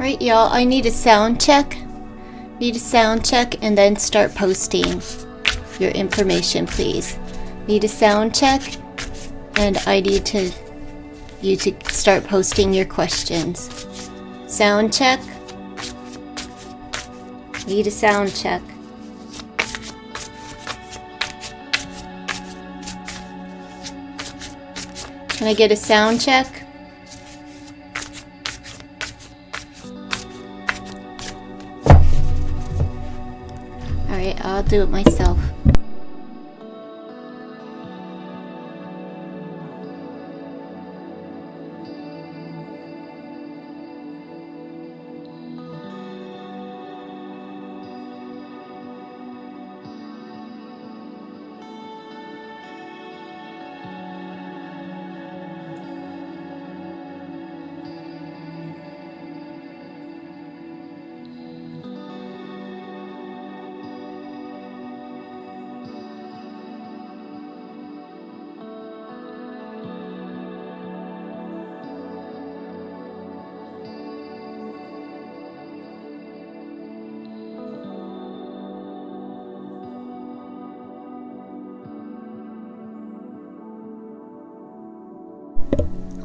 Right, y'all, I need a sound check. Need a sound check and then start posting your information, please. Need a sound check and I need you to start posting your questions. Sound check. Need a sound check. Can I get a sound check? Alright, I'll do it myself.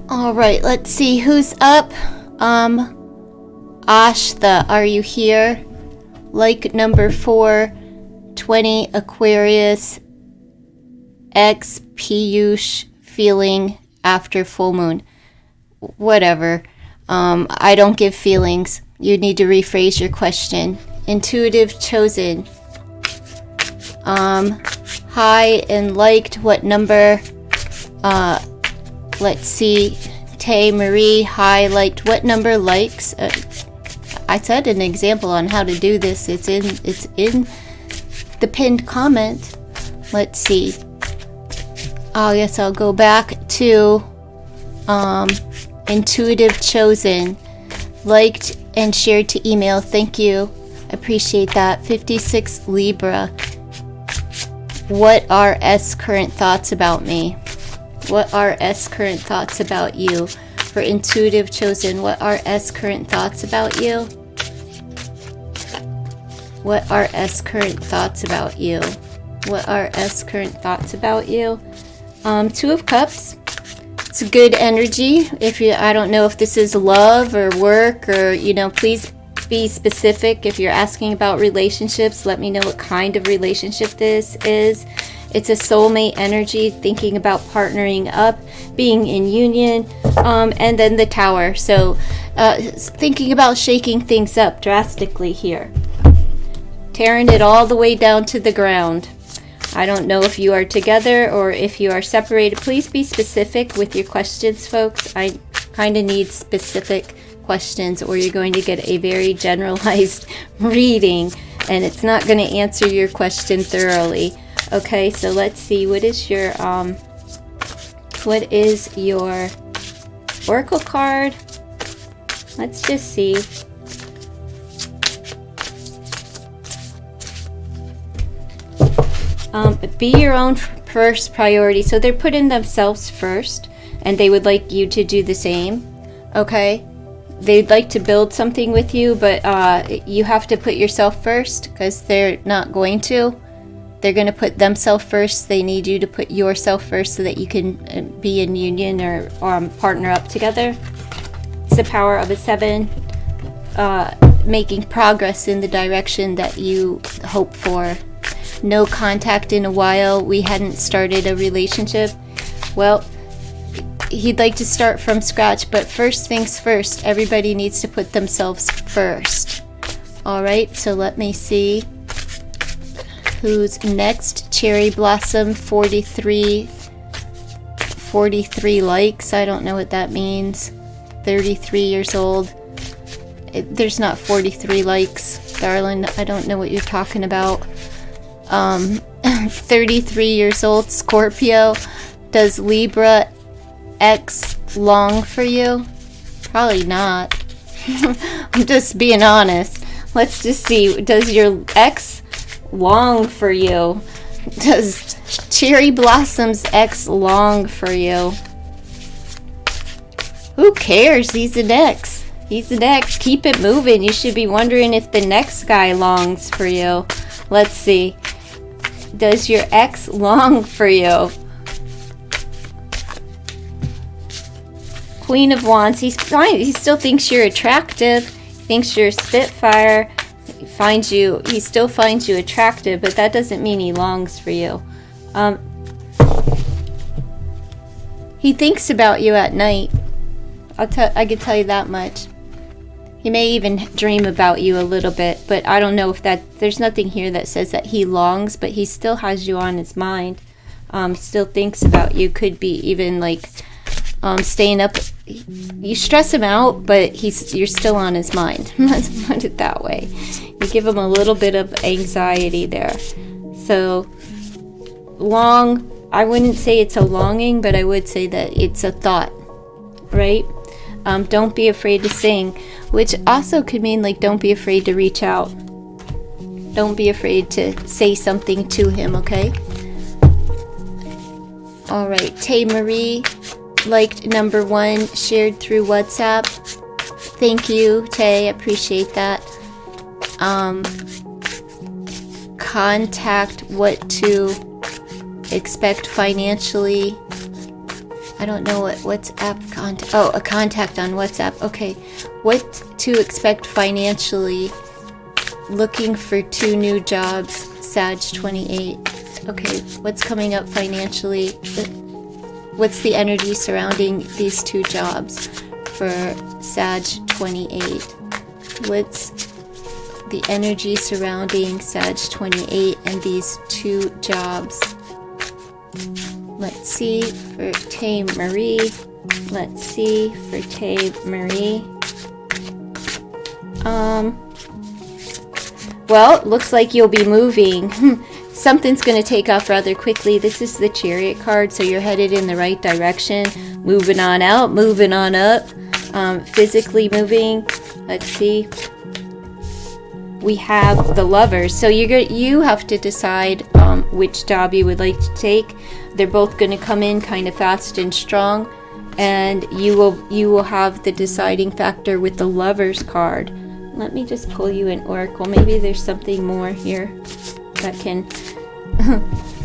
Alright, let's see who's up. Ash, the Are You Here? Like number 4, 20 Aquarius, X Piyush, feeling after full moon. Whatever. I don't give feelings. You need to rephrase your question. Intuitive chosen. Hi and liked, what number? Let's see. Tay Marie, hi, liked, what number likes? I said an example on how to do this. It's in the pinned comment. Let's see. I guess I'll go back to intuitive chosen, liked and shared to email. Thank you. Appreciate that. 56 Libra. What are S current thoughts about me? What are S current thoughts about you? For intuitive chosen, what are S current thoughts about you? What are S current thoughts about you? What are S current thoughts about you? 2 of Cups. It's a good energy. I don't know if this is love or work or, please be specific. If you're asking about relationships, let me know what kind of relationship this is. It's a soulmate energy, thinking about partnering up, being in union, and then the Tower. So thinking about shaking things up drastically here. Tearing it all the way down to the ground. I don't know if you are together or if you are separated. Please be specific with your questions, folks. I kind of need specific questions or you're going to get a very generalized reading and it's not going to answer your question thoroughly. Okay, so let's see, what is your oracle card? Let's just see. Be your own first priority. So they're putting themselves first and they would like you to do the same. Okay, they'd like to build something with you, but you have to put yourself first because they're not going to. They're going to put themselves first. They need you to put yourself first so that you can be in union or partner up together. It's the power of a 7. Making progress in the direction that you hope for. No contact in a while. We hadn't started a relationship. Well, he'd like to start from scratch, but first things first. Everybody needs to put themselves first. Alright, so let me see. Who's next? Cherry Blossom, 43 likes. I don't know what that means. 33 years old. There's not 43 likes, darling. I don't know what you're talking about. 33 years old, Scorpio. Does Libra X long for you? Probably not. I'm just being honest. Let's just see. Does your ex long for you? Does Cherry Blossom's ex long for you? Who cares? He's an ex. He's next. Keep it moving. You should be wondering if the next guy longs for you. Let's see. Does your ex long for you? Queen of Wands. He still thinks you're attractive. He thinks you're a spitfire. He still finds you attractive, but that doesn't mean he longs for you. He thinks about you at night. I can tell you that much. He may even dream about you a little bit, but I don't know if there's nothing here that says that he longs, but he still has you on his mind. Still thinks about you. Could be even like staying up. You stress him out, but you're still on his mind. Let's put it that way. You give him a little bit of anxiety there. So I wouldn't say it's a longing, but I would say that it's a thought, right? Don't be afraid to sing, which also could mean like don't be afraid to reach out. Don't be afraid to say something to him, okay? All right, Tay Marie liked number 1, shared through WhatsApp. Thank you, Tay, appreciate that. Contact what to expect financially. I don't know what WhatsApp contact. Oh, a contact on WhatsApp. Okay. What to expect financially. Looking for 2 new jobs. Sag 28. Okay. What's coming up financially? What's the energy surrounding these 2 jobs for Sag 28? What's the energy surrounding Sag 28 and these 2 jobs? Let's see for Tay Marie. Let's see for Tay Marie. Well, looks like you'll be moving. Something's going to take off rather quickly. This is the Chariot card, so you're headed in the right direction. Moving on out, moving on up. Physically moving. Let's see. We have the Lovers. So you have to decide which job you would like to take. They're both going to come in kind of fast and strong, and you will have the deciding factor with the Lovers card. Let me just pull you an oracle. Maybe there's something more here that can.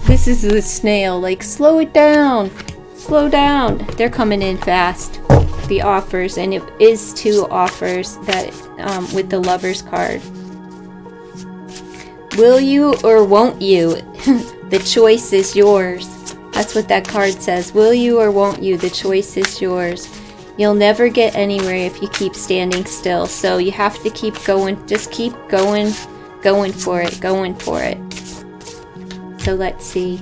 This is the snail. Like, slow it down. Slow down. They're coming in fast. The offers, and it is 2 offers that with the Lovers card. Will you or won't you? The choice is yours. That's what that card says. Will you or won't you? The choice is yours. You'll never get anywhere if you keep standing still. So you have to keep going. Just keep going for it. Going for it. So let's see.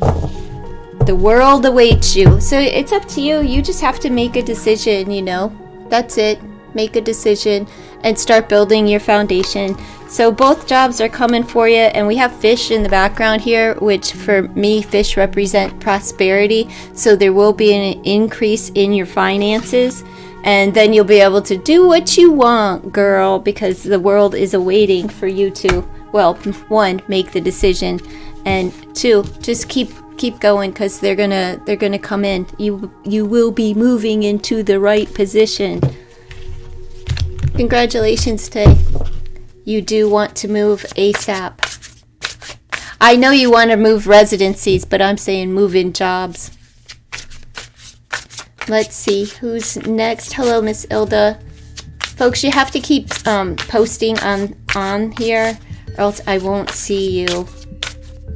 The world awaits you. So it's up to you. You just have to make a decision, you know. That's it. Make a decision and start building your foundation. So both jobs are coming for you, and we have fish in the background here, which for me, fish represent prosperity. So there will be an increase in your finances, and then you'll be able to do what you want, girl, because the world is awaiting for you to, well, 1, make the decision, and 2, just keep going, because they're gonna come in. You will be moving into the right position. Congratulations, Tay. You do want to move ASAP. I know you want to move residencies, but I'm saying move in jobs. Let's see who's next. Hello, Miss Ilda. Folks, you have to keep posting on here, or else I won't see you.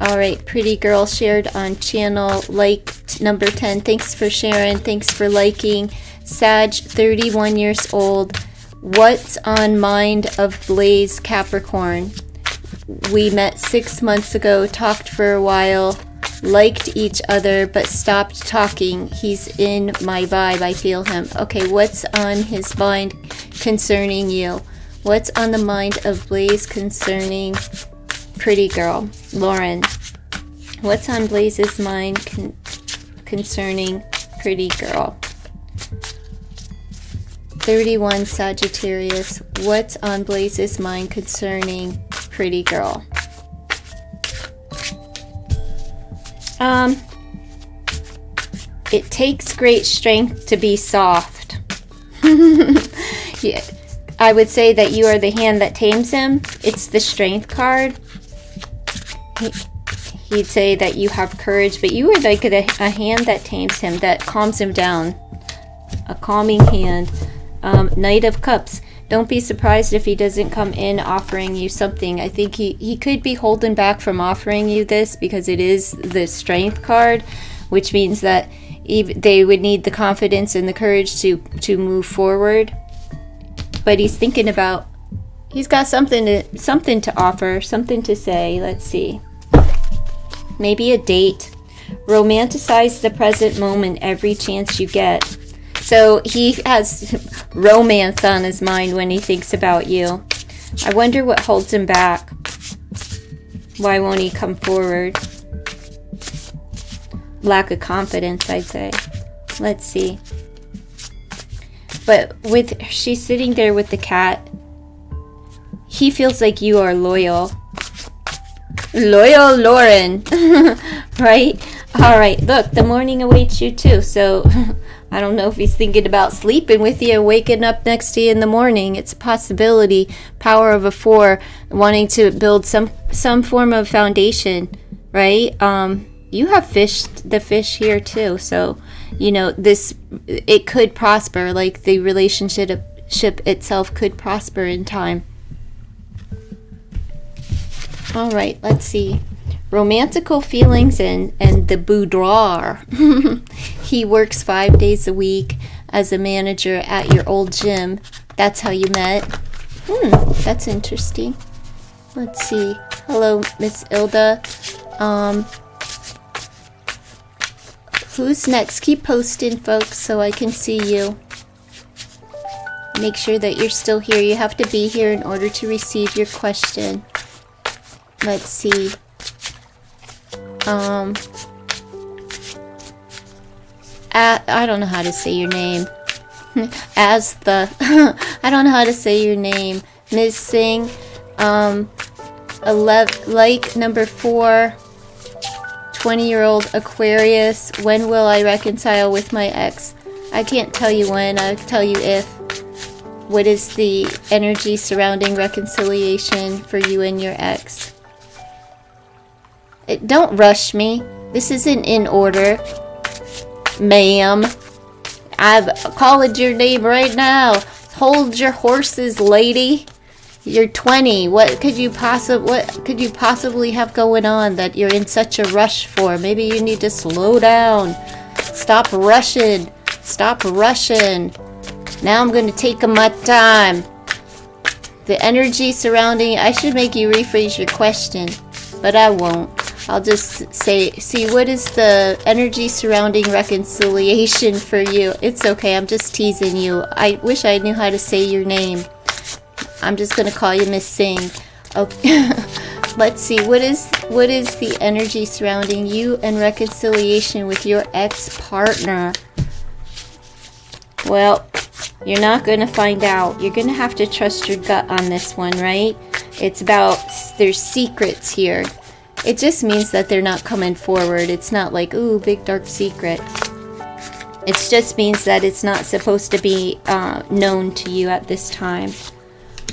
All right, pretty girl shared on channel, liked number 10. Thanks for sharing. Thanks for liking. Sag, 31 years old. What's on mind of Blaze Capricorn? We met 6 months ago, talked for a while, liked each other, but stopped talking. He's in my vibe, I feel him. Okay, what's on his mind concerning you? What's on the mind of Blaze concerning pretty girl? Lauren, what's on Blaze's mind concerning pretty girl? 31 Sagittarius, what's on Blaze's mind concerning pretty girl? It takes great strength to be soft. Yeah, I would say that you are the hand that tames him. It's the Strength card. He'd say that you have courage, but you are like a hand that tames him, that calms him down. A calming hand. Knight of Cups. Don't be surprised if he doesn't come in offering you something. I think he could be holding back from offering you this because it is the Strength card, which means that they would need the confidence and the courage to move forward. But he's thinking about, he's got something to offer, something to say. Let's see. Maybe a date. Romanticize the present moment every chance you get. So he has romance on his mind when he thinks about you. I wonder what holds him back. Why won't he come forward? Lack of confidence, I'd say. Let's see. But she's sitting there with the cat. He feels like you are loyal. Loyal Lauren. Right? Alright, look, the morning awaits you too. So I don't know if he's thinking about sleeping with you or waking up next to you in the morning. It's a possibility. Power of a 4, wanting to build some form of foundation, right? You have the fish here too. So, it could prosper. Like the relationship itself could prosper in time. All right, let's see. Romantical feelings and the boudoir. He works 5 days a week as a manager at your old gym. That's how you met. That's interesting. Let's see. Hello, Miss Ilda. Who's next? Keep posting, folks, so I can see you. Make sure that you're still here. You have to be here in order to receive your question. Let's see. I don't know how to say your name. I don't know how to say your name. Ms. Singh. 11, number 4. 20-year-old Aquarius. When will I reconcile with my ex? I can't tell you when. I'll tell you if. What is the energy surrounding reconciliation for you and your ex? Don't rush me. This isn't in order, ma'am. I've called your name right now. Hold your horses, lady. You're 20. What could you possibly have going on that you're in such a rush for? Maybe you need to slow down. Stop rushing. Stop rushing. Now I'm going to take my time. The energy surrounding... I should make you rephrase your question, but I won't. I'll just see, what is the energy surrounding reconciliation for you? It's okay, I'm just teasing you. I wish I knew how to say your name. I'm just going to call you Miss Singh. Okay. Let's see, what is the energy surrounding you and reconciliation with your ex-partner? Well, you're not going to find out. You're going to have to trust your gut on this one, right? It's about, there's secrets here. It just means that they're not coming forward. It's not like, ooh, big dark secret. It just means that it's not supposed to be known to you at this time.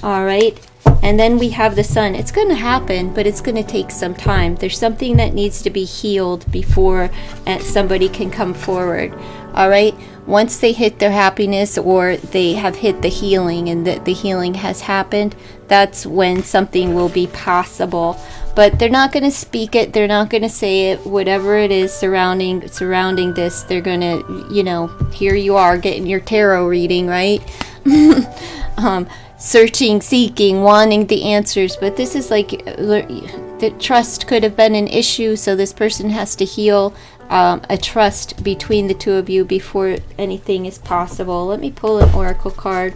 All right. And then we have the Sun. It's going to happen, but it's going to take some time. There's something that needs to be healed before somebody can come forward. All right. Once they hit their happiness or they have hit the healing and the healing has happened, that's when something will be possible. But they're not going to speak it. They're not going to say it. Whatever it is surrounding this, they're going to, here you are getting your tarot reading, right? Searching, seeking, wanting the answers. But this is like the trust could have been an issue. So this person has to heal a trust between the two of you before anything is possible. Let me pull an oracle card.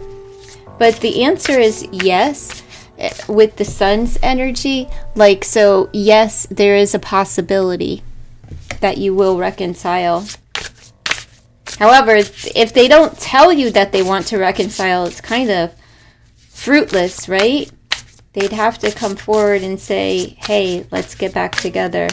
But the answer is yes. With the Sun's energy, so yes, there is a possibility that you will reconcile. However, if they don't tell you that they want to reconcile, it's kind of fruitless, right? They'd have to come forward and say, hey, let's get back together.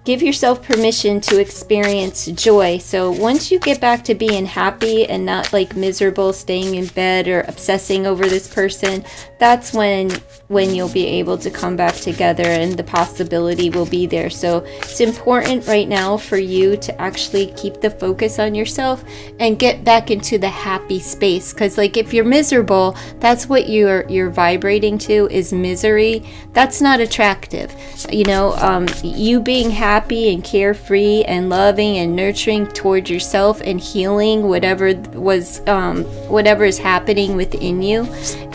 give yourself permission to experience joy. So once you get back to being happy and not like miserable, staying in bed or obsessing over this person, that's when you'll be able to come back together and the possibility will be there. So it's important right now for you to actually keep the focus on yourself and get back into the happy space, because like if you're miserable, that's what you're vibrating to, is misery. That's not attractive. You know, you being happy and carefree and loving and nurturing towards yourself and healing whatever is happening within you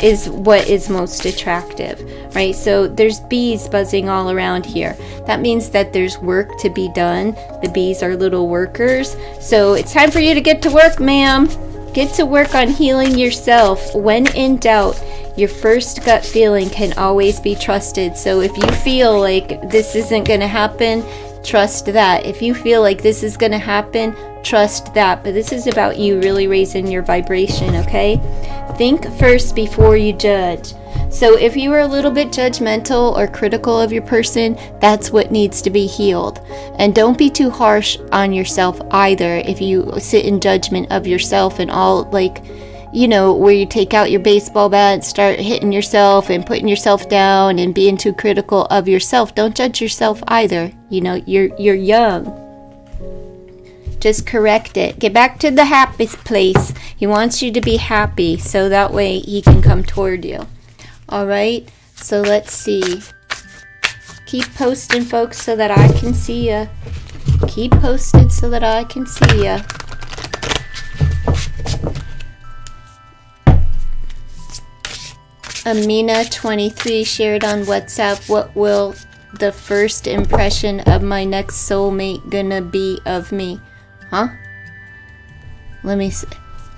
is what is most attractive, right? So there's bees buzzing all around here. That means that there's work to be done. The bees are little workers. So it's time for you to get to work, ma'am. Get to work on healing yourself. When in doubt, your first gut feeling can always be trusted. So if you feel like this isn't going to happen, trust that. If you feel like this is going to happen, trust that. But this is about you really raising your vibration, okay? Think first before you judge. So if you are a little bit judgmental or critical of your person, that's what needs to be healed. And don't be too harsh on yourself either. If you sit in judgment of yourself and all, like, you know, where you take out your baseball bat and start hitting yourself and putting yourself down and being too critical of yourself, don't judge yourself either. You know, you're young. Just correct it. Get back to the happiest place. He wants you to be happy, so that way he can come toward you. All right, so let's see. Keep posting, folks, so that I can see ya. Keep posted so that I can see ya. Amina23 shared on WhatsApp, what will the first impression of my next soulmate gonna be of me? Huh? Let me see.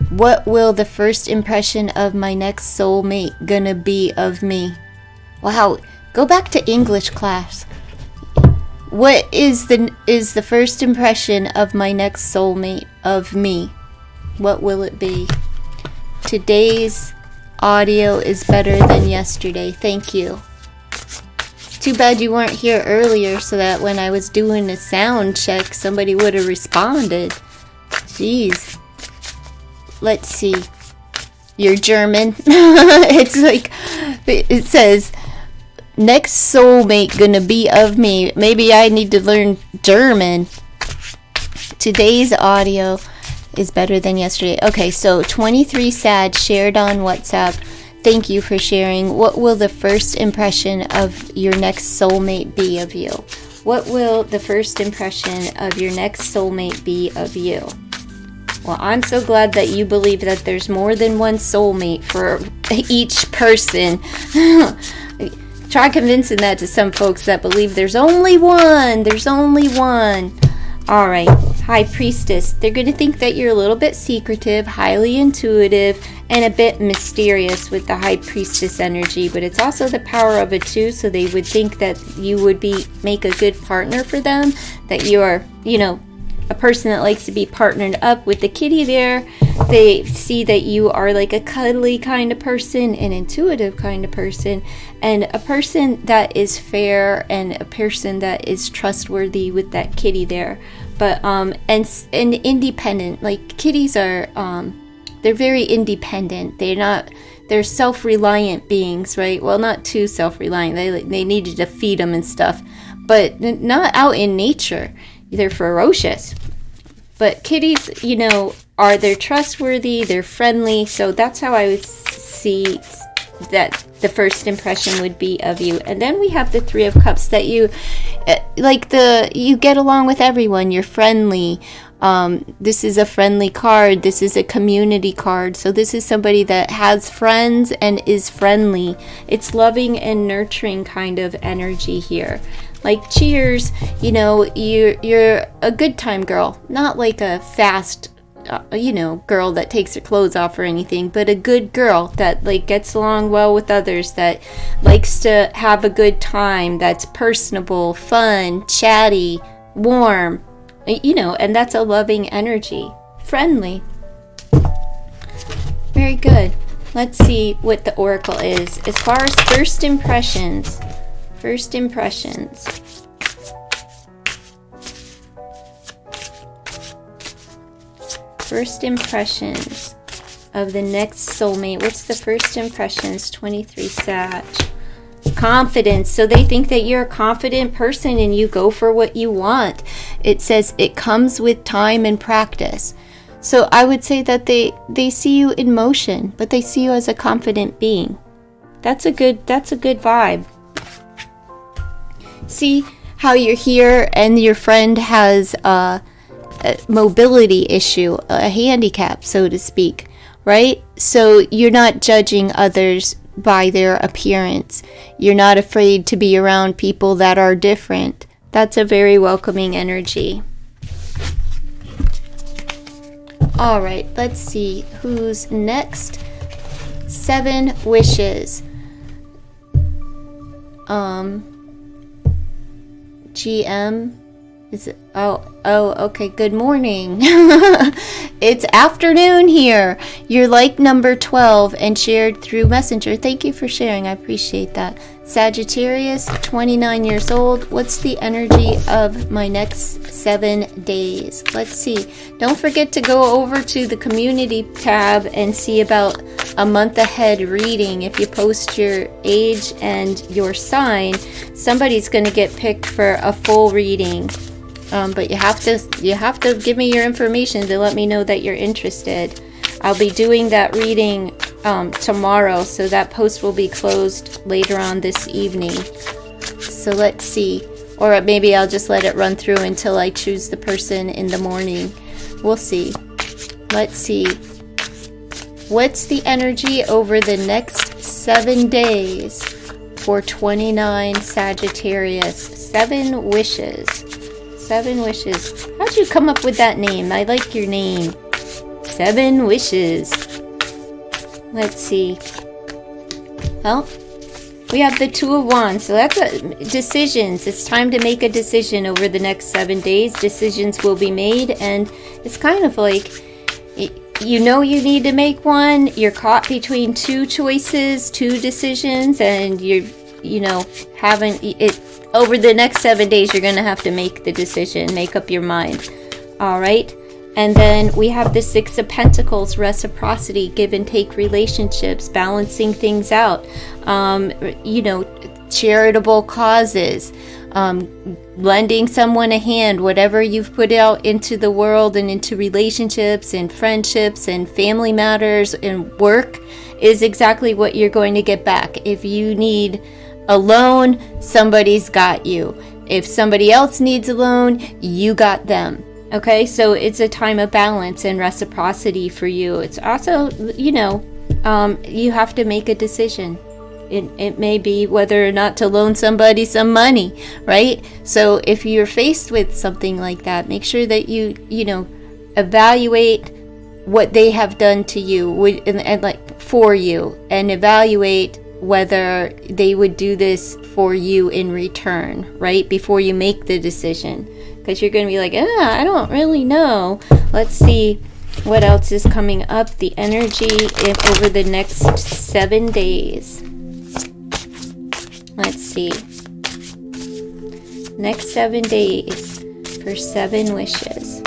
What will the first impression of my next soulmate gonna be of me? Wow, go back to English class. What is the first impression of my next soulmate of me? What will it be? Today's audio is better than yesterday. Thank you. Too bad you weren't here earlier so that when I was doing a sound check, somebody would have responded. Jeez. Let's see. You're German. It's like, it says, next soulmate gonna be of me. Maybe I need to learn German. Today's audio is better than yesterday. Okay, so 23 Sad shared on WhatsApp. Thank you for sharing. What will the first impression of your next soulmate be of you? What will the first impression of your next soulmate be of you? Well, I'm so glad that you believe that there's more than one soulmate for each person. Try convincing that to some folks that believe there's only one. There's only one. All right, High Priestess. They're going to think that you're a little bit secretive, highly intuitive, and a bit mysterious with the High Priestess energy. But it's also the power of it too, so they would think that you would make a good partner for them, that you are, you know, a person that likes to be partnered up with the kitty there. They see that you are like a cuddly kind of person, an intuitive kind of person, and a person that is fair and a person that is trustworthy with that kitty there. But and independent. Like kitties are they're very independent. They're self-reliant beings, right? Well, not too self-reliant. They need you to feed them and stuff, but not out in nature. They're ferocious. But kitties, you know, they're trustworthy, they're friendly, so that's how I would see that the first impression would be of you. And then we have the Three of Cups, that you you get along with everyone, you're friendly. This is a friendly card, this is a community card, so this is somebody that has friends and is friendly. It's loving and nurturing kind of energy here. Like, cheers, you know, you're a good time girl, not like a fast, girl that takes her clothes off or anything, but a good girl that like gets along well with others, that likes to have a good time, that's personable, fun, chatty, warm, and that's a loving energy, friendly. Very good. Let's see what the oracle is as far as first impressions. First impressions of the next soulmate. What's the first impressions? 23 Sag. Confidence. So they think that you're a confident person and you go for what you want. It says it comes with time and practice. So I would say that they see you in motion, but they see you as a confident being. That's a good vibe. See how you're here and your friend has a mobility issue, a handicap, so to speak, right? So you're not judging others by their appearance. You're not afraid to be around people that are different. That's a very welcoming energy. All right, let's see who's next. 7 wishes. GM is it? Oh, okay. Good morning. It's afternoon here. You're like number 12 and shared through Messenger. Thank you for sharing. I appreciate that. Sagittarius, 29 years old. What's the energy of my next 7 days? Let's see. Don't forget to go over to the community tab and see about a month ahead reading. If you post your age and your sign, somebody's going to get picked for a full reading. But you have to give me your information to let me know that you're interested. I'll be doing that reading tomorrow, so that post will be closed later on this evening. So let's see. Or maybe I'll just let it run through until I choose the person in the morning. We'll see. Let's see. What's the energy over the next 7 days for 29 Sagittarius? 7 wishes. 7 wishes. How'd you come up with that name? I like your name. 7 wishes. Let's see. Well, we have the 2 of Wands. So that's decisions. It's time to make a decision over the next 7 days. Decisions will be made, and it's kind of like, you know, you need to make one. You're caught between 2 choices, 2 decisions, and you know, haven't it. Over the next 7 days, you're going to have to make the decision, make up your mind. All right. And then we have the 6 of Pentacles, reciprocity, give and take relationships, balancing things out, you know, charitable causes, lending someone a hand, whatever you've put out into the world and into relationships and friendships and family matters and work is exactly what you're going to get back. If you need a loan, somebody's got you. If somebody else needs a loan, you got them. Okay, so it's a time of balance and reciprocity for you. It's also, you know, you have to make a decision. It may be whether or not to loan somebody some money, right? So if you're faced with something like that, make sure that you know, evaluate what they have done to you and like for you, and evaluate whether they would do this for you in return, right? Before you make the decision. Because you're going to be like, I don't really know. Let's see what else is coming up. The energy over the next 7 days. Let's see. Next 7 days for 7 wishes.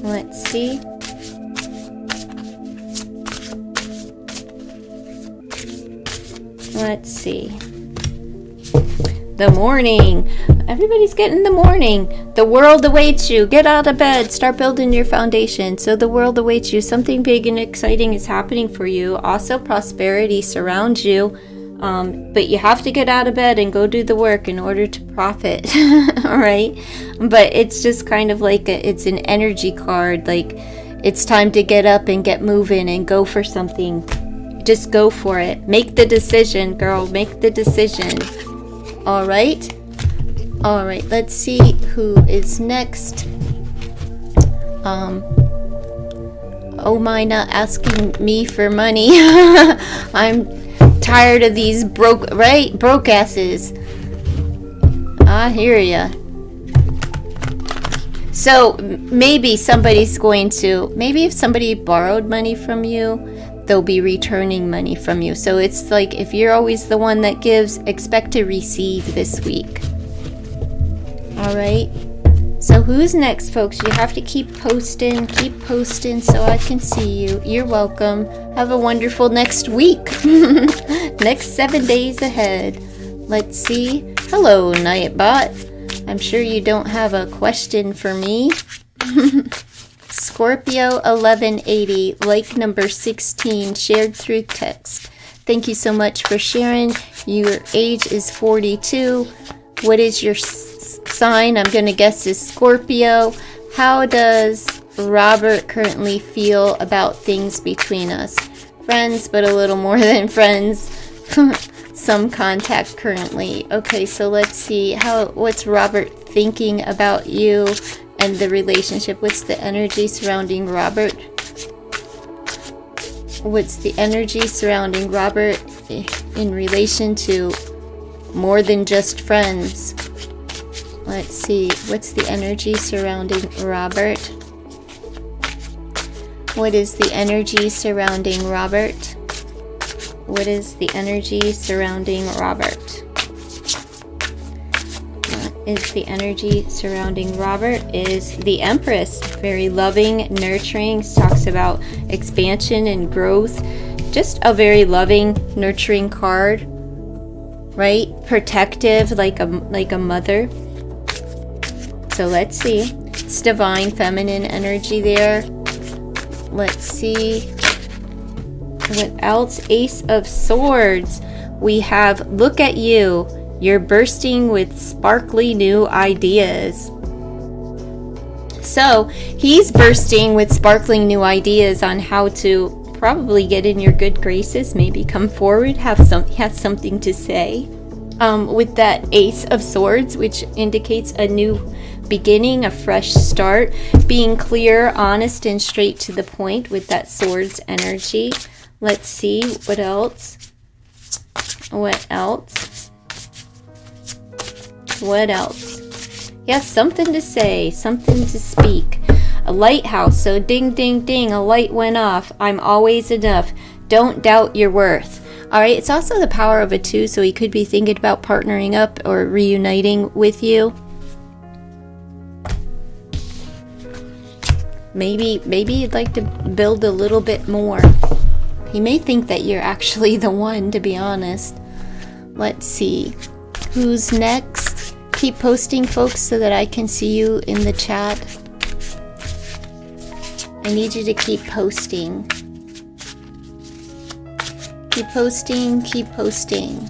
Let's see. Let's see. The morning. Everybody's getting the morning. The world awaits you. Get out of bed. Start building your foundation. So the world awaits you. Something big and exciting is happening for you. Also, prosperity surrounds you. But you have to get out of bed and go do the work in order to profit. All right. But it's just kind of like it's an energy card. Like, it's time to get up and get moving and go for something. Just go for it. Make the decision, girl. Make the decision. All right. All right. Let's see who is next. Oh, Mina asking me for money. I'm tired of these broke asses. I hear ya. So maybe somebody's going to, maybe if somebody borrowed money from you, they'll be returning money from you. So it's like, if you're always the one that gives, expect to receive this week. All right. So who's next, folks? You have to keep posting so I can see you. You're welcome. Have a wonderful next week. Next 7 days ahead. Let's see. Hello, Nightbot. I'm sure you don't have a question for me. Scorpio 1180, like number 16, shared through text. Thank you so much for sharing. Your age is 42. What is your sign? I'm going to guess is Scorpio. How does Robert currently feel about things between us? Friends, but a little more than friends. Some contact currently. Okay, so let's see. What's Robert thinking about you and the relationship? What's the energy surrounding Robert? What's the energy surrounding Robert in relation to more than just friends? Let's see. What's the energy surrounding Robert? What is the energy surrounding Robert? What is the energy surrounding Robert? Is the energy surrounding Robert is the Empress. Very loving, nurturing, talks about expansion and growth. Just a very loving, nurturing card, right? Protective, like a mother. So let's see. It's divine feminine energy there. Let's see. What else? Ace of Swords. We have, look at you. You're bursting with sparkly new ideas. So he's bursting with sparkling new ideas on how to probably get in your good graces, maybe come forward, has something to say. With that Ace of Swords, which indicates a new beginning, a fresh start, being clear, honest, and straight to the point with that Swords energy. Let's see, what else? What else? What else? Yes, something to say, something to speak. A lighthouse, so ding, ding, ding, a light went off. I'm always enough. Don't doubt your worth. Alright, it's also the power of a 2, so he could be thinking about partnering up or reuniting with you. Maybe you'd like to build a little bit more. He may think that you're actually the one, to be honest. Let's see. Who's next? Keep posting, folks, so that I can see you in the chat. I need you to keep posting. Keep posting, keep posting.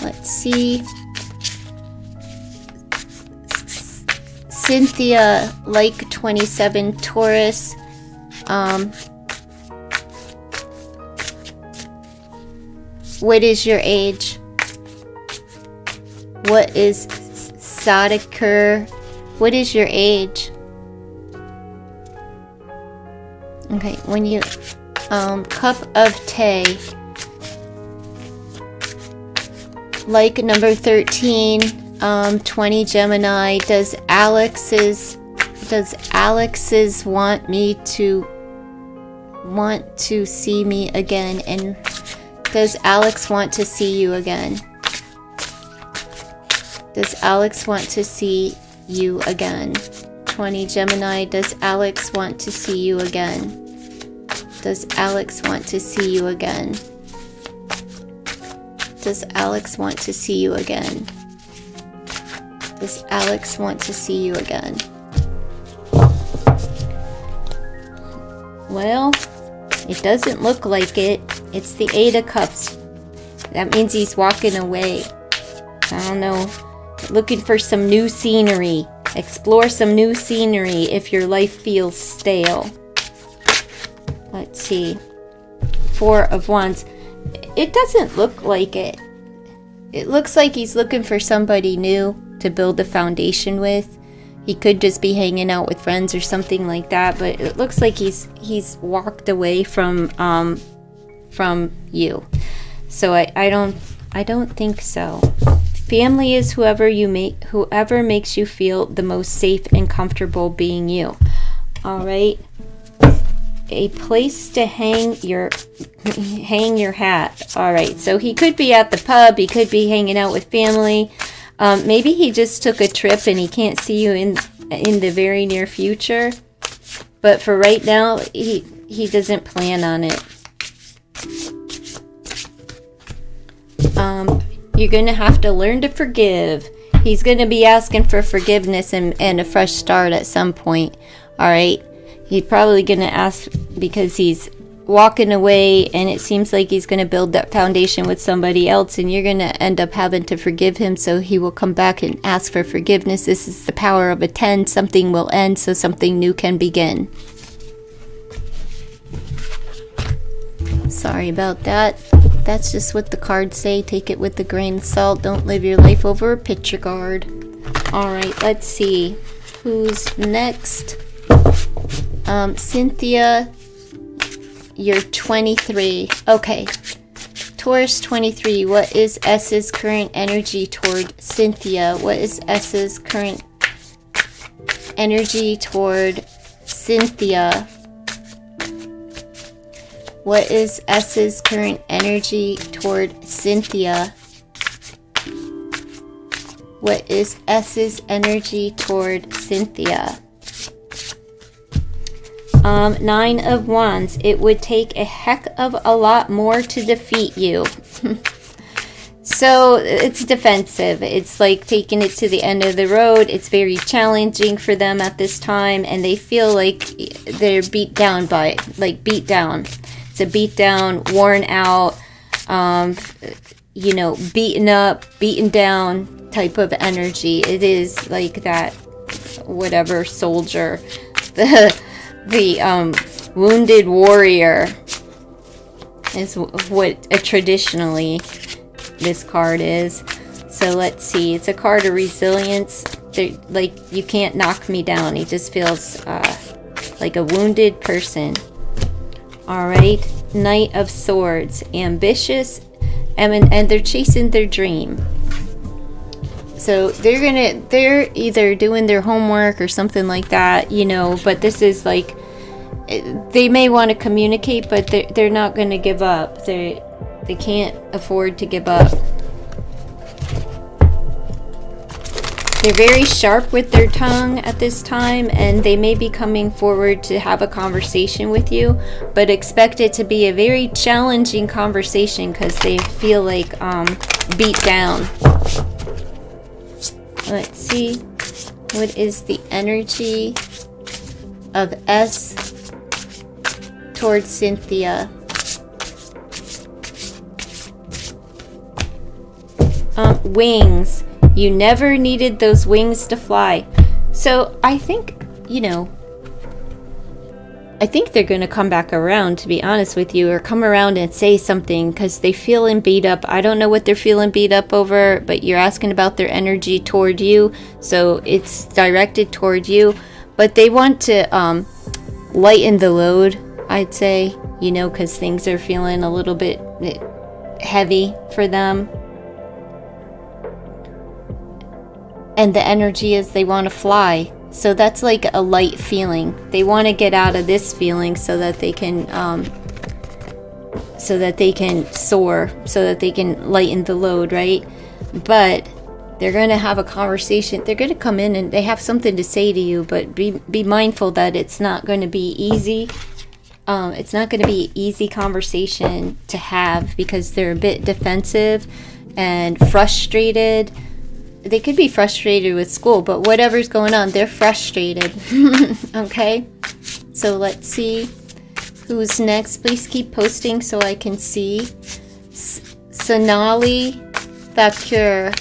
Let's see. Cynthia, like 27, Taurus. What is your age? What is Zodiac? What is your age? Okay, when you cup of tea, like number 13, 20 Gemini. Does Alex's want to see me again? And does Alex want to see you again? Does Alex want to see you again? 20 Gemini. Does Alex want to see you again? Does Alex want to see you again? Does Alex want to see you again? Does Alex want to see you again? Well, it doesn't look like it. It's the 8 of Cups. That means he's walking away. I don't know. Looking for some new scenery. Explore some new scenery if your life feels stale. Let's see. 4 of Wands. It doesn't look like it. It looks like he's looking for somebody new to build a foundation with. He could just be hanging out with friends or something like that, but it looks like he's walked away from you. So I don't think so. Family is whoever makes you feel the most safe and comfortable being you. All right. A place to hang your hat. All right. So he could be at the pub. He could be hanging out with family. Maybe he just took a trip and he can't see you in the very near future. But for right now, he doesn't plan on it. You're going to have to learn to forgive. He's going to be asking for forgiveness and a fresh start at some point. All right? He's probably going to ask because he's walking away and it seems like he's going to build that foundation with somebody else, and you're going to end up having to forgive him, so he will come back and ask for forgiveness. This is the power of a 10. Something will end so something new can begin. Sorry about that. That's just what the cards say. Take it with a grain of salt. Don't live your life over a picture card. Alright, let's see. Who's next? Cynthia, you're 23. Okay. Taurus 23. What is S's current energy toward Cynthia? What is S's current energy toward Cynthia? What is S's current energy toward Cynthia? What is S's energy toward Cynthia? 9 of Wands. It would take a heck of a lot more to defeat you. So it's defensive. It's like taking it to the end of the road. It's very challenging for them at this time, and they feel like they're beat down by it. Like beat down. It's a beat down, worn out, beaten up, beaten down type of energy. It is like that, whatever soldier, the wounded warrior is what traditionally this card is. So let's see. It's a card of resilience. Like, you can't knock me down. He just feels like a wounded person. All right, Knight of Swords, ambitious, and they're chasing their dream. So they're either doing their homework or something like that, but this is like, they may want to communicate, but they're not going to give up. They can't afford to give up. They're very sharp with their tongue at this time, and they may be coming forward to have a conversation with you, but expect it to be a very challenging conversation because they feel like beat down. Let's see. What is the energy of S towards Cynthia? Wings. You never needed those wings to fly. So I think, I think they're going to come back around, to be honest with you, or come around and say something because they feeling beat up. I don't know what they're feeling beat up over, but you're asking about their energy toward you, so it's directed toward you. But they want to lighten the load, I'd say, because things are feeling a little bit heavy for them. And the energy is they want to fly. So that's like a light feeling. They want to get out of this feeling so that they can soar, so that they can lighten the load, right? But they're going to have a conversation. They're going to come in and they have something to say to you, but be mindful that it's not going to be easy. It's not going to be an easy conversation to have because they're a bit defensive and frustrated. They could be frustrated with school, but whatever's going on, they're frustrated. Okay? So let's see who's next. Please keep posting so I can see. Sonali Thakur,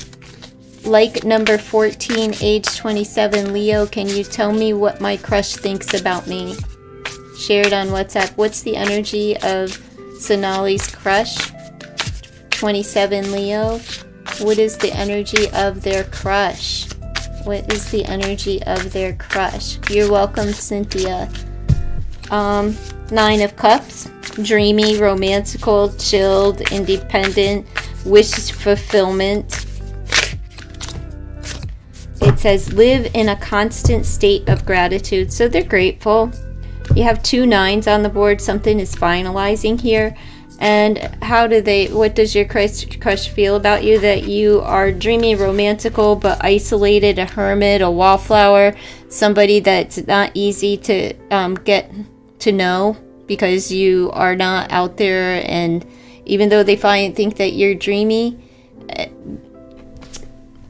like number 14, age 27, Leo. Can you tell me what my crush thinks about me? Share it on WhatsApp. What's the energy of Sonali's crush? 27, Leo. What is the energy of their crush? What is the energy of their crush? You're welcome, Cynthia. 9 of Cups. Dreamy, romantical, chilled, independent, wish fulfillment. It says live in a constant state of gratitude. So they're grateful. You have 2 9s on the board. Something is finalizing here. And what does your crush feel about you? That you are dreamy, romantical, but isolated, a hermit, a wallflower, somebody that's not easy to get to know because you are not out there. And even though they think that you're dreamy,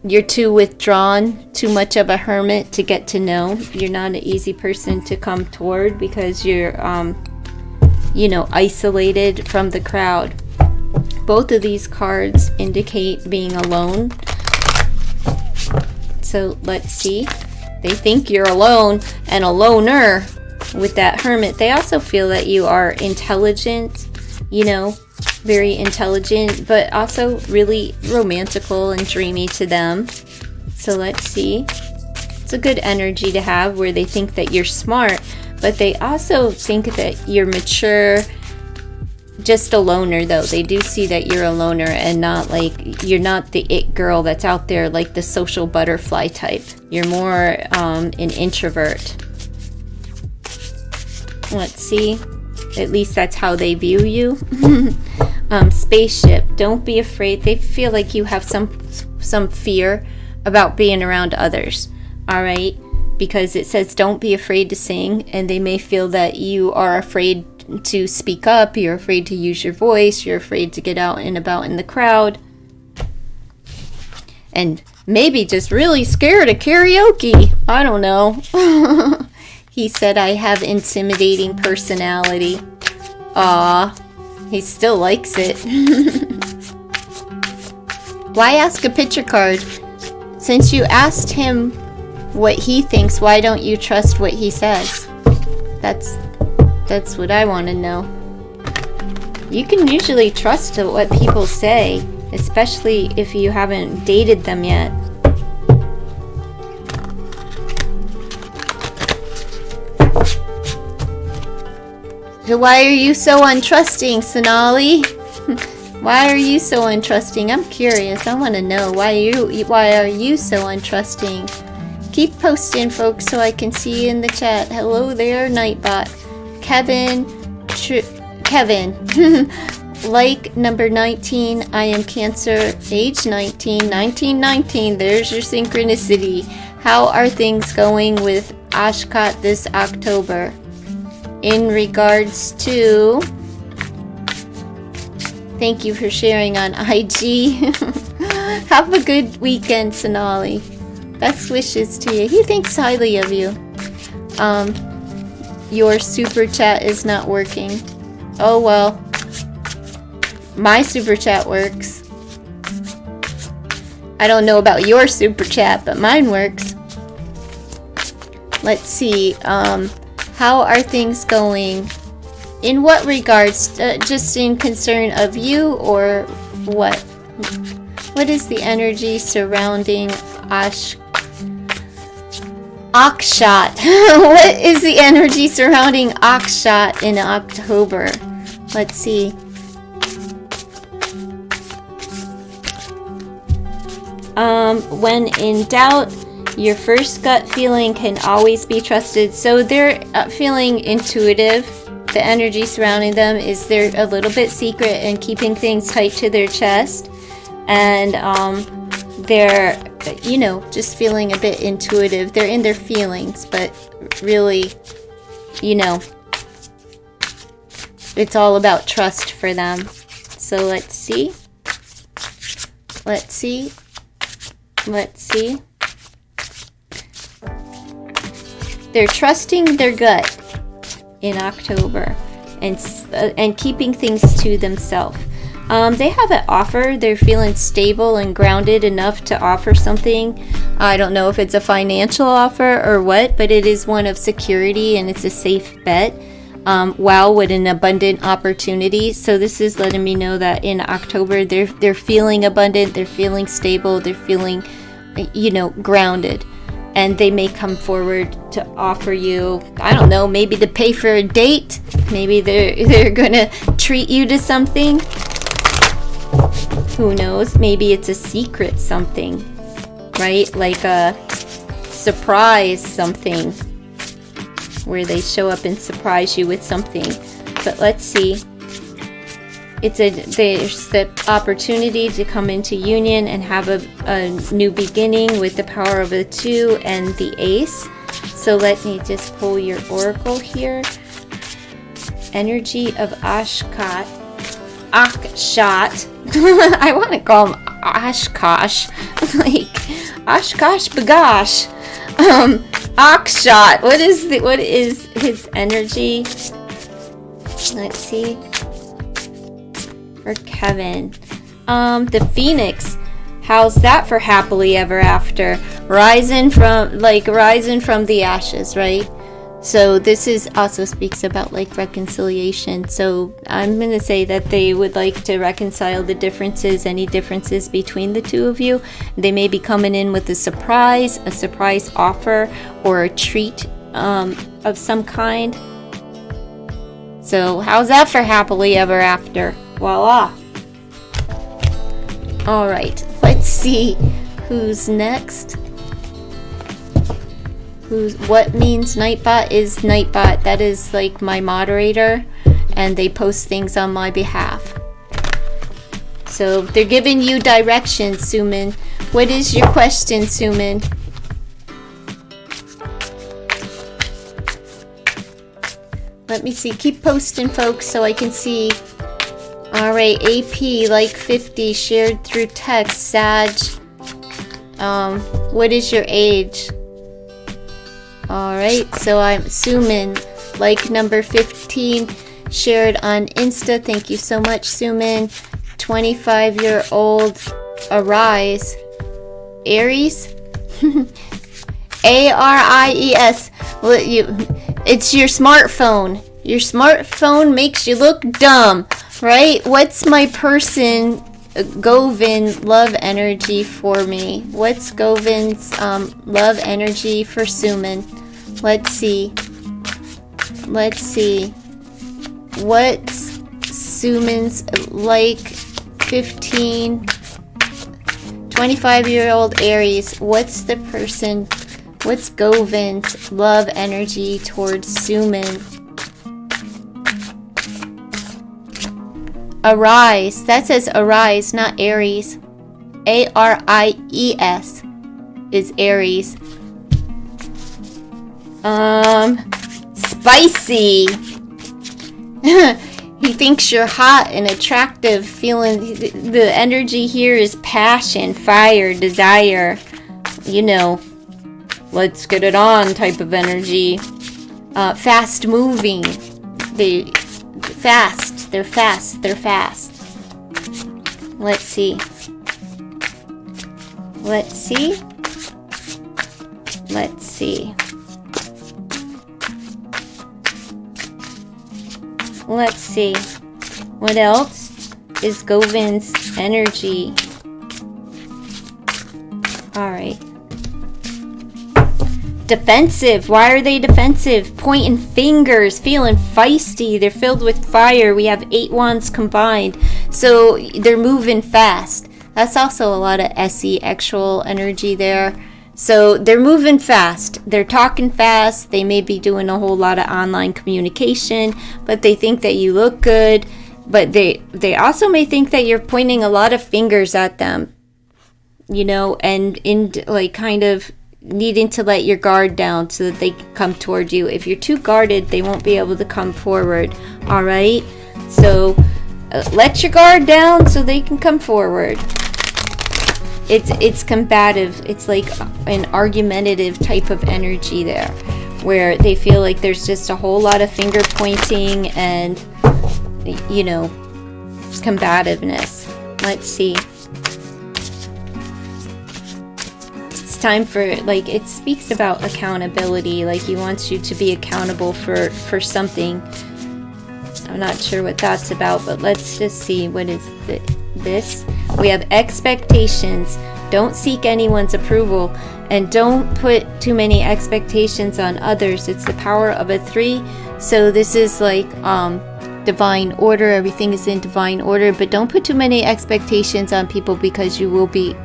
you're too withdrawn, too much of a hermit to get to know. You're not an easy person to come toward because you're isolated from the crowd. Both of these cards indicate being alone. So let's see. They think you're alone and a loner with that hermit. They also feel that you are intelligent, very intelligent, but also really romantical and dreamy to them. So let's see. It's a good energy to have where they think that you're smart, but they also think that you're mature, just a loner though. They do see that you're a loner and not like, you're not the it girl that's out there like the social butterfly type. You're more an introvert. Let's see. At least that's how they view you. Spaceship. Don't be afraid. They feel like you have some fear about being around others. All right? Because it says don't be afraid to sing, and they may feel that you are afraid to speak up, you're afraid to use your voice, you're afraid to get out and about in the crowd, and maybe just really scared of karaoke. I don't know. He said I have intimidating personality. Aw, he still likes it. Why ask a picture card? Since you asked him what he thinks, why don't you trust what he says? That's what I want to know. You can usually trust what people say, especially if you haven't dated them yet. So why are you so untrusting, Sonali? Why are you so untrusting? I'm curious. I want to know why are you so untrusting? Keep posting, folks, so I can see you in the chat. Hello there, Nightbot. Kevin. Like number 19. I am Cancer. Age 19. 1919. There's your synchronicity. How are things going with Ashkat this October? In regards to... Thank you for sharing on IG. Have a good weekend, Sonali. Best wishes to you. He thinks highly of you. Your super chat is not working. Oh well. My super chat works. I don't know about your super chat, but mine works. Let's see. How are things going? In what regards? Just in concern of you, or what? What is the energy surrounding Akshat? What is the energy surrounding Akshat in October? Let's see. When in doubt, your first gut feeling can always be trusted. So they're feeling intuitive. The energy surrounding them is they're a little bit secret and keeping things tight to their chest. And they're, just feeling a bit intuitive. They're in their feelings, but really, it's all about trust for them. So let's see. Let's see. They're trusting their gut in October and keeping things to themselves. They have an offer. They're feeling stable and grounded enough to offer something. I don't know if it's a financial offer or what, but it is one of security and it's a safe bet. Wow, what an abundant opportunity. So this is letting me know that in October they're feeling abundant, they're feeling stable, they're feeling, grounded. And they may come forward to offer you, I don't know, maybe to pay for a date. Maybe they're gonna treat you to something. Who knows? Maybe it's a secret something, right? Like a surprise something, where they show up and surprise you with something. But let's see. there's the opportunity to come into union and have a new beginning with the power of the 2 and the ace. So let me just pull your oracle here. Energy of Akshat. I want to call him Oshkosh. Like Oshkosh Bagosh. Akshat. What is his energy? Let's see. For Kevin. The Phoenix. How's that for happily ever after? Rising from the ashes, right? So this is also speaks about like reconciliation. So I'm going to say that they would like to reconcile the differences, any differences between the two of you. They may be coming in with a surprise offer, or a treat of some kind. So how's that for happily ever after? Voila. All right, let's see who's next. What means Nightbot is Nightbot. That is like my moderator, and they post things on my behalf. So they're giving you directions, Suman. What is your question, Suman? Let me see. Keep posting, folks, so I can see. All right, AP like 50 shared through text. Sag. What is your age? Alright, so I'm Suman, like number 15, shared on Insta. Thank you so much, Suman. 25-year-old, Arise. Aries? A-R-I-E-S. Well, it's your smartphone. Your smartphone makes you look dumb, right? What's my person... Govin love energy for me? What's Govin's love energy for Suman? Let's see. What's Suman's like 15, 25-year-old Aries? What's Govin's love energy towards Suman? Arise. That says Arise, not Aries. A-R-I-E-S is Aries. Spicy. He thinks you're hot and attractive, feeling the energy here is passion, fire, desire. You know, let's get it on type of energy. Fast moving. They're fast. Let's see. What else is Govin's energy? Alright. Defensive. Why are they defensive? Pointing fingers, feeling feisty. They're filled with fire. We have 8 wands combined. So they're moving fast. That's also a lot of SE actual energy there. So they're moving fast. They're talking fast. They may be doing a whole lot of online communication, but they think that you look good. But they also may think that you're pointing a lot of fingers at them. You know, and in like kind of needing to let your guard down so that they can come toward you. If you're too guarded, they won't be able to come forward. All right, so let your guard down so they can come forward. It's combative. It's like an argumentative type of energy there, where they feel like there's just a whole lot of finger pointing and, you know, combativeness. Let's see. Time for, like, it speaks about accountability, like he wants you to be accountable for something. I'm not sure what that's about, but let's just see. What is this? We have expectations. Don't seek anyone's approval, and don't put too many expectations on others. It's the power of a 3. So this is like divine order. Everything is in divine order, but don't put too many expectations on people because you will be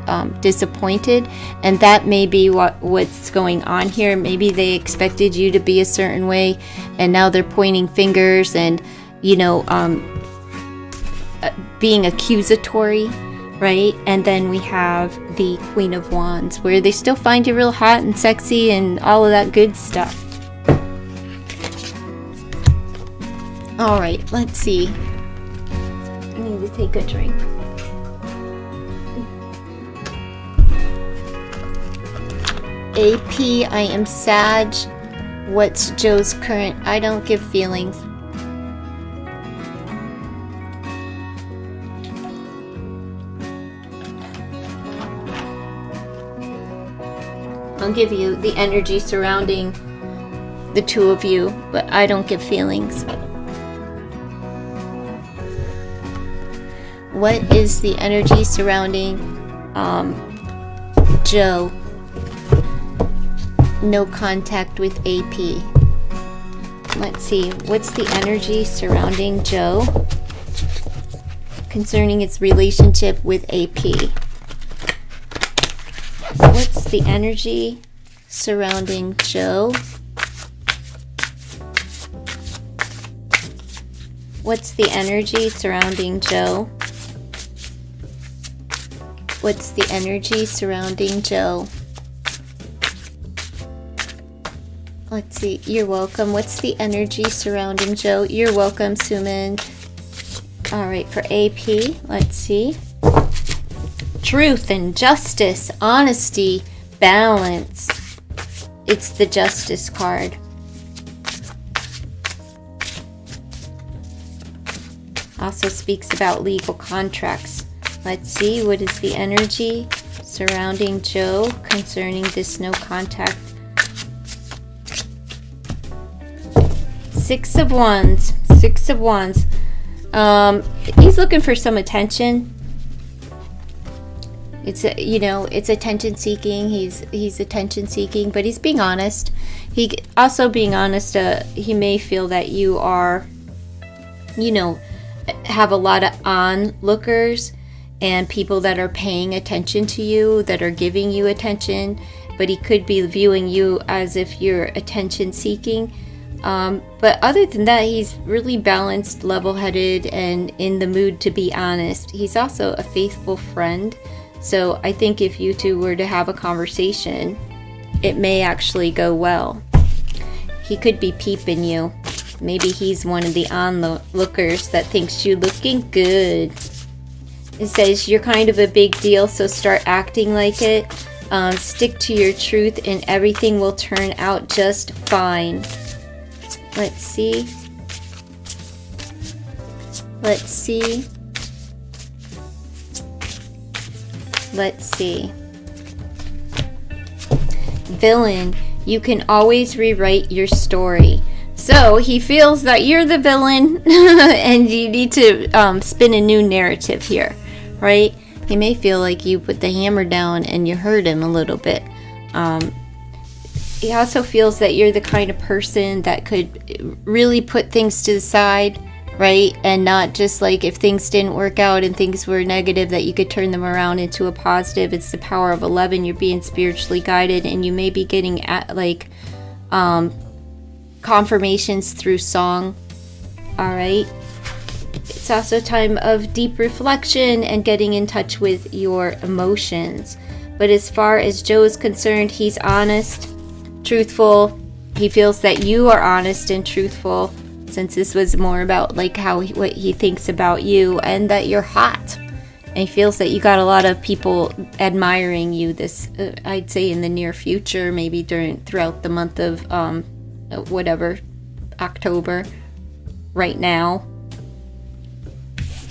disappointed. And that may be what's going on here. Maybe they expected you to be a certain way, and now they're pointing fingers and, you know, being accusatory, right? And then we have the Queen of Wands, where they still find you real hot and sexy and all of that good stuff. All right, let's see. I need to take a drink. AP, I am Sag. What's Joe's current? I don't give feelings. I'll give you the energy surrounding the two of you, but I don't give feelings. What is the energy surrounding Joe? No contact with AP. Let's see. What's the energy surrounding Joe concerning its relationship with AP? What's the energy surrounding Joe? What's the energy surrounding Joe? What's the energy surrounding Joe? Let's see. You're welcome. What's the energy surrounding Joe? You're welcome, Suman. All right, for AP, let's see. Truth and justice, honesty, balance. It's the Justice card. Also speaks about legal contracts. Let's see, what is the energy surrounding Joe concerning this no contact? Six of Wands. Six of Wands. He's looking for some attention. It's it's attention seeking. He's attention seeking, but he's being honest. He also being honest. He may feel that you are, have a lot of onlookers and people that are paying attention to you, that are giving you attention. But he could be viewing you as if you're attention seeking. But other than that, he's really balanced, level-headed, and in the mood to be honest. He's also a faithful friend. So I think if you two were to have a conversation, it may actually go well. He could be peeping you. Maybe he's one of the onlookers that thinks you looking good. It says you're kind of a big deal, so start acting like it. Stick to your truth and everything will turn out just fine. Let's see. Let's see. Let's see. Villain, you can always rewrite your story. So he feels that you're the villain and you need to spin a new narrative here, right? He may feel like you put the hammer down and you hurt him a little bit. He also feels that you're the kind of person that could really put things to the side, right? And not just like if things didn't work out and things were negative, that you could turn them around into a positive. It's the power of 11. You're being spiritually guided and you may be getting at confirmations through song. All right. It's also a time of deep reflection and getting in touch with your emotions. But as far as Joe is concerned, he's honest, truthful. He feels that you are honest and truthful, since this was more about like what he thinks about you, and that you're hot. And he feels that you got a lot of people admiring you this I'd say in the near future, maybe throughout the month of October right now.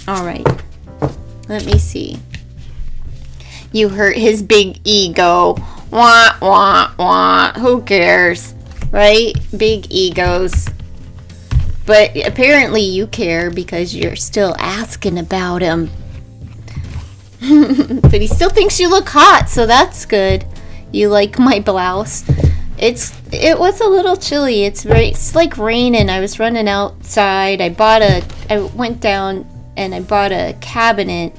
All right, let me see. You hurt his big ego. Wah, wah, wah. Who cares? Right? Big egos. But apparently you care because you're still asking about him. But he still thinks you look hot, so that's good. You like my blouse. It was a little chilly. It's like raining. I was running outside. I went down and I bought a cabinet,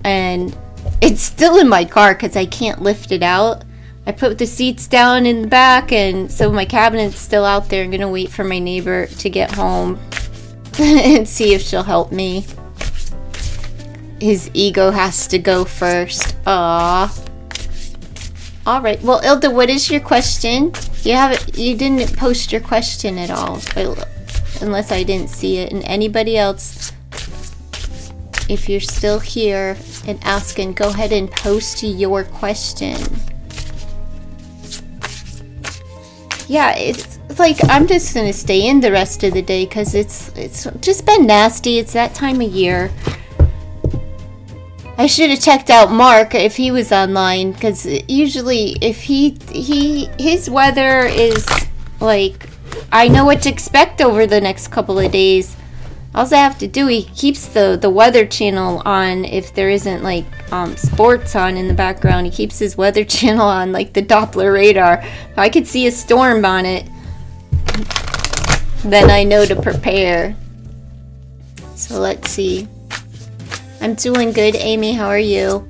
and it's still in my car because I can't lift it out. I put the seats down in the back, and so my cabinet's still out there. I'm going to wait for my neighbor to get home and see if she'll help me. his ego has to go first. Aww. Alright, well, Ilda, what is your question? You didn't post your question at all, unless I didn't see it. And anybody else, if you're still here and asking, go ahead and post your question. Yeah, it's like I'm just gonna stay in the rest of the day because it's just been nasty. It's that time of year. I should have checked out Mark if he was online, because usually if his weather is like, I know what to expect over the next couple of days. All I have to do, he keeps the weather channel on if there isn't like sports on in the background. He keeps his weather channel on, like the Doppler radar. If I could see a storm on it, then I know to prepare. So let's see. I'm doing good, Amy. How are you?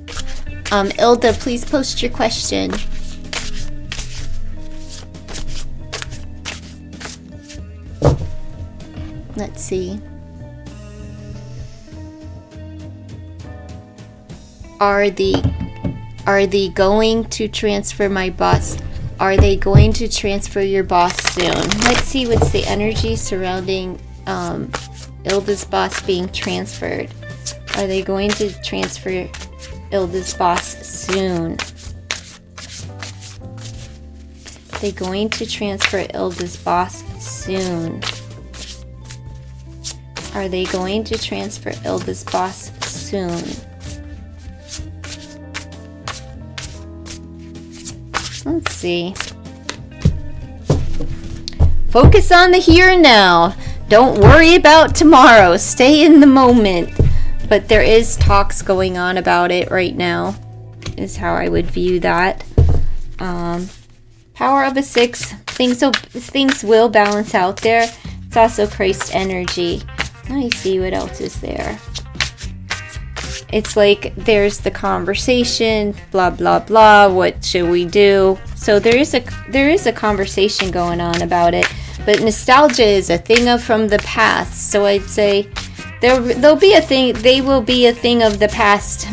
Ilda, please post your question. Let's see. Are they going to transfer my boss? Are they going to transfer your boss soon? Let's see what's the energy surrounding Ilda's boss being transferred. Are they going to transfer Ilda's boss soon? Are they going to transfer Ilda's boss soon? Are they going to transfer Ilda's boss soon? Let's see. Focus on the here and now. Don't worry about tomorrow. Stay in the moment. But there is talks going on about it right now, is how I would view that. Power of a 6. Things will balance out there. It's also Christ energy. Let me see what else is there. It's like there's the conversation, blah blah blah. What should we do? So there is a conversation going on about it. But nostalgia is a thing from the past. So I'd say they'll be a thing. They will be a thing of the past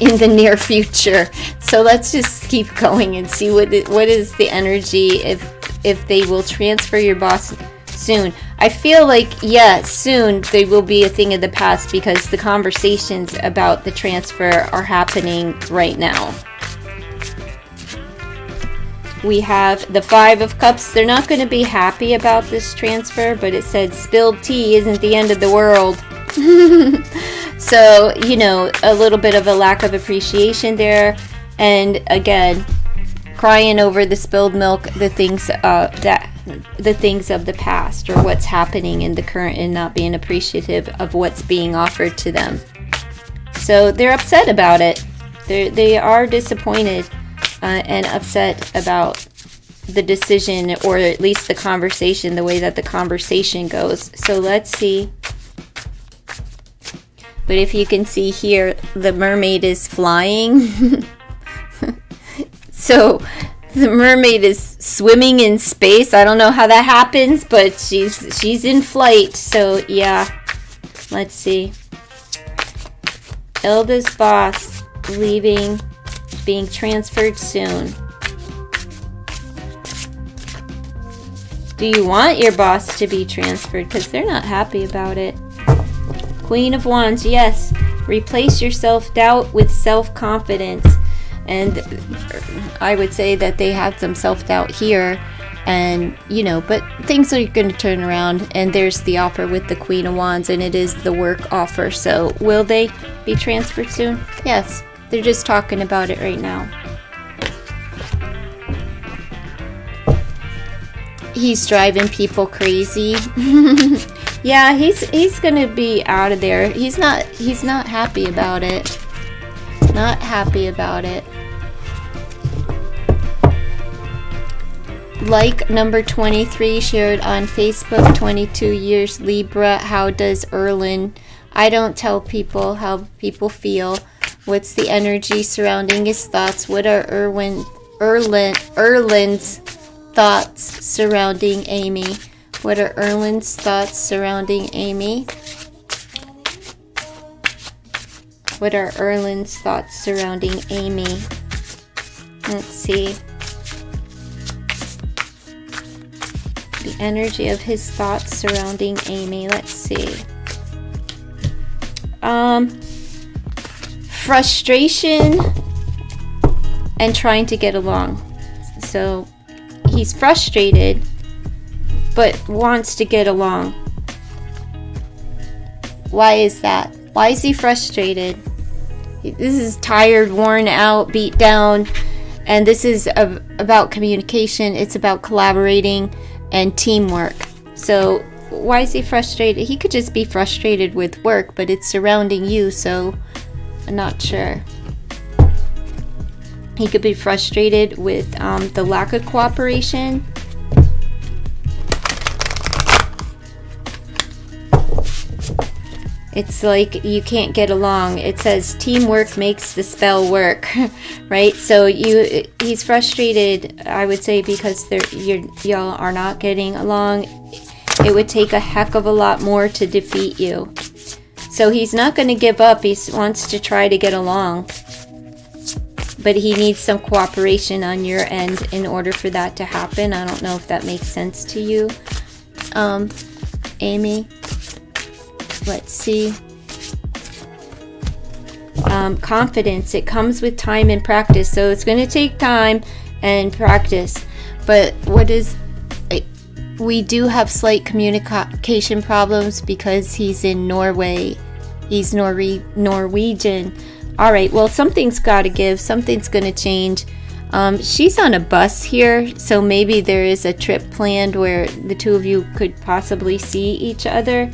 in the near future. So let's just keep going and see what is the energy if they will transfer your boss soon. I feel like, yeah, soon they will be a thing of the past because the conversations about the transfer are happening right now. We have the 5 of Cups. They're not going to be happy about this transfer, but it said spilled tea isn't the end of the world. So, you know, a little bit of a lack of appreciation there. And again, crying over the spilled milk, the things of the past, or what's happening in the current, and not being appreciative of what's being offered to them. So they're upset about it. They are disappointed and upset about the decision, or at least the conversation, the way that the conversation goes. So let's see. But if you can see here, the mermaid is flying. So the mermaid is swimming in space. I don't know how that happens, but she's in flight. So yeah, let's see. Ilda's boss leaving, being transferred soon. Do you want your boss to be transferred? Because they're not happy about it. Queen of Wands, yes. Replace your self-doubt with self-confidence. And I would say that they had some self-doubt here. And, you know, but things are going to turn around. And there's the offer with the Queen of Wands. And it is the work offer. So will they be transferred soon? Yes. They're just talking about it right now. He's driving people crazy. Yeah, he's gonna be out of there. He's not happy about it. Not happy about it. Like number 23 shared on Facebook, 22 years Libra. How does Erlin? I don't tell people how people feel. What's the energy surrounding his thoughts? What are Erlin's thoughts surrounding Amy? What are Erlin's thoughts surrounding Amy? What are Erlin's thoughts surrounding Amy? Let's see. The energy of his thoughts surrounding Amy. Let's see. Frustration and trying to get along. So he's frustrated but wants to get along. Why is that? Why is he frustrated? This is tired, worn out, beat down, and this is about communication. It's about collaborating and teamwork. So why is he frustrated? He could just be frustrated with work, but it's surrounding you, so I'm not sure. He could be frustrated with the lack of cooperation. It's like you can't get along. It says teamwork makes the spell work, right? So he's frustrated, I would say, because y'all are not getting along. It would take a heck of a lot more to defeat you. So he's not going to give up. He wants to try to get along. But he needs some cooperation on your end in order for that to happen. I don't know if that makes sense to you, Amy. Let's see. Confidence. It comes with time and practice. So it's going to take time and practice. But we do have slight communication problems because he's in Norway. He's Norwegian. All right, well, something's got to give. Something's going to change. She's on a bus here, so maybe there is a trip planned where the two of you could possibly see each other.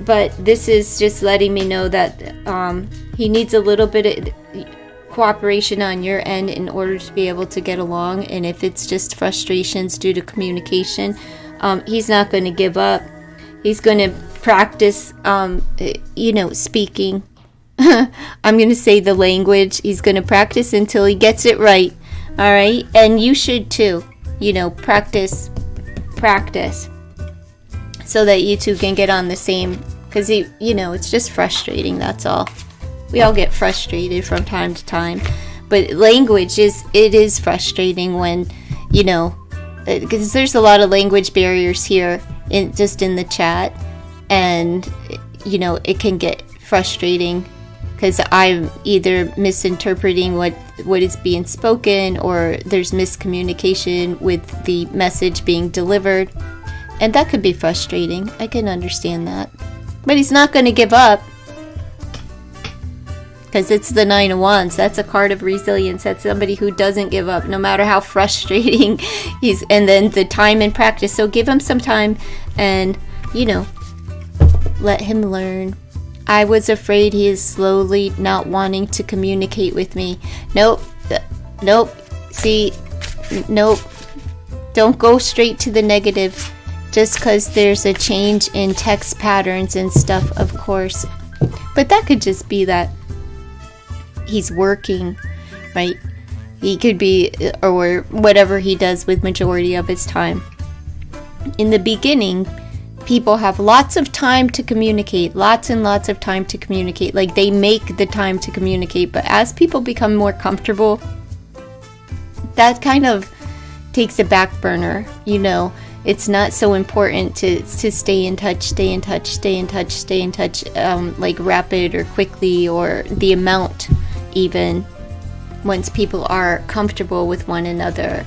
But this is just letting me know that he needs a little bit of cooperation on your end in order to be able to get along. And if it's just frustrations due to communication, he's not going to give up. He's going to practice, speaking. I'm going to say the language. He's going to practice until he gets it right. All right. And you should too, practice, so that you two can get on the same, because it's just frustrating. That's all. We all get frustrated from time to time, but language is frustrating when, because there's a lot of language barriers here in the chat, and it can get frustrating because I'm either misinterpreting what is being spoken, or there's miscommunication with the message being delivered, and that could be frustrating. I can understand that, but he's not going to give up, because it's the Nine of Wands. That's a card of resilience. That's somebody who doesn't give up no matter how frustrating and then the time and practice. So give him some time and let him learn. I was afraid he is slowly not wanting to communicate with me. Nope. See, nope. Don't go straight to the negative just because there's a change in text patterns and stuff, of course. But that could just be that he's working, right? He could be, or whatever he does with majority of his time. In the beginning, people have lots of time to communicate, lots and lots of time to communicate. Like, they make the time to communicate. But as people become more comfortable, that kind of takes a back burner. It's not so important to stay in touch, like rapid or quickly, or the amount even, once people are comfortable with one another.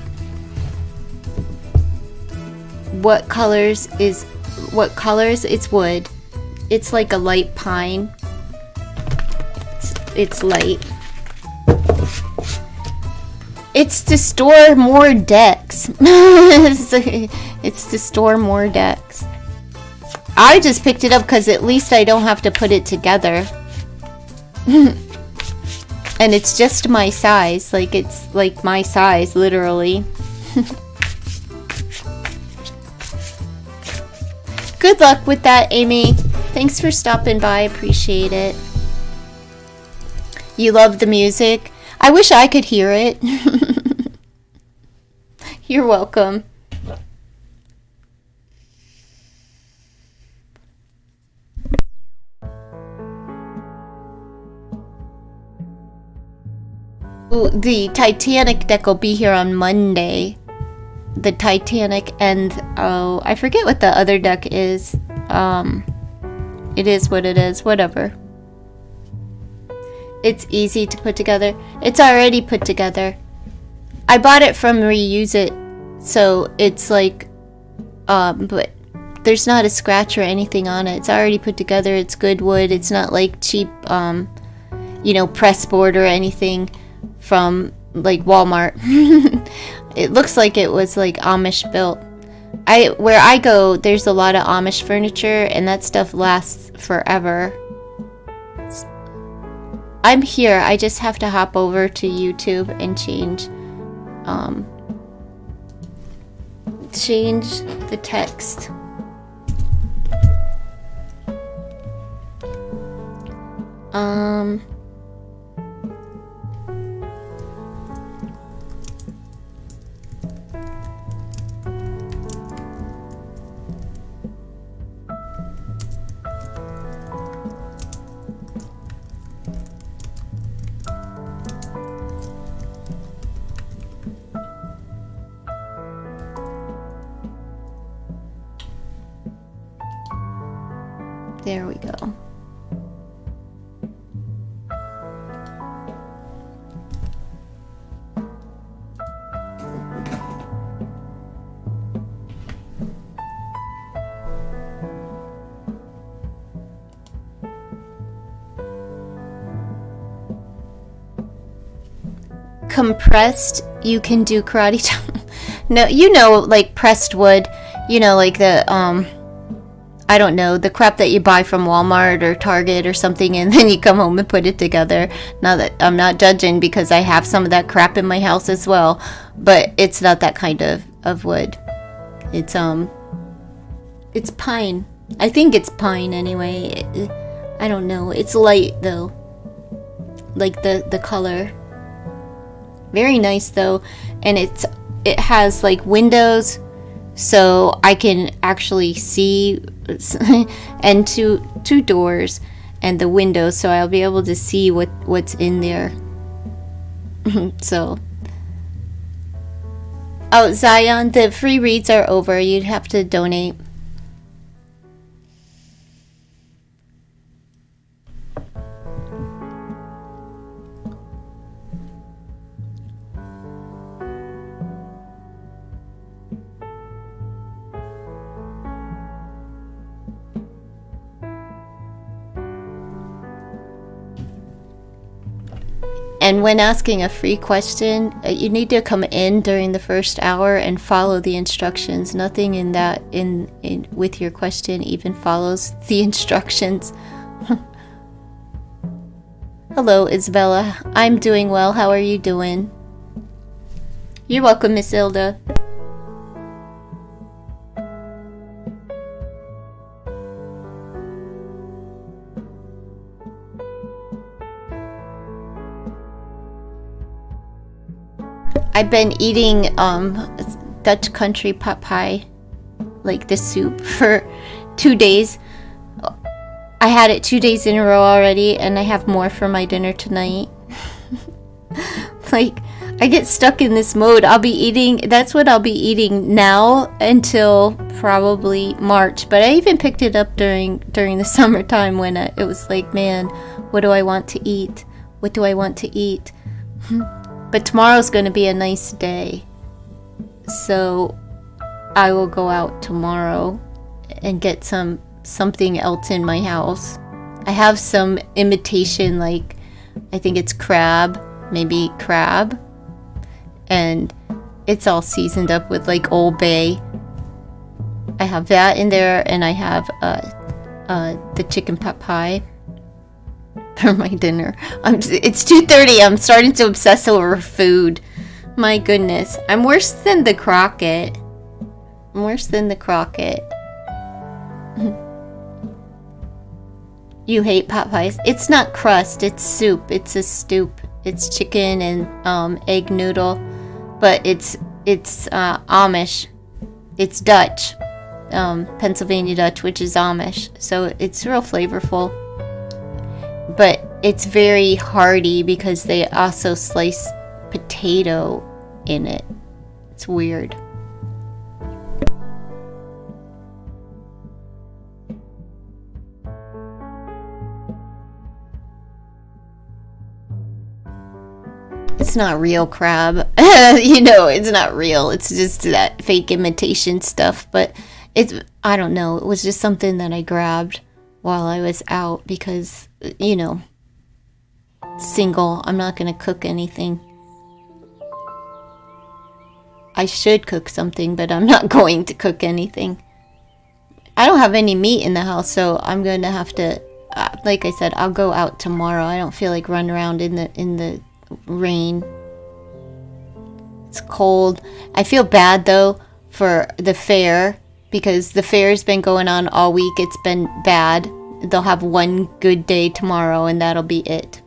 What colors? It's wood. It's like a light pine. It's light. It's to store more decks. It's to store more decks. I just picked it up because at least I don't have to put it together. And it's just my size. Like, it's like my size, literally. Good luck with that, Amy. Thanks for stopping by. Appreciate it. You love the music? I wish I could hear it. You're welcome. Ooh, the Titanic deck will be here on Monday. The Titanic and oh, I forget what the other deck is. It is what it is, whatever. It's easy to put together. It's already put together. I bought it from Reuse It, so it's like, but there's not a scratch or anything on it. It's already put together. It's good wood. It's not like cheap, you know, press board or anything from like Walmart. It looks like it was like Amish built. Where I go, there's a lot of Amish furniture, and that stuff lasts forever. I'm here. I just have to hop over to YouTube and change the text. There we go. Compressed, you can do karate chop. No, you know, like pressed wood, you know, like the I don't know, the crap that you buy from Walmart or Target or something, and then you come home and put it together. Now that I'm not judging, because I have some of that crap in my house as well, but it's not that kind of wood. It's pine. I think it's pine anyway. I don't know. It's light though, like the color. Very nice though, and it has like windows, so I can actually see, and two doors and the windows, so I'll be able to see what's in there. So, oh, Zion, the free reads are over. You'd have to donate. And when asking a free question, you need to come in during the first hour and follow the instructions. Nothing in that in with your question even follows the instructions. Hello, Isabella. I'm doing well. How are you doing? You're welcome, Miss Ilda. I've been eating Dutch country pot pie, like the soup, for 2 days. I had it 2 days in a row already, and I have more for my dinner tonight. Like, I get stuck in this mode. That's what I'll be eating now until probably March. But I even picked it up during the summertime when it was like, man, what do I want to eat? What do I want to eat? But tomorrow's going to be a nice day, so I will go out tomorrow and get something else in my house. I have some imitation, like, I think it's maybe crab, and it's all seasoned up with like Old Bay. I have that in there, and I have the chicken pot pie for my dinner. It's 2:30. I'm starting to obsess over food. My goodness. I'm worse than the Crockett. You hate pot pies. It's not crust. It's soup. It's a stoop. It's chicken and egg noodle. But it's Amish. It's Dutch. Pennsylvania Dutch, which is Amish. So it's real flavorful. But it's very hearty because they also slice potato in it. It's weird. It's not real crab. You know, it's not real. It's just that fake imitation stuff. But it's, I don't know. It was just something that I grabbed while I was out because, you know, single. I'm not going to cook anything. I should cook something, but I'm not going to cook anything. I don't have any meat in the house, so I'm going to have to, like I said, I'll go out tomorrow. I don't feel like running around in the rain. It's cold. I feel bad though for the fair because the fair's been going on all week. It's been bad. They'll have one good day tomorrow and that'll be it.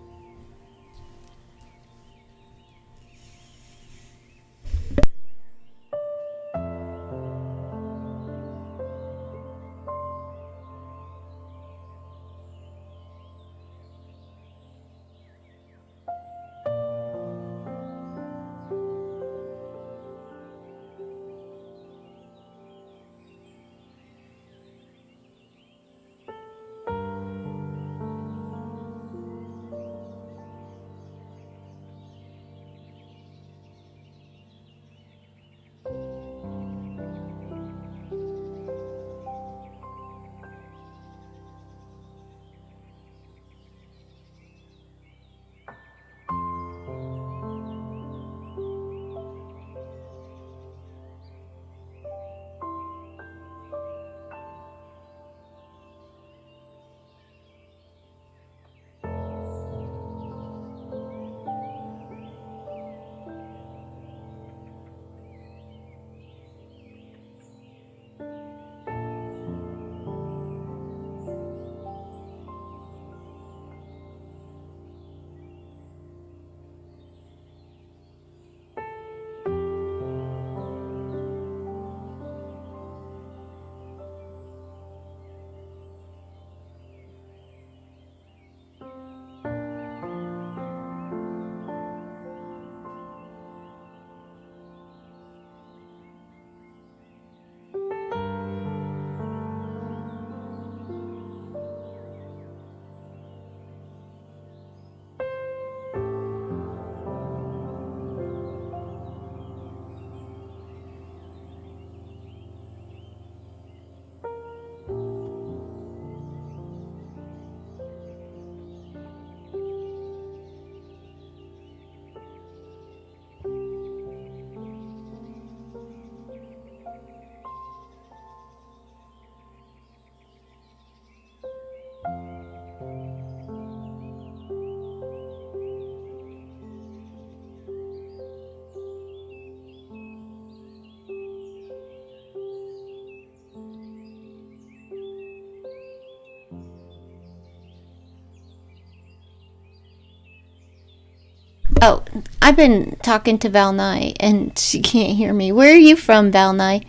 Oh, I've been talking to Val Nye and she can't hear me. Where are you from, Val Nye?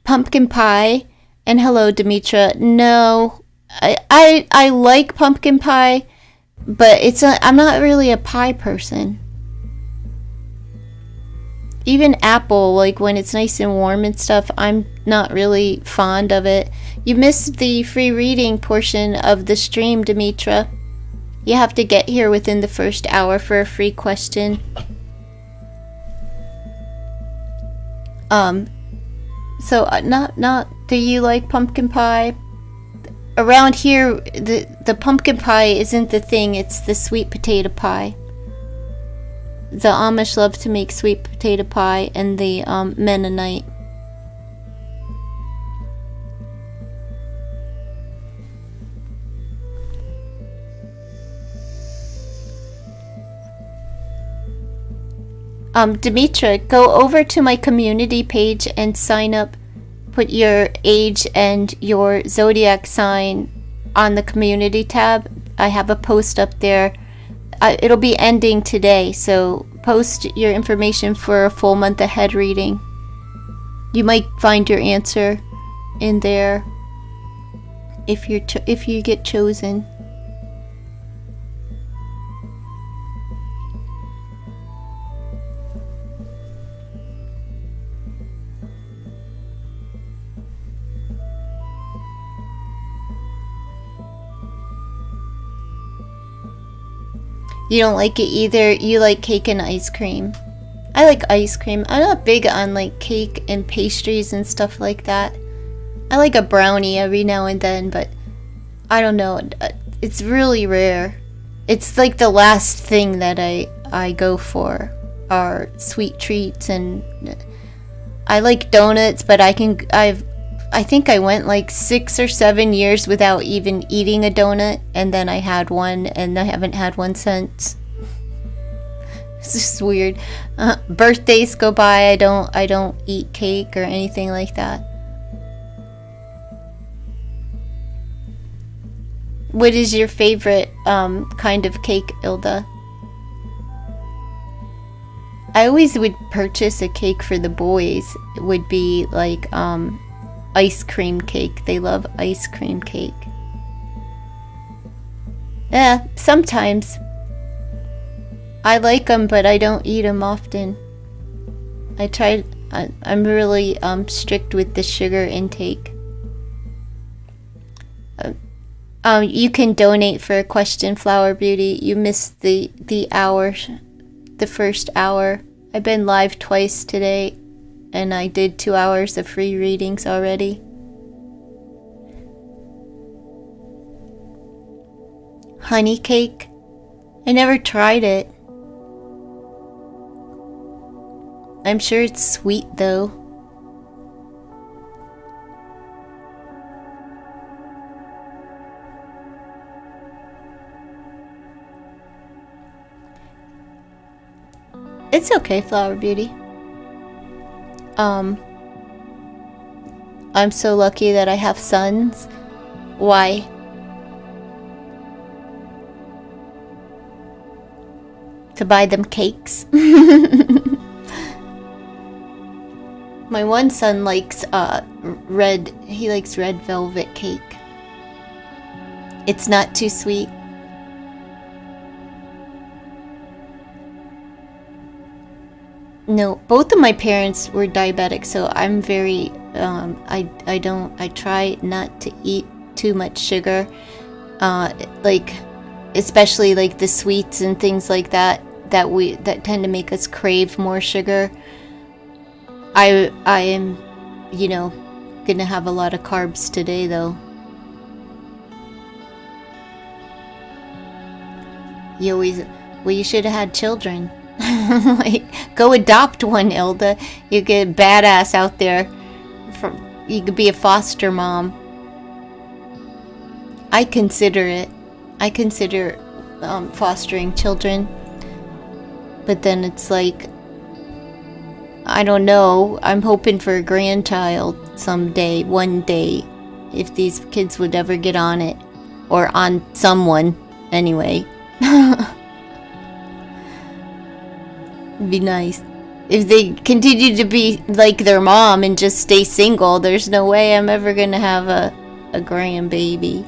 Pumpkin pie. And hello, Demetra. No, I like pumpkin pie, but I'm not really a pie person. Even apple, like when it's nice and warm and stuff, I'm not really fond of it. You missed the free reading portion of the stream, Demetra. You have to get here within the first hour for a free question. So not do you like pumpkin pie? Around here, the pumpkin pie isn't the thing, it's the sweet potato pie. The Amish love to make sweet potato pie, and the Mennonite. Demetra, go over to my community page and sign up. Put your age and your zodiac sign on the community tab. I have a post up there. It'll be ending today, so post your information for a full month ahead reading. You might find your answer in there if you get chosen. You don't like it either. You like cake and ice cream. I like ice cream. I'm not big on like cake and pastries and stuff like that. I like a brownie every now and then, but I don't know. It's really rare. It's like the last thing that I go for are sweet treats, and I like donuts, but I think I went like 6 or 7 years without even eating a donut, and then I had one, and I haven't had one since. It's just weird. Birthdays go by, I don't eat cake or anything like that. What is your favorite kind of cake, Ilda? I always would purchase a cake for the boys. It would be like ice cream cake. They love ice cream cake. Yeah, sometimes. I like them, but I don't eat them often. I'm really strict with the sugar intake. You can donate for a question, Flower Beauty. You missed the hour, the first hour. I've been live twice today, and I did 2 hours of free readings already. Honey cake? I never tried it. I'm sure it's sweet though. It's okay, Flower Beauty. I'm so lucky that I have sons. Why? To buy them cakes. My one son likes he likes red velvet cake. It's not too sweet. No, both of my parents were diabetic, so I'm very I try not to eat too much sugar. Like especially like the sweets and things like that that tend to make us crave more sugar. I am, gonna have a lot of carbs today though. You should have had children. Like, go adopt one, Ilda. You get badass out there. You could be a foster mom. I consider it. I consider fostering children. But then it's like, I don't know. I'm hoping for a grandchild someday, one day, if these kids would ever get on it. Or on someone, anyway. It'd be nice. If they continue to be like their mom and just stay single, there's no way I'm ever gonna have a grandbaby.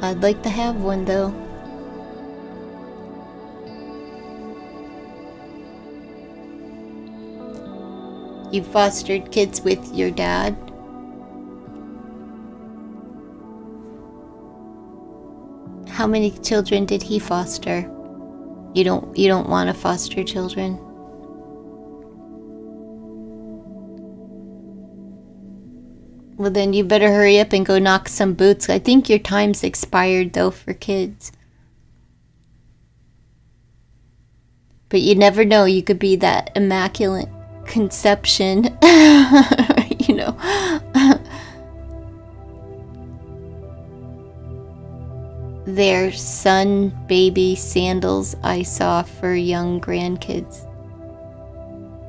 I'd like to have one though. You fostered kids with your dad? How many children did he foster? You don't want to foster children? Well, then you better hurry up and go knock some boots. I think your time's expired though for kids. But you never know, you could be that immaculate conception. Their son baby sandals I saw for young grandkids.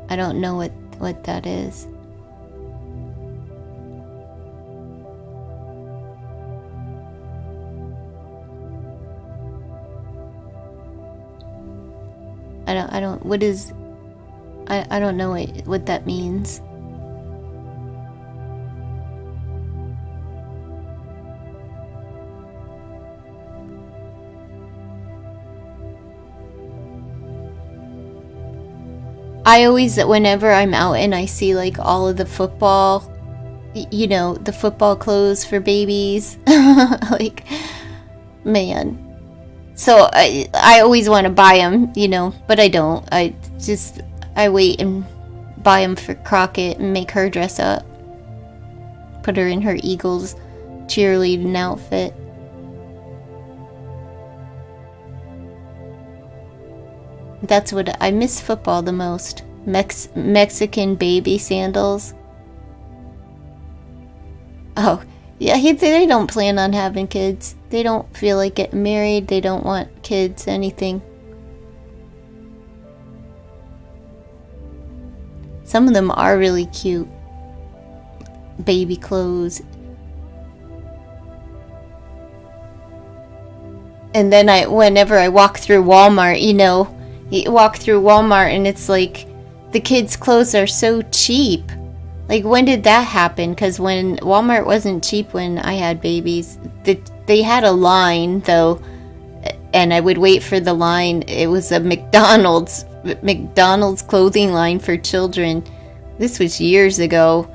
I don't know what that is. I don't know what that means. I always, whenever I'm out and I see like all of the football you know, the football clothes for babies. Like, man. So I always want to buy them, you know, but I don't. I wait and buy them for Crockett and make her dress up. Put her in her Eagles cheerleading outfit. That's what I miss football the most. Mexican baby sandals. Oh, yeah, they don't plan on having kids. They don't feel like getting married. They don't want kids, anything. Some of them are really cute. Baby clothes. And then whenever I walk through Walmart, you know, you walk through Walmart and it's like, the kids' clothes are so cheap. Like, when did that happen? Because when Walmart wasn't cheap when I had babies, they had a line, though, and I would wait for the line. It was a McDonald's clothing line for children. This was years ago,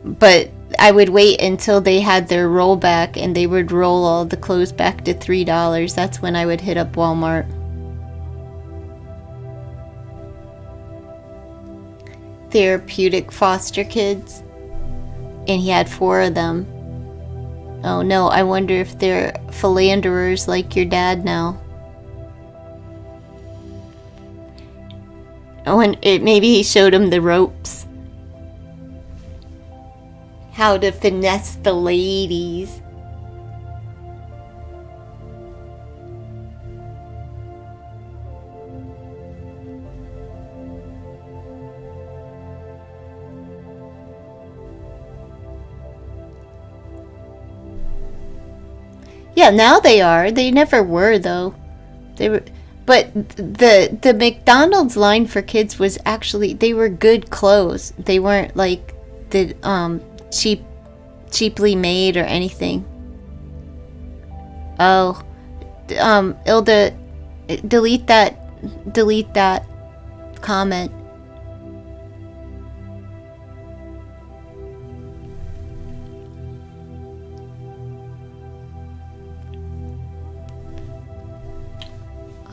but I would wait until they had their rollback, and they would roll all the clothes back to $3. That's when I would hit up Walmart. Therapeutic foster kids, and he had 4 of them. Oh no, I wonder if they're philanderers like your dad now. Maybe he showed him the ropes. How to finesse the ladies. Yeah, now they are. They never were, though. They were, but the McDonald's line for kids was actually, they were good clothes. They weren't like the cheaply made or anything. Oh, Ilda, delete that comment.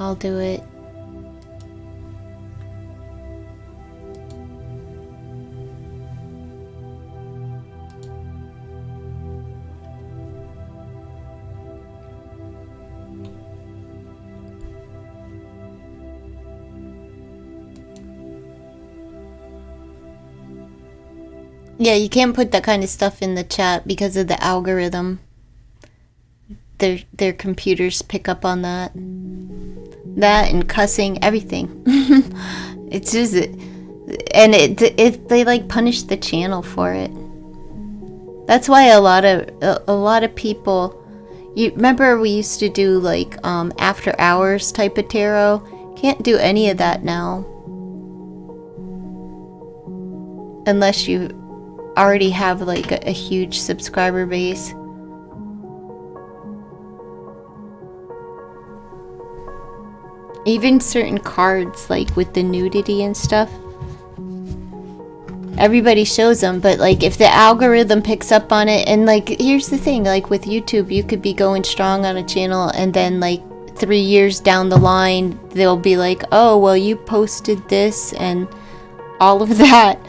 I'll do it. Yeah, you can't put that kind of stuff in the chat because of the algorithm. Their computers pick up on that. That and cussing, everything. It's just, and they like punish the channel for it. That's why a lot of people, you remember we used to do like after hours type of tarot. Can't do any of that now, unless you already have like a huge subscriber base. Even certain cards, like with the nudity and stuff, everybody shows them, but like if the algorithm picks up on it, and like here's the thing, like with YouTube, you could be going strong on a channel and then like 3 years down the line they'll be like, oh well, you posted this and all of that,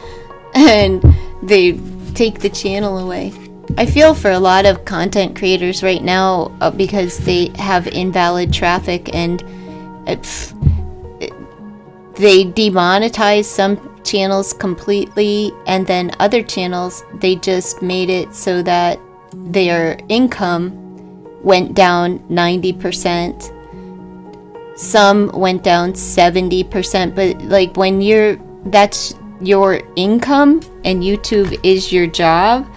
and they take the channel away. I feel for a lot of content creators right now because they have invalid traffic, and they demonetize some channels completely, and then other channels, they just made it so that their income went down 90%. Some went down 70%, but like when that's your income and YouTube is your job,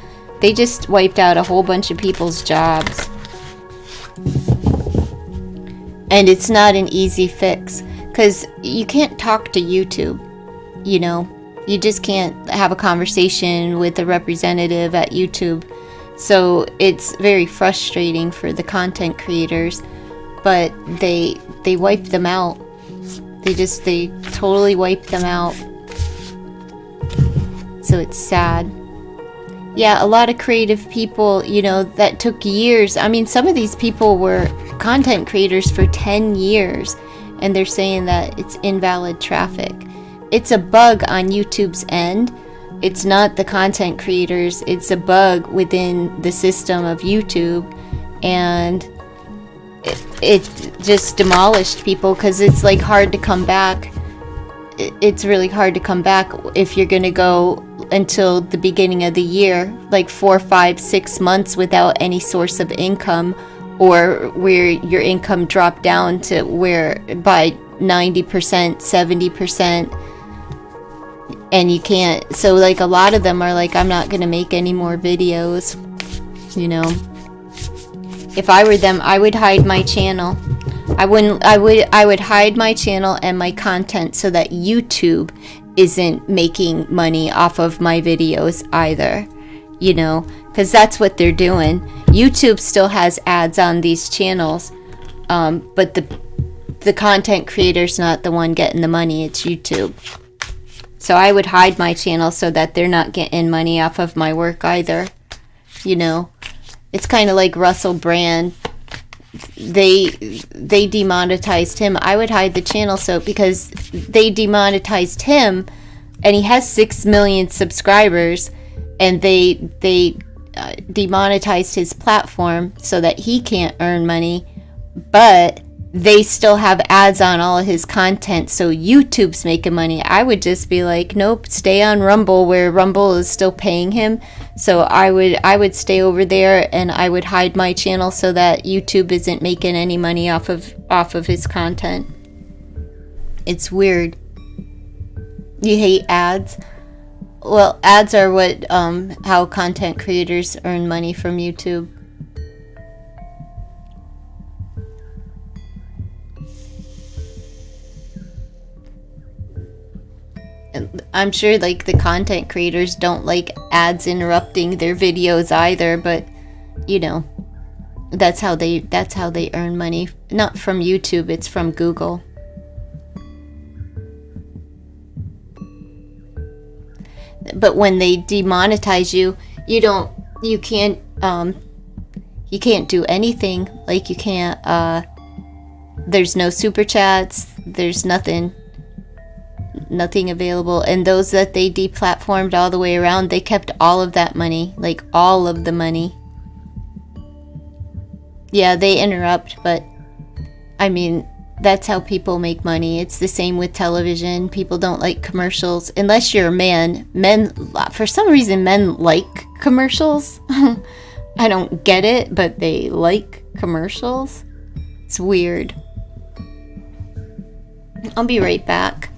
they just wiped out a whole bunch of people's jobs. And it's not an easy fix, because you can't talk to YouTube, you know? You just can't have a conversation with a representative at YouTube. So it's very frustrating for the content creators, but they wiped them out. They totally wiped them out. So it's sad. Yeah, a lot of creative people, you know, that took years. I mean, some of these people were content creators for 10 years, and they're saying that it's invalid traffic. It's a bug on YouTube's end. It's not the content creators, it's a bug within the system of YouTube, and it just demolished people because it's like hard to come back. It's really hard to come back if you're gonna go until the beginning of the year, like 4, 5, 6 months without any source of income, or where your income dropped down to where by 90%, 70%, and you can't. So like a lot of them are like, I'm not gonna make any more videos, you know. If I were them, I would hide my channel. I would hide my channel and my content so that YouTube isn't making money off of my videos either, you know, because that's what they're doing. YouTube still has ads on these channels, but the content creator's not the one getting the money, it's YouTube. So I would hide my channel so that they're not getting money off of my work either, you know. It's kind of like Russell Brand. They demonetized him. I would hide the channel so because they demonetized him, and he has 6 million subscribers, and they demonetized his platform so that he can't earn money, but they still have ads on all of his content, so YouTube's making money. I would just be like, nope, stay on Rumble, where Rumble is still paying him. So I would stay over there, and I would hide my channel so that YouTube isn't making any money off of his content. It's weird. You hate ads? Well, ads are what how content creators earn money from YouTube. I'm sure like the content creators don't like ads interrupting their videos either, but you know, that's how they earn money. Not from YouTube, it's from Google. But when they demonetize you, you can't do anything. Like you can't there's no super chats, there's nothing available. And those that they deplatformed all the way around, they kept all of that money, like all of the money. Yeah, they interrupt, but I mean, that's how people make money. It's the same with television. People don't like commercials unless you're a man. Men, for some reason, men like commercials. I don't get it, but they like commercials. It's weird. I'll be right back.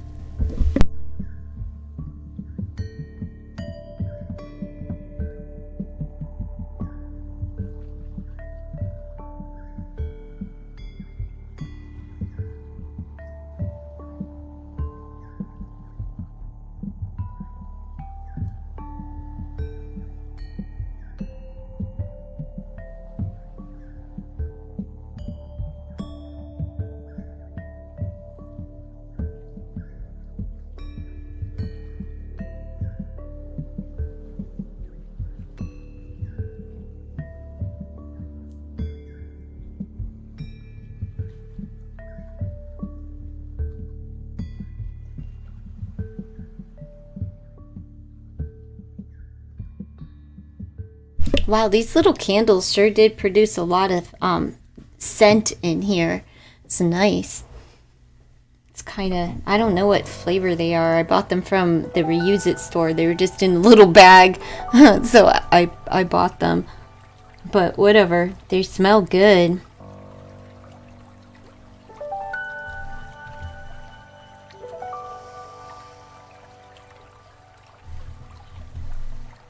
Wow, these little candles sure did produce a lot of scent in here. It's nice. It's kind of, I don't know what flavor they are. I bought them from the Reuse It store. They were just in a little bag, so I bought them. But whatever, they smell good.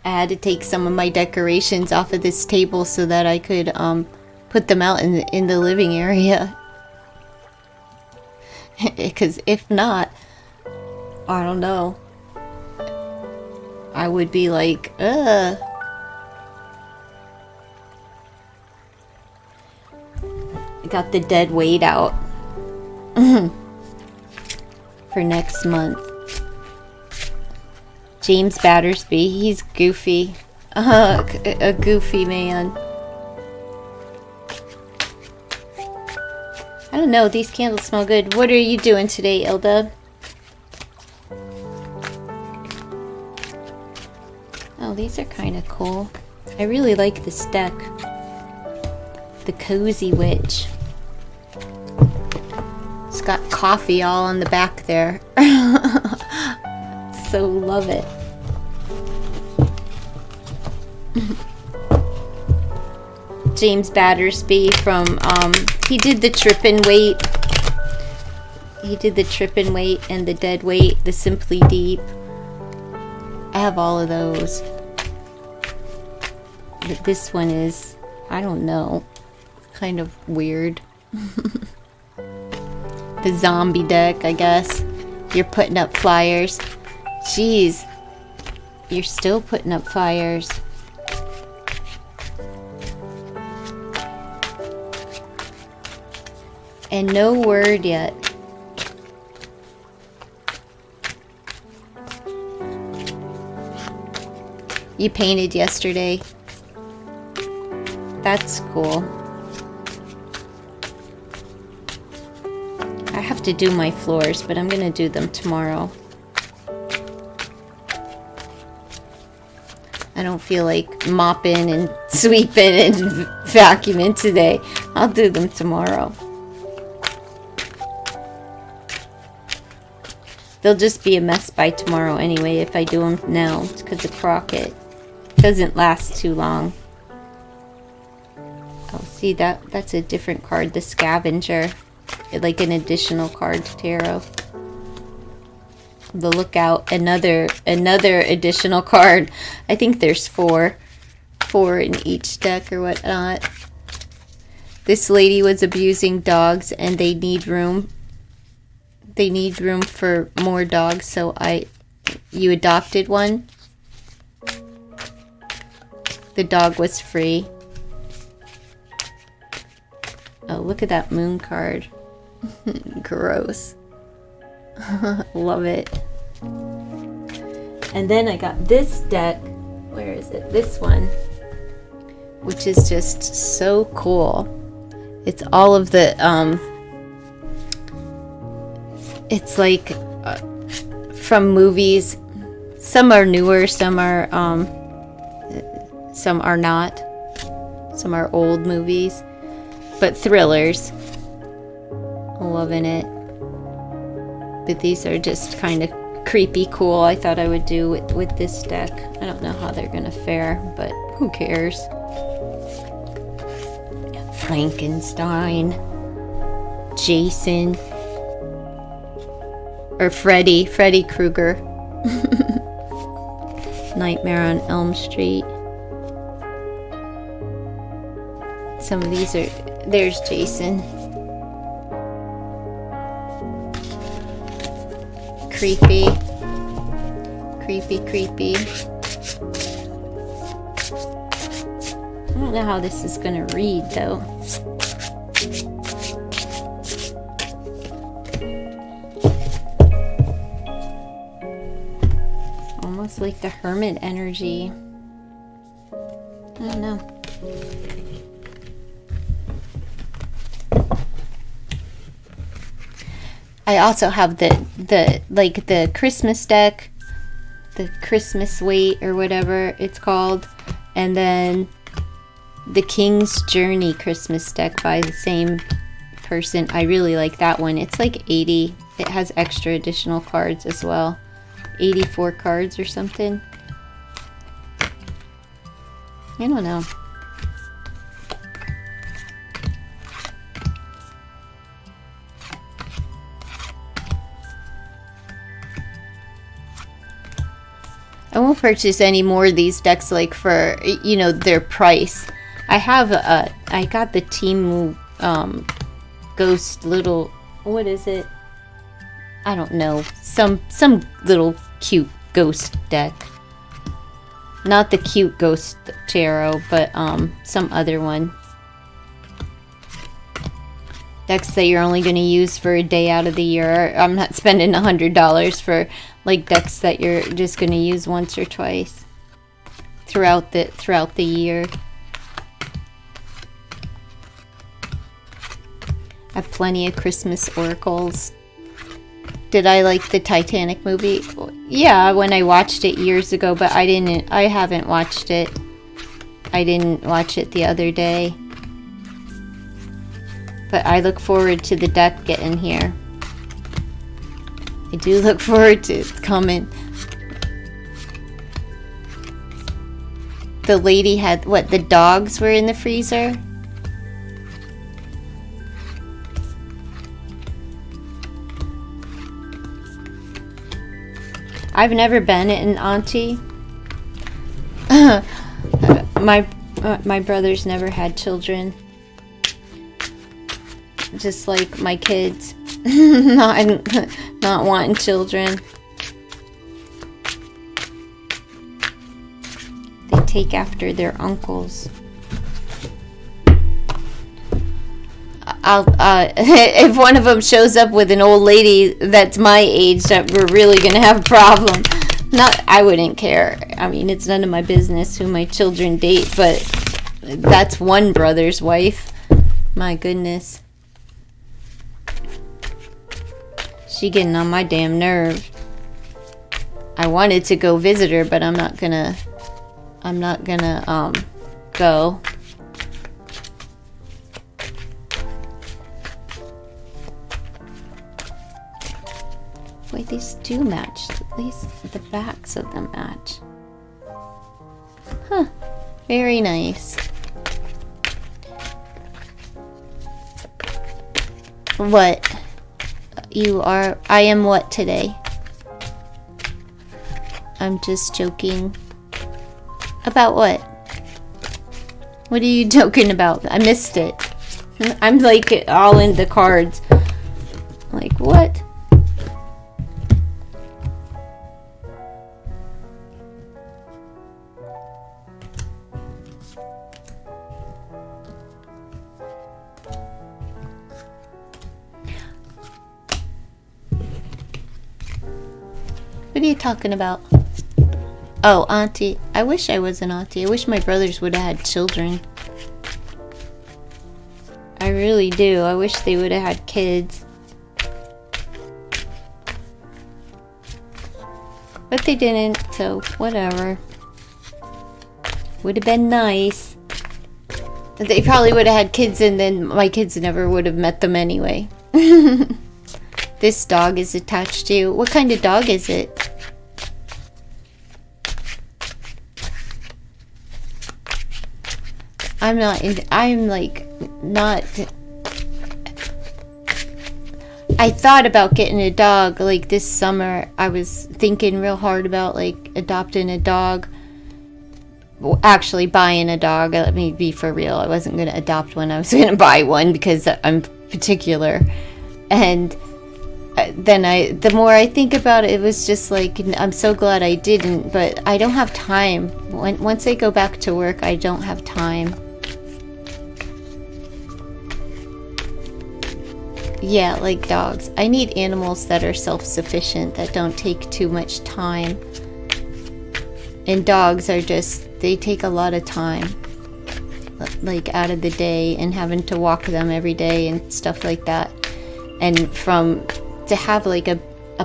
I had to take some of my decorations off of this table so that I could put them out in the living area. Because if not, I don't know. I would be like, ugh. I got the dead weight out for next month. James Battersby, he's goofy. A goofy man. I don't know, these candles smell good. What are you doing today, Ilda? Oh, these are kind of cool. I really like this deck. The Cozy Witch. It's got coffee all on the back there. So love it. James Battersby from, he did the Trip and Wait. He did the Trip and Wait and the Dead Weight, the Simply Deep. I have all of those. But this one is, I don't know, kind of weird. The zombie deck, I guess. You're putting up flyers. Jeez. You're still putting up flyers. And no word yet. You painted yesterday. That's cool. I have to do my floors, but I'm gonna do them tomorrow. I don't feel like mopping and sweeping and vacuuming today. I'll do them tomorrow. They'll just be a mess by tomorrow anyway if I do them now. It's because the Crockett doesn't last too long. Oh, see, that's a different card. The Scavenger. Like an additional card to tarot. The Lookout. Another additional card. I think there's four in each deck or whatnot. This lady was abusing dogs and they need room. They need room for more dogs, so you adopted one. The dog was free. Oh, look at that moon card. Gross. Love it. And then I got this deck. Where is it? This one. Which is just so cool. It's all of the, it's like from movies. Some are newer, some are not. Some are old movies. But thrillers. Loving it. But these are just kind of creepy cool. I thought I would do with this deck. I don't know how they're gonna fare, but who cares? Frankenstein. Jason. Or Freddy Krueger. Nightmare on Elm Street. Some of these are... There's Jason. Creepy. Creepy. I don't know how this is gonna read, though. Almost like the Hermit energy. I don't know. I also have the Christmas deck, the Christmas Wait or whatever it's called, and then the King's Journey Christmas deck by the same person. I really like that one. It's like 80. It has extra additional cards as well. 84 cards or something. I don't know. I won't purchase any more of these decks, like, for, you know, their price. I got the Temu ghost little, what is it? I don't know. Some little cute ghost deck. Not the cute ghost tarot, but some other one. Decks that you're only going to use for a day out of the year. I'm not spending $100 for like decks that you're just going to use once or twice. throughout the year. I have plenty of Christmas oracles. Did I like the Titanic movie? Yeah, when I watched it years ago, but I haven't watched it. I didn't watch it the other day. But I look forward to the deck getting here. I do look forward to it coming. The lady had, what, the dogs were in the freezer? I've never been an auntie. My brothers never had children. Just like my kids. not wanting children. They take after their uncles. If one of them shows up with an old lady that's my age, that we're really gonna have a problem. I wouldn't care. I mean, it's none of my business who my children date, but that's one brother's wife. My goodness. She getting on my damn nerve. I wanted to go visit her, but I'm not gonna go. Wait, these do match. At least the backs of them match. Huh. Very nice. What? You are... I am what today? I'm just joking. About what? What are you joking about? I missed it. I'm like all in the cards. Like, what? What are you talking about? Oh, auntie. I wish I was an auntie. I wish my brothers would have had children. I really do. I wish they would have had kids. But they didn't, so whatever. Would have been nice. They probably would have had kids and then my kids never would have met them anyway. This dog is attached to you. What kind of dog is it? I'm like not. I thought about getting a dog like this summer. I was thinking real hard about like adopting a dog. Well, actually buying a dog. Let me be for real. I wasn't going to adopt one. I was going to buy one because I'm particular. And then the more I think about it, it was just like, I'm so glad I didn't, but I don't have time. Once I go back to work, I don't have time. Yeah, like dogs. I need animals that are self-sufficient, that don't take too much time. And dogs are just, they take a lot of time, like out of the day, and having to walk them every day and stuff like that. And to have like a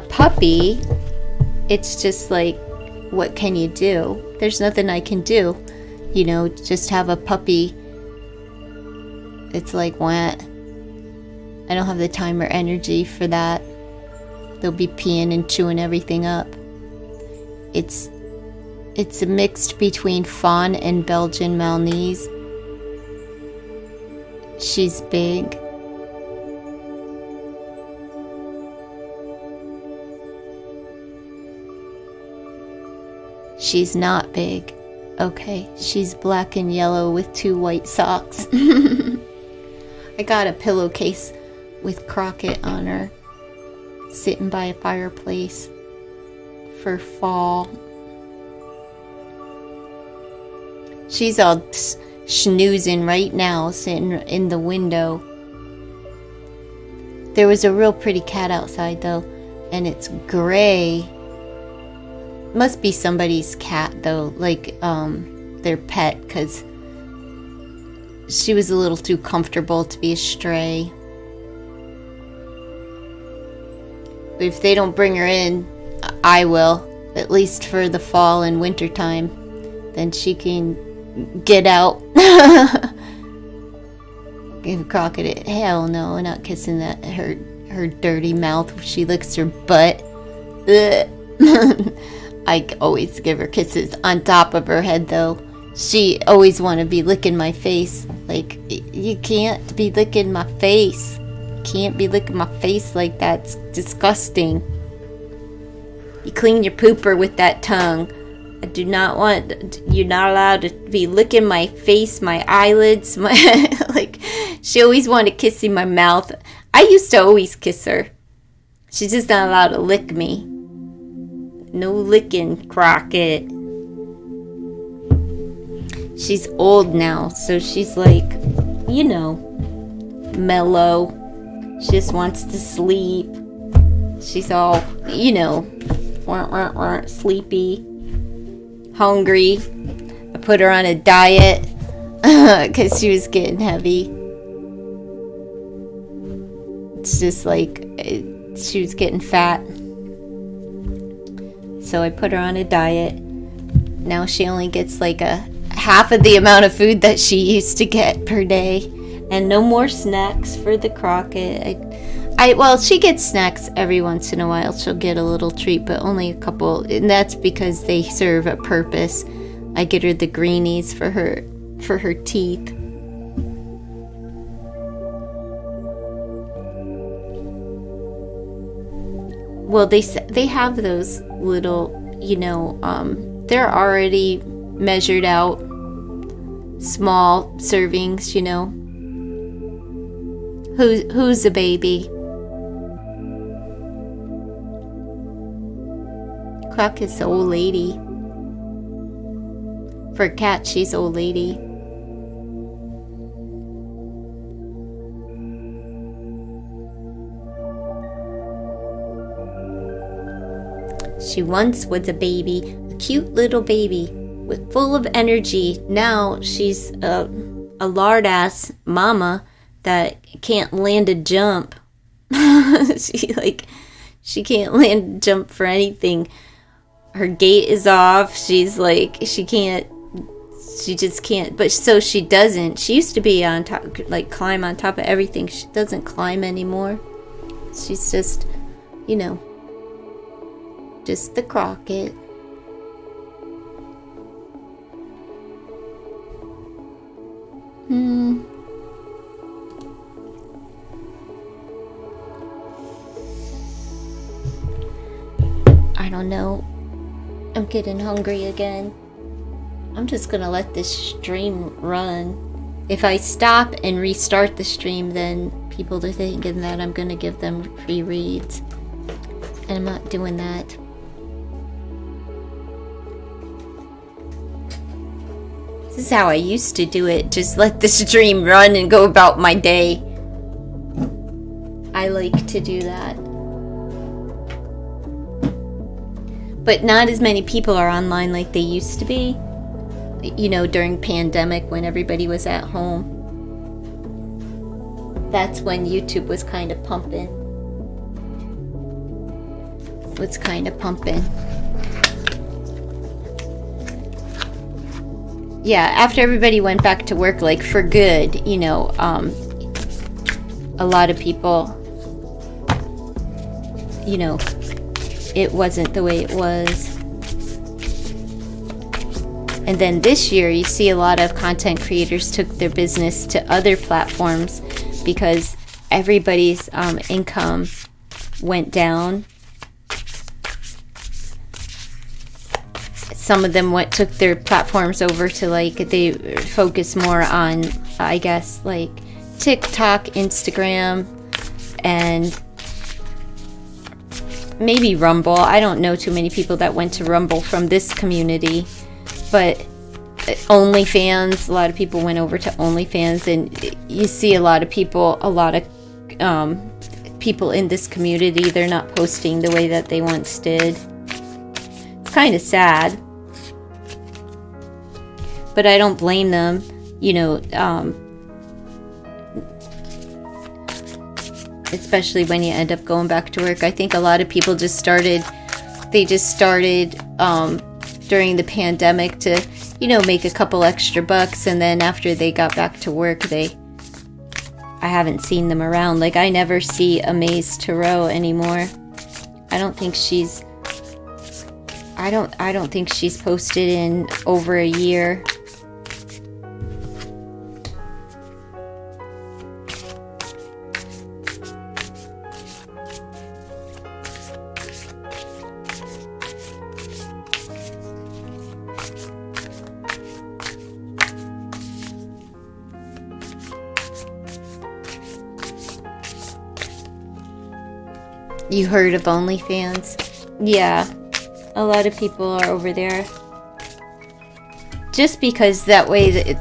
puppy, it's just like, what can you do? There's nothing I can do. You know, just have a puppy. It's like, what? I don't have the time or energy for that. They'll be peeing and chewing everything up. It's a mix between fawn and Belgian Maltese. She's big. She's not big. Okay, she's black and yellow with 2 white socks. I got a pillowcase with Crockett on her, sitting by a fireplace for fall. She's all schnoozing right now, sitting in the window. There was a real pretty cat outside though, and it's gray. Must be somebody's cat though, like their pet because she was a little too comfortable to be a stray. But if they don't bring her in, I will, at least for the fall and winter time. Then she can get out. Give Crockett hell no, not kissing that her dirty mouth where she licks her butt. I always give her kisses on top of her head though. She always want to be licking my face. Like, you can't be licking my face. Can't be licking my face like that. It's disgusting. You clean your pooper with that tongue. I do not want, you're not allowed to be licking my face, my eyelids, my like, she always wanted kissing my mouth. I used to always kiss her. She's just not allowed to lick me. No licking, Crockett. She's old now, so she's like, you know, mellow. She just wants to sleep. She's all, you know, sleepy, hungry. I put her on a diet because she was getting heavy. It's just like she was getting fat. So I put her on a diet. Now she only gets like a half of the amount of food that she used to get per day. And no more snacks for the Crockett. Well, she gets snacks every once in a while. She'll get a little treat, but only a couple. And that's because they serve a purpose. I get her the greenies for her teeth. Well, they have those little, you know, they're already measured out small servings, you know. Who's a baby? Crockett's the old lady. For a cat, she's old lady. She once was a baby, a cute little baby, with full of energy. Now she's a lard-ass mama that can't land a jump. She can't land a jump for anything. Her gait is off. She's like, she just can't. But so she doesn't. She used to be on top, like climb on top of everything. She doesn't climb anymore. She's just, you know, just the Crockett. I don't know. I'm getting hungry again. I'm just gonna let this stream run. If I stop and restart the stream, then people are thinking that I'm gonna give them free reads. And I'm not doing that. This is how I used to do it. Just let the stream run and go about my day. I like to do that. But not as many people are online like they used to be. You know, during pandemic when everybody was at home. That's when YouTube was kind of pumping. Yeah, after everybody went back to work, like for good, you know, a lot of people, you know, it wasn't the way it was. And then this year, you see a lot of content creators took their business to other platforms because everybody's income went down. Some of them took their platforms over to, like, they focus more on, I guess, like TikTok, Instagram, and maybe Rumble. I don't know too many people that went to Rumble from this community, but OnlyFans, a lot of people went over to OnlyFans, and you see a lot of people in this community, they're not posting the way that they once did. It's kind of sad. but I don't blame them, you know, especially when you end up going back to work. I think a lot of people just started during the pandemic to, you know, make a couple extra bucks, and then after they got back to work, I haven't seen them around. Like, I never see Amaze Tarot anymore. I don't think she's posted in over a year. You heard of OnlyFans? Yeah, a lot of people are over there. Just because that way,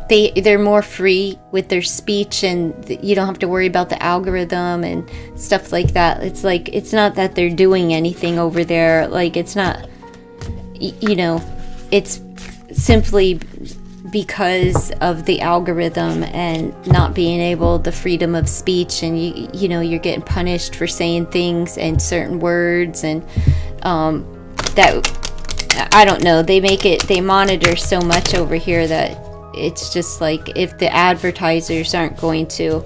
they're more free with their speech, and you don't have to worry about the algorithm and stuff like that. It's like, it's not that they're doing anything over there. Like, it's not, you know, it's simply because of the algorithm and not being able, the freedom of speech, and you know, you're getting punished for saying things and certain words, and that, I don't know, they monitor so much over here that it's just like, if the advertisers aren't going to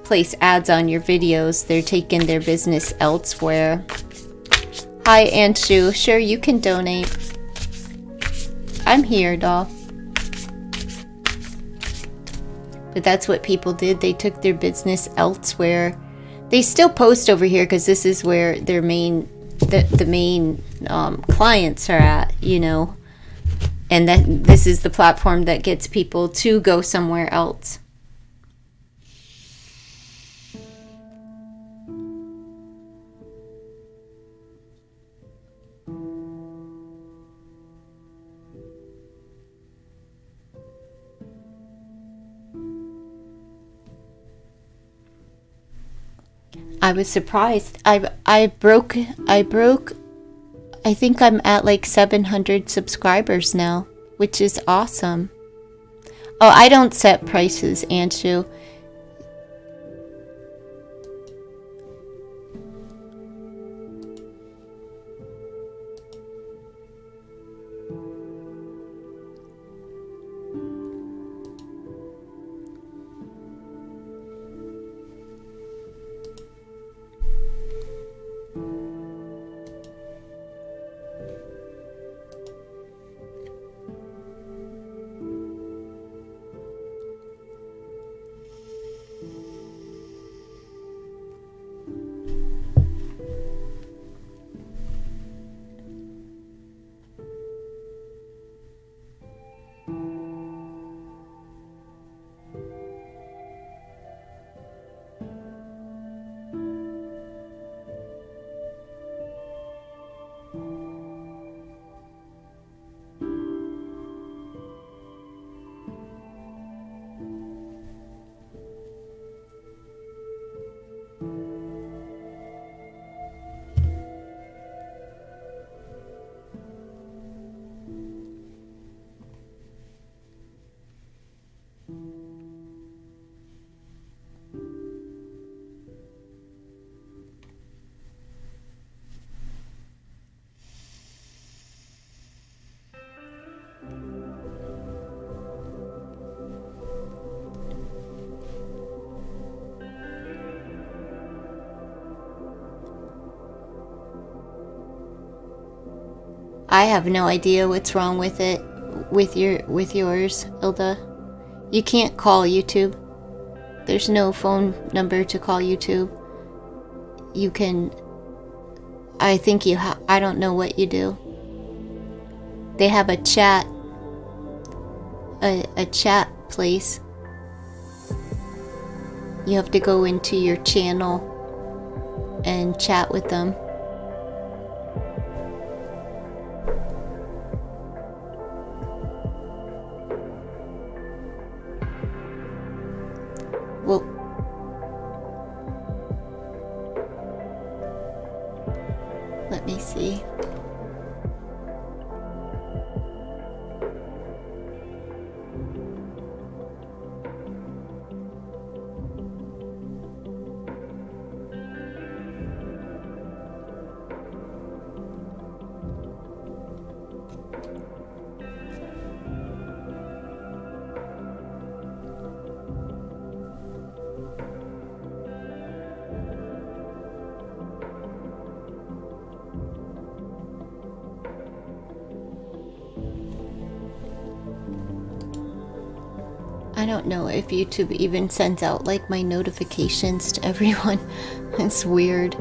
place ads on your videos, they're taking their business elsewhere. Hi, Anshu. Sure, you can donate. I'm here, doll. But that's what people did. They took their business elsewhere. They still post over here because this is where their main, the main clients are at, you know. And that this is the platform that gets people to go somewhere else. I was surprised. I broke, I think I'm at like 700 subscribers now, which is awesome. Oh, I don't set prices, Anshu. I have no idea what's wrong with it, with yours, Ilda. You can't call YouTube. There's no phone number to call YouTube. You can, I think I don't know what you do. They have a chat, a chat place. You have to go into your channel and chat with them. Well, let me see. I don't know if YouTube even sends out like my notifications to everyone. It's weird.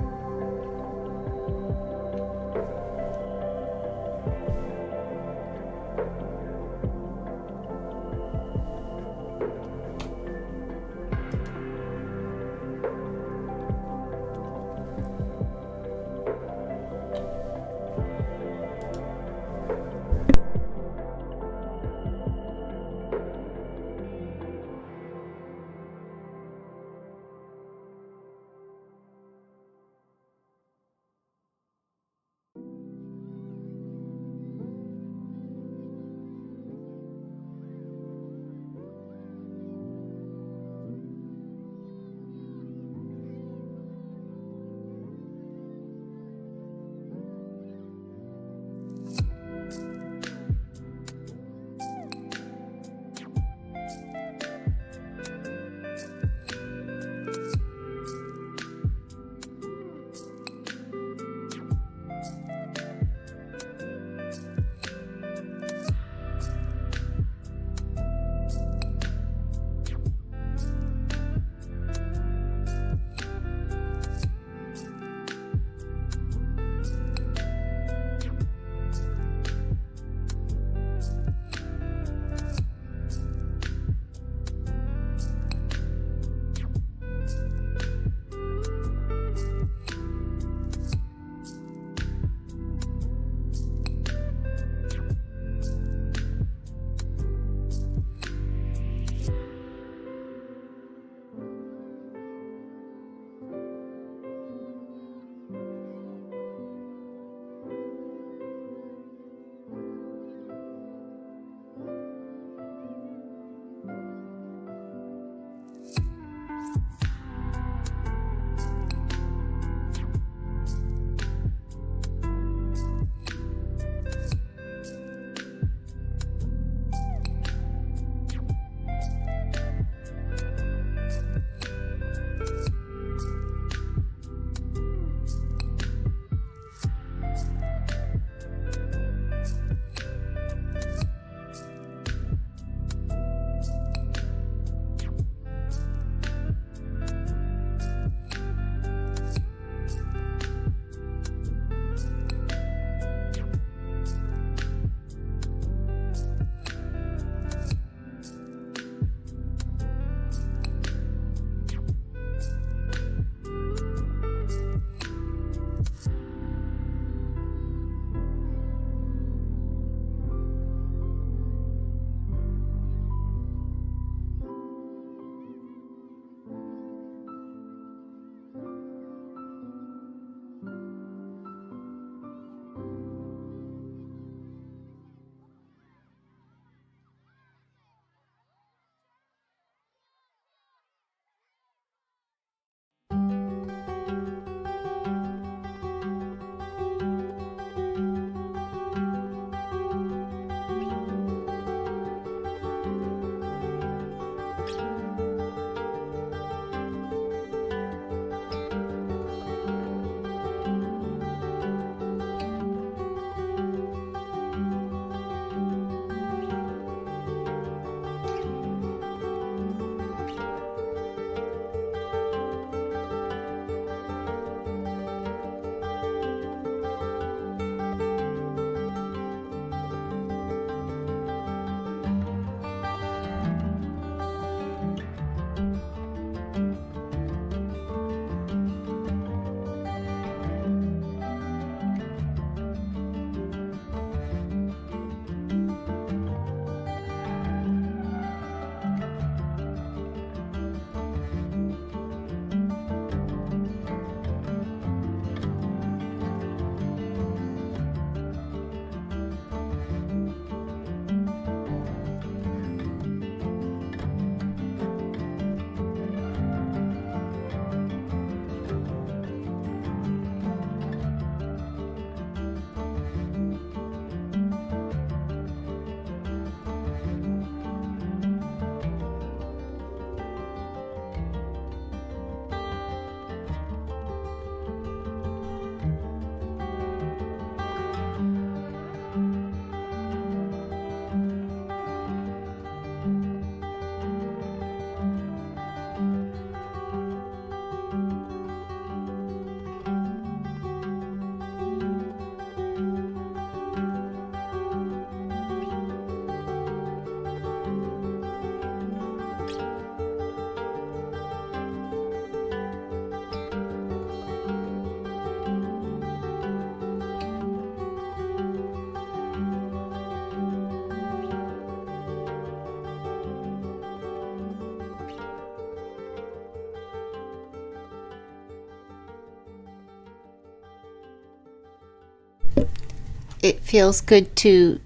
it feels good to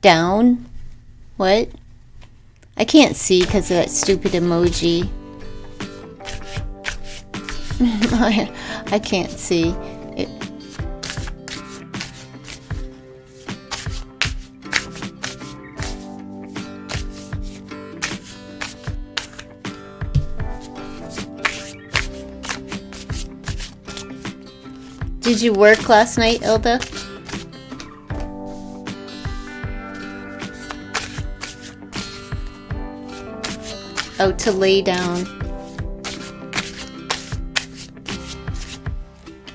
down. What? I can't see because of that stupid emoji. I can't see. It. Did you work last night, Ilda? Oh, to lay down.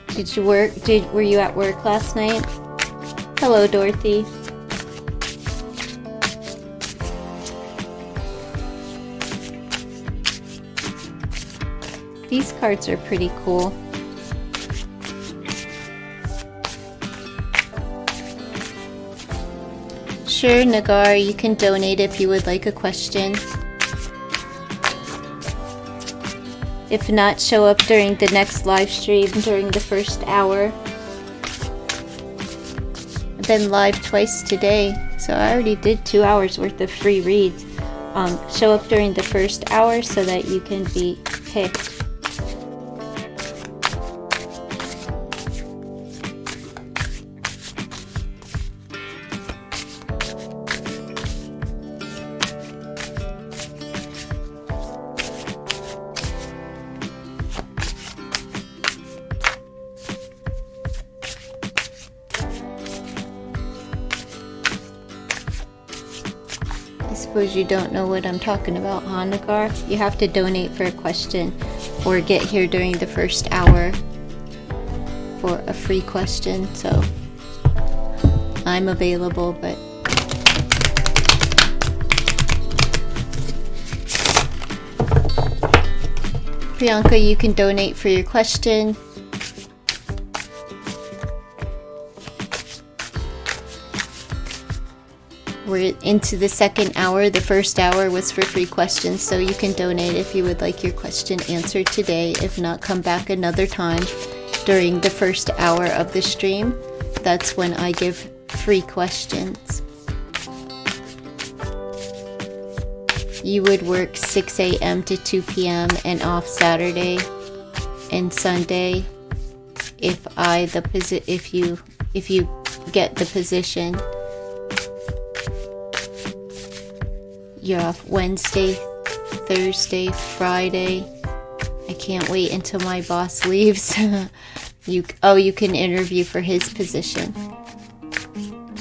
Did you work? Were you at work last night? Hello, Dorothy. These cards are pretty cool. Sure, Nagar, you can donate if you would like a question. If not, show up during the next live stream during the first hour. I've been live twice today, so I already did 2 hours worth of free reads. Show up during the first hour so that you can be picked. Suppose you don't know what I'm talking about, huh, Nagar? You have to donate for a question or get here during the first hour for a free question, so I'm available, but Priyanka, you can donate for your question. We're into the second hour. The first hour was for free questions, so you can donate if you would like your question answered today. If not, come back another time during the first hour of the stream. That's when I give free questions. You would work 6 a.m. to 2 p.m. and off Saturday and Sunday if you get the position. You're off Wednesday, Thursday, Friday. I can't wait until my boss leaves. You can interview for his position.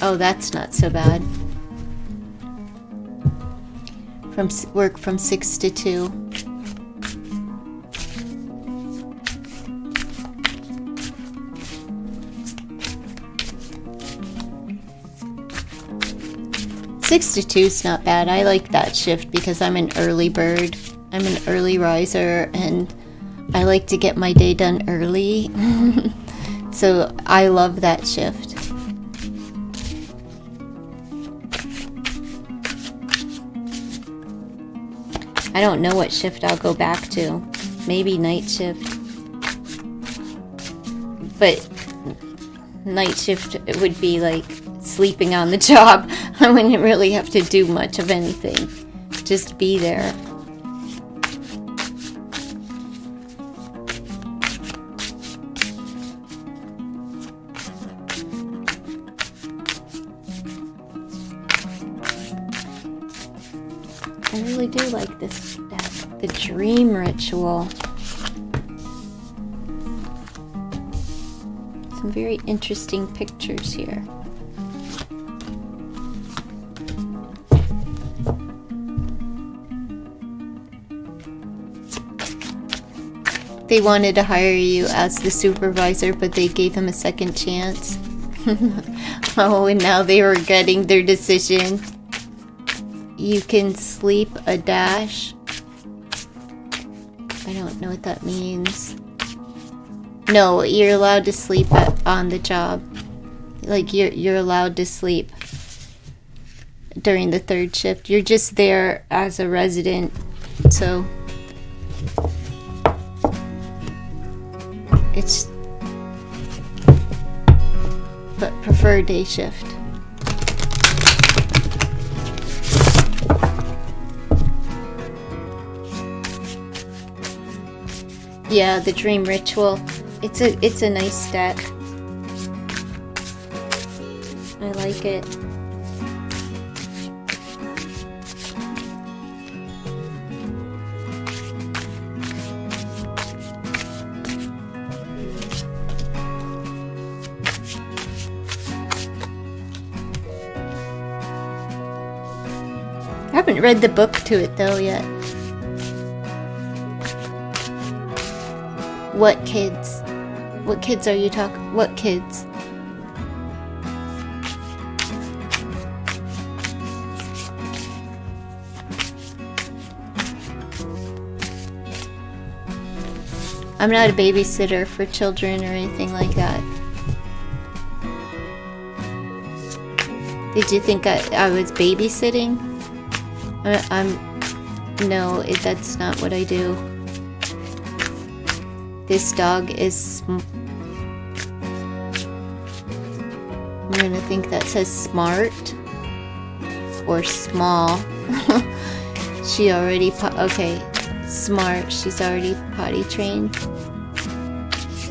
Oh, that's not so bad. Work from 6 to 2. 6 to 2 is not bad. I like that shift because I'm an early bird. I'm an early riser and I like to get my day done early. So I love that shift. I don't know what shift I'll go back to. Maybe night shift. But night shift, it would be like sleeping on the job. I wouldn't really have to do much of anything. Just be there. I really do like this, the dream ritual. Some very interesting pictures here. They wanted to hire you as the supervisor, but they gave him a second chance. Oh, and now they were getting their decision. You can sleep a dash. I don't know what that means. No, you're allowed to sleep on the job. Like you're allowed to sleep during the third shift. You're just there as a resident, so it's. But prefer day shift. Yeah, the dream ritual. It's a nice deck. I like it. I haven't read the book to it though yet. What kids? What kids are you talking? What kids? I'm not a babysitter for children or anything like that. Did you think I was babysitting? No, that's not what I do. This dog is, I'm gonna think that says smart or small. She already, okay, smart, she's already potty trained.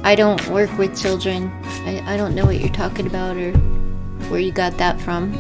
I don't work with children. I don't know what you're talking about or where you got that from.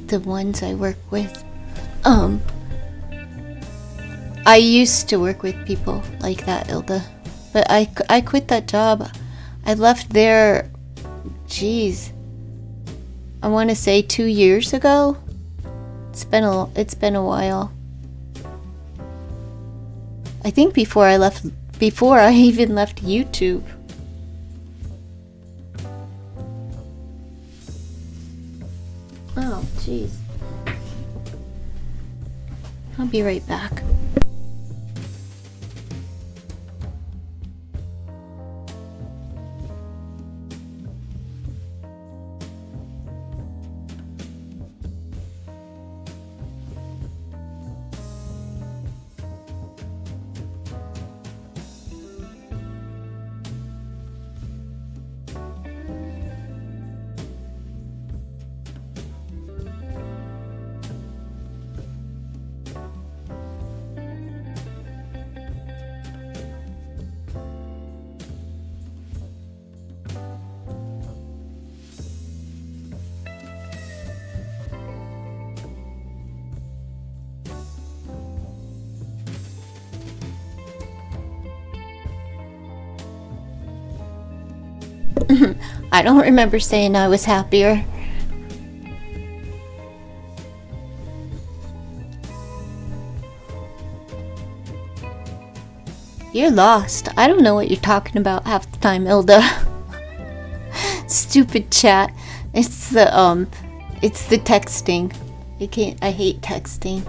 the ones I work with, I used to work with people like that, Ilda. But I quit that job. I left there, geez, I want to say 2 years ago. It's been a while. I think before I even left YouTube. Oh, jeez. I'll be right back. I don't remember saying I was happier. You're lost. I don't know what you're talking about half the time, Ilda. Stupid chat. It's the texting. I hate texting.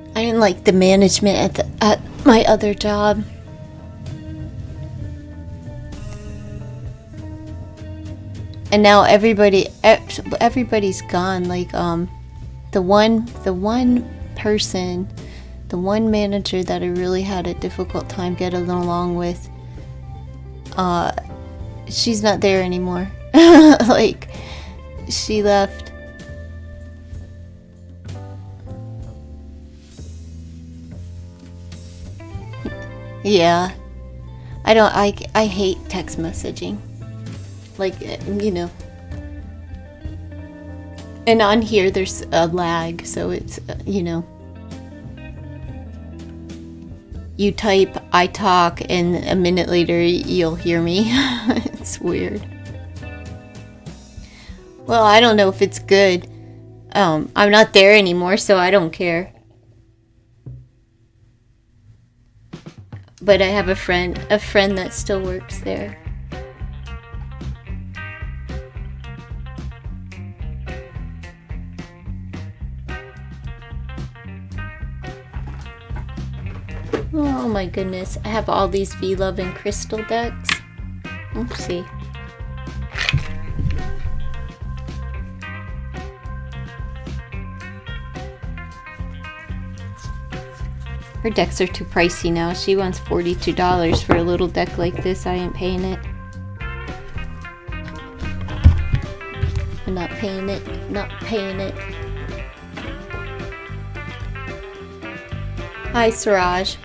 I didn't like the management at my other job. And now everybody's gone. Like the one person, the one manager that I really had a difficult time getting along with, she's not there anymore. Like, she left. Yeah. I hate text messaging. Like, you know. And on here there's a lag, so it's, you know. You type, I talk, and a minute later you'll hear me. It's weird. Well, I don't know if it's good. I'm not there anymore, so I don't care. But I have a friend that still works there. Oh my goodness, I have all these V-Love and Crystal decks. Oopsie. Her decks are too pricey now. She wants $42 for a little deck like this. I ain't paying it. I'm not paying it. Not paying it. Hi, Siraj.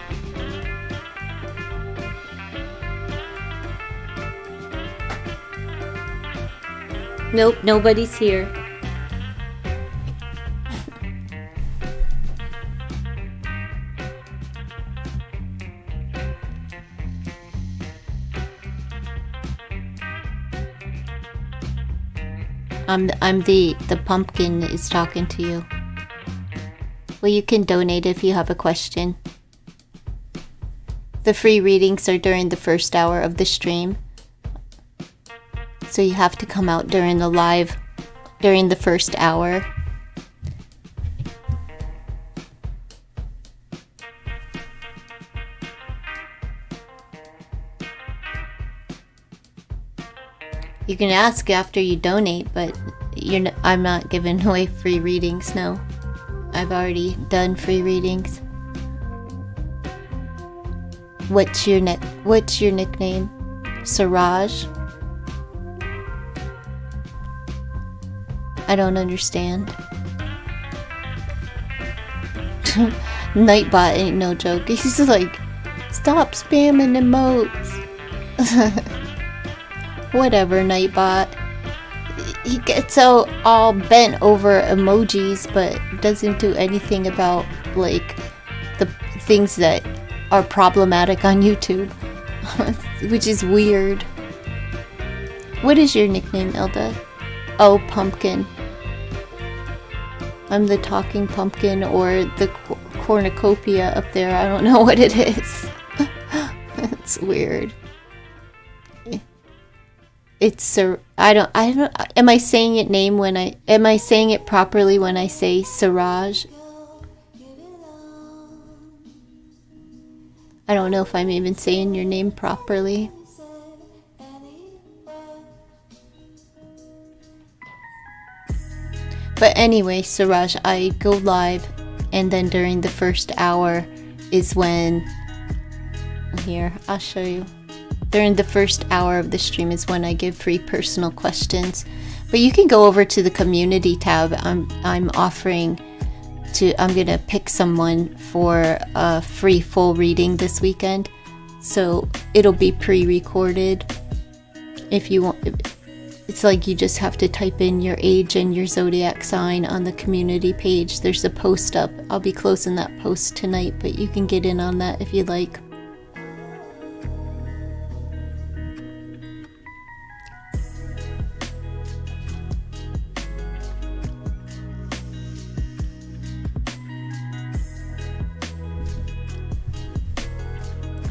Nope, nobody's here. I'm the pumpkin is talking to you. Well, you can donate if you have a question. The free readings are during the first hour of the stream. So you have to come out during the live, during the first hour. You can ask after you donate, but I'm not giving away free readings, no. I've already done free readings. What's your nickname? Siraj? I don't understand. Nightbot ain't no joke. He's like, stop spamming emotes. Whatever, Nightbot. He gets all bent over emojis, but doesn't do anything about, like, the things that are problematic on YouTube. Which is weird. What is your nickname, Elda? Oh, Pumpkin. I'm the talking pumpkin or the cornucopia up there. I don't know what it is. It's weird. It's I don't am I saying it properly when I say Siraj? I don't know if I'm even saying your name properly. But anyway, Siraj, I go live, and then during the first hour is when... Here, I'll show you. During the first hour of the stream is when I give free personal questions. But you can go over to the community tab. I'm offering to... I'm gonna pick someone for a free full reading this weekend. So it'll be pre-recorded. If you want... It's like you just have to type in your age and your zodiac sign on the community page. There's a post up. I'll be closing that post tonight, but you can get in on that if you like.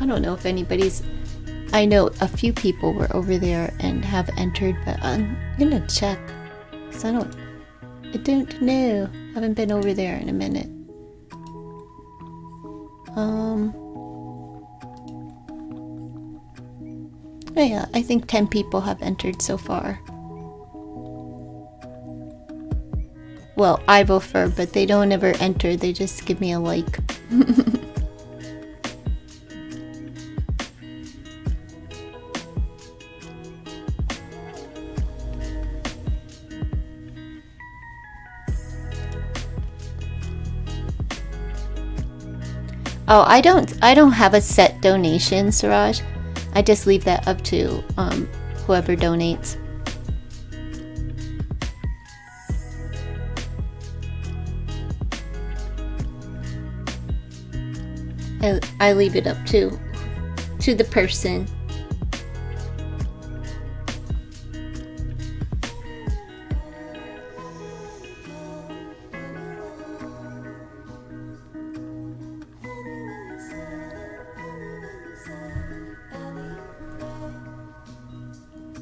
I don't know if anybody's... I know a few people were over there and have entered, but I'm gonna check. Cause I don't know. Haven't been over there in a minute. Yeah, I think 10 people have entered so far. Well, I prefer, but they don't ever enter. They just give me a like. Oh, I don't have a set donation, Siraj. I just leave that up to whoever donates. I leave it up to the person.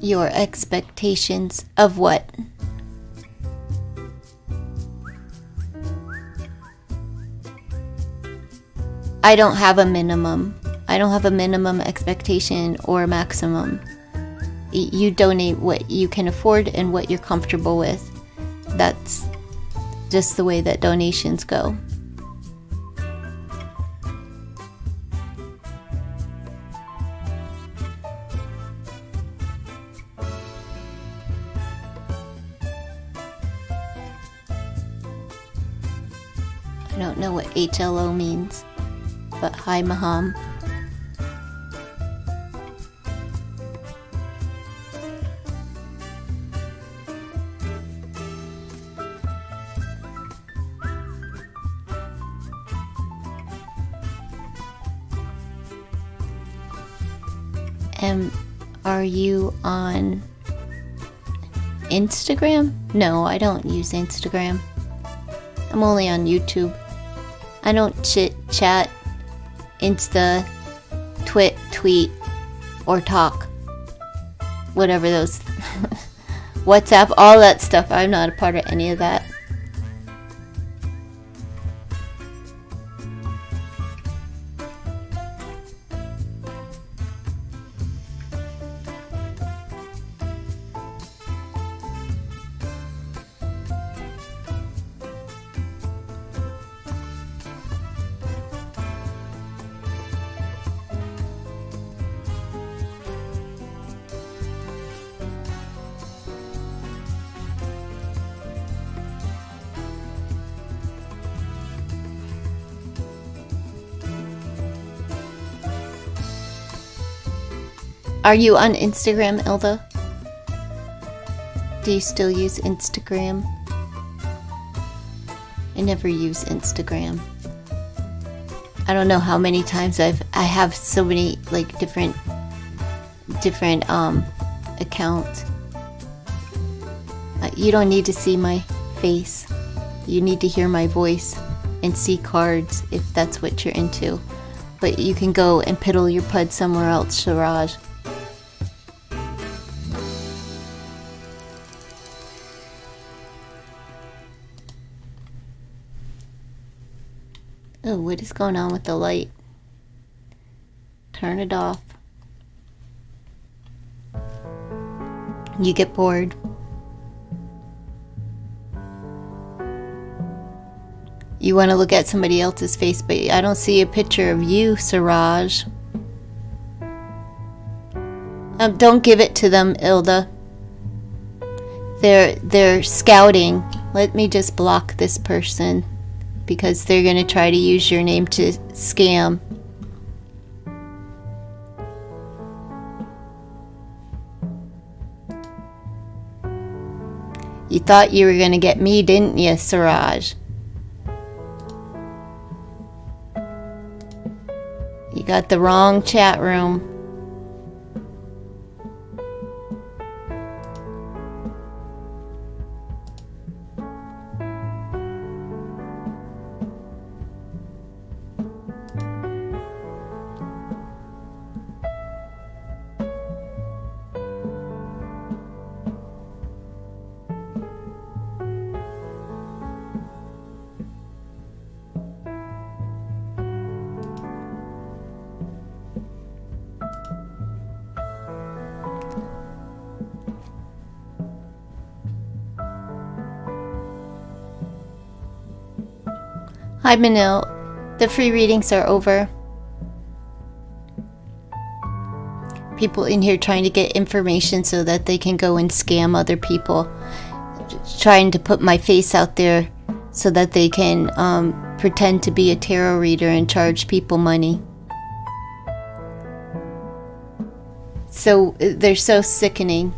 Your expectations of what? I don't have a minimum. I don't have a minimum expectation or maximum. You donate what you can afford and what you're comfortable with. That's just the way that donations go. I don't know what HLO means, but hi Maham. Are you on Instagram? No, I don't use Instagram. I'm only on YouTube. I don't chat, Insta, tweet, or talk. Whatever those... WhatsApp, all that stuff. I'm not a part of any of that. Are you on Instagram, Ilda? Do you still use Instagram? I never use Instagram. I don't know how many times I have so many like different accounts. You don't need to see my face. You need to hear my voice and see cards if that's what you're into. But you can go and piddle your pud somewhere else, Siraj. Oh, what is going on with the light? Turn it off. You get bored. You want to look at somebody else's face, but I don't see a picture of you, Siraj. Don't give it to them, Ilda. They're scouting. Let me just block this person because they're going to try to use your name to scam. You thought you were going to get me, didn't you, Siraj? You got the wrong chat room. Hi, Manil. The free readings are over. People in here trying to get information so that they can go and scam other people. Trying to put my face out there so that they can pretend to be a tarot reader and charge people money. So they're so sickening.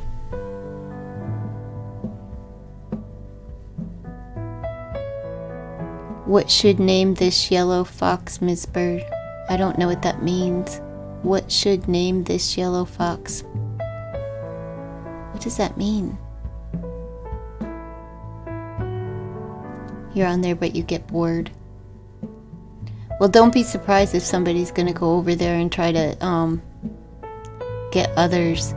What should name this yellow fox, Ms. Bird? I don't know what that means. What should name this yellow fox? What does that mean? You're on there, but you get bored. Well, don't be surprised if somebody's going to go over there and try to get others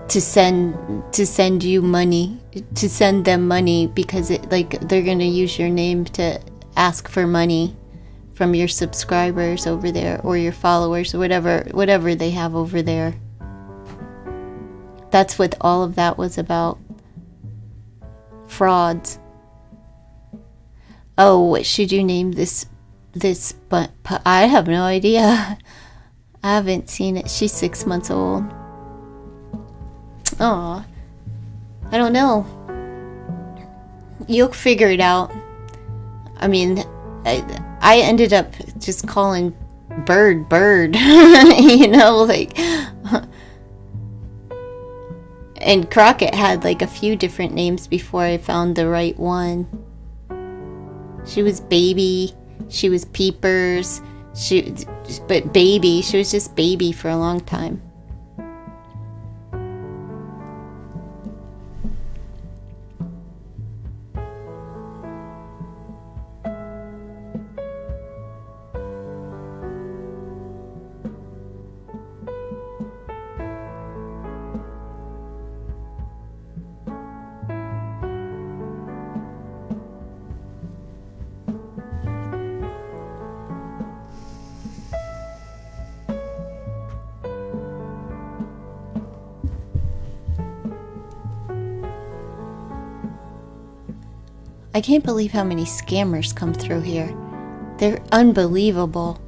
to send you money, to send them money, because they're going to use your name to ask for money from your subscribers over there or your followers or whatever they have over there. That's what all of that was about. Frauds. Oh, what should you name this but I have no idea. I haven't seen it. She's 6 months old. Aw, I don't know. You'll figure it out. I mean, I ended up just calling Bird, you know, like. And Crockett had like a few different names before I found the right one. She was Baby, she was Peepers, but Baby, she was just Baby for a long time. I can't believe how many scammers come through here. They're unbelievable.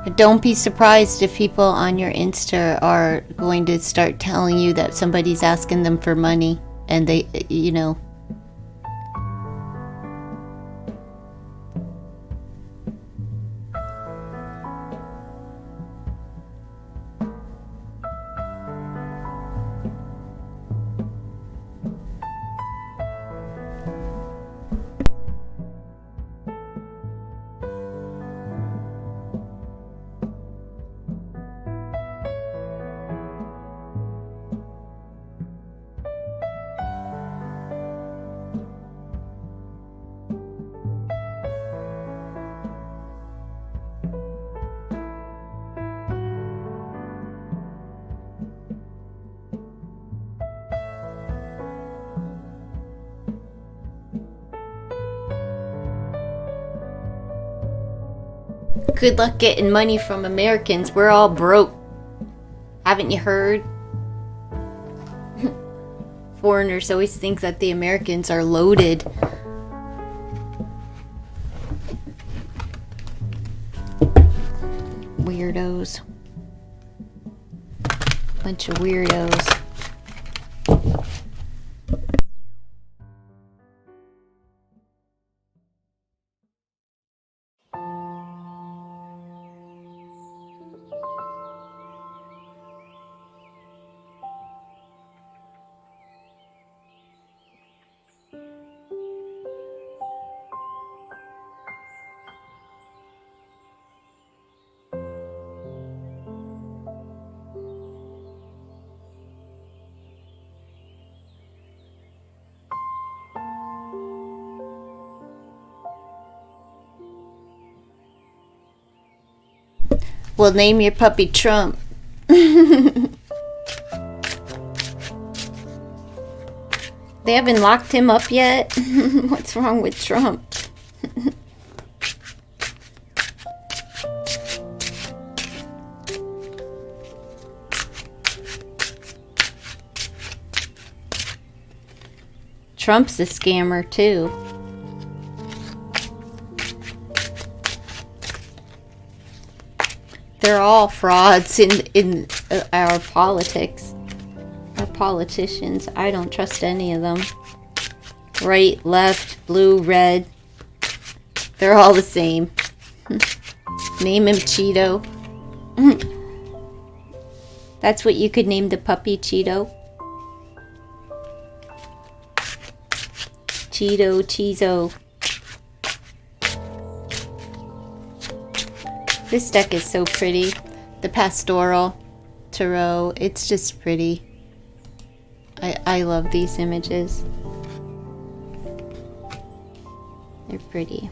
But don't be surprised if people on your Insta are going to start telling you that somebody's asking them for money and they, you know, Good luck getting money from Americans. We're all broke. Haven't you heard? Foreigners always think that the Americans are loaded. Weirdos. Bunch of weirdos. Well, name your puppy Trump. They haven't locked him up yet? What's wrong with Trump? Trump's a scammer too. They're all frauds in our politics. Our politicians. I don't trust any of them. Right, left, blue, red. They're all the same. Name him Cheeto. That's what you could name the puppy, Cheeto. Cheeto, Cheezo. This deck is so pretty. The Pastoral Tarot. It's just pretty. I love these images. They're pretty.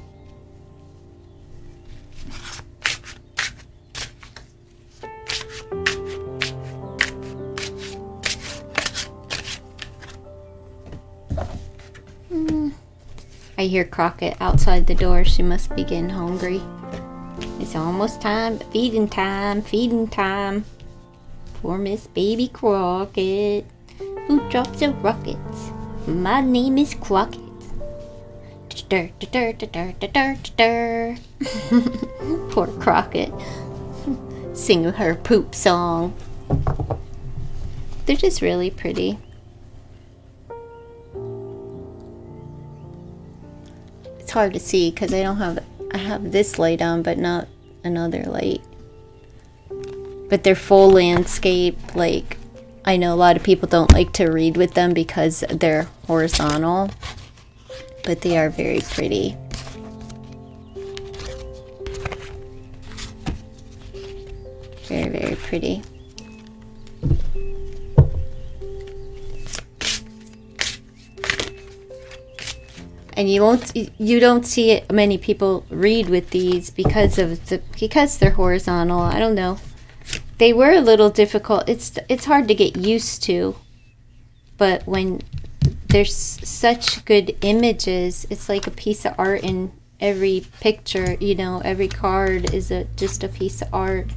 I hear Crockett outside the door. She must be getting hungry. It's almost time. Feeding time. Feeding time. For Miss Baby Crockett, who drops her rockets. My name is Crockett. Poor Crockett. Sing her poop song. They're just really pretty. It's hard to see because I have this light on but not another light. But they're full landscape. Like, I know a lot of people don't like to read with them because they're horizontal, but they are very pretty. Very, very pretty. And you don't see many people read with these because they're horizontal. I don't know. They were a little difficult. It's hard to get used to. But when there's such good images, it's like a piece of art in every picture, you know, every card is just a piece of art.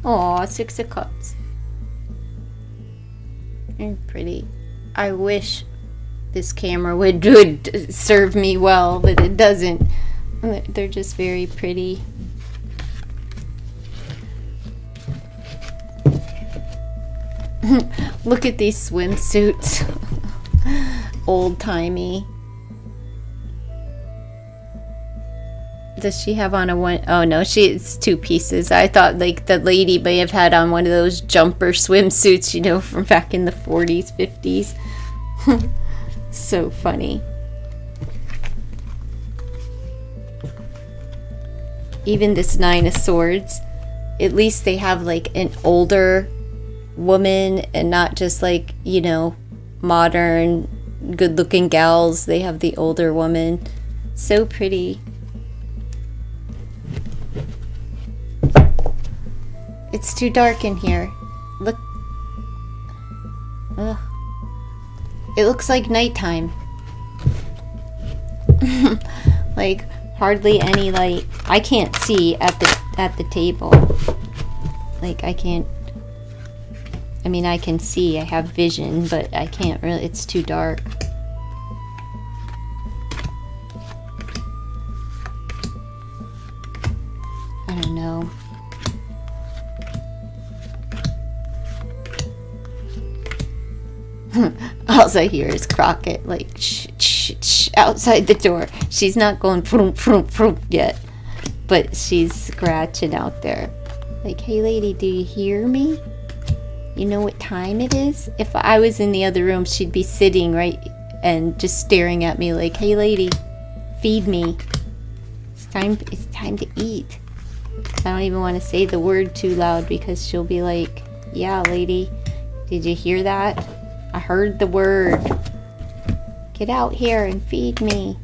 Aw, 6 of Cups. And pretty. I wish this camera would serve me well, but it doesn't. They're just very pretty. Look at these swimsuits. Old-timey. Does she have on a one? Oh no, it's 2 pieces. I thought like the lady may have had on one of those jumper swimsuits, you know, from back in the 40s, 50s. So funny. Even this 9 of Swords, at least they have like an older woman and not just like, you know, modern good looking gals. They have the older woman. So pretty. It's too dark in here. Look. Ugh. It looks like nighttime. Like hardly any light. I can't see at at the table. Like, I can't... I mean, I can see, I have vision, but I can't really... It's too dark. I don't know. All I hear is Crockett, like, shh, shh, shh, outside the door. She's not going vroom, vroom, vroom yet, but she's scratching out there. Like, hey lady, do you hear me? You know what time it is? If I was in the other room, she'd be sitting right and just staring at me like, hey lady, feed me. It's time to eat. I don't even want to say the word too loud because she'll be like, yeah lady, did you hear that? I heard the word. Get out here and feed me.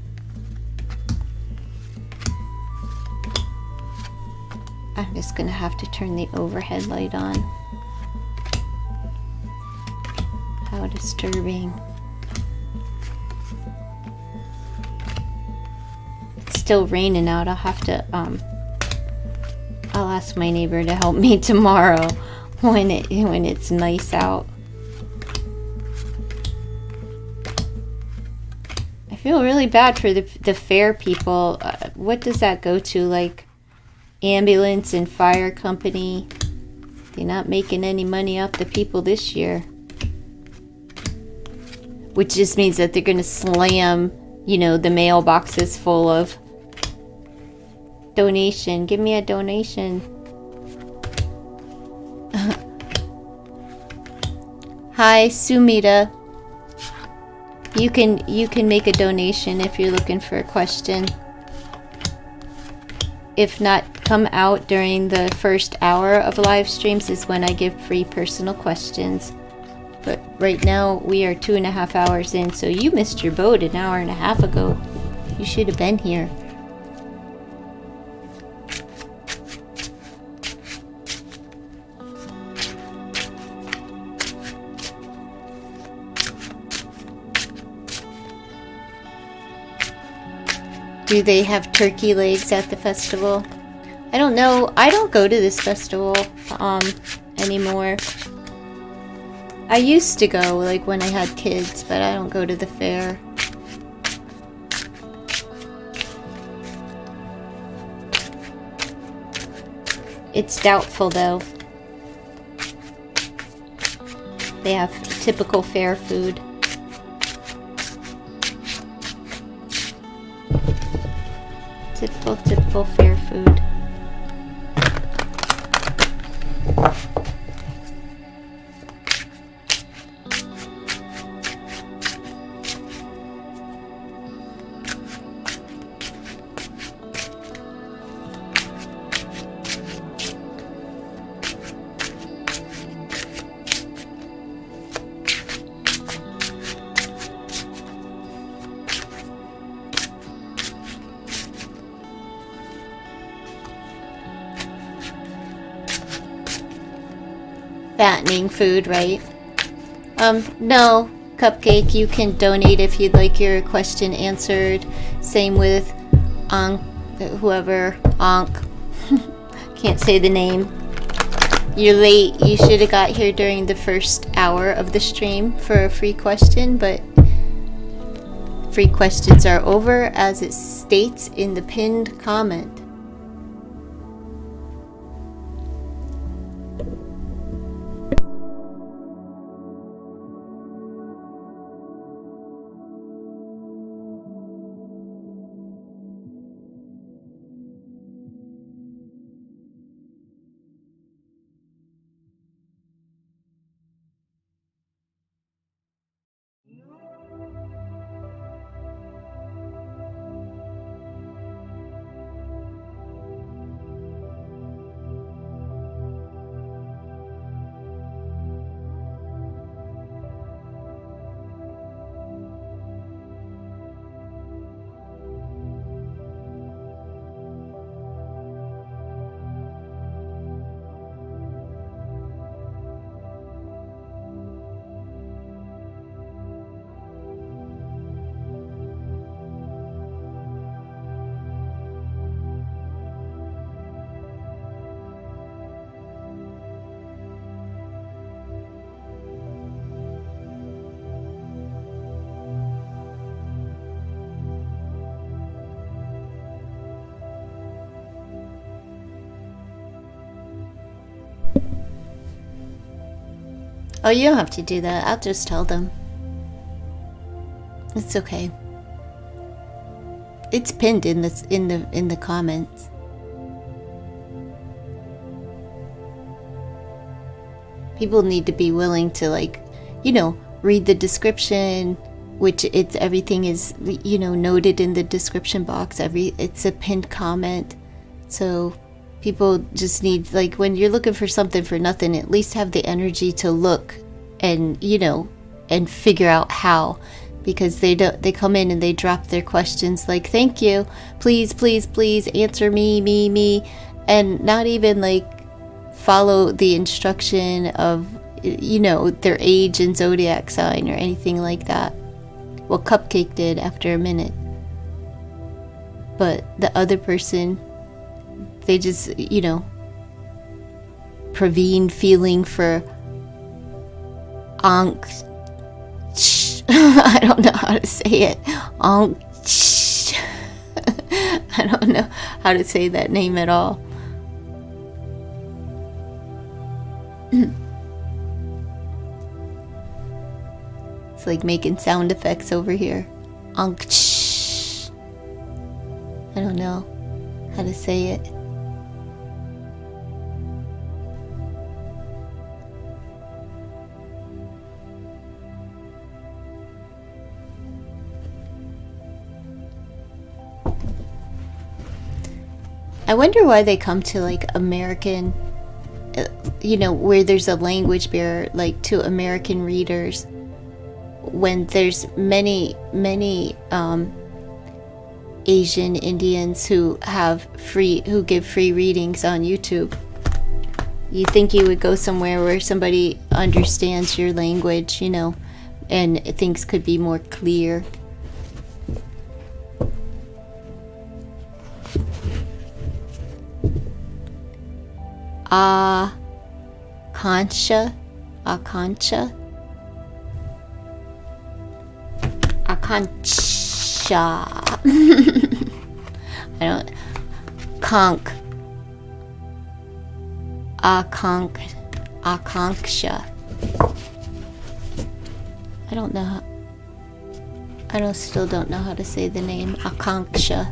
I'm just gonna have to turn the overhead light on. How disturbing. It's still raining out. I'll have to, I'll ask my neighbor to help me tomorrow when it's nice out. I feel really bad for the fair people. What does that go to? Like ambulance and fire company? They're not making any money off the people this year. Which just means that they're going to slam, you know, the mailboxes full of donation. Give me a donation. Hi, Sumita. You can make a donation if you're looking for a question. If not, come out during the first hour of live streams is when I give free personal questions. But right now we are 2.5 hours in, so you missed your boat an hour and a half ago. You should have been here. Do they have turkey legs at the festival? I don't know. I don't go to this festival anymore. I used to go, like, when I had kids, but I don't go to the fair. It's doubtful, though. They have typical fair food. Typical fair food. Fattening food, right? No, Cupcake, you can donate if you'd like your question answered. Same with whoever, can't say the name. You're late. You should have got here during the first hour of the stream for a free question, but free questions are over as it states in the pinned comment. Oh, you don't have to do that. I'll just tell them. It's okay. It's pinned in the comments. People need to be willing to, like, you know, read the description, which everything is, you know, noted in the description box. It's a pinned comment. So people just need, like, when you're looking for something for nothing, at least have the energy to look and, you know, and figure out how. Because they come in and they drop their questions like, thank you, please, please, please answer me, and not even like follow the instruction of, you know, their age and zodiac sign or anything like that. Well, Cupcake did after a minute, but the other person, they just, you know, Praveen feeling for Ankh. I don't know how to say it. I don't know how to say that name at all. It's like making sound effects over here. I don't know how to say it. I wonder why they come to like American, you know, where there's a language barrier, like to American readers, when there's many Asian Indians who give free readings on YouTube. You think you would go somewhere where somebody understands your language, you know, and things could be more clear. Akanksha. I don't. Akanksha. I don't know. Still don't know how to say the name. Akanksha.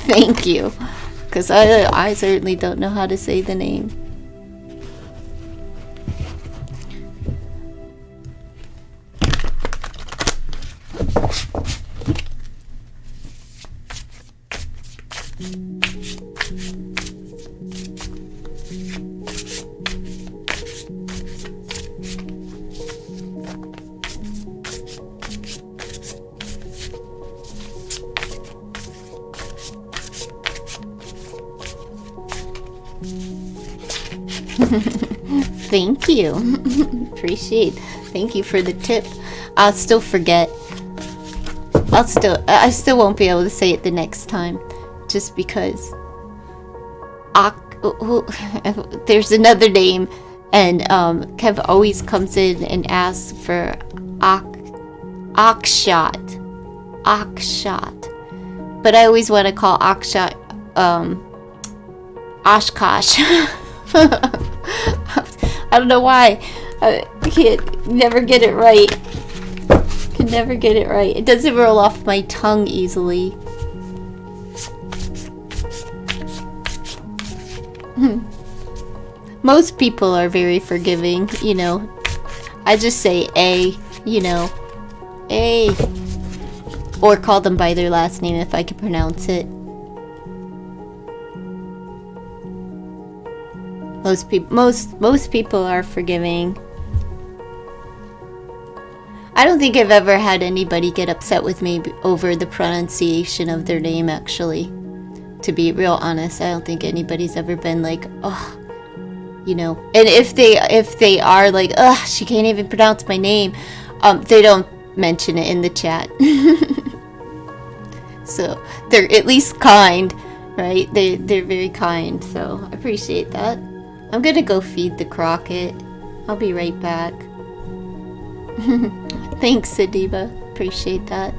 Thank you, because I certainly don't know how to say the name. Thank you. Appreciate. Thank you for the tip. I'll still forget. I still won't be able to say it the next time, just because there's another name, and Kev always comes in and asks for Akshat, but I always want to call Akshat Oshkosh. I don't know why. I can't never get it right. Can never get it right. It doesn't roll off my tongue easily. Most people are very forgiving, you know. I just say A, you know. A. Or call them by their last name if I can pronounce it. Most people are forgiving. I don't think I've ever had anybody get upset with me over the pronunciation of their name, actually. To be real honest, I don't think anybody's ever been like, oh, you know. And if they are like, ugh, she can't even pronounce my name, they don't mention it in the chat. So they're at least kind, right? They're very kind, so I appreciate that. I'm gonna go feed the crocket. I'll be right back. Thanks, Sadiba. Appreciate that.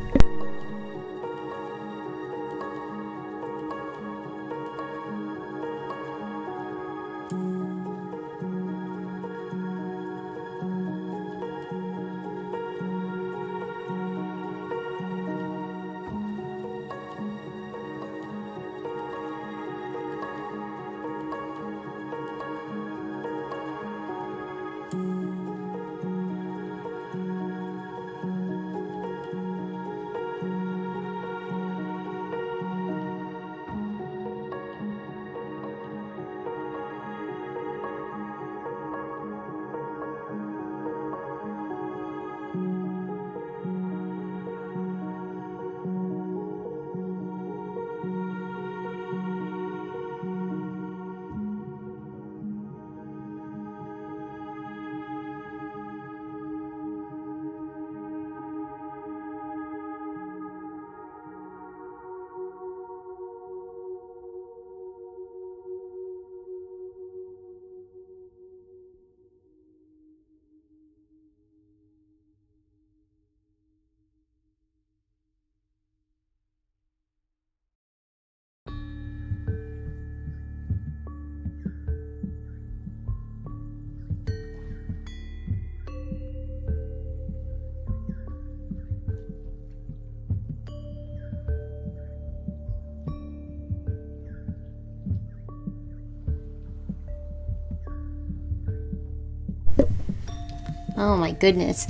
Oh my goodness.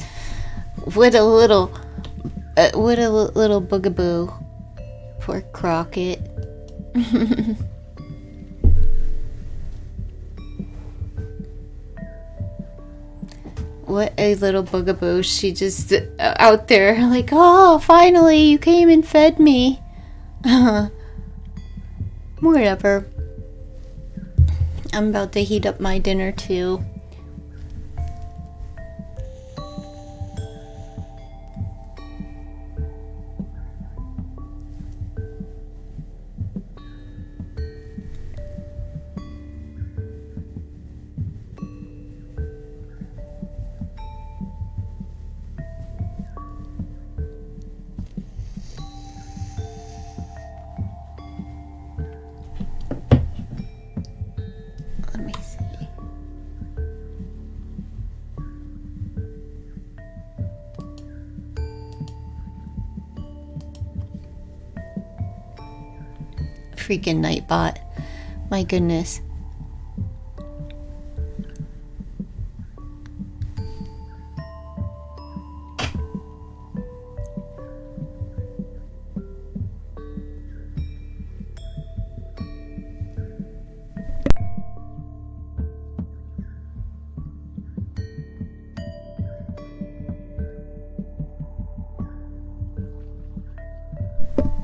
What a little boogaboo. Poor Crockett. What a little boogaboo. She just out there like, oh, finally you came and fed me. Whatever. I'm about to heat up my dinner too. Let me see. Freaking Nightbot. My goodness.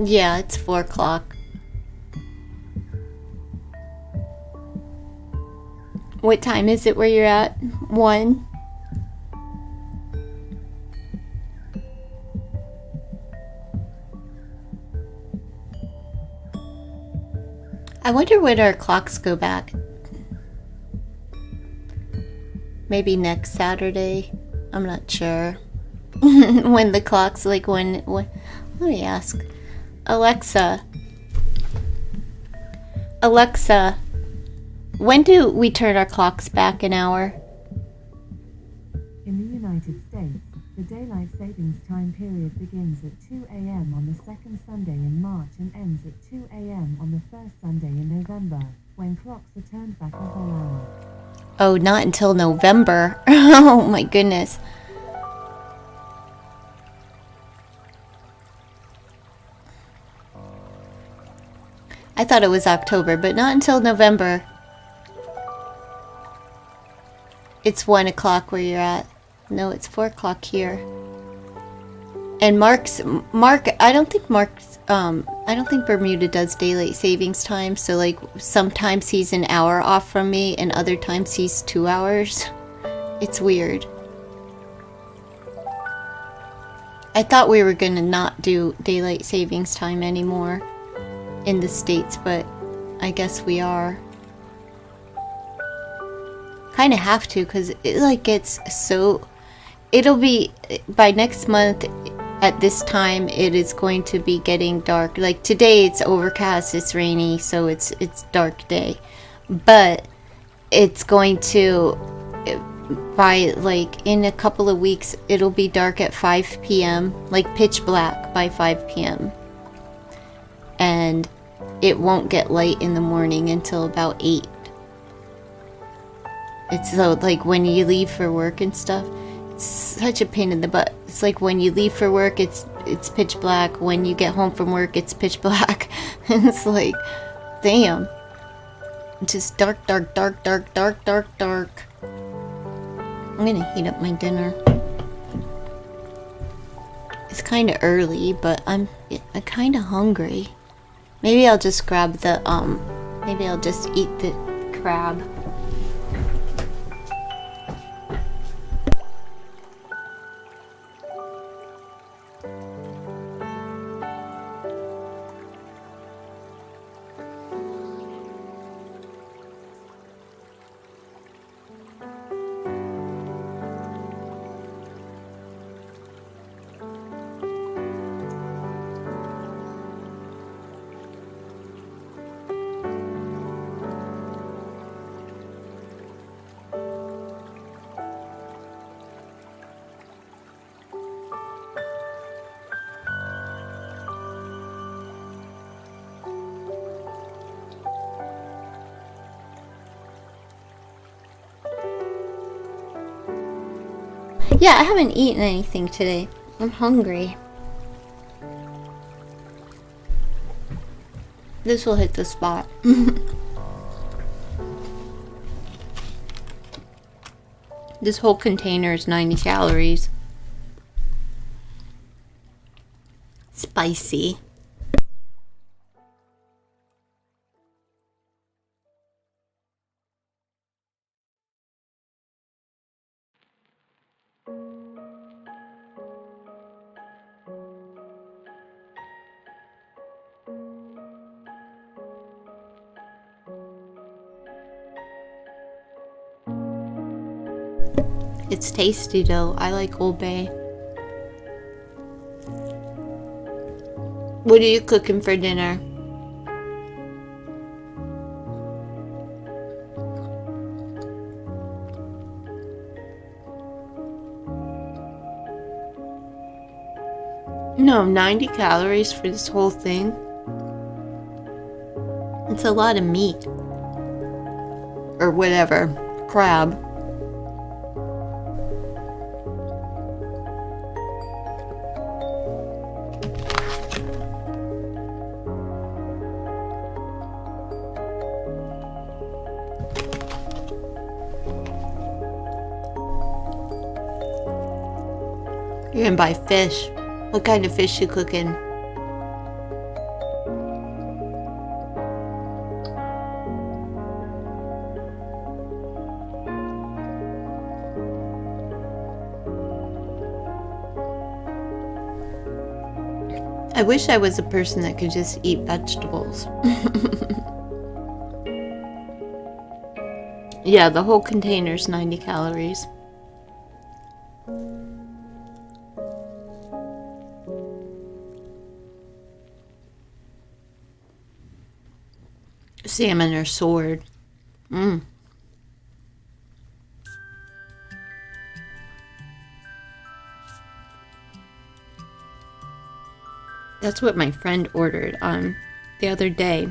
Yeah, it's 4 o'clock. What time is it where you're at? 1? I wonder when our clocks go back. Maybe next Saturday? I'm not sure. When the clocks, like when... Let me ask. Alexa, when do we turn our clocks back an hour? In the United States, the daylight savings time period begins at 2 a.m. on the second Sunday in March and ends at 2 a.m. on the first Sunday in November, when clocks are turned back a whole hour. Oh, not until November. Oh my goodness. I thought it was October, but not until November. It's 1 o'clock where you're at. No, it's 4 o'clock here. And Mark, I don't think Bermuda does daylight savings time. So like sometimes he's an hour off from me and other times he's 2 hours. It's weird. I thought we were gonna not do daylight savings time anymore in the States, but I guess we are. Kind of have to, because it like gets so... It'll be... By next month, at this time, it is going to be getting dark. Like today, it's overcast, it's rainy, so it's dark day. But it's going to... By like in a couple of weeks, it'll be dark at 5 p.m. Like pitch black by 5 p.m. And it won't get light in the morning until about 8. It's so like when you leave for work and stuff, it's such a pain in the butt. It's like when you leave for work, it's pitch black. When you get home from work, it's pitch black. And it's like, damn. It's just dark, dark, dark, dark, dark, dark, dark. I'm gonna heat up my dinner. It's kind of early, but I'm kind of hungry. Maybe I'll just grab the, maybe I'll just eat the crab. Yeah, I haven't eaten anything today. I'm hungry. This will hit the spot. This whole container is 90 calories. Spicy. It's tasty though. I like Old Bay. What are you cooking for dinner? No, 90 calories for this whole thing. It's a lot of meat. Or whatever. Crab. You're gonna buy fish. What kind of fish you cooking? I wish I was a person that could just eat vegetables. Yeah, the whole container's 90 calories. Salmon or sword. That's what my friend ordered on the other day.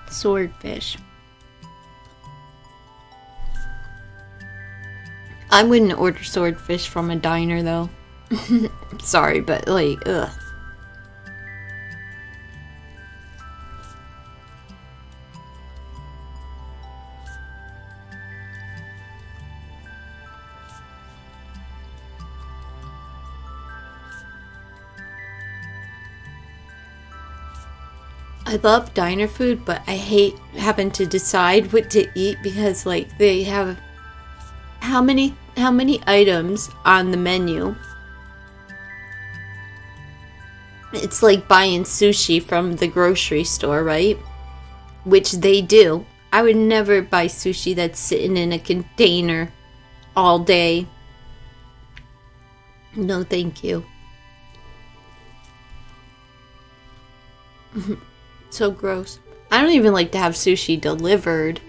Swordfish. I wouldn't order swordfish from a diner though. Sorry, but like, ugh. I love diner food, but I hate having to decide what to eat because like they have how many items on the menu. It's like buying sushi from the grocery store, right? Which they do. I would never buy sushi that's sitting in a container all day. No, thank you. So gross. I don't even like to have sushi delivered.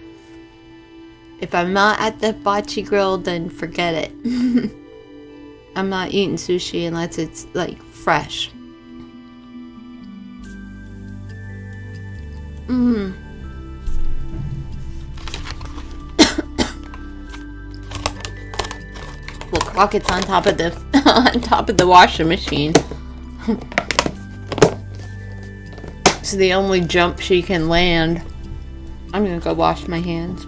If I'm not at the hibachi grill, then forget it. I'm not eating sushi unless it's like fresh. Well, Crockett's on top of the on top of the washing machine. It's the only jump she can land. I'm gonna go wash my hands.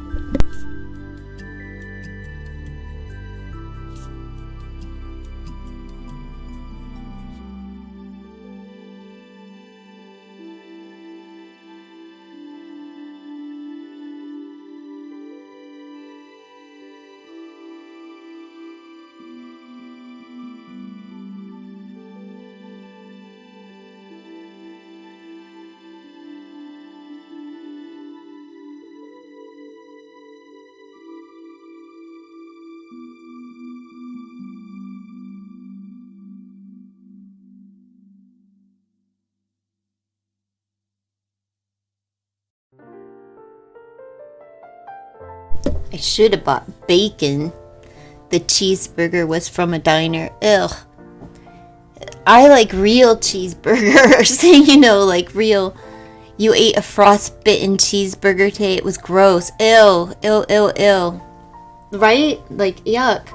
I should have bought bacon. The cheeseburger was from a diner. Ugh. I like real cheeseburgers. You know, like real. You ate a frostbitten cheeseburger today. It was gross. Ew. Ew, ew, ew. Right? Like, yuck.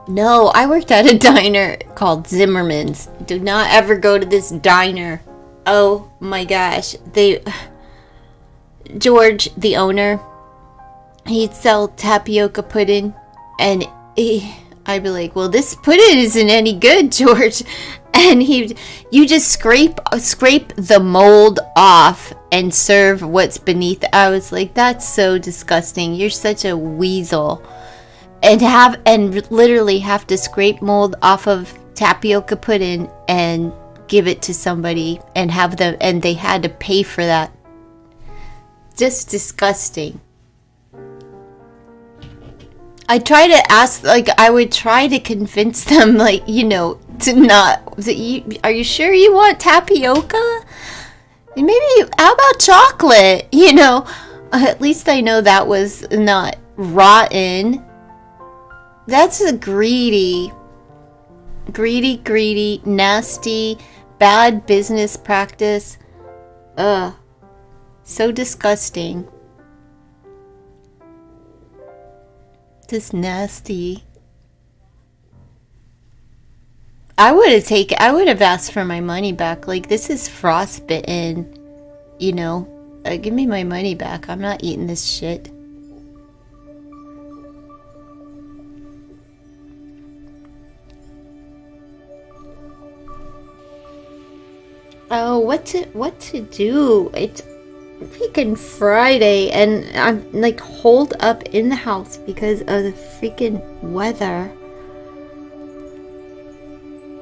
No, I worked at a diner called Zimmerman's. Do not ever go to this diner. Oh my gosh. George, the owner, he'd sell tapioca pudding, and I'd be like, well, this pudding isn't any good, George. And you just scrape the mold off and serve what's beneath. I was like, that's so disgusting. You're such a weasel. And literally have to scrape mold off of tapioca pudding and give it to somebody and they had to pay for that. Just disgusting. I try to ask, I would try to convince them, to not. Are you sure you want tapioca? Maybe, how about chocolate? At least I know that was not rotten. That's a greedy, nasty, bad business practice. Ugh. So disgusting. Just nasty. I would have asked for my money back. This is frostbitten. Give me my money back. I'm not eating this shit. Oh, what to do? It's freaking Friday, and I'm holed up in the house because of the freaking weather.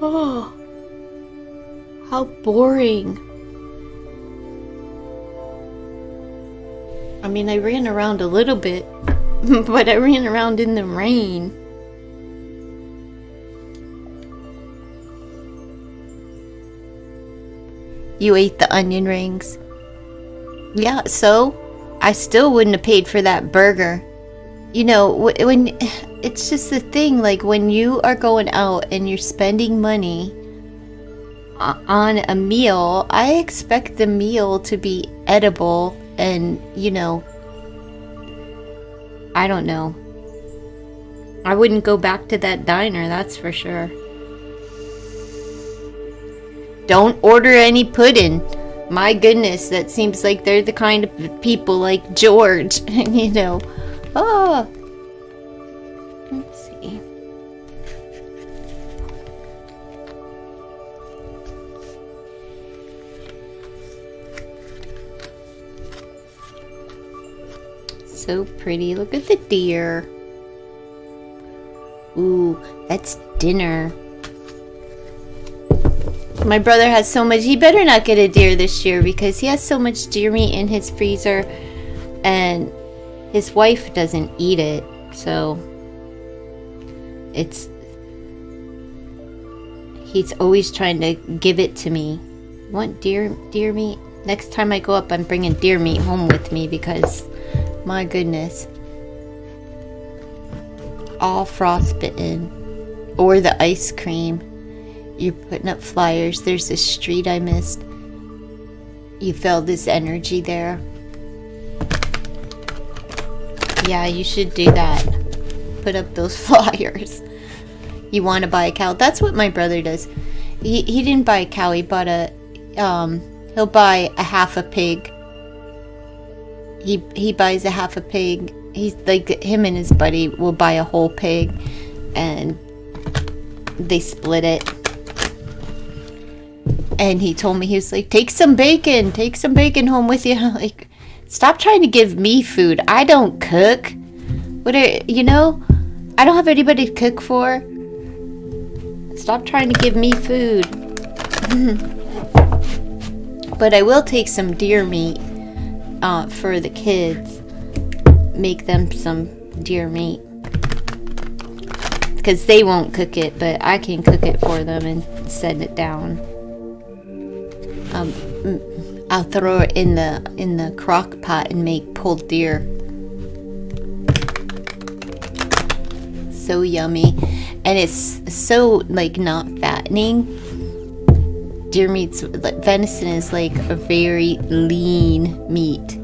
Oh, how boring. I mean, I ran around a little bit, but I ran around in the rain. You ate the onion rings. Yeah, so I still wouldn't have paid for that burger. When it's just the thing, when you are going out and you're spending money on a meal, I expect the meal to be edible and, I don't know. I wouldn't go back to that diner, that's for sure. Don't order any pudding. My goodness, that seems like they're the kind of people like George. Oh. Let's see. So pretty. Look at the deer. Ooh, that's dinner. My brother has so much. He better not get a deer this year because he has so much deer meat in his freezer and his wife doesn't eat it. So he's always trying to give it to me. Want deer meat? Next time I go up, I'm bringing deer meat home with me because my goodness. All frostbitten. Or the ice cream. You're putting up flyers. There's this street I missed. You felt this energy there. Yeah, you should do that. Put up those flyers. You want to buy a cow? That's what my brother does. He didn't buy a cow. He bought he'll buy a half a pig. He buys a half a pig. He's him and his buddy will buy a whole pig and they split it. And he told me, he was like, take some bacon home with you. I'm like, stop trying to give me food. I don't cook. I don't have anybody to cook for. Stop trying to give me food. But I will take some deer meat for the kids. Make them some deer meat. Because they won't cook it, but I can cook it for them and send it down. I'll throw it in the crock pot and make pulled deer. So yummy. And it's so not fattening. Deer meat's venison is a very lean meat.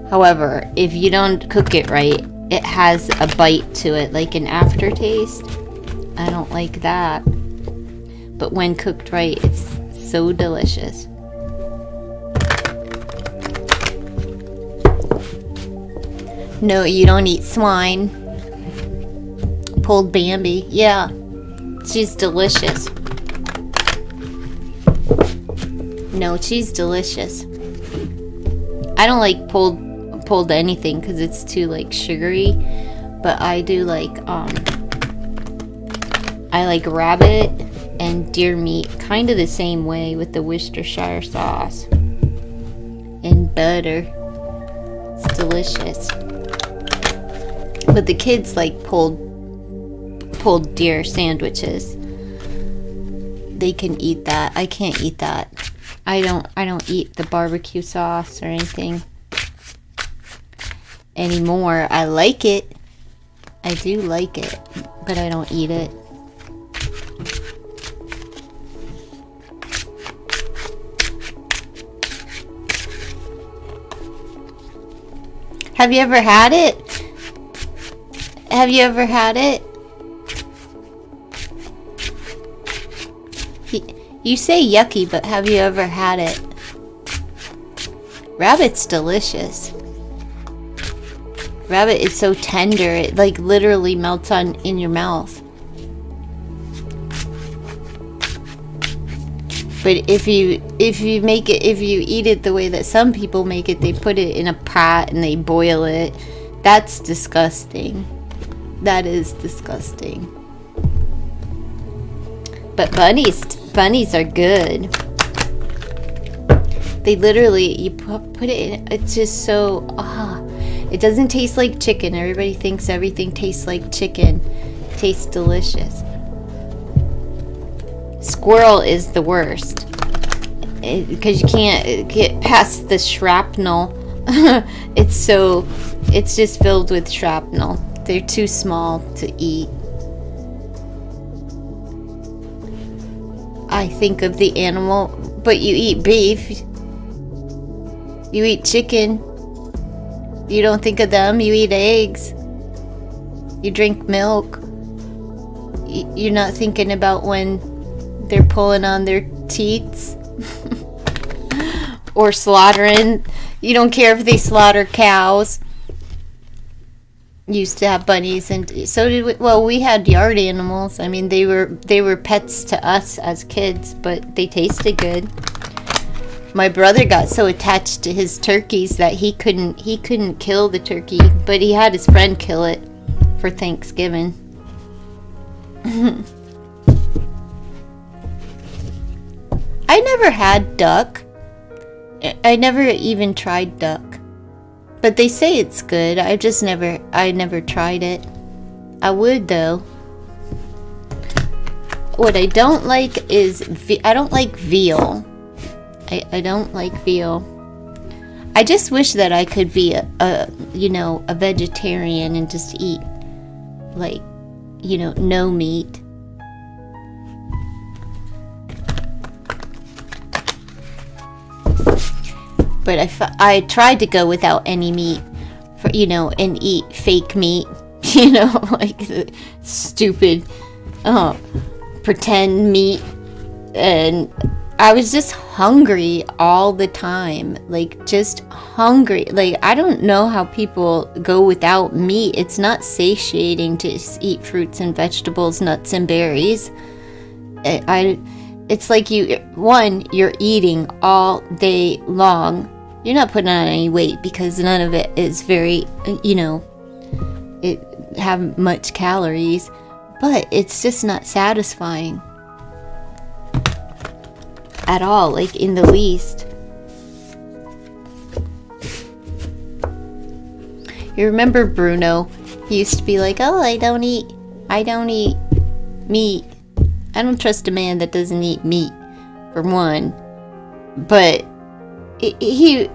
However, if you don't cook it right, it has a bite to it, an aftertaste. I don't like that. But when cooked right, it's so delicious. No, you don't eat swine. Pulled Bambi. Yeah. She's delicious. No, she's delicious. I don't like pulled anything because it's too like sugary. But I do like I like rabbit and deer meat kind of the same way with the Worcestershire sauce and butter. It's delicious. But the kids like pulled deer sandwiches. They can eat that. I can't eat that. I don't eat the barbecue sauce or anything anymore. I like it. I do like it, but I don't eat it. Have you ever had it? Have you ever had it? You say yucky, but have you ever had it? Rabbit's delicious. Rabbit is so tender, it like literally melts in your mouth. But if you eat it the way that some people make it, they put it in a pot and they boil it. That's disgusting. That is disgusting. But bunnies are good. They literally, you put it in, it's just so, it doesn't taste like chicken. Everybody thinks everything tastes like chicken. It tastes delicious. Squirrel is the worst. Because you can't get past the shrapnel. It's just filled with shrapnel. They're too small to eat. I think of the animal, but you eat beef. You eat chicken. You don't think of them. You eat eggs. You drink milk. You're not thinking about when they're pulling on their teats or slaughtering. You don't care if they slaughter cows. Used to have bunnies, and so did we. Well, we had yard animals. I mean, they were pets to us as kids, but they tasted good. My brother got so attached to his turkeys that he couldn't kill the turkey, but he had his friend kill it for Thanksgiving. I never had duck. I never even tried duck. But they say it's good. I never tried it. I would though. What I don't like is I don't like veal. I don't like veal. I just wish that I could be a vegetarian and just eat like, no meat. But I tried to go without any meat, and eat fake meat, like the stupid pretend meat. And I was just hungry all the time, like just hungry. Like, I don't know how people go without meat. It's not satiating to just eat fruits and vegetables, nuts and berries. It's like you're eating all day long. You're not putting on any weight because none of it is very, it have much calories, but it's just not satisfying at all, like in the least. You remember Bruno? He used to be like, "Oh, I don't eat meat. I don't trust a man that doesn't eat meat," for one. But he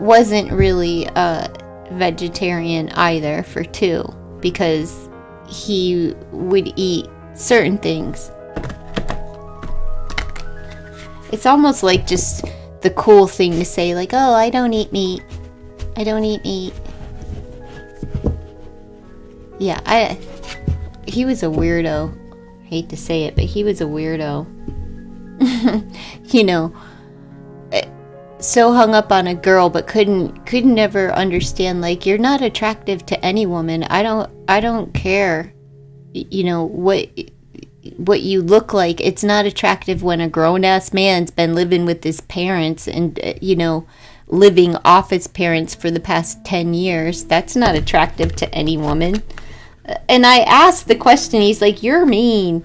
wasn't really a vegetarian either, for two, because he would eat certain things. It's almost like just the cool thing to say, like, "Oh, I don't eat meat. I don't eat meat." Yeah, he was a weirdo. hate to say it, but he was a weirdo. You know, so hung up on a girl, but couldn't never understand, like, you're not attractive to any woman. I don't care, you know, what you look like. It's not attractive when a grown-ass man's been living with his parents and, you know, living off his parents for the past 10 years. That's not attractive to any woman. And I asked the question, he's like, you're mean.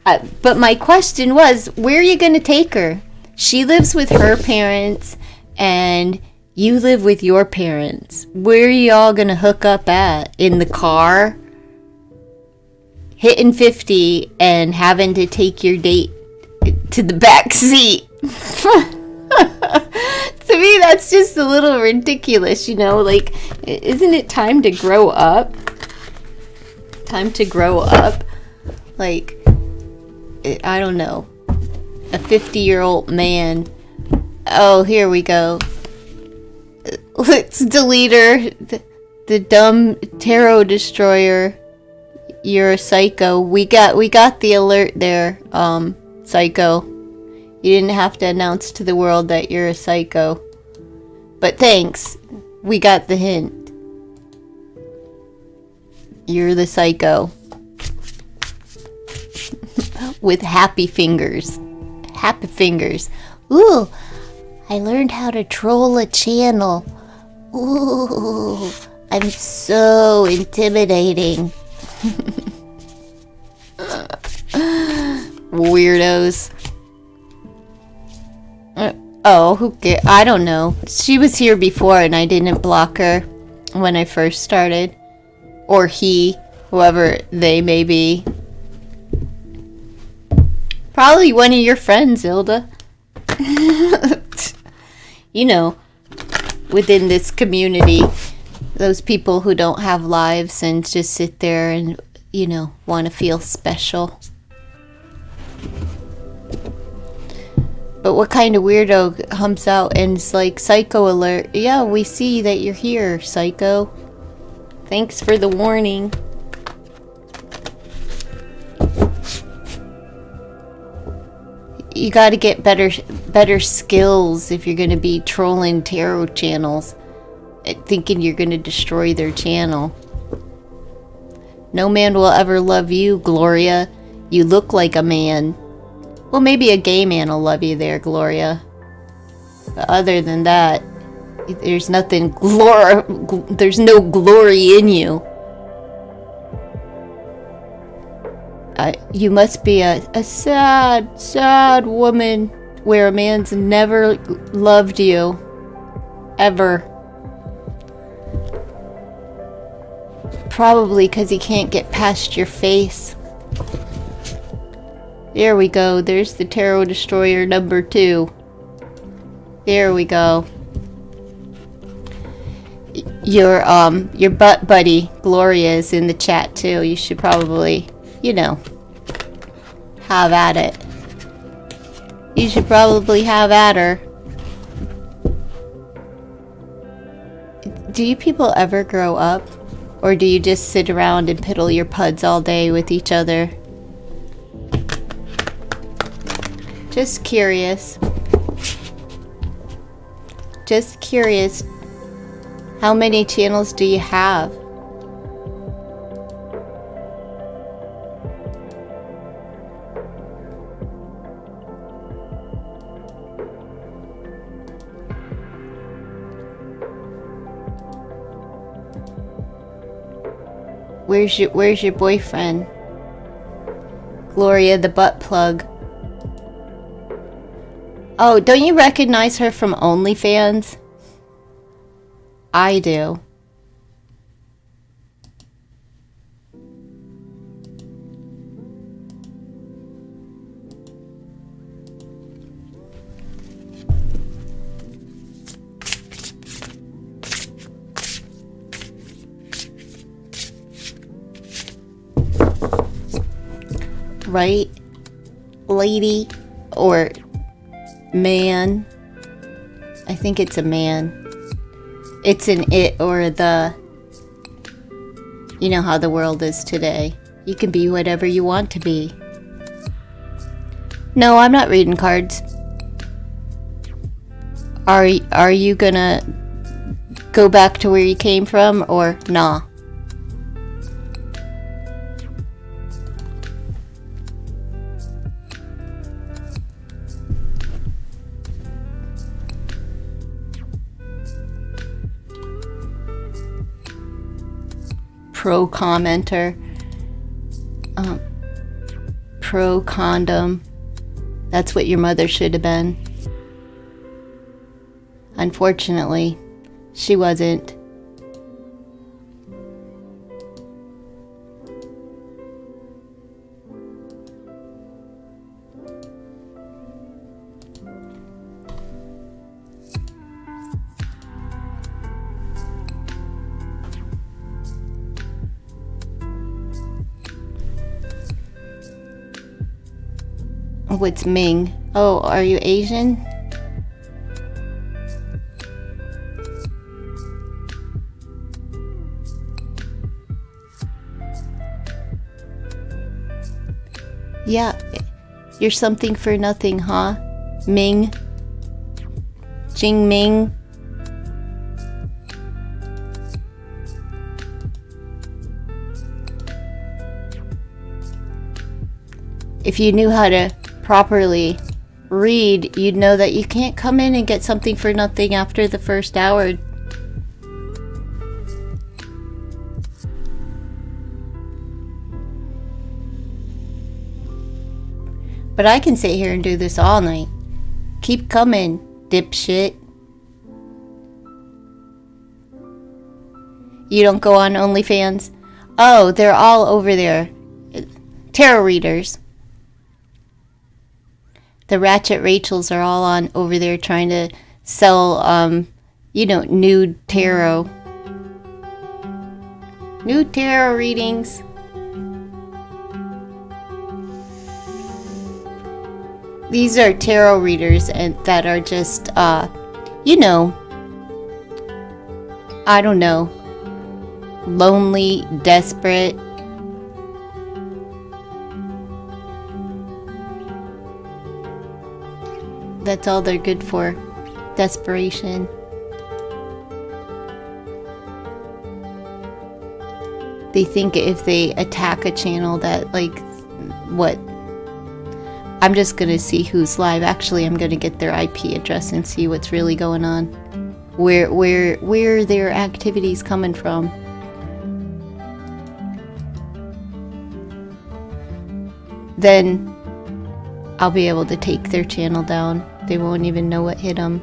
But my question was, where are you going to take her? She lives with her parents, and you live with your parents. Where are y'all going to hook up at? In the car? Hitting 50 and having to take your date to the back seat. To me, that's just a little ridiculous, you know? Like, isn't it time to grow up? Time to grow up? Like, I don't know. A 50-year-old man. Oh, here we go. Let's delete her. The dumb tarot destroyer. You're a psycho. We got the alert there, psycho. You didn't have to announce to the world that you're a psycho. But thanks. We got the hint. You're the psycho. With happy fingers. Happy fingers. Ooh, I learned how to troll a channel. Ooh, I'm so intimidating. Weirdos. Oh, who cares? I don't know. She was here before and I didn't block her when I first started. Or he, whoever they may be. Probably one of your friends, Ilda. You know, within this community, those people who don't have lives and just sit there and, you know, want to feel special. But what kind of weirdo humps out and it's like, psycho alert? Yeah, we see that you're here, psycho. Thanks for the warning. You got to get better skills if you're going to be trolling tarot channels, thinking you're going to destroy their channel. No man will ever love you, Gloria. You look like a man. Well, maybe a gay man will love you there, Gloria. But other than that, there's nothing there's no glory in you. You must be a sad woman where a man's never loved you. Ever. Probably because he can't get past your face. There we go. There's the Tarot Destroyer number 2. There we go. Your butt buddy, Gloria, is in the chat too. You should probably, you know, have at it. You should probably have at her. Do you people ever grow up? Or do you just sit around and piddle your puds all day with each other? Just curious. Just curious. How many channels do you have? Where's your boyfriend? Gloria the butt plug. Oh, don't you recognize her from OnlyFans? I do. Right, lady or man? I think it's a man. It's an it or the. You know how the world is today. You can be whatever you want to be. No, I'm not reading cards. Are you gonna go back to where you came from, or nah? Pro commenter. Pro condom. That's what your mother should have been. Unfortunately, she wasn't. What's Ming? Oh, are you Asian? Yeah, you're something for nothing, huh? Ming? Jing Ming? If you knew how to properly read, you'd know that you can't come in and get something for nothing after the first hour. But I can sit here and do this all night. Keep coming, dipshit. You don't go on OnlyFans? Oh, they're all over there. Tarot readers. The Ratchet Rachels are all on over there trying to sell, nude tarot. Nude tarot readings. These are tarot readers and that are just, I don't know, lonely, desperate. That's all they're good for. Desperation. They think if they attack a channel that, I'm just gonna see who's live. Actually, I'm gonna get their IP address and see what's really going on. Where their activity's coming from. Then I'll be able to take their channel down. They won't even know what hit them.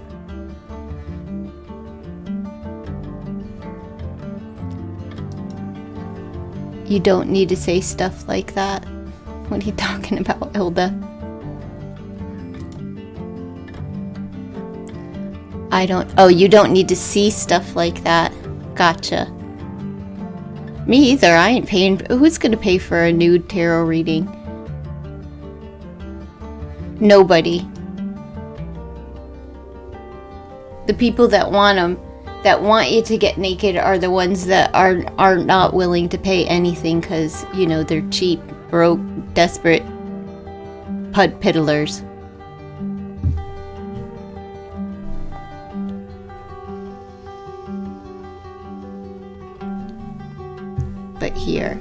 You don't need to say stuff like that. What are you talking about, Hilda? You don't need to see stuff like that. Gotcha. Me either. I ain't paying. Who's gonna pay for a nude tarot reading? Nobody. The people that want them, that want you to get naked, are the ones that are not willing to pay anything because, they're cheap, broke, desperate pud piddlers. But here,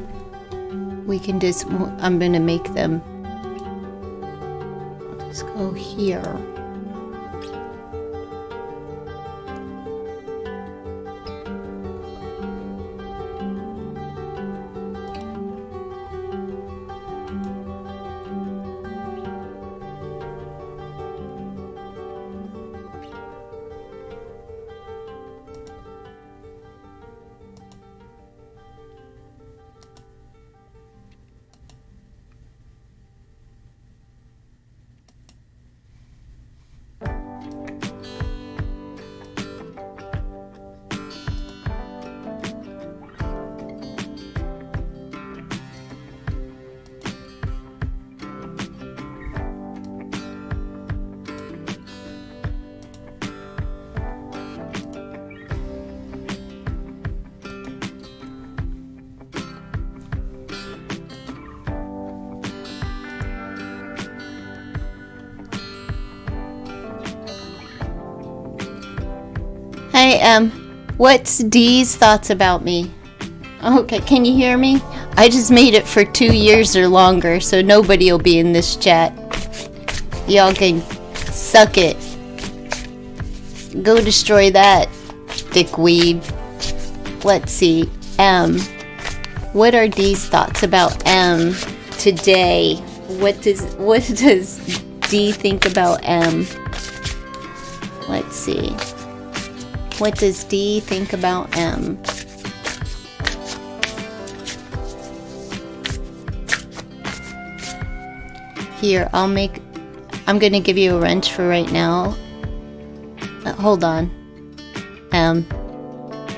we can I'm gonna make them. Let's go here. Em. What's D's thoughts about me? Okay, can you hear me? I just made it for 2 years or longer, so nobody will be in this chat. Y'all can suck it. Go destroy that, dickweed. Let's see. M. What are D's thoughts about M today? What does D think about M? Let's see. What does D think about M? Here, I'm gonna give you a wrench for right now. Hold on.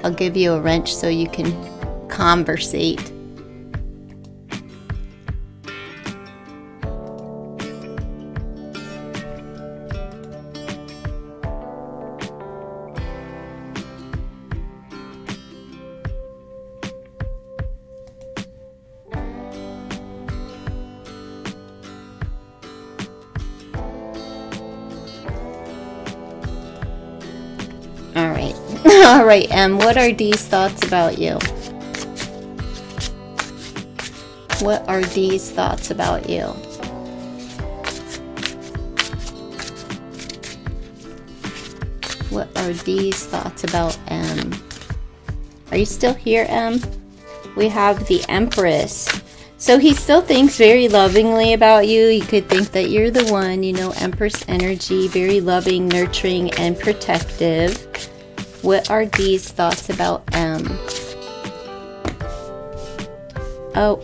I'll give you a wrench so you can conversate. Alright, what are D's thoughts about you? What are D's thoughts about you? What are D's thoughts about M? Are you still here, M? We have the Empress. So he still thinks very lovingly about you. You could think that you're the one, Empress energy, very loving, nurturing, and protective. What are D's thoughts about M? Oh,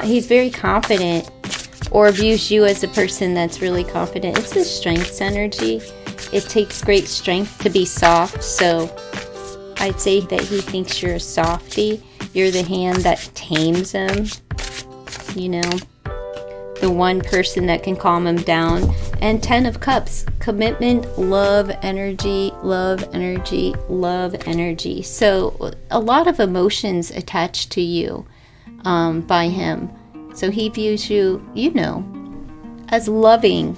he's very confident, or views you as a person that's really confident. It's a strengths energy. It takes great strength to be soft, so I'd say that he thinks you're a softie. You're the hand that tames him, the one person that can calm him down. And 10 of Cups, commitment, love, energy, love, energy, love, energy. So a lot of emotions attached to you by him. So he views you, as loving.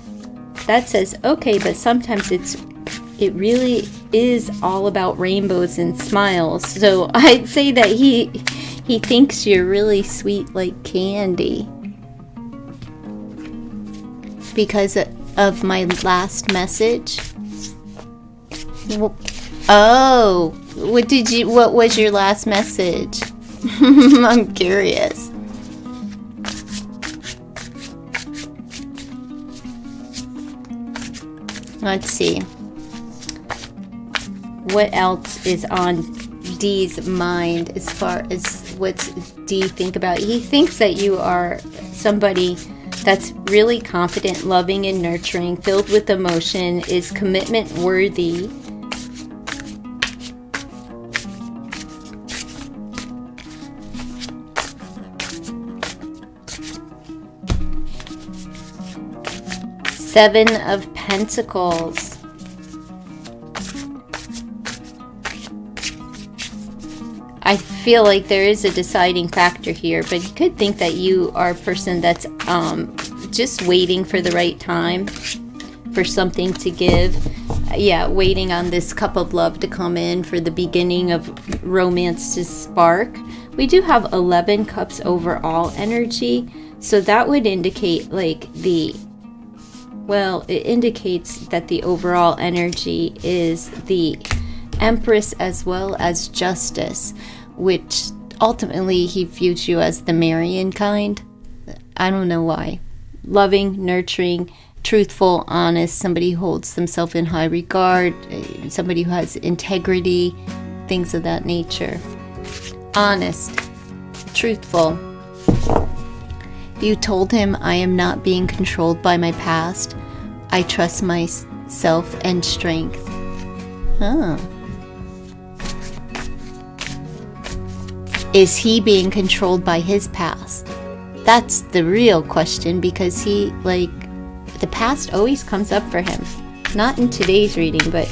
That says, okay, but sometimes it really is all about rainbows and smiles. So I'd say that he thinks you're really sweet like candy. Because of my last message. Oh, what was your last message? I'm curious. Let's see. What else is on D's mind as far as what's D think about? He thinks that you are somebody that's really confident, loving, and nurturing, filled with emotion, is commitment worthy. Seven of Pentacles. I feel like there is a deciding factor here, but he could think that you are a person that's just waiting for the right time for something to give. Yeah, waiting on this cup of love to come in for the beginning of romance to spark. We do have 11 cups overall energy, so that would indicate it indicates that the overall energy is the Empress as well as Justice, which ultimately he views you as the Marian kind. I don't know why. Loving, nurturing, truthful, honest, somebody who holds themselves in high regard, somebody who has integrity, things of that nature. Honest, truthful. You told him, I am not being controlled by my past. I trust myself and strength. Huh. Is he being controlled by his past? That's the real question, because the past always comes up for him. Not in today's reading, but,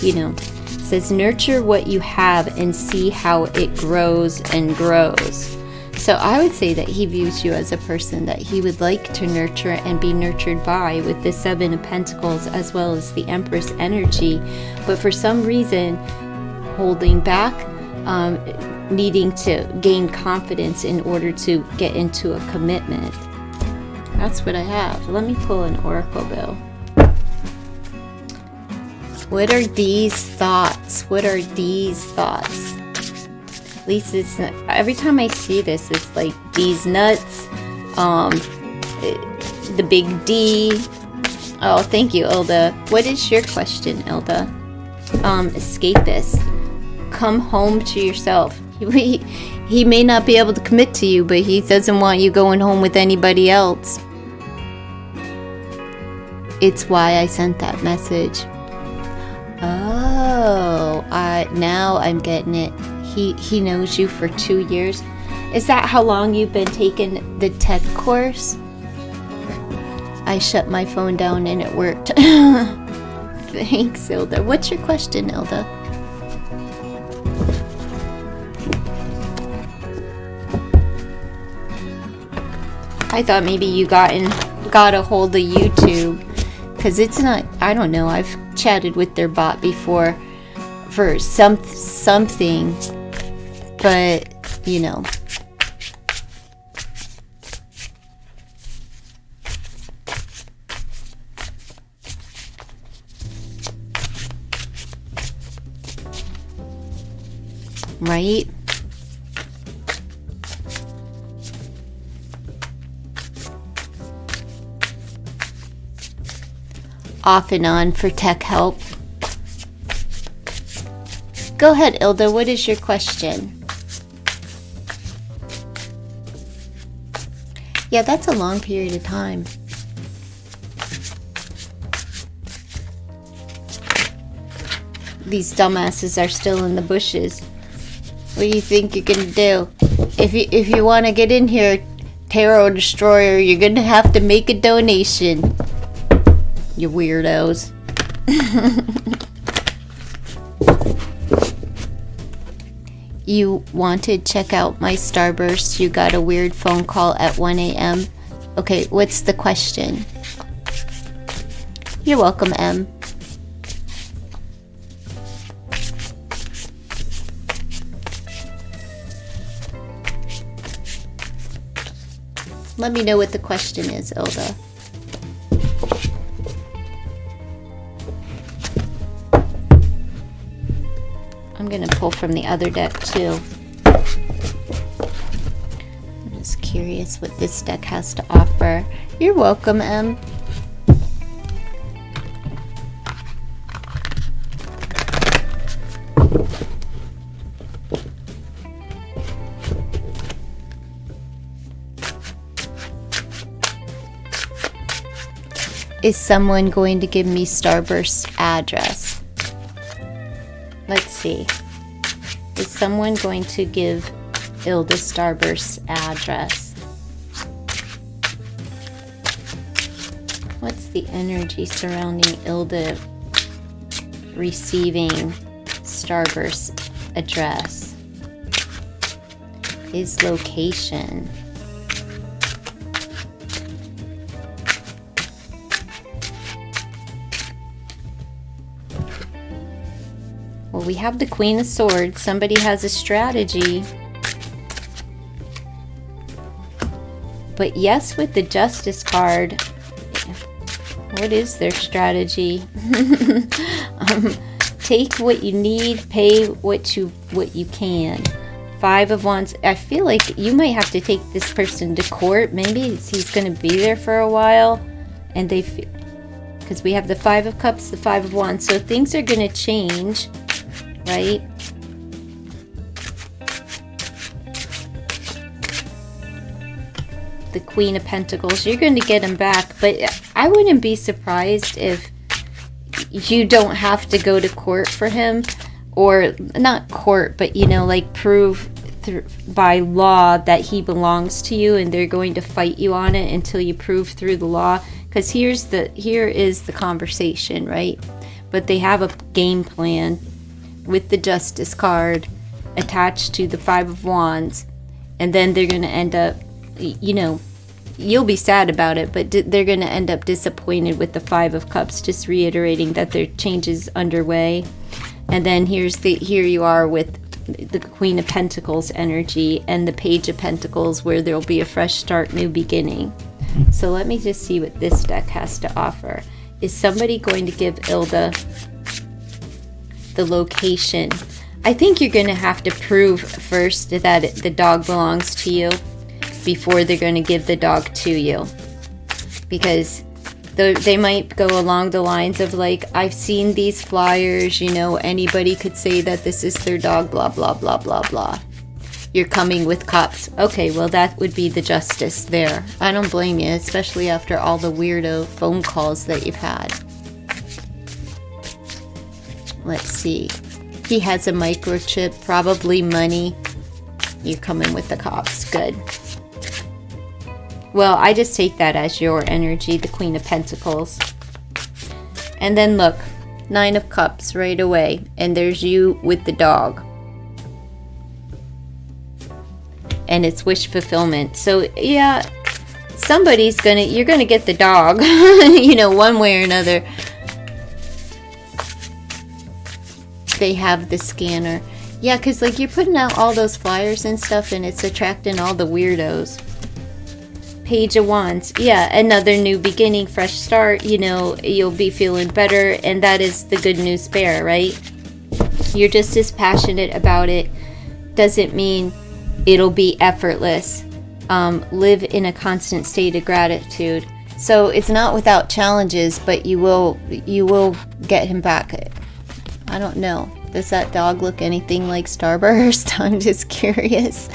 it says nurture what you have and see how it grows and grows. So I would say that he views you as a person that he would like to nurture and be nurtured by, with the Seven of Pentacles as well as the Empress energy. But for some reason, holding back, needing to gain confidence in order to get into a commitment. That's what I have. Let me pull an oracle bill. What are these thoughts? What are these thoughts? At least it's not, every time I see this, it's like these nuts, the big D. Oh, thank you, Ilda. What is your question, Ilda? Escapist. Come home to yourself. He may not be able to commit to you, but he doesn't want you going home with anybody else. It's why I sent that message. Oh, now I'm getting it. He knows you for 2 years. Is that how long you've been taking the tech course? I shut my phone down and it worked. Thanks, Ilda. What's your question, Ilda? I thought maybe you got a hold of YouTube. Because it's not, I don't know, I've chatted with their bot before for something, but, you know. Right? Off and on for tech help. Go ahead, Ilda. What is your question? Yeah, that's a long period of time. These dumbasses are still in the bushes. What do you think you're gonna do? If you want to get in here, Tarot Destroyer, you're gonna have to make a donation. You weirdos. You want to check out my starburst? You got a weird phone call at 1 a.m. Okay, what's the question? You're welcome, M. Let me know what the question is, Ilda. I'm going to pull from the other deck too. I'm just curious what this deck has to offer. You're welcome, M. Is someone going to give me Starburst's address? Let's see. Is someone going to give Ilda Starburst's address? What's the energy surrounding Ilda receiving Starburst's address? His location. Well, we have the Queen of Swords. Somebody has a strategy. But yes, with the Justice card, what is their strategy? Take what you need, pay what you can. 5 of Wands. I feel like you might have to take this person to court. Maybe he's going to be there for a while, and they feel, because we have the 5 of Cups, the 5 of Wands, so things are going to change. Right? The Queen of Pentacles. You're going to get him back, but I wouldn't be surprised if you don't have to go to court for him, or not court, but you know, like prove by law that he belongs to you, and they're going to fight you on it until you prove through the law. Because here is the conversation, right? But they have a game plan with the Justice card attached to the 5 of Wands, and then they're going to end up, you know, you'll be sad about it, but they're going to end up disappointed with the 5 of Cups, just reiterating that their change is underway. And then here you are with the Queen of Pentacles energy and the Page of Pentacles, where there'll be a fresh start, new beginning. So let me just see what this deck has to offer. Is somebody going to give Ilda the location? I think you're going to have to prove first that the dog belongs to you before they're going to give the dog to you. Because they might go along the lines of like, I've seen these flyers, you know, anybody could say that this is their dog, blah, blah, blah, blah, blah. You're coming with cops. Okay, well, that would be the justice there. I don't blame you, especially after all the weirdo phone calls that you've had. Let's see. He has a microchip, probably money. You're coming with the cops. Good. Well, I just take that as your energy, the Queen of Pentacles. And then look, 9 of Cups right away. And there's you with the dog. And it's wish fulfillment. So, yeah, you're gonna get the dog, you know, one way or another. They have the scanner. Yeah, because, like, you're putting out all those flyers and stuff, and it's attracting all the weirdos. Page of Wands. Yeah, another new beginning, fresh start. You know, you'll be feeling better, and that is the good news bear, right? You're just as passionate about it. Doesn't mean it'll be effortless. Live in a constant state of gratitude. So it's not without challenges, but you will get him back. I don't know. Does that dog look anything like Starburst? I'm just curious.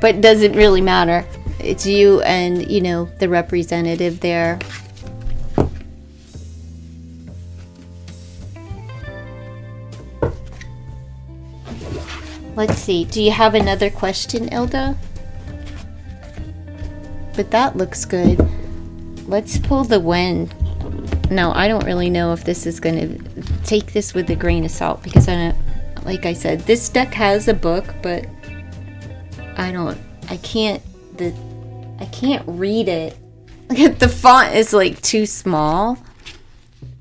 But it doesn't really matter. It's you and, you know, the representative there. Let's see. Do you have another question, Ilda? But that looks good. Let's pull the when. Now, I don't really know if this is going to take this with a grain of salt, because I don't, like I said, this deck has a book, but I can't read it. The font is like too small.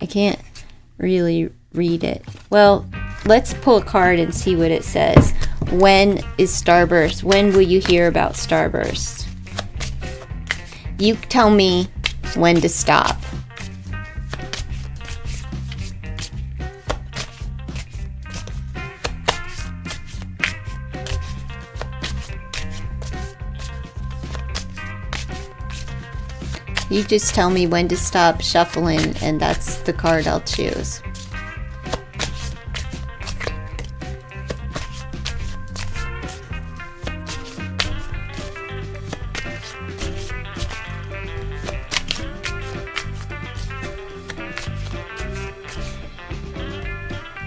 I can't really read it. Well, let's pull a card and see what it says. When is Starburst? When will you hear about Starburst? You tell me when to stop. You just tell me when to stop shuffling, and that's the card I'll choose.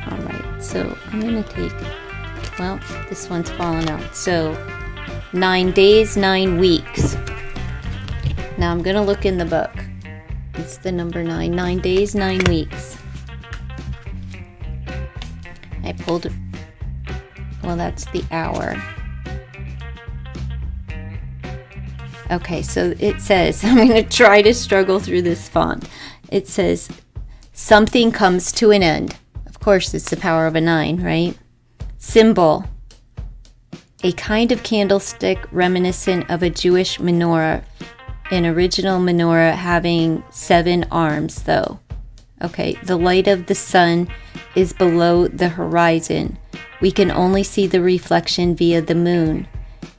Alright, so I'm going to take, well, this one's falling out. So, 9 days, 9 weeks. Now I'm going to look in the book. It's the number 9. 9 days, 9 weeks. I pulled, well, that's the hour. Okay, so it says, I'm going to try to struggle through this font. It says, something comes to an end. Of course, it's the power of a 9, right? Symbol. A kind of candlestick reminiscent of a Jewish menorah. An original menorah having 7 arms, though. Okay, the light of the sun is below the horizon. We can only see the reflection via the moon.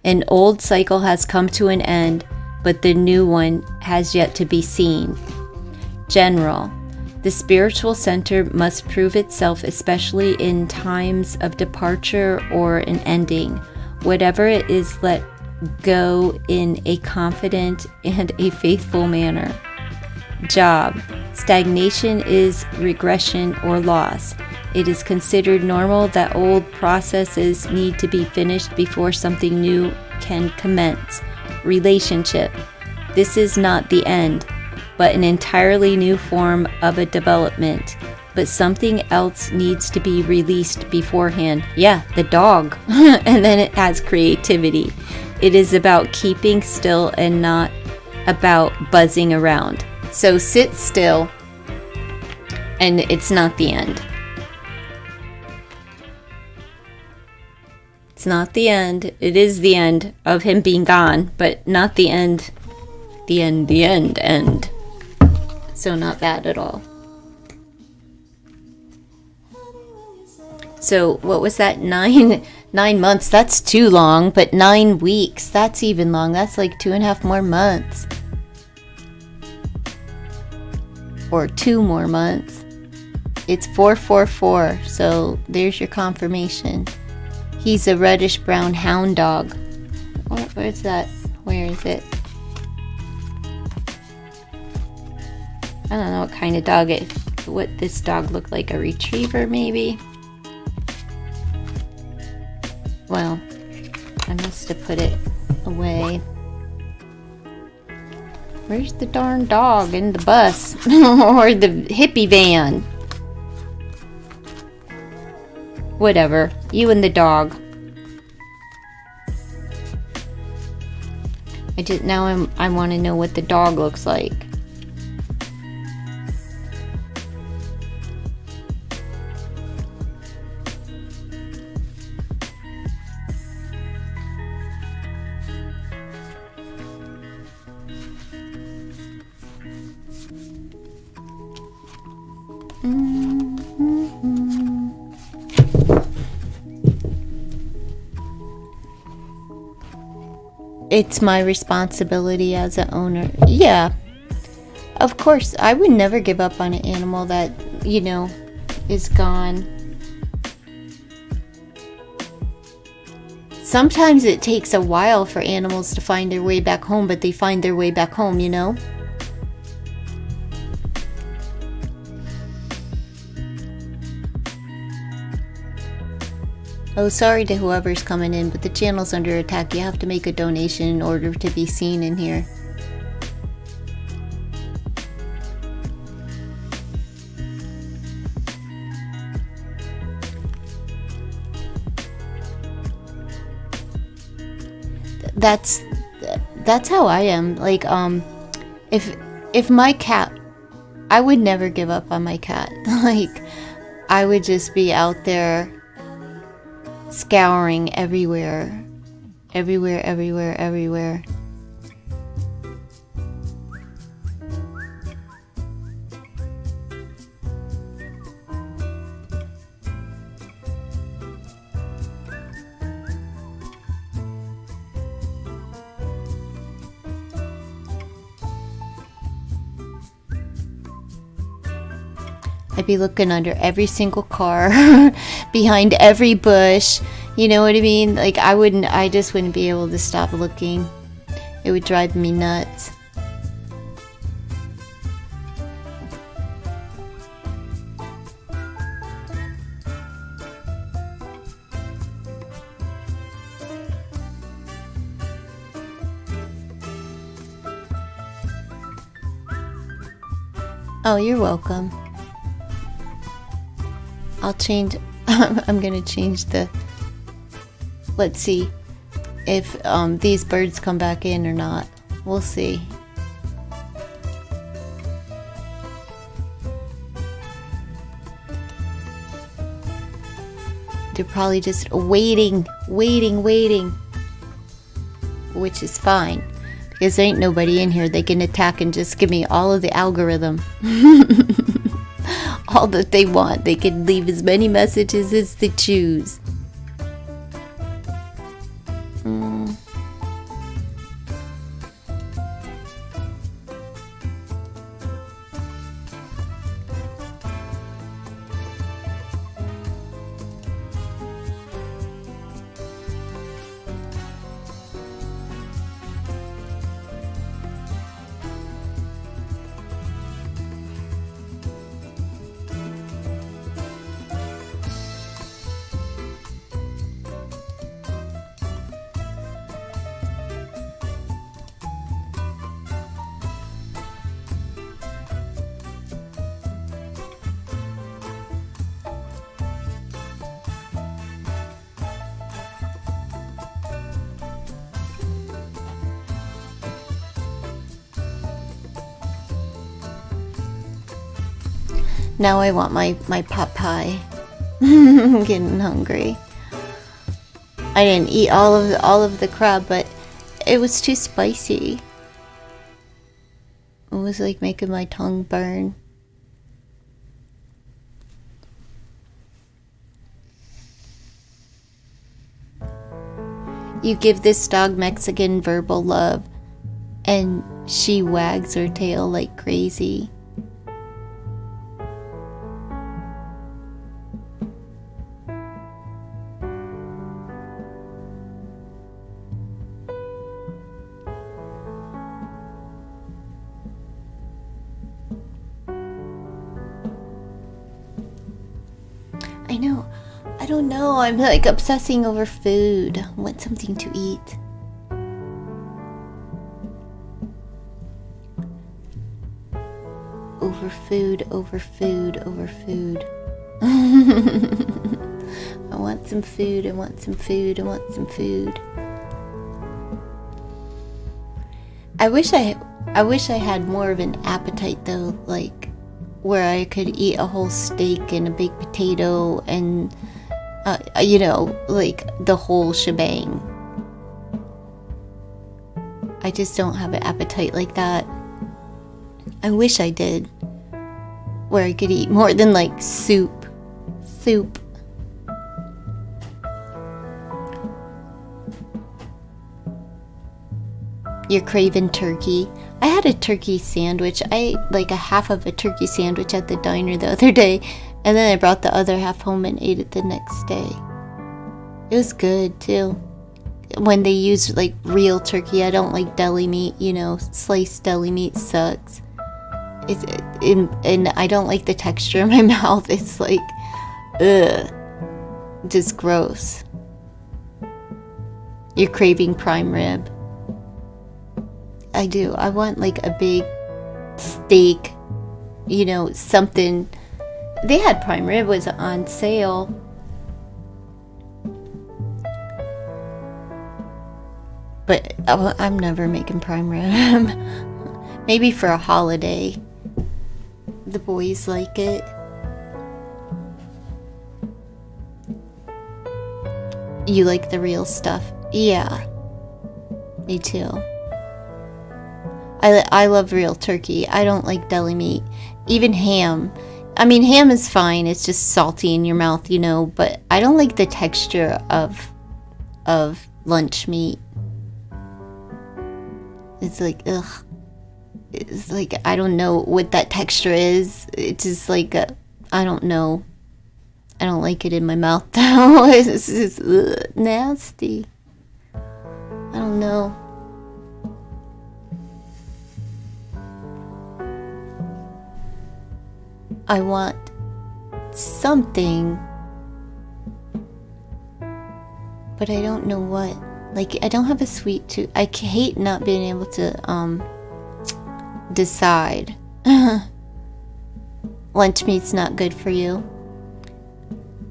An old cycle has come to an end, but the new one has yet to be seen. General. The spiritual center must prove itself, especially in times of departure or an ending. Whatever it is, let go in a confident and a faithful manner. Job. Stagnation is regression or loss. It is considered normal that old processes need to be finished before something new can commence. Relationship. This is not the end, but an entirely new form of a development. But something else needs to be released beforehand. Yeah, the dog. And then it has creativity. It is about keeping still and not about buzzing around. So sit still, and it's not the end. It's not the end. It is the end of him being gone, but not the end. The end. So not bad at all. So what was that? 9 months. That's too long, but 9 weeks. That's even long. That's like 2.5 more months. Or 2 more months. It's 444. So there's your confirmation. He's a reddish brown hound dog. Where's that? Where is it? I don't know what kind of dog what this dog looked like. A retriever, maybe? Well, I must have put it away. Where's the darn dog in the bus? Or the hippie van? Whatever. You and the dog. I want to know what the dog looks like. It's my responsibility as an owner. Yeah, of course. I would never give up on an animal that, is gone. Sometimes it takes a while for animals to find their way back home, but they find their way back home, Oh, sorry to whoever's coming in, but the channel's under attack. You have to make a donation in order to be seen in here. That's how I am. Like, if my cat, I would never give up on my cat. Like, I would just be out there scouring everywhere. I'd be looking under every single car, behind every bush. You know what I mean? Like, I just wouldn't be able to stop looking. It would drive me nuts. Oh, you're welcome. I'll change. I'm gonna change the. Let's see if these birds come back in or not. We'll see. They're probably just waiting. Which is fine. Because there ain't nobody in here. They can attack and just give me all of the algorithm. All that they want. They can leave as many messages as they choose. Now I want my pot pie. I'm getting hungry. I didn't eat all of the crab, but it was too spicy. It was like making my tongue burn. You give this dog Mexican verbal love, and she wags her tail like crazy. I know. I don't know. I'm like obsessing over food. I want something to eat. Over food, over food, over food. I want some food, I want some food, I want some food. I wish I had more of an appetite though, like where I could eat a whole steak and a baked potato and you know, like the whole shebang. I just don't have an appetite like that. I wish I did. Where I could eat more than like soup. You're craving turkey. I had a turkey sandwich. I ate like a half of a turkey sandwich at the diner the other day, and then I brought the other half home and ate it the next day. It was good too. When they use like real turkey, I don't like deli meat, you know, sliced deli meat sucks. And I don't like the texture in my mouth. It's like, ugh, just gross. You're craving prime rib. I do. I want like a big steak, you know, something. They had prime rib was on sale. But I'm never making prime rib. Maybe for a holiday. The boys like it. You like the real stuff? Yeah. Me too. I love real turkey. I don't like deli meat. Even ham. I mean, ham is fine. It's just salty in your mouth, you know. But I don't like the texture of lunch meat. It's like, ugh. It's like, I don't know what that texture is. It's just like, I don't know. I don't like it in my mouth though. It's just nasty. I don't know. I want something, but I don't know what. Like, I don't have a sweet tooth. I hate not being able to decide. Lunch meat's not good for you.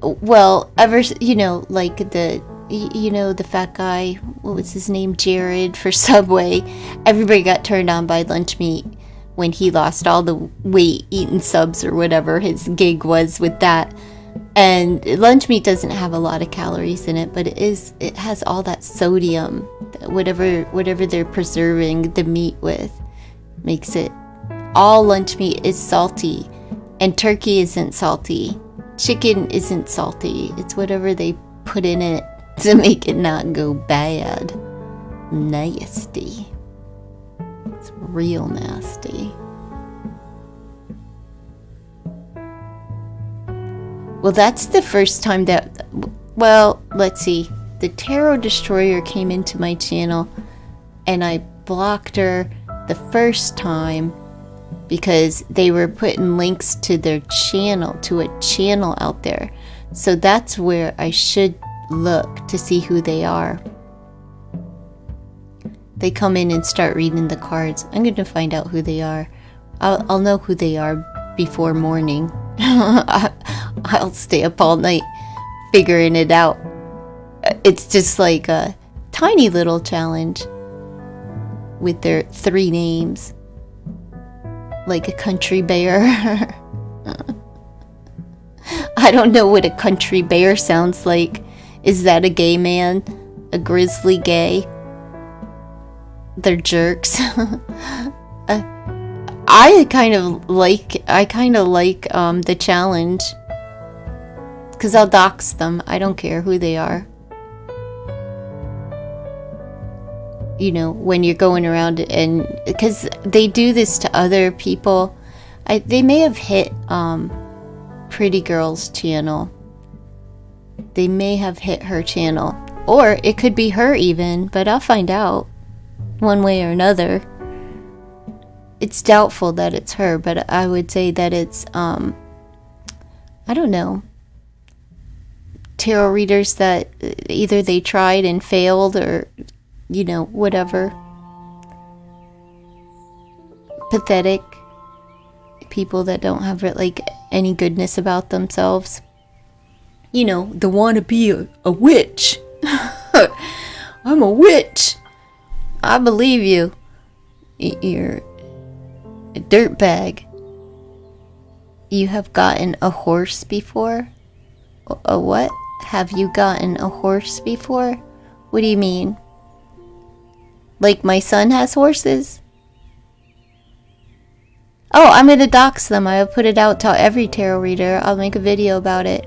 Well, you know, like the fat guy, what was his name, Jared, for Subway. Everybody got turned on by lunch meat when he lost all the weight eating subs or whatever his gig was with that. And lunch meat doesn't have a lot of calories in it, but it has all that sodium, whatever they're preserving the meat with, makes it. All lunch meat is salty, and turkey isn't salty. Chicken isn't salty. It's whatever they put in it to make it not go bad. Nasty. It's real nasty. Well, that's the first time that, well, let's see. The Tarot Destroyer came into my channel, and I blocked her the first time because they were putting links to their channel, to a channel out there. So that's where I should look to see who they are. They come in and start reading the cards. I'm going to find out who they are. I'll know who they are before morning. I'll stay up all night figuring it out. It's just like a tiny little challenge with their 3 names. Like a country bear. I don't know what a country bear sounds like. Is that a gay man? A grizzly gay? They're jerks. I kind of like the challenge, because I'll dox them. I don't care who they are. You know, when you're going around, and because they do this to other people. They may have hit Pretty Girl's channel. They may have hit her channel, or it could be her even, but I'll find out one way or another. It's doubtful that it's her, but I would say that it's, I don't know, tarot readers that either they tried and failed, or, you know, whatever. Pathetic people that don't have, like, any goodness about themselves. You know, the wanna be a witch. I'm a witch. I believe you. You're a dirtbag. You have gotten a horse before? A what? Have you gotten a horse before? What do you mean? Like my son has horses? Oh, I'm gonna dox them. I'll put it out to every tarot reader. I'll make a video about it.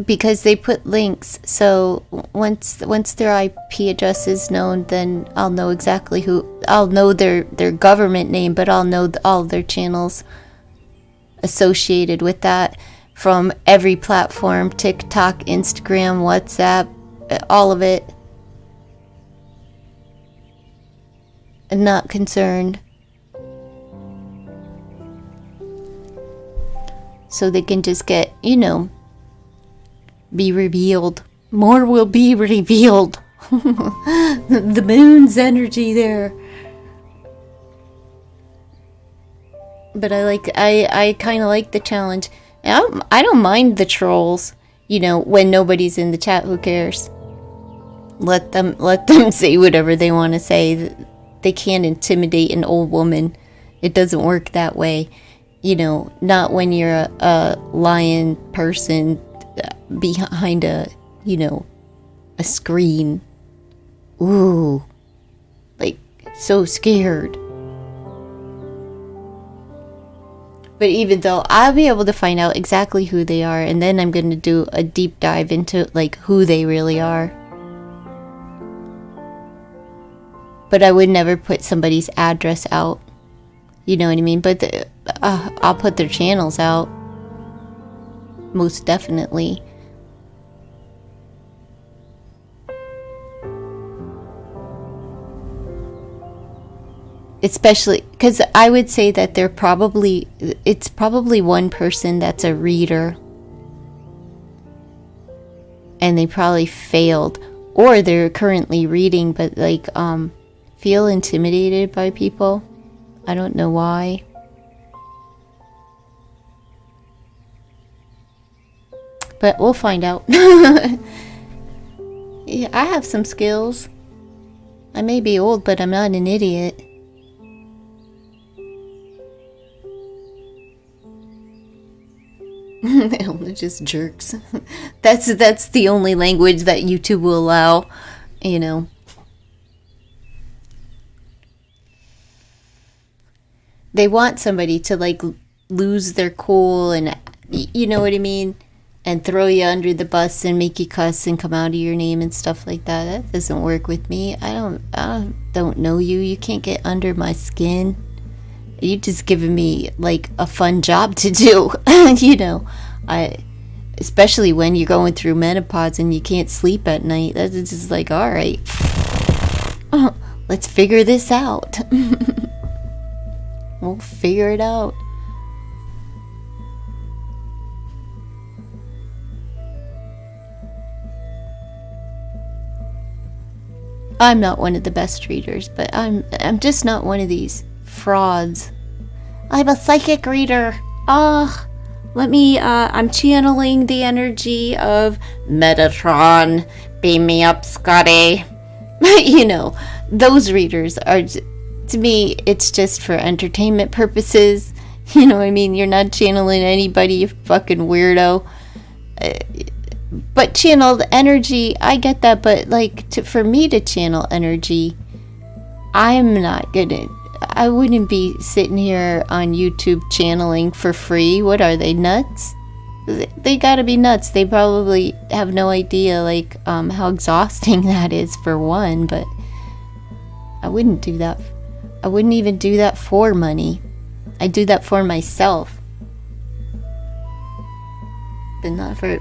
Because they put links, so once their IP address is known, then I'll know exactly who. I'll know their government name, but I'll know all their channels associated with that from every platform: TikTok, Instagram, WhatsApp, all of it. I'm not concerned. So they can just get, you know, be revealed. More will be revealed. The moon's energy there. But I kind of like the challenge. I don't mind the trolls. You know, when nobody's in the chat, who cares? Let them say whatever they want to say. They can't intimidate an old woman. It doesn't work that way. You know, not when you're a lion person behind a, you know, a screen. Ooh, like, so scared. But even though I'll be able to find out exactly who they are, and then I'm going to do a deep dive into, like, who they really are. But I would never put somebody's address out. You know what I mean? But I'll put their channels out. Most definitely. Especially because I would say that it's probably one person that's a reader, and they probably failed, or they're currently reading but like feel intimidated by people. I don't know why. But we'll find out. Yeah, I have some skills. I may be old, but I'm not an idiot. They're just jerks. That's the only language that YouTube will allow, you know. They want somebody to like lose their cool and, you know what I mean, and throw you under the bus and make you cuss and come out of your name and stuff like that. That doesn't work with me. I don't know you. You can't get under my skin. You just giving me like a fun job to do. You know, especially when you're going through menopause and you can't sleep at night. That's just like, all right, let's figure this out. We'll figure it out. I'm not one of the best readers, but I'm just not one of these frauds. I'm a psychic reader. Let me, I'm channeling the energy of Metatron. Beam me up, Scotty. You know, those readers are, to me, it's just for entertainment purposes. You know what I mean? You're not channeling anybody, you fucking weirdo. but channeled energy, I get that, but like for me to channel energy, I wouldn't be sitting here on YouTube channeling for free. What are they, nuts? They gotta be nuts. They probably have no idea like how exhausting that is, for one. But I wouldn't do that. I wouldn't even do that for money. I do that for myself, but not for,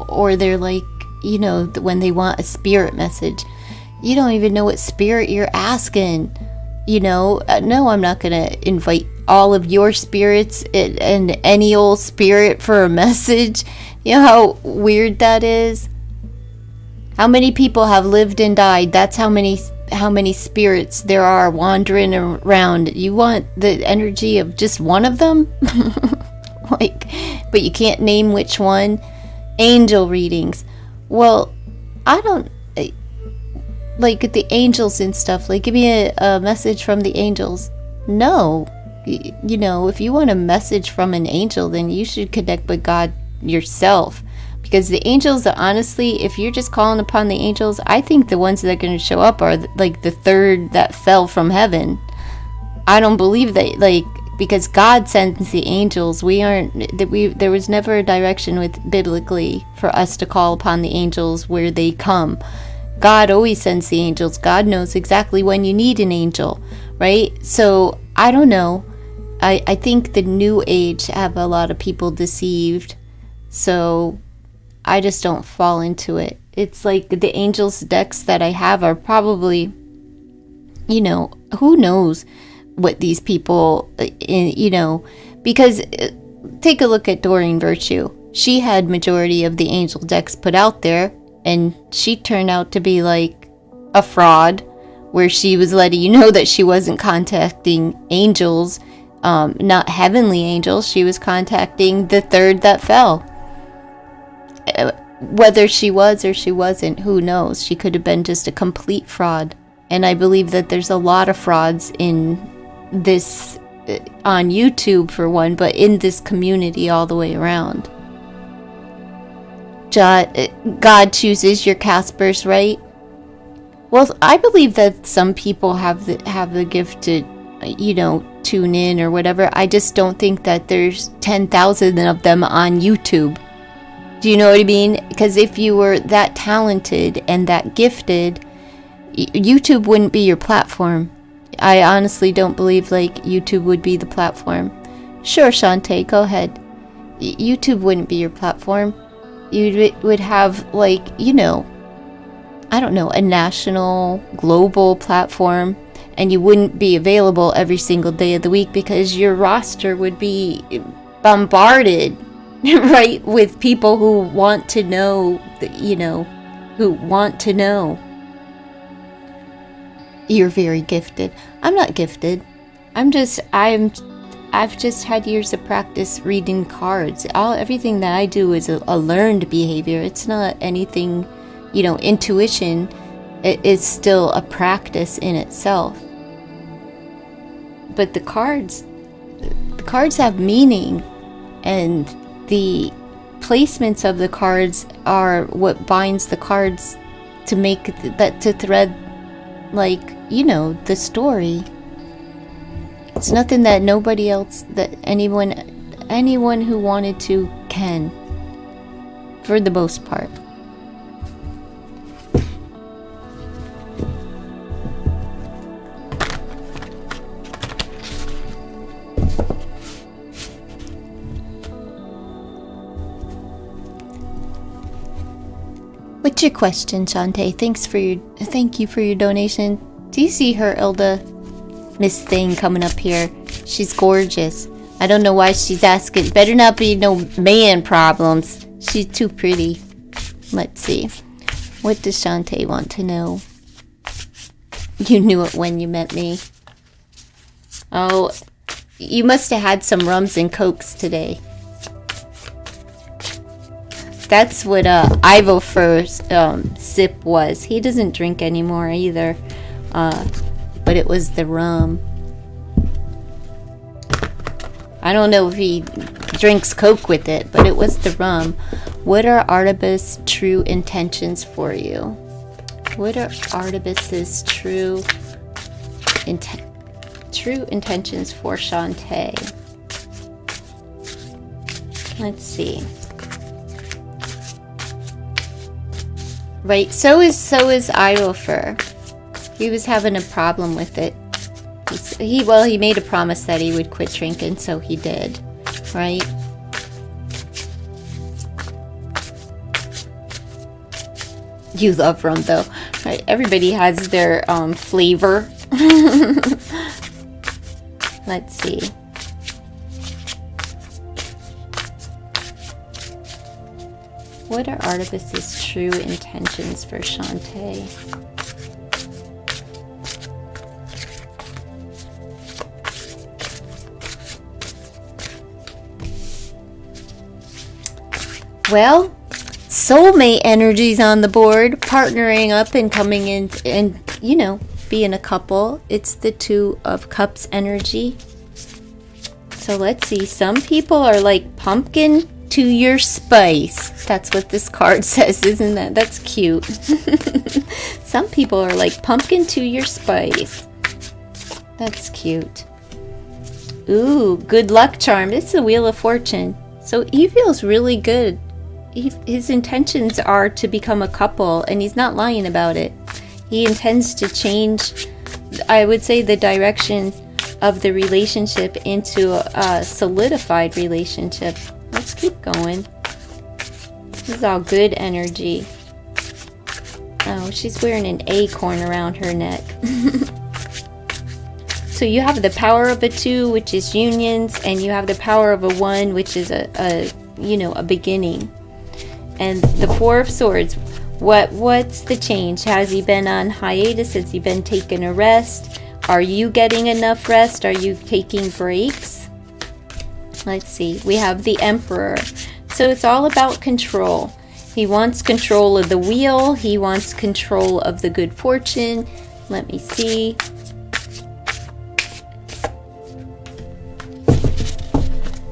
or they're like, when they want a spirit message, you don't even know what spirit you're asking. No, I'm not gonna invite all of your spirits and any old spirit for a message. You know how weird that is? How many people have lived and died? That's how many spirits there are wandering around. You want the energy of just one of them? But you can't name which one. Angel readings. Well, I don't like the angels and stuff. Like, give me a message from the angels. No. If you want a message from an angel, then you should connect with God yourself. Because the angels, honestly, if you're just calling upon the angels, I think the ones that are going to show up are like the third that fell from heaven. I don't believe that, because God sends the angels. There was never a direction biblically for us to call upon the angels where they come. God always sends the angels. God knows exactly when you need an angel, right? So I don't know. I think the new age have a lot of people deceived. So I just don't fall into it. It's like the angels decks that I have are probably, who knows what these people, because take a look at Doreen Virtue. She had majority of the angel decks put out there, and she turned out to be like a fraud, where she was letting you know that she wasn't contacting angels, not heavenly angels. She was contacting the third that fell. Whether she was or she wasn't, who knows? She could have been just a complete fraud. And I believe that there's a lot of frauds in this, on YouTube for one, but in this community all the way around. God chooses your Caspers, right? Well, I believe that some people have the gift to, tune in or whatever. I just don't think that there's 10,000 of them on YouTube. Do you know what I mean? Because if you were that talented and that gifted, YouTube wouldn't be your platform. I honestly don't believe YouTube would be the platform. Sure, Shantae, go ahead. YouTube wouldn't be your platform. You would have I don't know, a national, global platform, and you wouldn't be available every single day of the week because your roster would be bombarded, right, with people who want to know, who want to know. You're very gifted. I'm not gifted. I've just had years of practice reading cards. Everything that I do is a learned behavior. It's not anything, intuition. It is still a practice in itself. But the cards have meaning, and the placements of the cards are what binds the cards to make to thread, the story. It's nothing that nobody else, that anyone who wanted to can, for the most part. What's your question, Shantae? Thank you for your donation. Do you see her, Ilda? Miss Thing coming up here. She's gorgeous. I don't know why she's asking. Better not be no man problems. She's too pretty. Let's see. What does Shantae want to know? You knew it when you met me. Oh, you must have had some rums and cokes today. That's what Ivo first sip was. He doesn't drink anymore either. But it was the rum. I don't know if he drinks Coke with it, but it was the rum. What are Artibus' true intentions for you? What are Artibus's true intentions for Shantae? Let's see. Right, so is Irofer. He was having a problem with it. He made a promise that he would quit drinking, so he did. Right? You love rum, though. Right? Everybody has their flavor. Let's see. What are Artibus's true intentions for Shantae? Well, soulmate energies on the board, partnering up and coming in and, you know, being a couple. It's the Two of Cups energy. So let's see. Some people are like pumpkin to your spice. That's what this card says, isn't that? That's cute. Some people are like pumpkin to your spice. That's cute. Ooh, good luck charm. It's the Wheel of Fortune. So he feels really good. His intentions are to become a couple, and he's not lying about it. He intends to change, I would say, the direction of the relationship into a solidified relationship. Let's keep going. This is all good energy. Oh, she's wearing an acorn around her neck. So you have the power of a 2, which is unions, and you have the power of a 1, which is a beginning. And the 4 of Swords, what's the change? Has he been on hiatus? Has he been taking a rest? Are you getting enough rest? Are you taking breaks? Let's see. We have the Emperor. So it's all about control. He wants control of the wheel. He wants control of the good fortune. Let me see.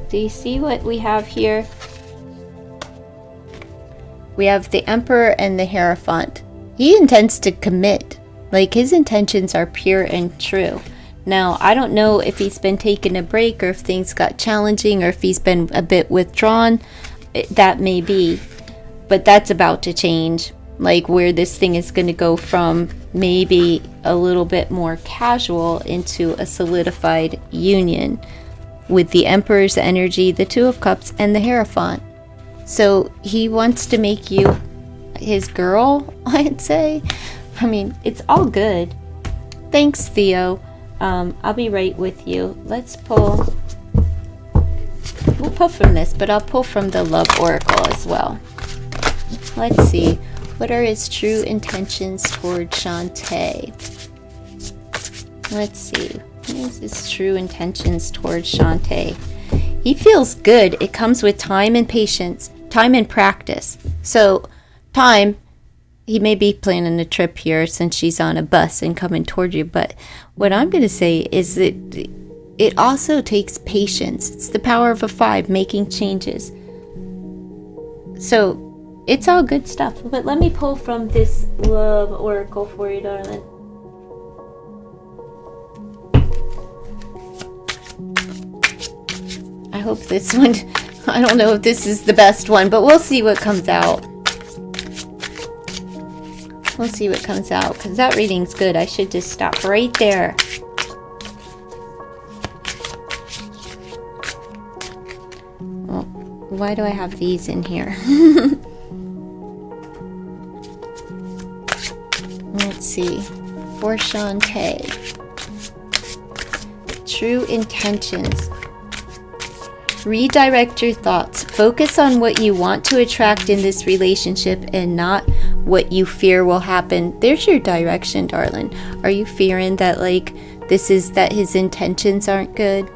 Do you see what we have here? We have the Emperor and the Hierophant. He intends to commit. Like, his intentions are pure and true. Now, I don't know if he's been taking a break or if things got challenging or if he's been a bit withdrawn. That may be. But that's about to change. Like, where this thing is going to go from maybe a little bit more casual into a solidified union with the Emperor's energy, the 2 of Cups, and the Hierophant. So he wants to make you his girl, I'd say. I mean, it's all good. Thanks, Theo. I'll be right with you. Let's pull. We'll pull from this, but I'll pull from the Love Oracle as well. Let's see. What are his true intentions toward Shantae? Let's see. What is his true intentions toward Shantae? He feels good. It comes with time and patience, time and practice. So, time, he may be planning a trip here since she's on a bus and coming toward you. But what I'm going to say is that it also takes patience. It's the power of a 5, making changes. So, it's all good stuff. But let me pull from this Love Oracle for you, darling. I hope this one, I don't know if this is the best one, but we'll see what comes out. We'll see what comes out, because that reading's good. I should just stop right there. Well, why do I have these in here? Let's see. For Shantae. True intentions. Redirect your thoughts. Focus on what you want to attract in this relationship and not what you fear will happen. There's your direction, darling. Are you fearing that, like, this is that his intentions aren't good?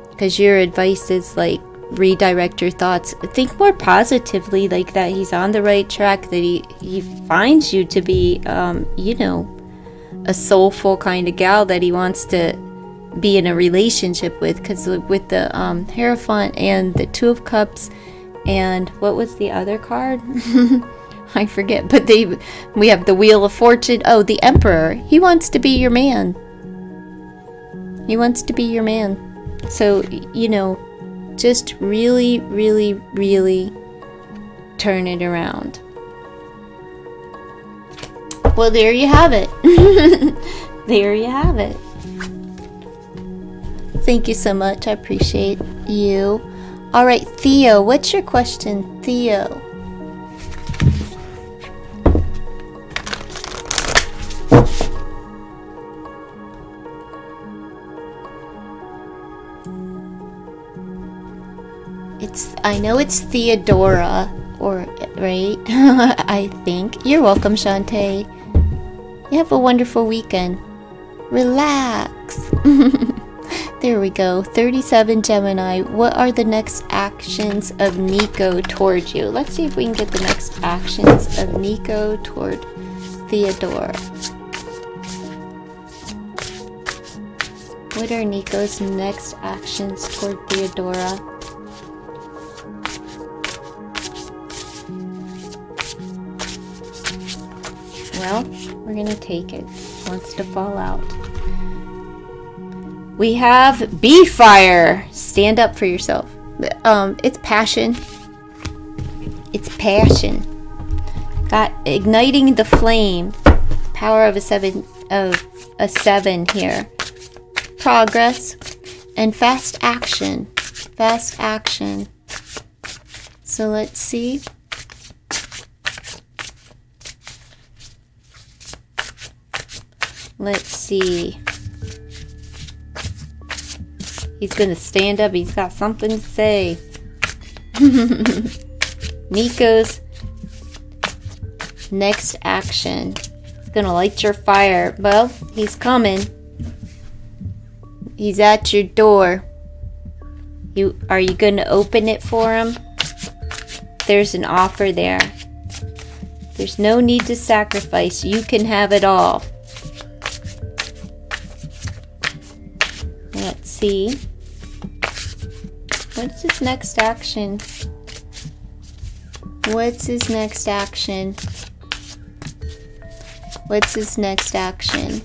Because your advice is, like, redirect your thoughts. Think more positively, like that he's on the right track, that he finds you to be, a soulful kind of gal that he wants to be in a relationship with, because with the Hierophant and the Two of Cups, and what was the other card? I forget, but we have the Wheel of Fortune. Oh, the Emperor. He wants to be your man. He wants to be your man. So, you know, just really, really, really turn it around. Well, there you have it. There you have it. Thank you so much. I appreciate you. All right, Theo, what's your question, Theo? I know it's Theodora, or right? I think. You're welcome, Shantae. You have a wonderful weekend. Relax. There we go. 37 Gemini. What are the next actions of Nico towards you? Let's see if we can get the next actions of Nico toward Theodora. What are Nico's next actions toward Theodora? Well, we're gonna take it. Wants to fall out. We have Be Fire. Stand up for yourself. It's passion. It's passion. Got igniting the flame. Power of a seven here. Progress and fast action. Fast action. So let's see. Let's see. He's gonna stand up. He's got something to say. Nico's next action. He's gonna light your fire. Well, he's coming. He's at your door. Are you gonna open it for him? There's an offer there. There's no need to sacrifice. You can have it all. Let's see. What's his next action? What's his next action? What's his next action?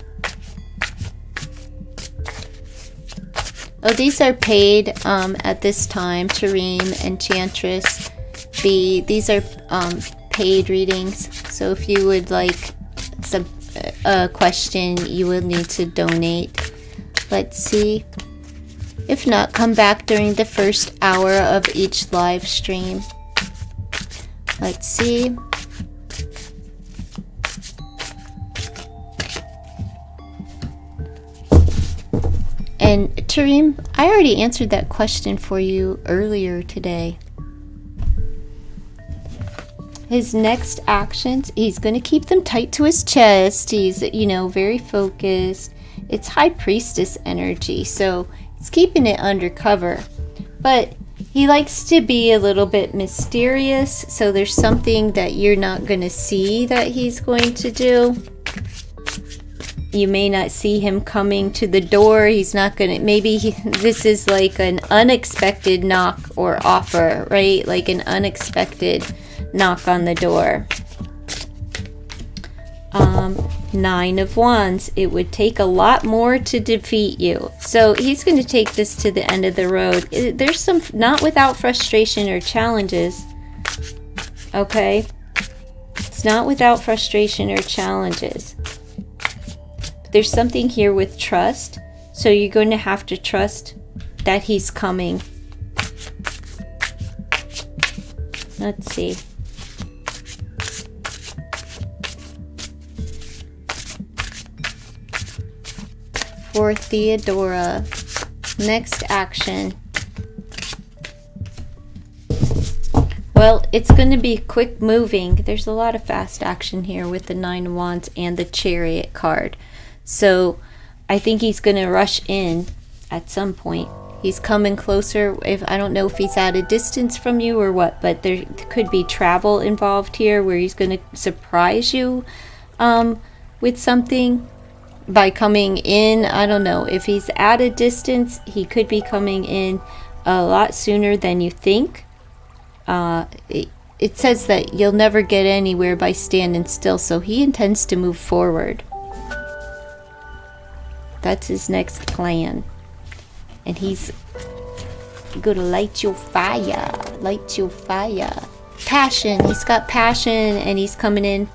Oh, these are paid at this time. Tareem, Enchantress, B. These are paid readings. So if you would like a question, you will need to donate. Let's see. If not, come back during the first hour of each live stream. Let's see. And Tareem, I already answered that question for you earlier today. His next actions, he's going to keep them tight to his chest. He's, very focused. It's High Priestess energy, so he's keeping it undercover. But he likes to be a little bit mysterious, so there's something that you're not going to see that he's going to do. You may not see him coming to the door. He's not going to, this is like an unexpected knock or offer, right? Like an unexpected knock on the door. 9 of Wands. It would take a lot more to defeat you. So he's going to take this to the end of the road. There's some, not without frustration or challenges. Okay? It's not without frustration or challenges. There's something here with trust. So you're going to have to trust that he's coming. Let's see. For Theodora, next action. Well, it's going to be quick moving. There's a lot of fast action here with the 9 of Wands and the Chariot card. So I think he's going to rush in at some point. He's coming closer. I don't know if he's at a distance from you or what, but there could be travel involved here where he's going to surprise you with something. by coming in, I don't know, if he's at a distance, he could be coming in a lot sooner than you think. It says that you'll never get anywhere by standing still, so he intends to move forward. That's his next plan. And he's gonna light your fire. Light your fire. Passion. He's got passion, and he's coming in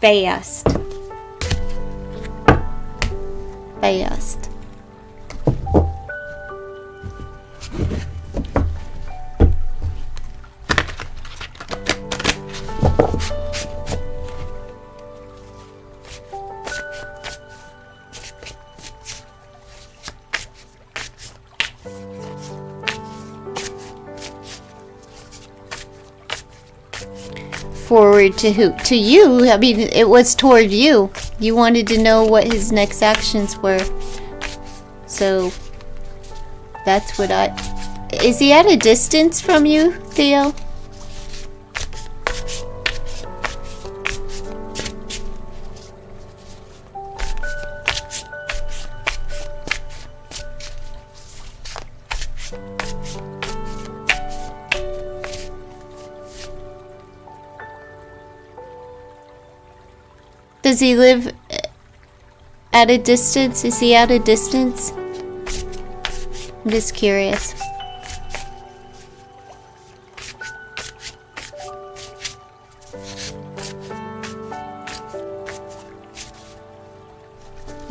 fast. Fast. Forward to who? To you. I mean, it was toward you. You wanted to know what his next actions were. So, that's what Is he at a distance from you, Theo? Does he live at a distance? Is he at a distance? I'm just curious.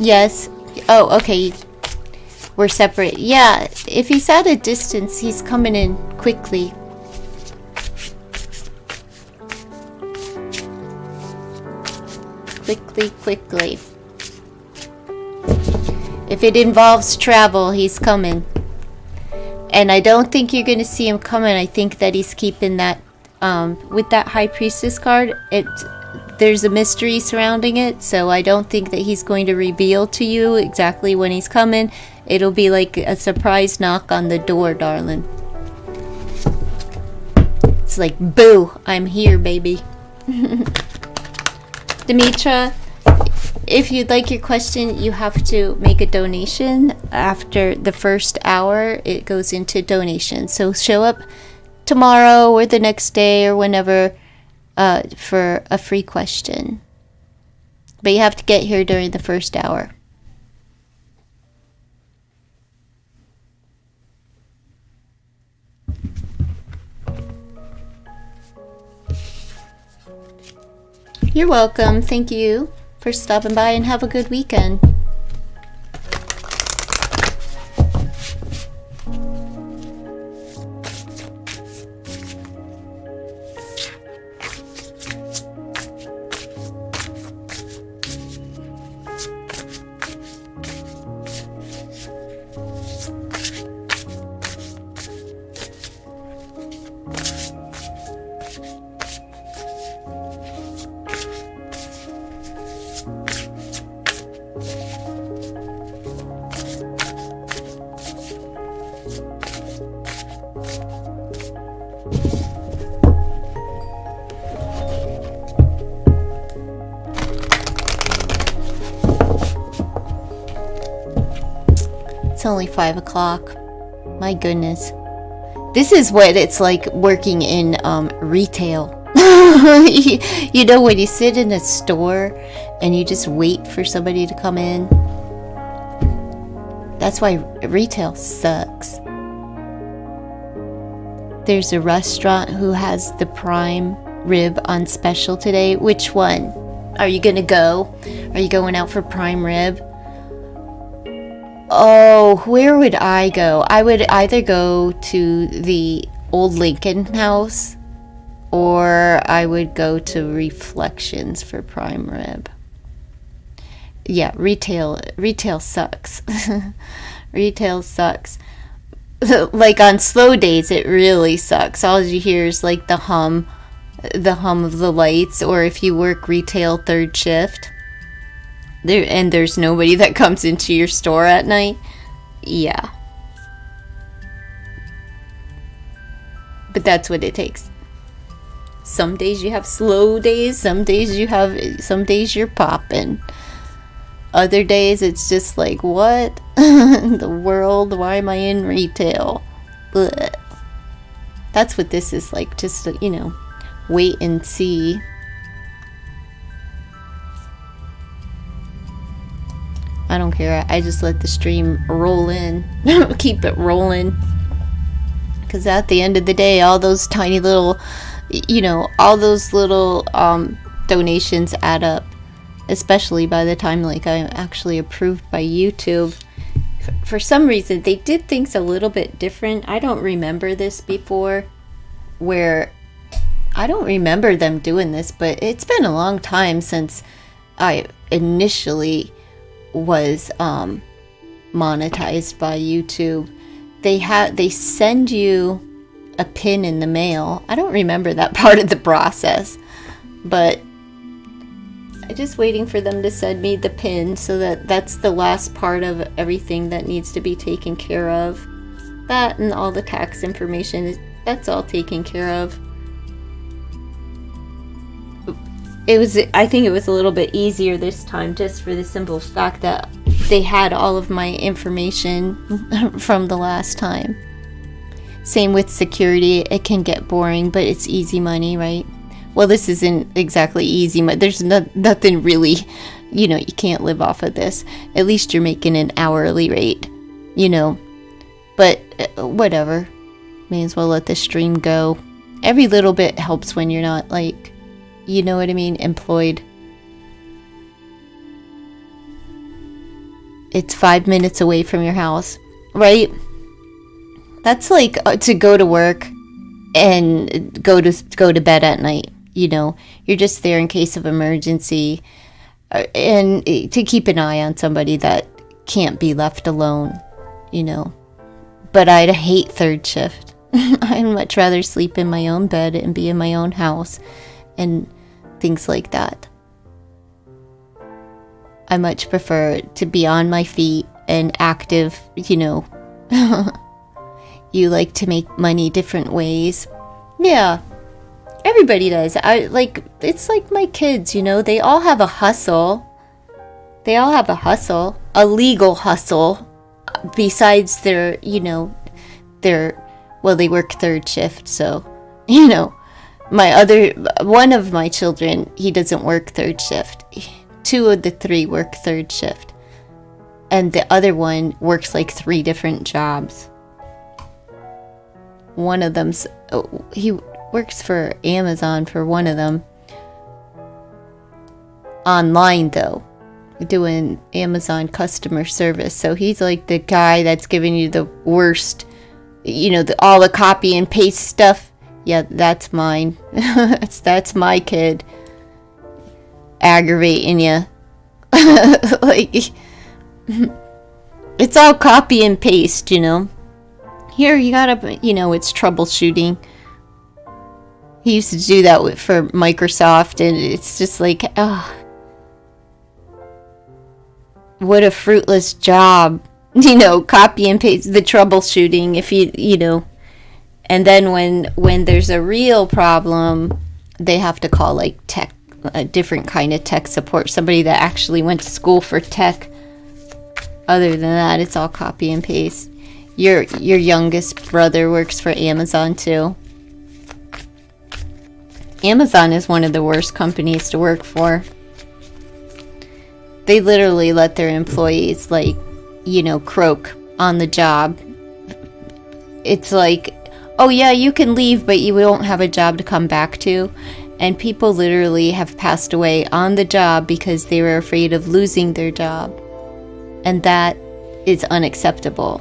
Yes. Oh, okay. We're separate. Yeah, if he's at a distance, he's coming in quickly. Quickly. If it involves travel, he's coming. And I don't think you're going to see him coming. I think that he's keeping that, with that High Priestess card, there's a mystery surrounding it, so I don't think that he's going to reveal to you exactly when he's coming. It'll be like a surprise knock on the door, darling. It's like, boo, I'm here, baby. Demetra, if you'd like your question, you have to make a donation. After the first hour, it goes into donation. So show up tomorrow or the next day or whenever for a free question. But you have to get here during the first hour. You're welcome. Thank you for stopping by, and have a good weekend. It's only 5 o'clock. My goodness. This is what it's like working in retail. You know, when you sit in a store and you just wait for somebody to come in. That's why retail sucks. There's a restaurant who has the prime rib on special today. Which one? Are you gonna go? Are you going out for prime rib? Oh, where would I go? I would either go to the old Lincoln House, or I would go to Reflections for prime rib. Yeah, retail sucks. Retail sucks. Like on slow days, it really sucks. All you hear is like the hum of the lights, or if you work retail third shift. There's nobody that comes into your store at night. Yeah. But that's what it takes. Some days you have slow days, some days you're popping. other days it's just like, what in the world? Why am I in retail? Blech. That's what this is like. Just, you know, wait and see. I don't care. I just let the stream roll in. Keep it rolling. Because at the end of the day, all those tiny little, you know, all those little donations add up. Especially by the time, like, I'm actually approved by YouTube. For some reason, they did things a little bit different. I don't remember this before. Where, I don't remember them doing this, but it's been a long time since I initially was monetized by YouTube. They send you a pin in the mail. I don't remember that part of the process, but I'm just waiting for them to send me the pin, so that's the last part of everything that needs to be taken care of. That and all the tax information, that's all taken care of. I think it was a little bit easier this time, just for the simple fact that they had all of my information from the last time. Same with security. It can get boring, but it's easy money, right? Well, this isn't exactly easy, but there's nothing really, you know, you can't live off of this. At least you're making an hourly rate, you know. But whatever. May as well let the stream go. Every little bit helps when you're not, like, you know what I mean, employed. It's 5 minutes away from your house, right? That's like to go to work and go to bed at night. You know, you're just there in case of emergency, and to keep an eye on somebody that can't be left alone, you know. But I'd hate third shift. I'd much rather sleep in my own bed and be in my own house and things like that. I much prefer to be on my feet and active, you know. You like to make money different ways. Yeah, everybody does. It's like my kids, you know, they all have a hustle. They all have a hustle, a legal hustle, besides their, you know, well, they work third shift, so, you know, one of my children, he doesn't work third shift. 2 of the 3 work third shift. And the other one works like 3 different jobs. One of them's, he works for Amazon for one of them. Online, though. Doing Amazon customer service. So he's like the guy that's giving you the worst, you know, all the copy and paste stuff. Yeah, that's mine. that's my kid. Aggravating you. Like, it's all copy and paste, you know. Here, you gotta, you know, it's troubleshooting. He used to do that for Microsoft, and it's just like, what a fruitless job. You know, copy and paste, the troubleshooting, if you know. And then when there's a real problem, they have to call, like, tech, a different kind of tech support, somebody that actually went to school for tech. Other than that, it's all copy and paste. Your youngest brother works for Amazon too. Amazon is one of the worst companies to work for. They literally let their employees, like, you know, croak on the job. It's like, oh yeah, you can leave, but you won't have a job to come back to. And people literally have passed away on the job because they were afraid of losing their job. And that is unacceptable.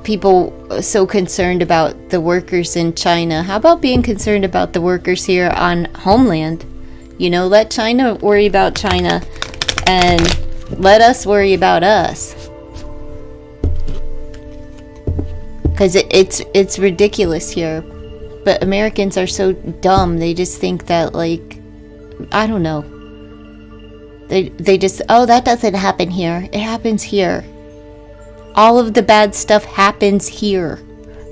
People are so concerned about the workers in China. How about being concerned about the workers here on homeland? You know, let China worry about China and let us worry about us. Because it's ridiculous here. But Americans are so dumb. They just think that, like, I don't know. They just, oh, that doesn't happen here. It happens here. All of the bad stuff happens here.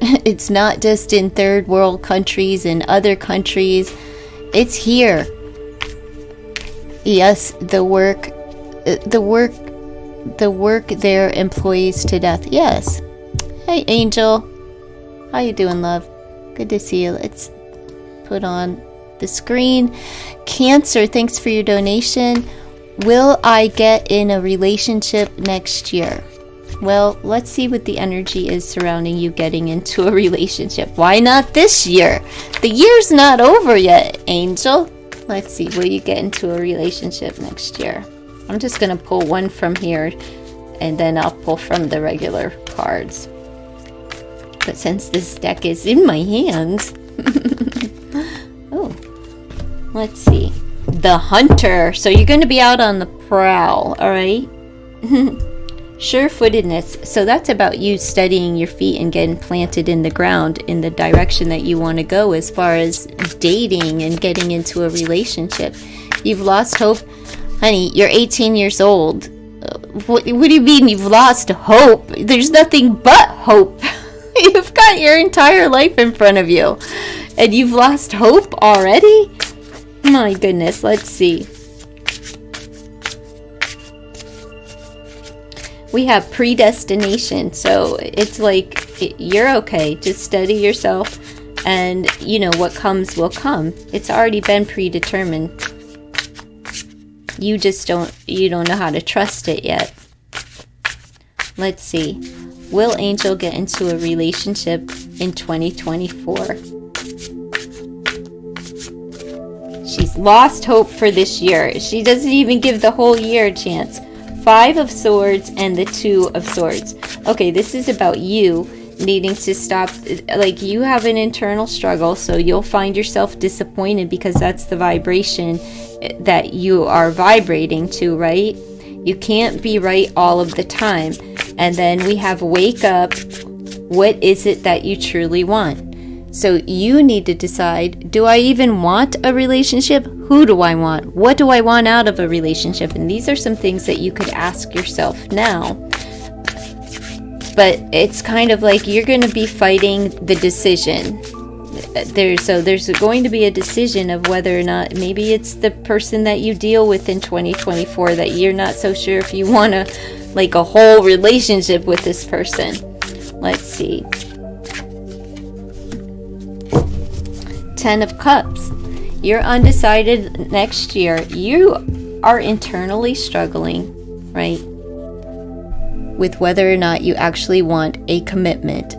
It's not just in third world countries and other countries. It's here. Yes, the work the work their employees to death. Yes. Hey, Angel. How you doing, love? Good to see you. Let's put on the screen. Cancer, thanks for your donation. Will I get in a relationship next year? Well, let's see what the energy is surrounding you getting into a relationship. Why not this year? The year's not over yet, Angel. Let's see, will you get into a relationship next year? I'm just going to pull one from here, and then I'll pull from the regular cards. But since this deck is in my hands... oh, let's see. The Hunter. So you're going to be out on the prowl, all right? Sure-footedness. So that's about you steadying your feet and getting planted in the ground in the direction that you want to go as far as dating and getting into a relationship. You've lost hope. Honey, you're 18 years old. What do you mean you've lost hope? There's nothing but hope. You've got your entire life in front of you. And you've lost hope already? My goodness, let's see. We have predestination. So it's like, you're okay. Just steady yourself. And, you know, what comes will come. It's already been predetermined. You just don't know how to trust it yet. Let's see. Will Angel get into a relationship in 2024? She's lost hope for this year. She doesn't even give the whole year a chance. 5 of Swords and the 2 of Swords. Okay, this is about you needing to stop. Like, you have an internal struggle, so you'll find yourself disappointed because that's the vibration that you are vibrating to, right? You can't be right all of the time. And then we have wake up. What is it that you truly want? So you need to decide, do I even want a relationship? Who do I want? What do I want out of a relationship? And these are some things that you could ask yourself now. But it's kind of like you're going to be fighting the decision. There's going to be a decision of whether or not maybe it's the person that you deal with in 2024 that you're not so sure if you want to, like, a whole relationship with this person. Let's see. 10 of Cups. You're undecided next year. You are internally struggling, right, with whether or not you actually want a commitment.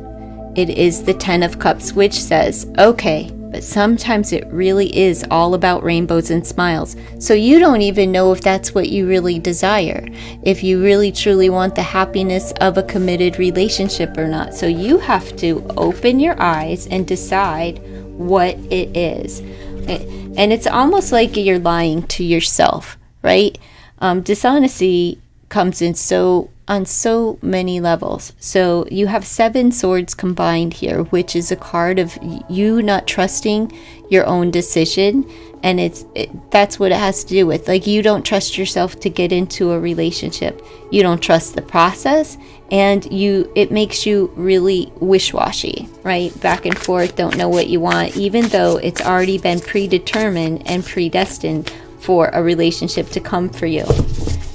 It is the 10 of Cups, which says, okay, but sometimes it really is all about rainbows and smiles. So you don't even know if that's what you really desire, if you really truly want the happiness of a committed relationship or not. So you have to open your eyes and decide what it is. And it's almost like you're lying to yourself, right? Dishonesty comes in on so many levels. So you have 7 swords combined here, which is a card of you not trusting your own decision. And that's what it has to do with. Like, you don't trust yourself to get into a relationship. You don't trust the process, and it makes you really wish-washy, right? Back and forth, don't know what you want, even though it's already been predetermined and predestined for a relationship to come for you.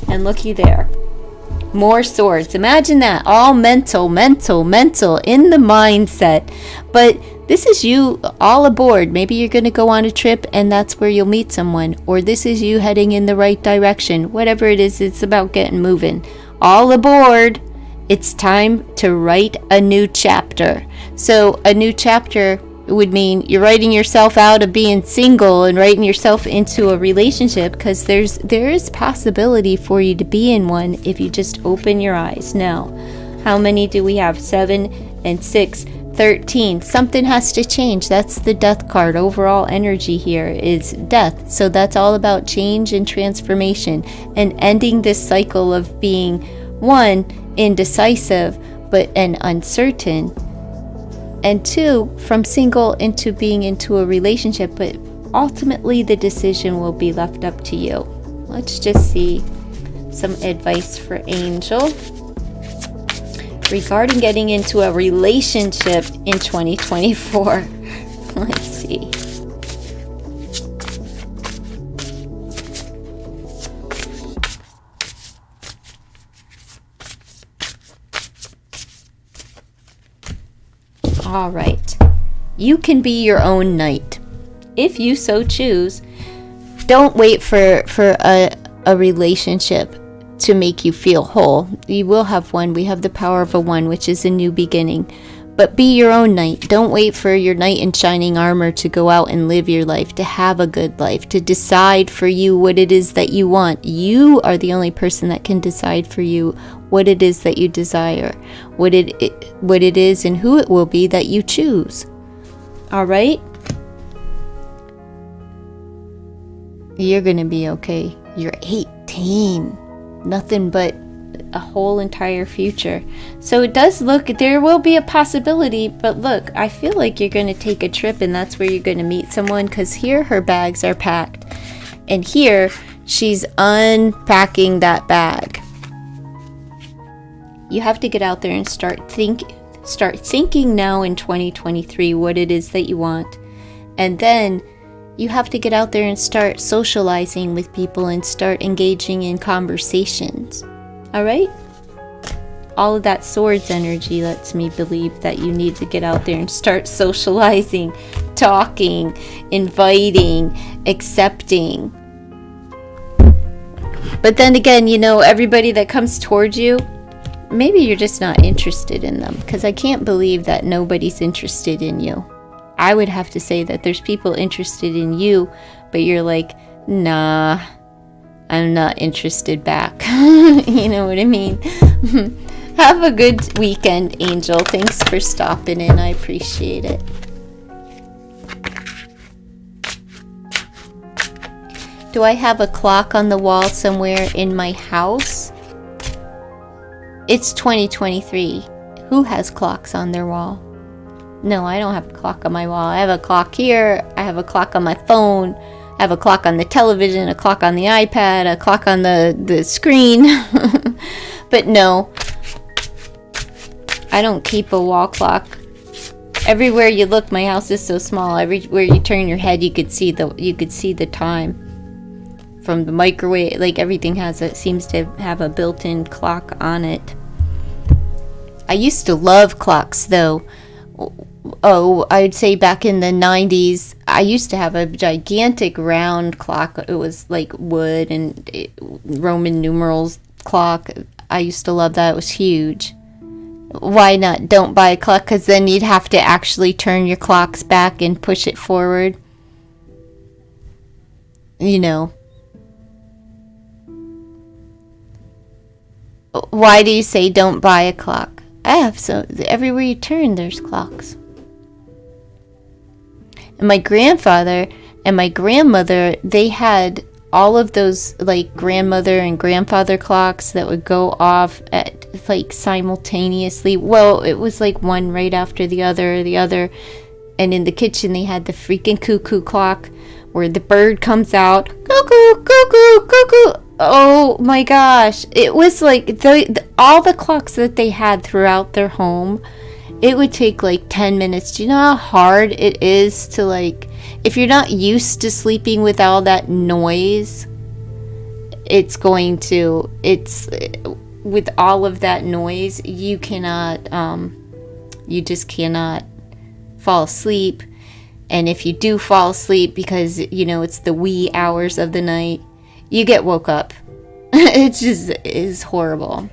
And looky there. More swords. Imagine that. All mental in the mindset. But this is you all aboard. Maybe you're going to go on a trip and that's where you'll meet someone. Or this is you heading in the right direction. Whatever it is, it's about getting moving. All aboard. It's time to write a new chapter. So a new chapter would mean you're writing yourself out of being single and writing yourself into a relationship, because there is possibility for you to be in one if you just open your eyes. Now, how many do we have? 7 and 6, 13. Something has to change. That's the death card. Overall energy here is death. So that's all about change and transformation and ending this cycle of being, 1, indecisive and uncertain, and 2, from single into being into a relationship, but ultimately the decision will be left up to you. Let's just see some advice for Angel regarding getting into a relationship in 2024. Let's see. All right. You can be your own knight. If you so choose, don't wait for a relationship to make you feel whole. You will have one. We have the power of a one, which is a new beginning. But be your own knight. Don't wait for your knight in shining armor to go out and live your life, to have a good life, to decide for you what it is that you want. You are the only person that can decide for you what it is that you desire, what it is and who it will be that you choose. All right? You're going to be okay. You're 18. Nothing but a whole entire future. So it does look, there will be a possibility, but look, I feel like you're going to take a trip and that's where you're going to meet someone, because here her bags are packed. And here she's unpacking that bag. You have to get out there and start thinking now in 2023 what it is that you want. And then you have to get out there and start socializing with people and start engaging in conversations. All right? All of that swords energy lets me believe that you need to get out there and start socializing, talking, inviting, accepting. But then again, you know, everybody that comes towards you, maybe you're just not interested in them, because I can't believe that nobody's interested in you. I would have to say that there's people interested in you, but you're like, nah, I'm not interested back. You know what I mean? Have a good weekend, Angel. Thanks for stopping in. I appreciate it. Do I have a clock on the wall somewhere in my house? It's 2023. Who has clocks on their wall? No, I don't have a clock on my wall. I have a clock here. I have a clock on my phone. I have a clock on the television, a clock on the iPad, a clock on the screen. But no, I don't keep a wall clock. Everywhere you look, my house is so small. Everywhere you turn your head, you could see the time from the microwave. Like everything seems to have a built-in clock on it. I used to love clocks though. Oh, I'd say back in the 90s, I used to have a gigantic round clock. It was like wood and Roman numerals clock. I used to love that. It was huge. Why not? Don't buy a clock, because then you'd have to actually turn your clocks back and push it forward. You know. Why do you say don't buy a clock? Everywhere you turn, there's clocks. And my grandfather and my grandmother, they had all of those like grandmother and grandfather clocks that would go off at like simultaneously. Well, it was like one right after the other. And in the kitchen, they had the freaking cuckoo clock where the bird comes out, cuckoo, cuckoo, cuckoo. Oh my gosh. It was like all the clocks that they had throughout their home. It would take like 10 minutes. Do you know how hard it is to like, if you're not used to sleeping with all that noise, with all of that noise, you just cannot fall asleep. And if you do fall asleep because, you know, it's the wee hours of the night, you get woke up. It just is horrible.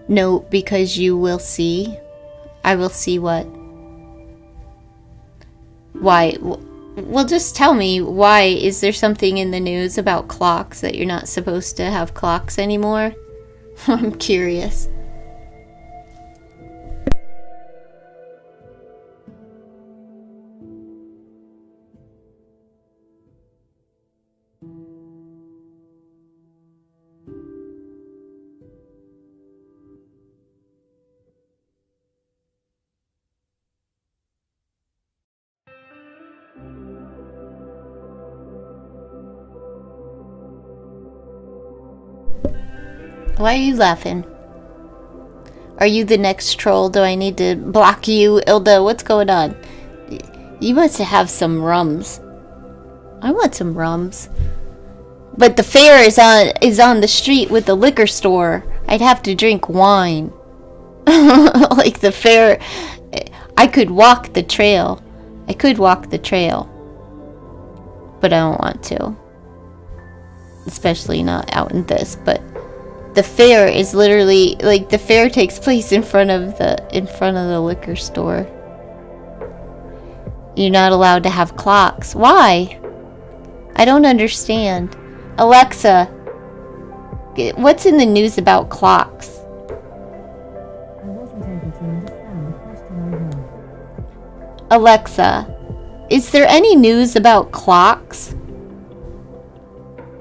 No, because you will see. I will see what? Why? Well, just tell me why. Is there something in the news about clocks that you're not supposed to have clocks anymore? I'm curious. Why are you laughing? Are you the next troll? Do I need to block you, Ilda? What's going on? You must have some rums. I want some rums. But the fair is on the street with the liquor store. I'd have to drink wine. Like the fair, I could walk the trail. I could walk the trail, but I don't want to. Especially not out in this, but the fair is literally like the fair takes place in front of the liquor store. You're not allowed to have clocks. Why? I don't understand. Alexa, what's in the news about clocks? I wasn't able to understand the question I heard. Alexa, is there any news about clocks?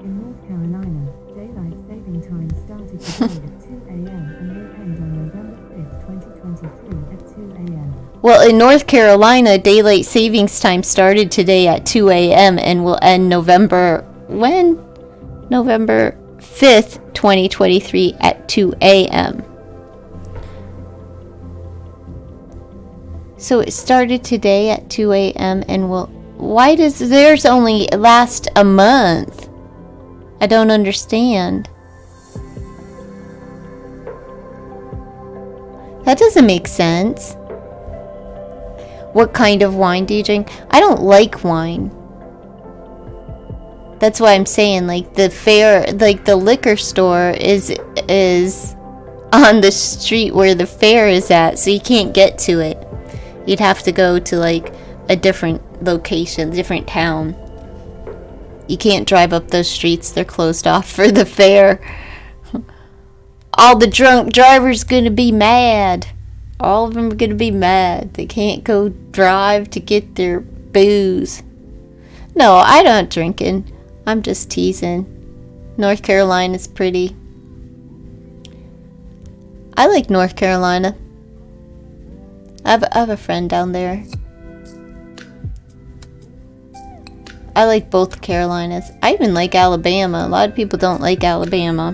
In North Carolina, daylight saving time started today at 2 a.m. and will end on November 5th, 2023 at 2 a.m. Well, in North Carolina, daylight savings time started today at 2 a.m. and will end November 5th, 2023 at 2 a.m. So it started today at 2 a.m. and will... Why does theirs only last a month? I don't understand. That doesn't make sense. What kind of wine do you drink? I don't like wine. That's why I'm saying, like, the fair, like the liquor store is on the street where the fair is at, so you can't get to it. You'd have to go to like a different location, different town. You can't drive up those streets, they're closed off for the fair. All the drunk drivers gonna be mad. All of them are gonna be mad. They can't go drive to get their booze. No, I'm not drinking. I'm just teasing. North Carolina's pretty. I like North Carolina. I have a friend down there. I like both Carolinas. I even like Alabama. A lot of people don't like Alabama,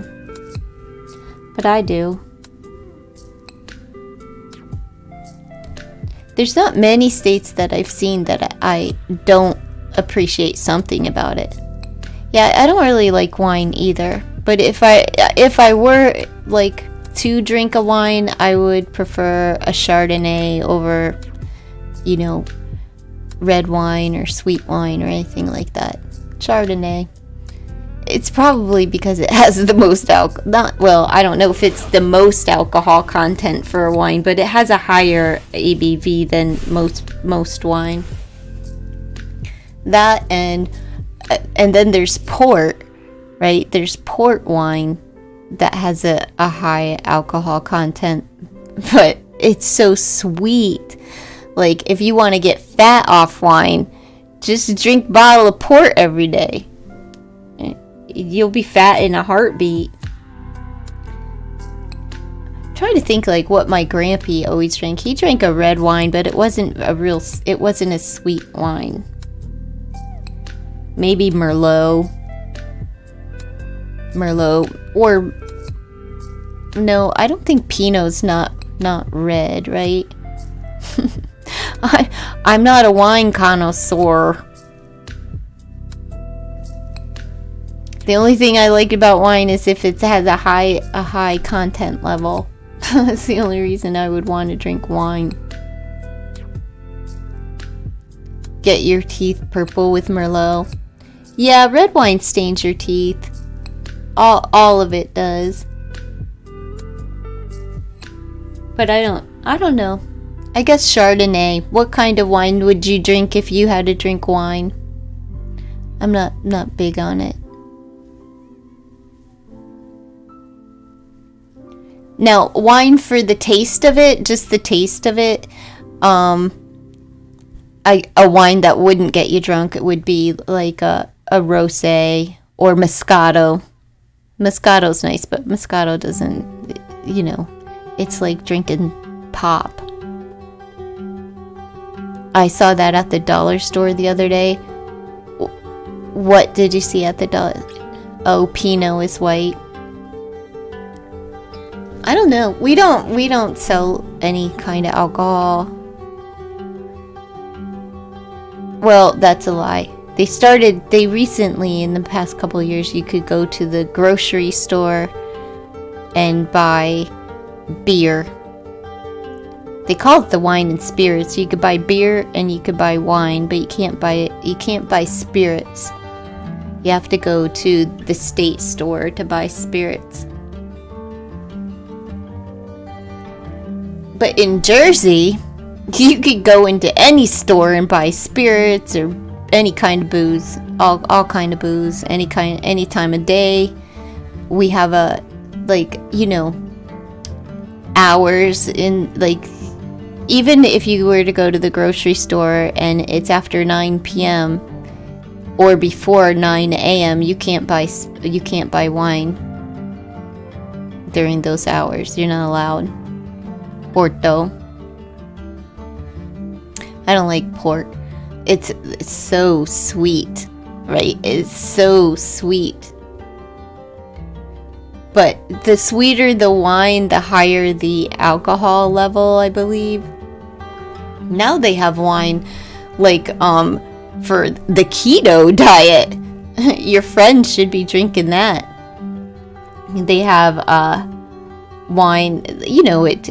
but I do. There's not many states that I've seen that I don't appreciate something about it. Yeah, I don't really like wine either. But if I were like to drink a wine, I would prefer a Chardonnay over, you know, red wine or sweet wine or anything like that. Chardonnay. It's probably because it has the most I don't know if it's the most alcohol content for a wine, but it has a higher ABV than most wine. That and then there's port, right? There's port wine that has a high alcohol content, but it's so sweet. Like, if you want to get fat off wine, just drink a bottle of port every day. You'll be fat in a heartbeat. I'm trying to think like what my grandpa always drank. He drank a red wine, but it wasn't a sweet wine. Maybe Merlot, or no, I don't think Pinot's not red, right? I'm not a wine connoisseur. The only thing I like about wine is if it has a high content level. That's the only reason I would want to drink wine. Get your teeth purple with Merlot. Yeah, red wine stains your teeth. All of it does. But I don't know. I guess Chardonnay. What kind of wine would you drink if you had to drink wine? I'm not big on it. Now, wine for the taste of it, just the taste of it, a wine that wouldn't get you drunk, it would be like a rosé or Moscato. Moscato's nice, but Moscato doesn't, it's like drinking pop. I saw that at the dollar store the other day. What did you see at the dollar? Oh, Pinot is white. I don't know. We don't sell any kind of alcohol. Well, that's a lie. They recently, in the past couple of years, you could go to the grocery store and buy beer. They call it the wine and spirits. You could buy beer and you could buy wine, but you can't buy spirits. You have to go to the state store to buy spirits. But in Jersey, you could go into any store and buy spirits or any kind of booze, all kind of booze, any time of day. We have a, like, you know, hours in, like, even if you were to go to the grocery store and it's after 9 p.m. or before 9 a.m., you can't buy wine during those hours. You're not allowed. Porto. I don't like port. It's so sweet, right? It's so sweet. But the sweeter the wine, the higher the alcohol level, I believe. Now they have wine like for the keto diet. Your friends should be drinking that. They have wine, you know, it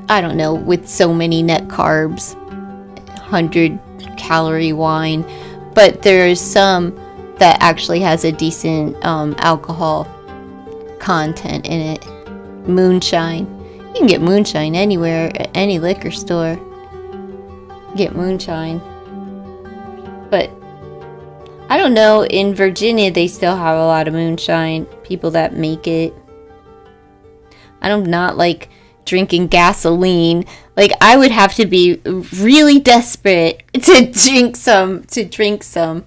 I don't know, with so many net carbs, 100-calorie wine, but there's some that actually has a decent alcohol content in it. Moonshine. You can get moonshine anywhere, at any liquor store. Get moonshine. But I don't know, in Virginia they still have a lot of moonshine, people that make it. I don't not like drinking gasoline. Like, I would have to be really desperate to drink some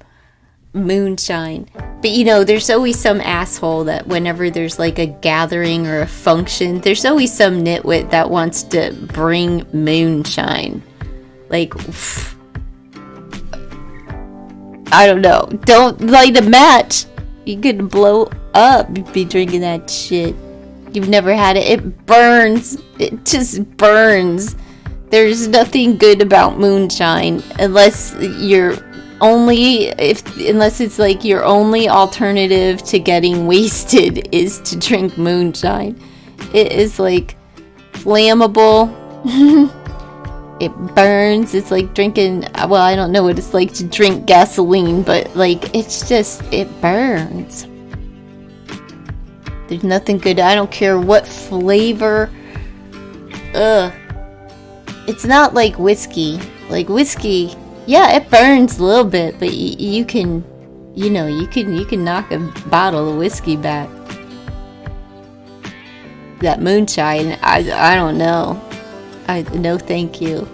moonshine. But you know, there's always some asshole that whenever there's like a gathering or a function, there's always some nitwit that wants to bring moonshine. Like, I don't know. Don't light a match. You could blow up if you be drinking that shit. You've never had it. It burns. It just burns. There's nothing good about moonshine unless it's like your only alternative to getting wasted is to drink moonshine. It is like flammable. It burns. It's like drinking, well, I don't know what it's like to drink gasoline, but like it's just, it burns. There's nothing good. I don't care what flavor. Ugh. It's not like whiskey. Like whiskey, yeah, it burns a little bit, but you can knock a bottle of whiskey back. That moonshine, I don't know. No, thank you.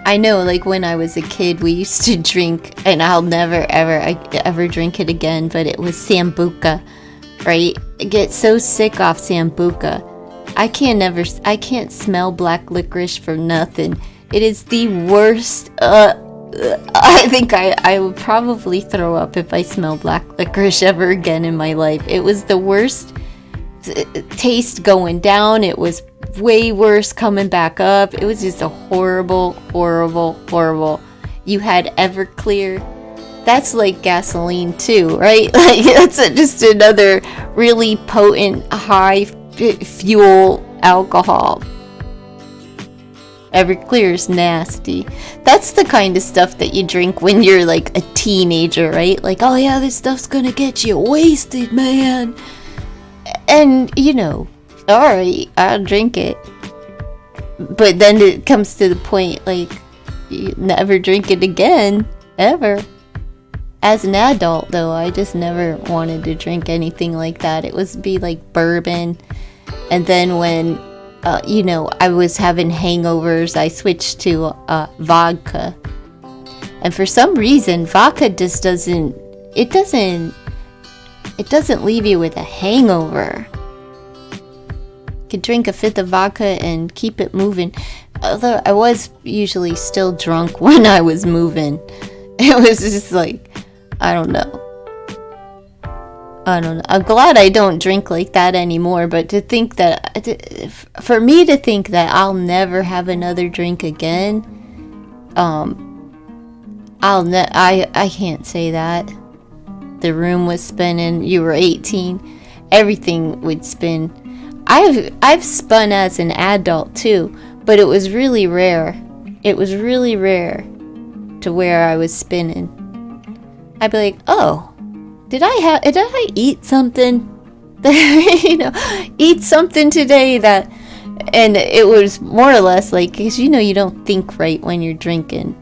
I know, like when I was a kid, we used to drink, and I'll never ever drink it again. But it was Sambuca, right? I get so sick off Sambuca. I can't smell black licorice for nothing. It is the worst. I think I would probably throw up if I smell black licorice ever again in my life. It was the worst taste going down. It was way worse coming back up. It was just a horrible. You had Everclear. That's like gasoline too, right? Like that's just another really potent high fuel alcohol. Everclear is nasty. That's the kind of stuff that you drink when you're like a teenager, right? Like, oh yeah, this stuff's gonna get you wasted, man. And you know, alright, I'll drink it. But then it comes to the point, like, you never drink it again, ever. As an adult, though, I just never wanted to drink anything like that. It was be like bourbon. And then when, I was having hangovers, I switched to vodka. And for some reason, vodka just doesn't leave you with a hangover. You could drink a fifth of vodka and keep it moving. Although I was usually still drunk when I was moving. It was just like, I don't know. I'm glad I don't drink like that anymore, but for me to think that I'll never have another drink again, I can't say that. The room was spinning, you were 18, everything would spin. I've spun as an adult too, but it was really rare. It was really rare to where I was spinning. I'd be like, oh, did I eat something? Eat something today that, and it was more or less like, because you don't think right when you're drinking.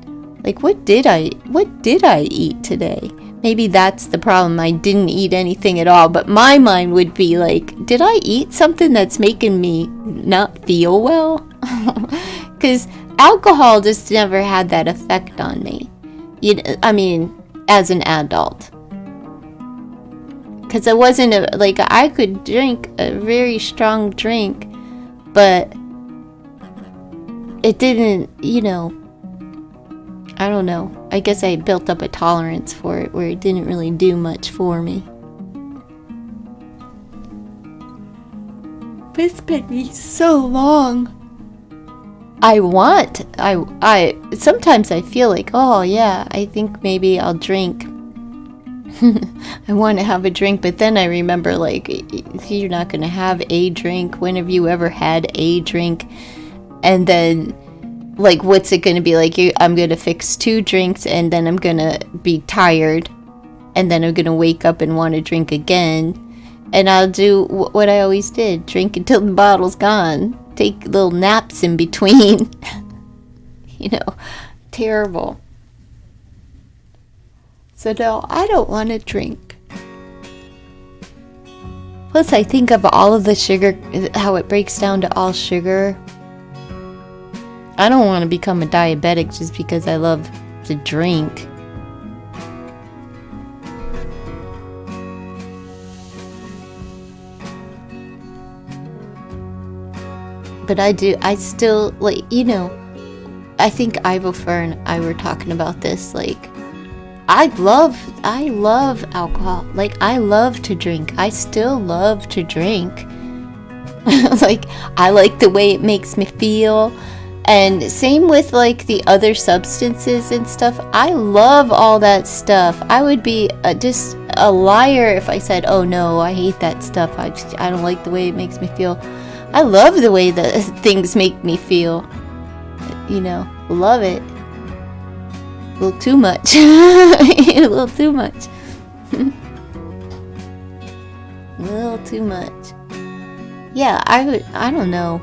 Like, what did I eat today? Maybe that's the problem. I didn't eat anything at all, but my mind would be like, did I eat something that's making me not feel well? Because alcohol just never had that effect on me. As an adult. Because I wasn't I could drink a very strong drink, but it didn't, I don't know. I guess I built up a tolerance for it where it didn't really do much for me. But it's been so long. I sometimes I feel like, oh yeah, I think maybe I'll drink. I want to have a drink, but then I remember, like, you're not going to have a drink. When have you ever had a drink? And then, like, what's it going to be like? I'm going to fix 2 drinks, and then I'm going to be tired, and then I'm going to wake up and want to drink again. And I'll do what I always did, drink until the bottle's gone. Take little naps in between. Terrible. So no, I don't want to drink. Plus, I think of all of the sugar, how it breaks down to all sugar. I don't want to become a diabetic just because I love to drink. But I still, I think Ivofer and I were talking about this, I love alcohol. I love to drink. I still love to drink. I like the way it makes me feel. And same with, the other substances and stuff. I love all that stuff. I would be just a liar if I said, oh no, I hate that stuff. I don't like the way it makes me feel. I love the way that things make me feel. Love it. A little too much. A little too much. A little too much. Yeah, I don't know.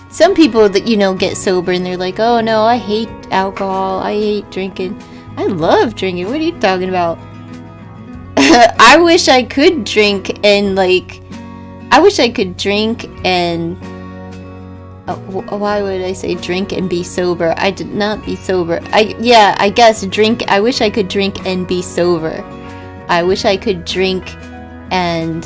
Some people that, get sober and they're like, oh no, I hate alcohol. I hate drinking. I love drinking. What are you talking about? I wish I could drink and why would I say drink and be sober? I did not be sober. I guess drink. I wish I could drink and be sober. I wish I could drink and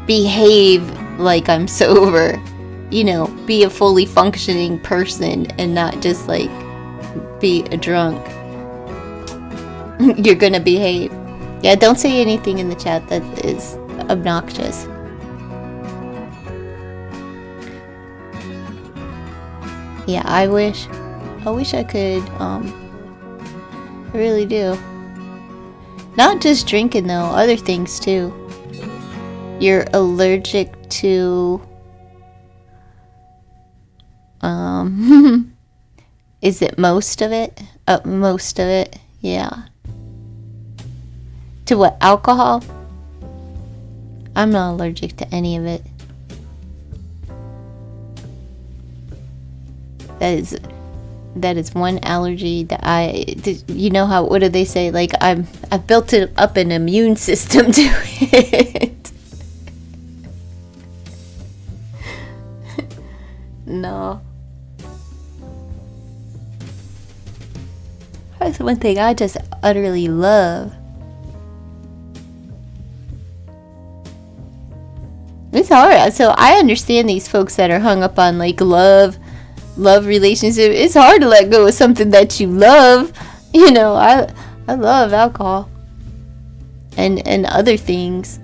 behave like I'm sober. Be a fully functioning person and not just be a drunk. You're gonna behave. Yeah, don't say anything in the chat that is obnoxious. Yeah, I wish I could, I really do. Not just drinking though, other things too. You're allergic to, is it most of it? Most of it, yeah. To what, alcohol? I'm not allergic to any of it. That is one allergy that what do they say? I've built up an immune system to it. No. That's one thing I just utterly love. It's hard. So I understand these folks that are hung up on love relationship. It's hard to let go of something that you love. I love alcohol and other things.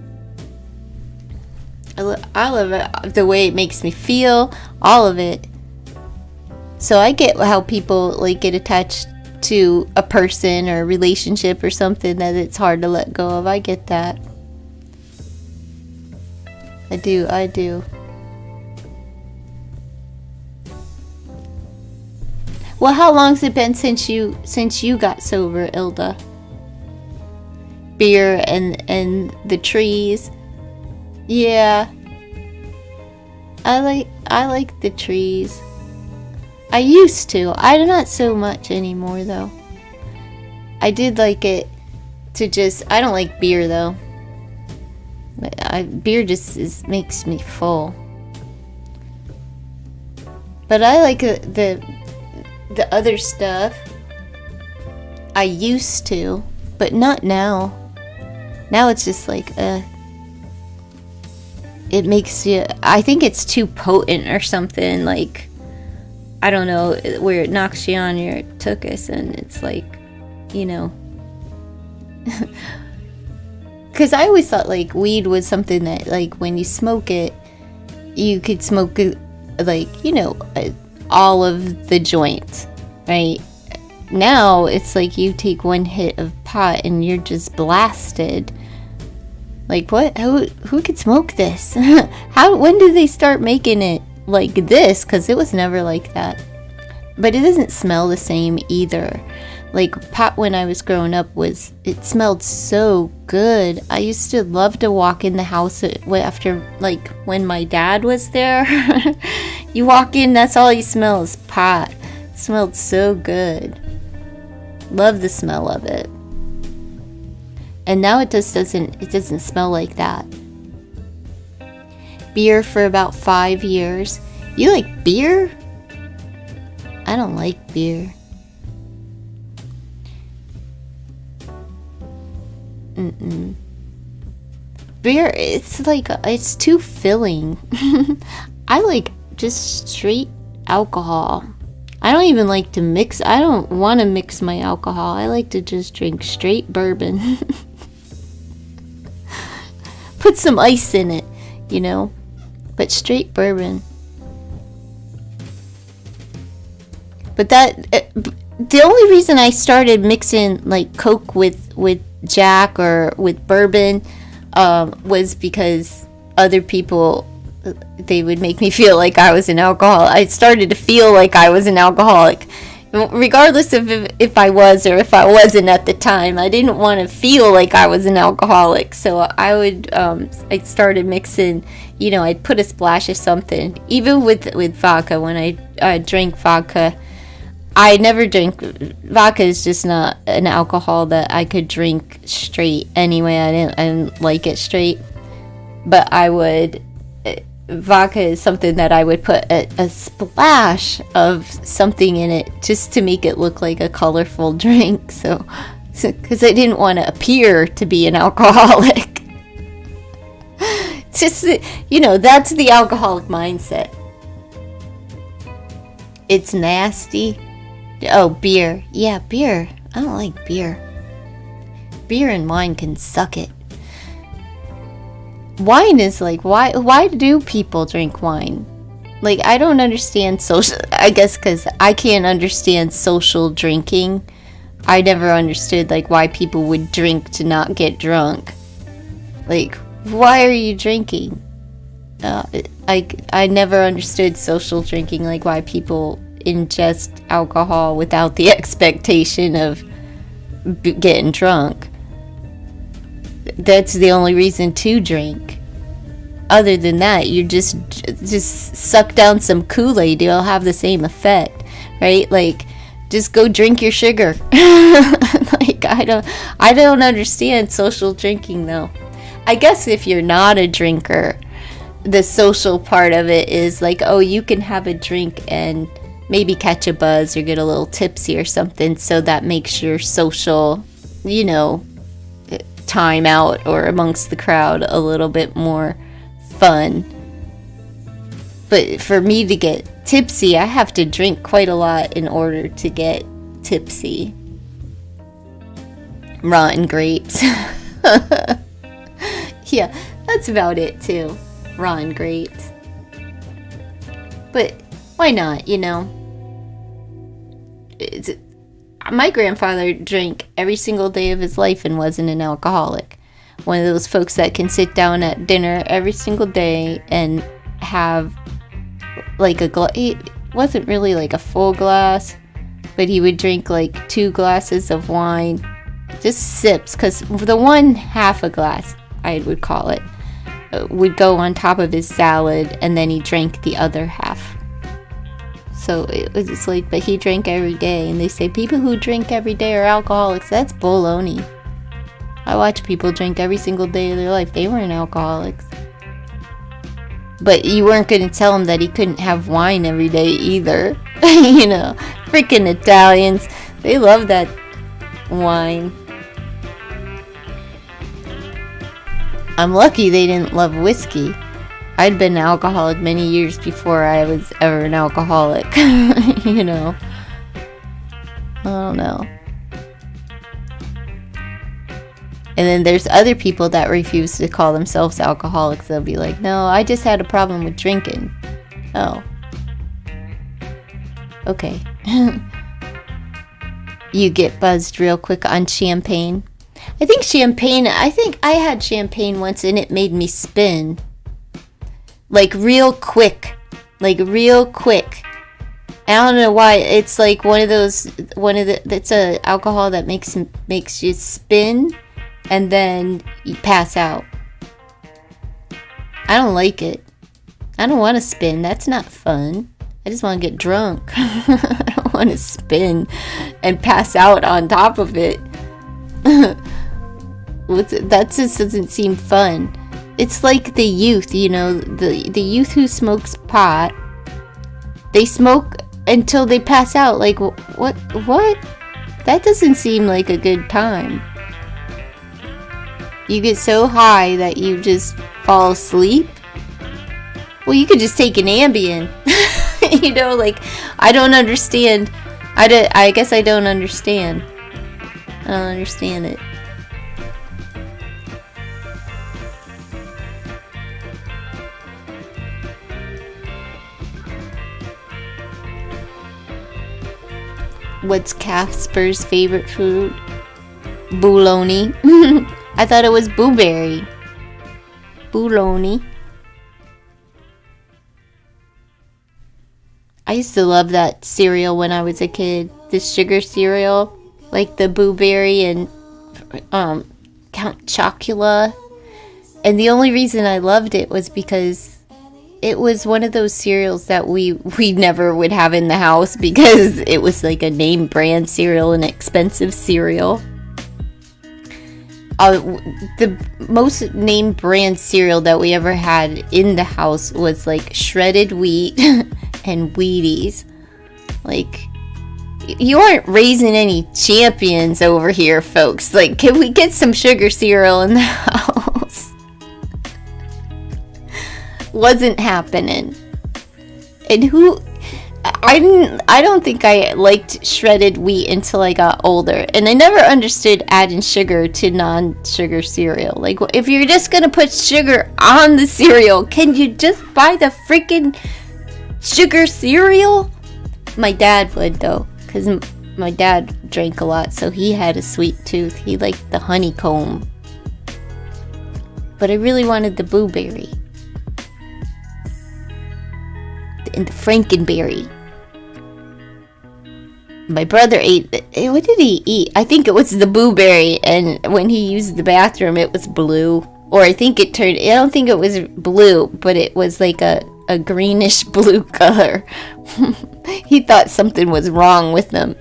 I love it, the way it makes me feel, all of it. So I get how people get attached to a person or a relationship or something that it's hard to let go of. I get that. I do. Well, how long's it been since you got sober, Ilda? Beer and the trees. Yeah. I like the trees. I used to. I do not so much anymore though. I did like it to just, I don't like beer though. Beer just makes me full. But I like the other stuff. I used to, but not now. Now it's just like, it makes you, I think it's too potent or something, like, I don't know, where it knocks you on your tuchus and it's like, you know. Because I always thought, like, weed was something that, like, when you smoke it, you could smoke, like, you know, all of the joints, right? Now, it's like you take one hit of pot and you're just blasted. Like, what? Who could smoke this? When did they start making it like this? Because it was never like that. But it doesn't smell the same either. Like, pot when I was growing up it smelled so good. I used to love to walk in the house after, like, when my dad was there. You walk in, that's all you smell is pot. It smelled so good. Love the smell of it. And now it just doesn't smell like that. Beer for about 5 years. You like beer? I don't like beer. Beer, it's like, it's too filling. I like just straight alcohol. I don't even like to mix. I don't want to mix my alcohol. I like to just drink straight bourbon. Put some ice in it, you know, but straight bourbon. But the only reason I started mixing like Coke with Jack or with bourbon was because other people, they would make me feel like I was an alcoholic. I started to feel like I was an alcoholic, regardless of if I was or if I wasn't at the time. I didn't want to feel like I was an alcoholic, so I started mixing. You know, I'd put a splash of something, even with vodka. When I drank vodka, I never drink vodka. Is just not an alcohol that I could drink straight. Anyway, I didn't like it straight, but I would. Vodka is something that I would put a splash of something in it just to make it look like a colorful drink. So because I didn't want to appear to be an alcoholic. It's just, you know, that's the alcoholic mindset. It's nasty. Oh, beer. Yeah, beer. I don't like beer. Beer and wine can suck it. Wine is like, why do people drink wine? Like, I don't understand social, I guess because I can't understand social drinking. I never understood, like, why people would drink to not get drunk. Like, why are you drinking? I never understood social drinking, like why people ingest alcohol without the expectation of getting drunk. That's the only reason to drink. Other than that, you just suck down some Kool-Aid, it'll have the same effect, right? Like, just go drink your sugar. Like, I don't understand social drinking though. I guess if you're not a drinker, the social part of it is like, oh, you can have a drink and maybe catch a buzz or get a little tipsy or something, so that makes your social, you know, time out or amongst the crowd a little bit more fun. But for me to get tipsy, I have to drink quite a lot in order to get tipsy. Rotten grapes. Yeah, that's about it too. Rotten grapes. But why not, you know? My grandfather drank every single day of his life and wasn't an alcoholic. one of those folks that can sit down at dinner every single day and have like a glass. It wasn't really like a full glass, but he would drink like 2 glasses of wine, just sips, because the one half a glass, I would call it, would go on top of his salad, and then he drank the other half. So it was just like, but he drank every day, and they say people who drink every day are alcoholics. That's baloney. I watch people drink every single day of their life. They weren't alcoholics. But you weren't going to tell him that he couldn't have wine every day either. You know, freaking Italians. They love that wine. I'm lucky they didn't love whiskey. I'd been an alcoholic many years before I was ever an alcoholic. You know. I don't know. And then there's other people that refuse to call themselves alcoholics. They'll be like, no, I just had a problem with drinking. Oh. Okay. You get buzzed real quick on champagne. I think I had champagne once and it made me spin. Like real quick. I don't know why. It's like it's a alcohol that makes you spin. And then you pass out. I don't like it. I don't want to spin. That's not fun. I just want to get drunk. I don't want to spin and pass out on top of it. That just doesn't seem fun. It's like the youth, you know, the youth who smokes pot. They smoke until they pass out. Like, what? That doesn't seem like a good time. You get so high that you just fall asleep. Well, you could just take an Ambien. You know, like, I don't understand. I guess I don't understand. I don't understand it. What's Casper's favorite food? Bologna. I thought it was blueberry. Bologna. I used to love that cereal when I was a kid. The sugar cereal. Like the blueberry and Count Chocula. And the only reason I loved it was because it was one of those cereals that we never would have in the house because it was like a name brand cereal, an expensive cereal. The most name brand cereal that we ever had in the house was like shredded wheat and Wheaties. Like, you aren't raising any champions over here, folks. Like, can we get some sugar cereal in the house? Wasn't happening. And I don't think I liked shredded wheat until I got older. And I never understood adding sugar to non-sugar cereal. Like, if you're just gonna put sugar on the cereal, can you just buy the freaking sugar cereal? My dad would, though, because my dad drank a lot, so he had a sweet tooth. He liked the honeycomb. But I really wanted the blueberry. And the Frankenberry. My brother ate. What did he eat? I think it was the blueberry, and when he used the bathroom, it was blue. Or I think it turned. I don't think it was blue, but it was like a greenish blue color. He thought something was wrong with them.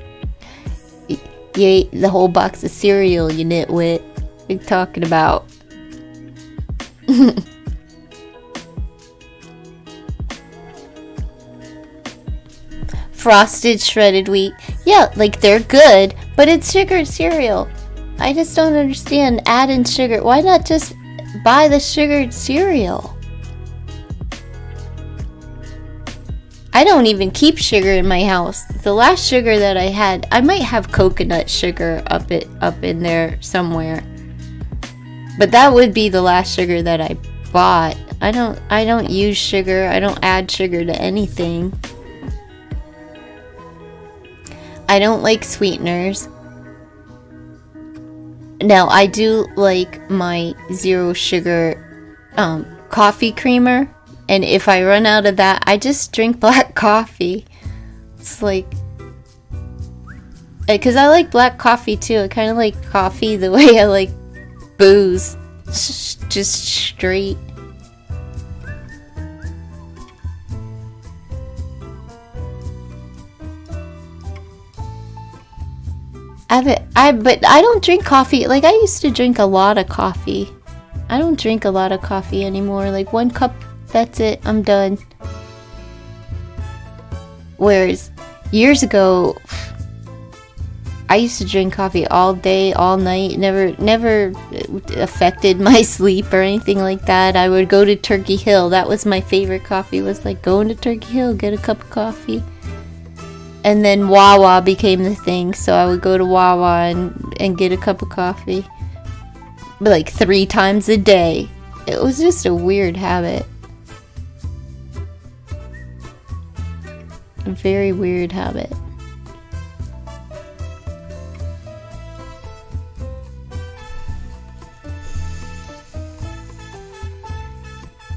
You ate the whole box of cereal, you nitwit. What are you talking about? Frosted shredded wheat. Yeah, like they're good, but it's sugar cereal. I just don't understand adding sugar. Why not just buy the sugared cereal? I don't even keep sugar in my house. The last sugar that I had, I might have coconut sugar up in there somewhere. But that would be the last sugar that I bought. I don't use sugar. I don't add sugar to anything. I don't like sweeteners. Now, I do like my zero sugar coffee creamer. And if I run out of that, I just drink black coffee. It's like... Because I like black coffee too. I kind of like coffee the way I like booze. Just straight. But I don't drink coffee. Like, I used to drink a lot of coffee. I don't drink a lot of coffee anymore. Like, 1 cup, that's it. I'm done. Whereas, years ago, I used to drink coffee all day, all night. Never affected my sleep or anything like that. I would go to Turkey Hill. That was my favorite coffee. Was like going to Turkey Hill, get a cup of coffee. And then Wawa became the thing, so I would go to Wawa and get a cup of coffee. Like 3 times a day. It was just a weird habit. A very weird habit.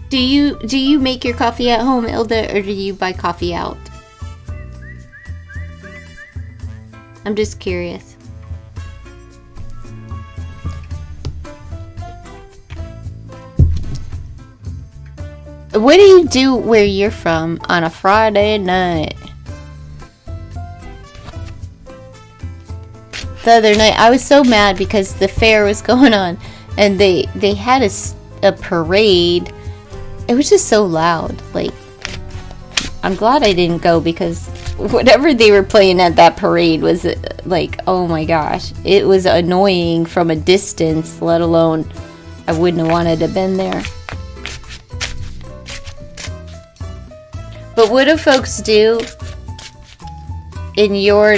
Do you make your coffee at home, Ilda, or do you buy coffee out? I'm just curious. What do you do where you're from on a Friday night? The other night, I was so mad because the fair was going on, and they had a parade. It was just so loud. Like, I'm glad I didn't go because whatever they were playing at that parade was like, oh my gosh, it was annoying from a distance, let alone I wouldn't have wanted to have been there. But what do folks do in your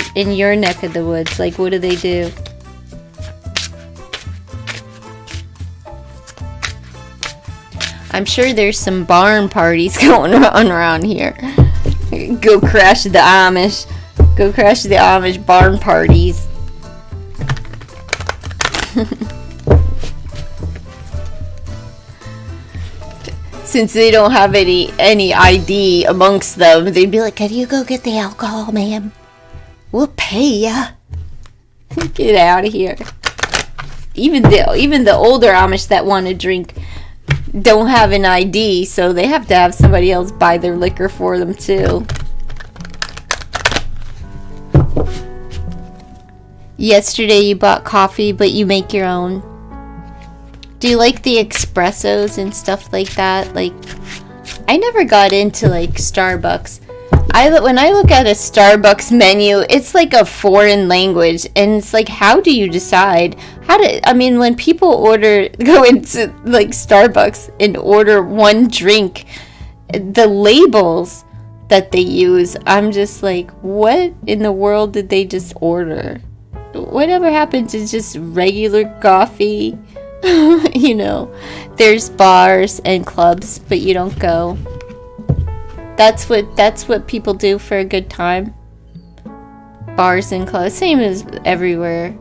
neck of the woods? Like, what do they do? I'm sure there's some barn parties going on around here. Go crash the Amish. Go crash the Amish barn parties. Since they don't have any ID amongst them, they'd be like, "Can you go get the alcohol, ma'am? We'll pay ya." Get out of here. Even the older Amish that want to drink don't have an ID, so they have to have somebody else buy their liquor for them too. Yesterday you bought coffee, but you make your own. Do you like the espressos and stuff like that? Like, I never got into like Starbucks. When I look at a Starbucks menu, it's like a foreign language, and it's like, how do you decide? When people go into like Starbucks and order one drink, the labels that they use, I'm just like, what in the world did they just order? Whatever happened to just regular coffee? You know, there's bars and clubs, but you don't go. That's what people do for a good time. Bars and clubs, same as everywhere.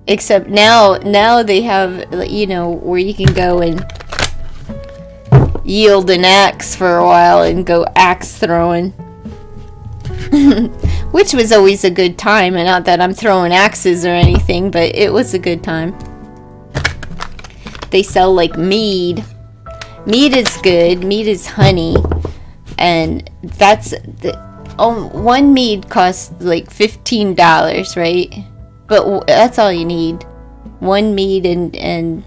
Except now they have, you know, where you can go and yield an axe for a while and go axe throwing. Which was always a good time, and not that I'm throwing axes or anything, but it was a good time. They sell like mead. Mead is good. Mead is honey, and one mead costs like $15, right? But that's all you need. One mead, and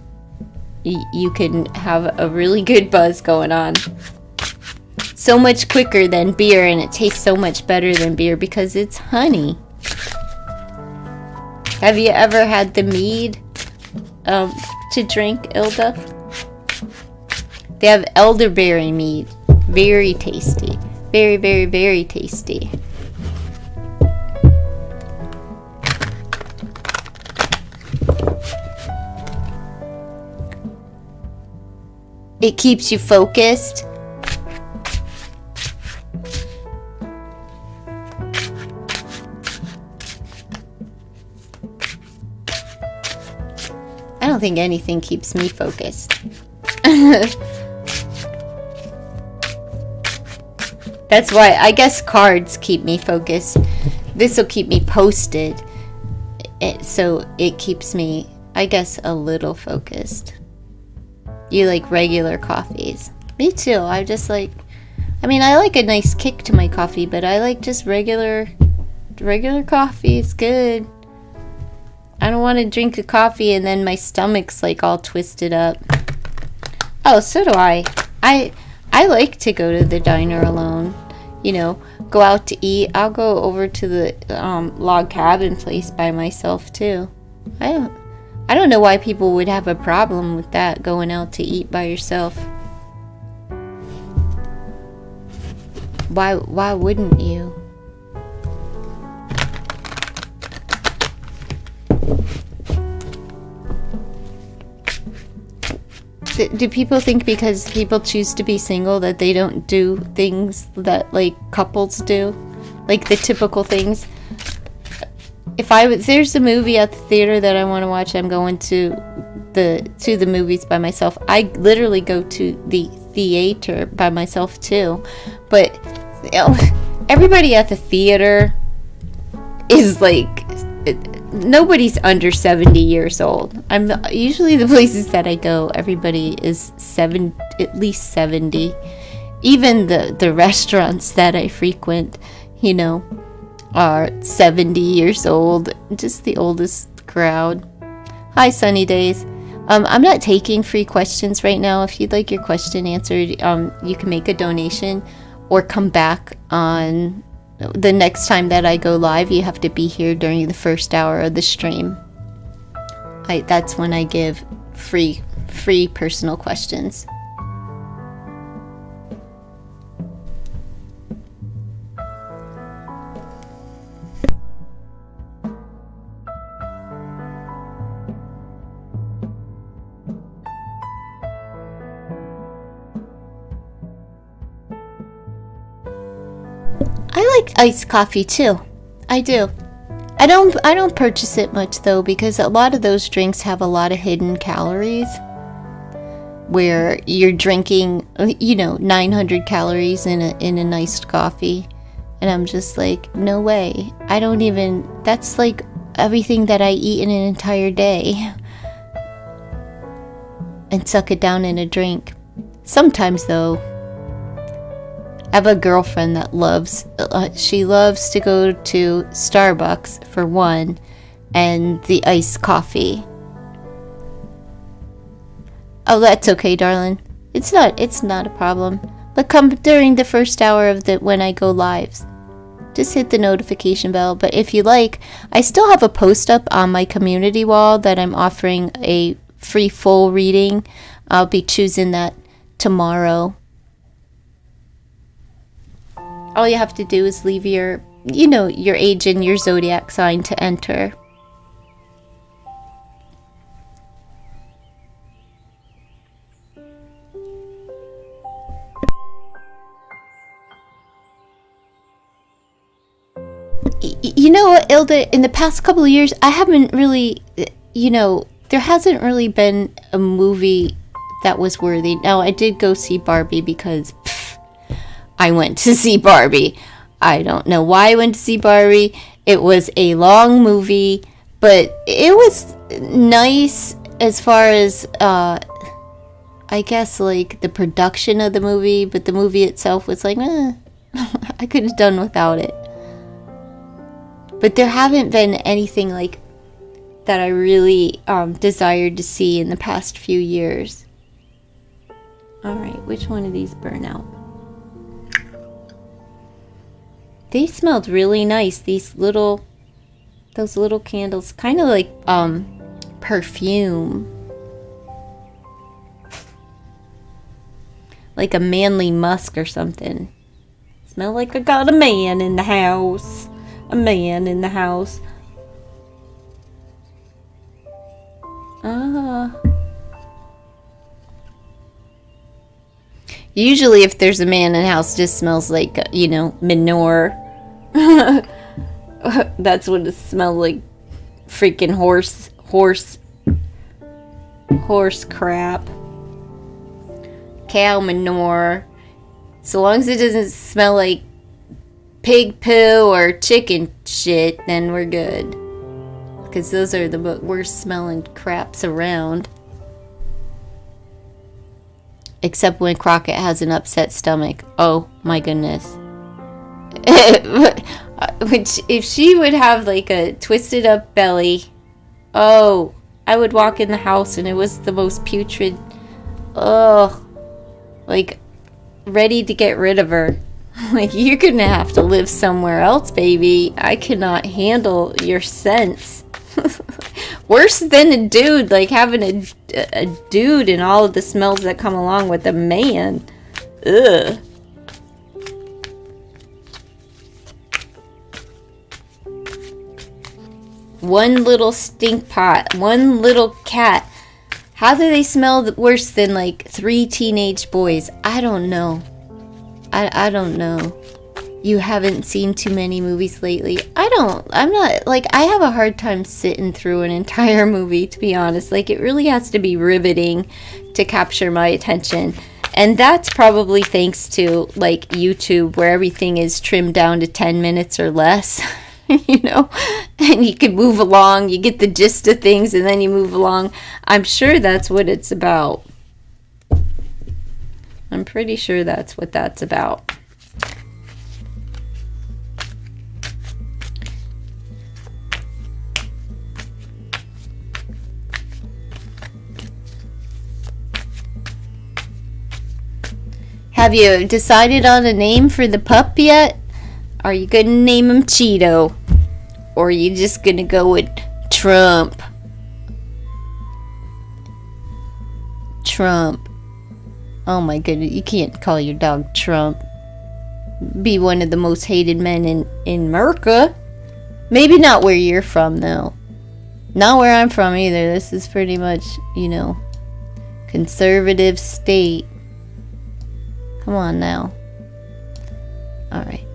you can have a really good buzz going on. So much quicker than beer, and it tastes so much better than beer because it's honey. Have you ever had the mead to drink, Ilda? They have elderberry mead. Very tasty. Very, very, very tasty. It keeps you focused. don't think anything keeps me focused. That's why I guess cards keep me focused. This will keep me posted. So it keeps me, I guess, a little focused. You like regular coffees? Me too. I just like, I mean, I like a nice kick to my coffee, but I like just regular coffee. It's good. I don't want to drink a coffee and then my stomach's like all twisted up. Oh, so do I. I like to go to the diner alone. You know, go out to eat. I'll go over to the log cabin place by myself too. I don't know why people would have a problem with that, going out to eat by yourself. Why wouldn't you? Do people think because people choose to be single that they don't do things that like couples do? Like the typical things? If there's a movie at the theater that I want to watch, I'm going to the movies by myself. I literally go to the theater by myself too. But you know, everybody at the theater is like, nobody's under 70 years old. I'm usually the places that I go, everybody is at least 70. Even the restaurants that I frequent, you know, are 70 years old. Just the oldest crowd. Hi, Sunny Days. I'm not taking free questions right now. If you'd like your question answered, you can make a donation or come back on the next time that I go live. You have to be here during the first hour of the stream. That's when I give free personal questions. I like iced coffee too. I do. I don't purchase it much though, because a lot of those drinks have a lot of hidden calories where you're drinking, 900 calories in an iced coffee, and I'm just like, no way. That's like everything that I eat in an entire day and suck it down in a drink. Sometimes though, I have a girlfriend that she loves to go to Starbucks for one, and the iced coffee. Oh, that's okay, darling. It's not a problem. But come during the first hour of when I go live. Just hit the notification bell. But if you like, I still have a post up on my community wall that I'm offering a free full reading. I'll be choosing that tomorrow. All you have to do is leave your age and your zodiac sign to enter. You know what, Ilda? In the past couple of years, I haven't really, there hasn't really been a movie that was worthy. Now, I did go see Barbie because I went to see Barbie. I don't know why I went to see Barbie. It was a long movie, but it was nice as far as, I guess, like, the production of the movie, but the movie itself was like, I could have done without it. But there haven't been anything like that I really desired to see in the past few years. Alright, which one of these burn out? They smelled really nice. Those little candles, kind of like perfume, like a manly musk or something. Smell like I got a man in the house. A man in the house. Usually, if there's a man in the house, it just smells like manure. That's what it smells like. Freaking horse horse crap. Cow manure. So long as it doesn't smell like pig poo or chicken shit, then we're good. Because those are the worst smelling craps around. Except when Crockett has an upset stomach. Oh my goodness. Which, if she would have like a twisted up belly, oh, I would walk in the house and it was the most putrid, like, ready to get rid of her. Like, you're gonna have to live somewhere else, baby. I cannot handle your scents. Worse than a dude, like having a dude and all of the smells that come along with a man. Ugh. One little stink pot, one little cat. How do they smell worse than like 3 teenage boys? I don't know. I don't know. You haven't seen too many movies lately. I'm not, like, I have a hard time sitting through an entire movie, to be honest. Like, it really has to be riveting to capture my attention. And that's probably thanks to, like, YouTube, where everything is trimmed down to 10 minutes or less, you know? And you can move along, you get the gist of things, and then you move along. I'm sure that's what it's about. I'm pretty sure that's what that's about. Have you decided on a name for the pup yet? Are you gonna name him Cheeto? Or are you just gonna go with Trump? Trump. Oh my goodness, you can't call your dog Trump. Be one of the most hated men in America. Maybe not where you're from, though. Not where I'm from either. This is pretty much, you know, conservative state. Come on now. Alright.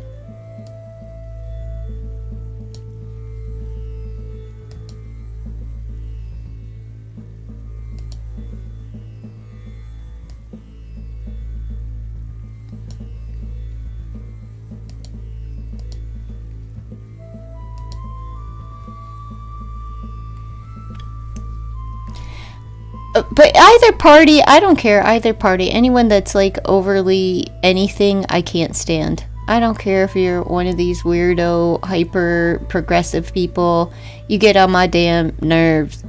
But either party, I don't care, either party. Anyone that's like overly anything, I can't stand. I don't care if you're one of these weirdo, hyper progressive people. You get on my damn nerves.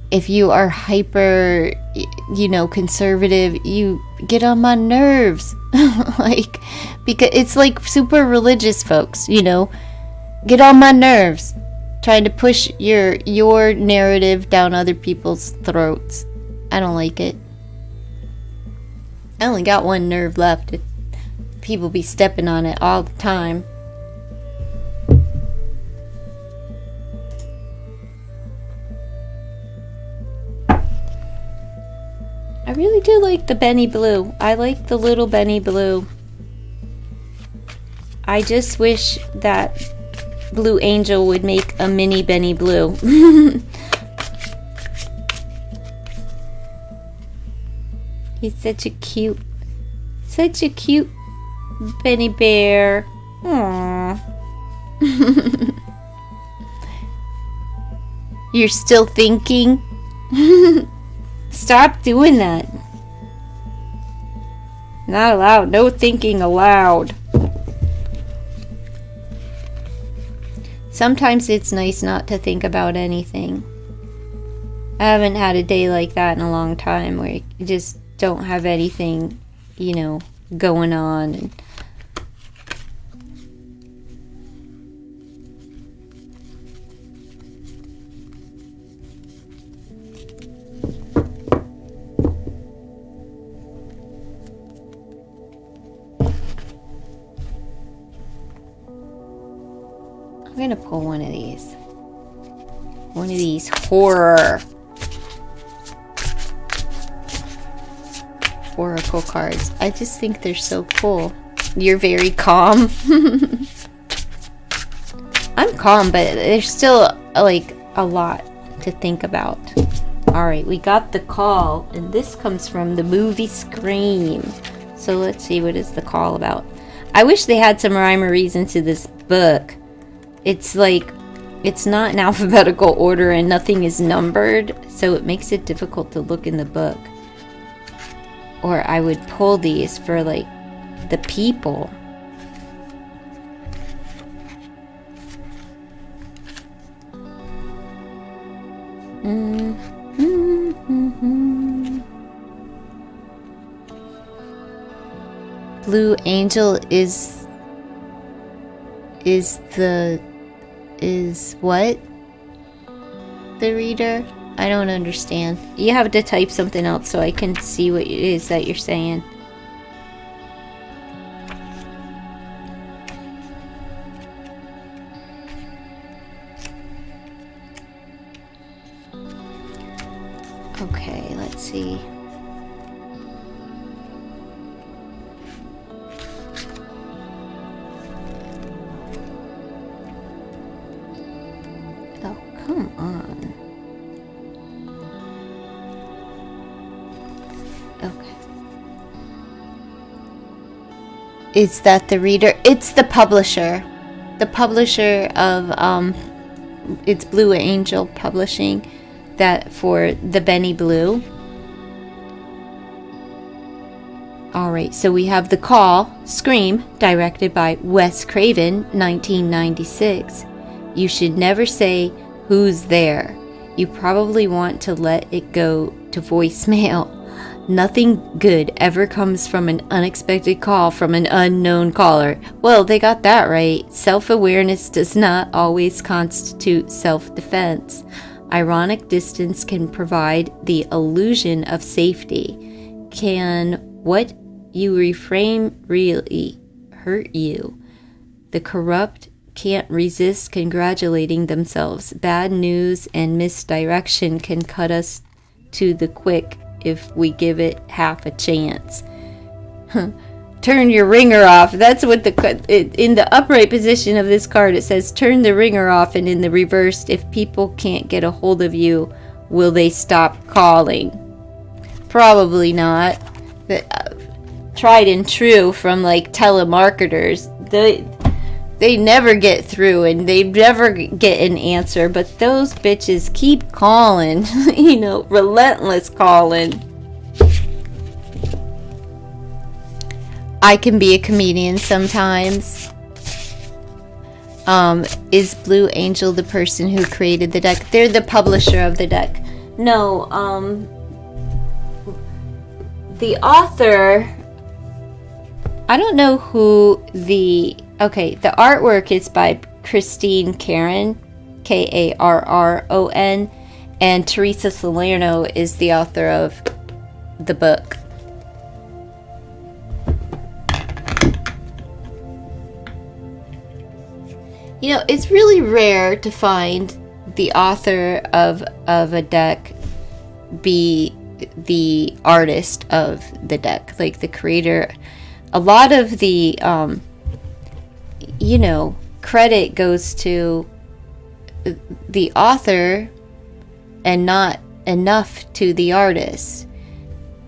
If you are hyper, you know, conservative, you get on my nerves. Like, because it's like super religious folks, you know. Get on my nerves. Trying to push your narrative down other people's throats. I don't like it. I only got one nerve left. People be stepping on it all the time. I really do like the Benny Blue. I like the little Benny Blue. I just wish that Blue Angel would make a mini Benny Blue. He's such a cute Benny Bear. Aww. You're still thinking? Stop doing that. Not allowed. No thinking allowed. Sometimes it's nice not to think about anything. I haven't had a day like that in a long time where you just don't have anything, you know, going on. And I'm gonna pull one of these. One of these horror oracle cards. I just think they're so cool. You're very calm. I'm calm, but there's still like a lot to think about. Alright, we got the call, and this comes from the movie Scream. So let's see, what is the call about? I wish they had some rhyme or reason to this book. It's like, it's not in alphabetical order and nothing is numbered, so it makes it difficult to look in the book. Or I would pull these for like the people. Blue Angel is what? The reader? I don't understand. You have to type something else so I can see what it is that you're saying. Okay, let's see. Oh, come on. Okay. Is that the reader? It's the publisher. The publisher of, it's Blue Angel Publishing. That for the Benny Blue. Alright, so we have The Call, Scream, directed by Wes Craven, 1996. You should never say, "Who's there?" You probably want to let it go to voicemail. Nothing good ever comes from an unexpected call from an unknown caller. Well, they got that right. Self-awareness does not always constitute self-defense. Ironic distance can provide the illusion of safety. Can what you reframe really hurt you? The corrupt can't resist congratulating themselves. Bad news and misdirection can cut us to the quick if we give it half a chance. Turn your ringer off. That's what in the upright position of this card it says turn the ringer off, and in the reversed, if people can't get a hold of you, will they stop calling? Probably not. Tried and true from like telemarketers. They never get through and they never get an answer, but those bitches keep calling. You know, relentless calling. I can be a comedian sometimes. Is Blue Angel the person who created the deck? They're the publisher of the deck. No, the author, I don't know who the artwork is by Christine Caron, Karron, and Teresa Salerno is the author of the book. You know, it's really rare to find the author of a deck be the artist of the deck, like the creator. A lot of the, credit goes to the author and not enough to the artist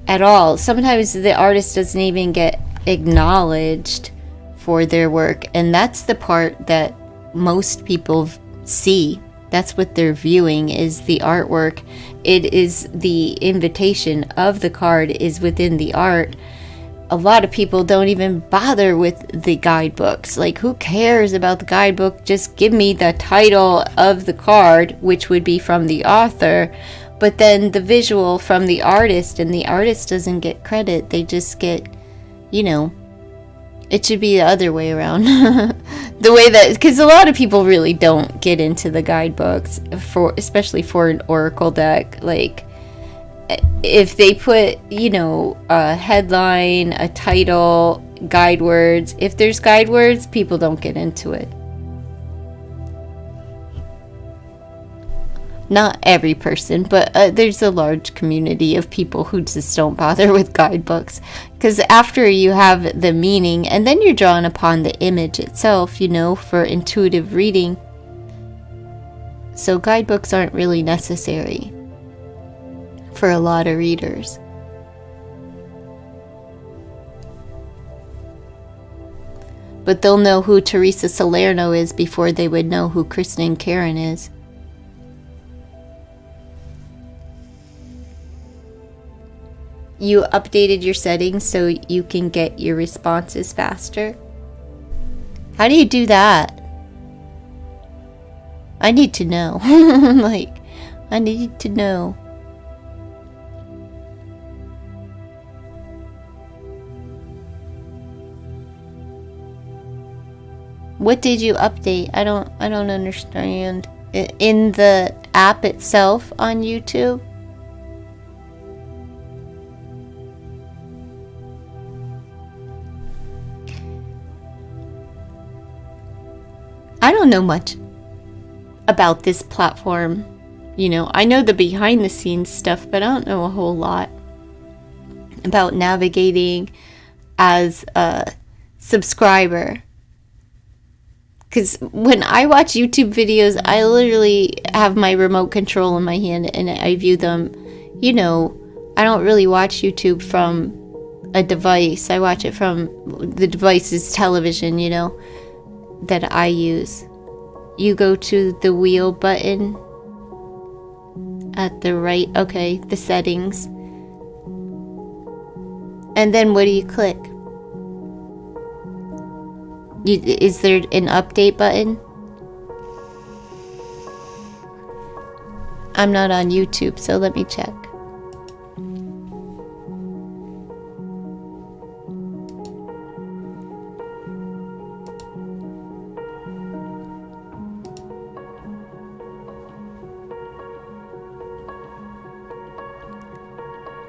at all. Sometimes the artist doesn't even get acknowledged for their work, and that's the part that most people see. That's what they're viewing, is the artwork. It is the invitation of the card is within the art. A lot of people don't even bother with the guidebooks. Like, who cares about the guidebook? Just give me the title of the card, which would be from the author, but then the visual from the artist, and the artist doesn't get credit. They just get, it should be the other way around. The way that, because a lot of people really don't get into the guidebooks, especially for an oracle deck. Like, if they put, a headline, a title, guide words, if there's guide words, people don't get into it. Not every person, but there's a large community of people who just don't bother with guidebooks. Because after you have the meaning, and then you're drawn upon the image itself, for intuitive reading. So guidebooks aren't really necessary. for a lot of readers. But they'll know who Teresa Salerno is before they would know who Kristen and Karen is. You updated your settings so you can get your responses faster. How do you do that? I need to know. Like, I need to know. What did you update? I don't understand. In the app itself on YouTube? I don't know much about this platform. You know, I know the behind the scenes stuff, but I don't know a whole lot about navigating as a subscriber. Because when I watch YouTube videos, I literally have my remote control in my hand and I view them. You know, I don't really watch YouTube from a device. I watch it from the device's television, you know, that I use. You go to the wheel button at the right, okay, the settings. And then what do you click? Is there an update button? I'm not on YouTube, so let me check.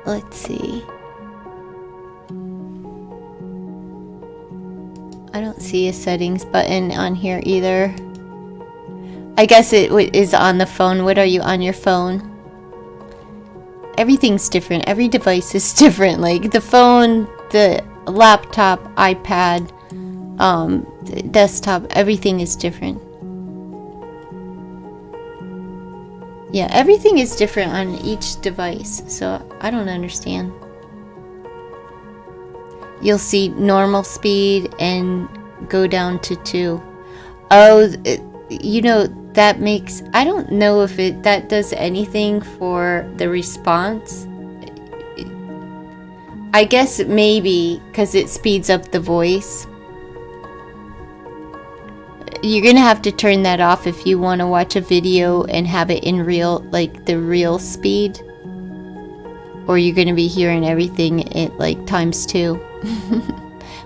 Let's see. I don't see a settings button on here either. I guess it is on the phone. What are you on your phone? Everything's different. Every device is different. Like the phone, the laptop, iPad, the desktop, everything is different. Yeah, everything is different on each device, so I don't understand. You'll see normal speed and go down to 2. Oh, you know, that makes... I don't know if that does anything for the response. I guess maybe because it speeds up the voice. You're gonna have to turn that off if you want to watch a video and have it in real, like the real speed. Or you're gonna be hearing everything at like ×2.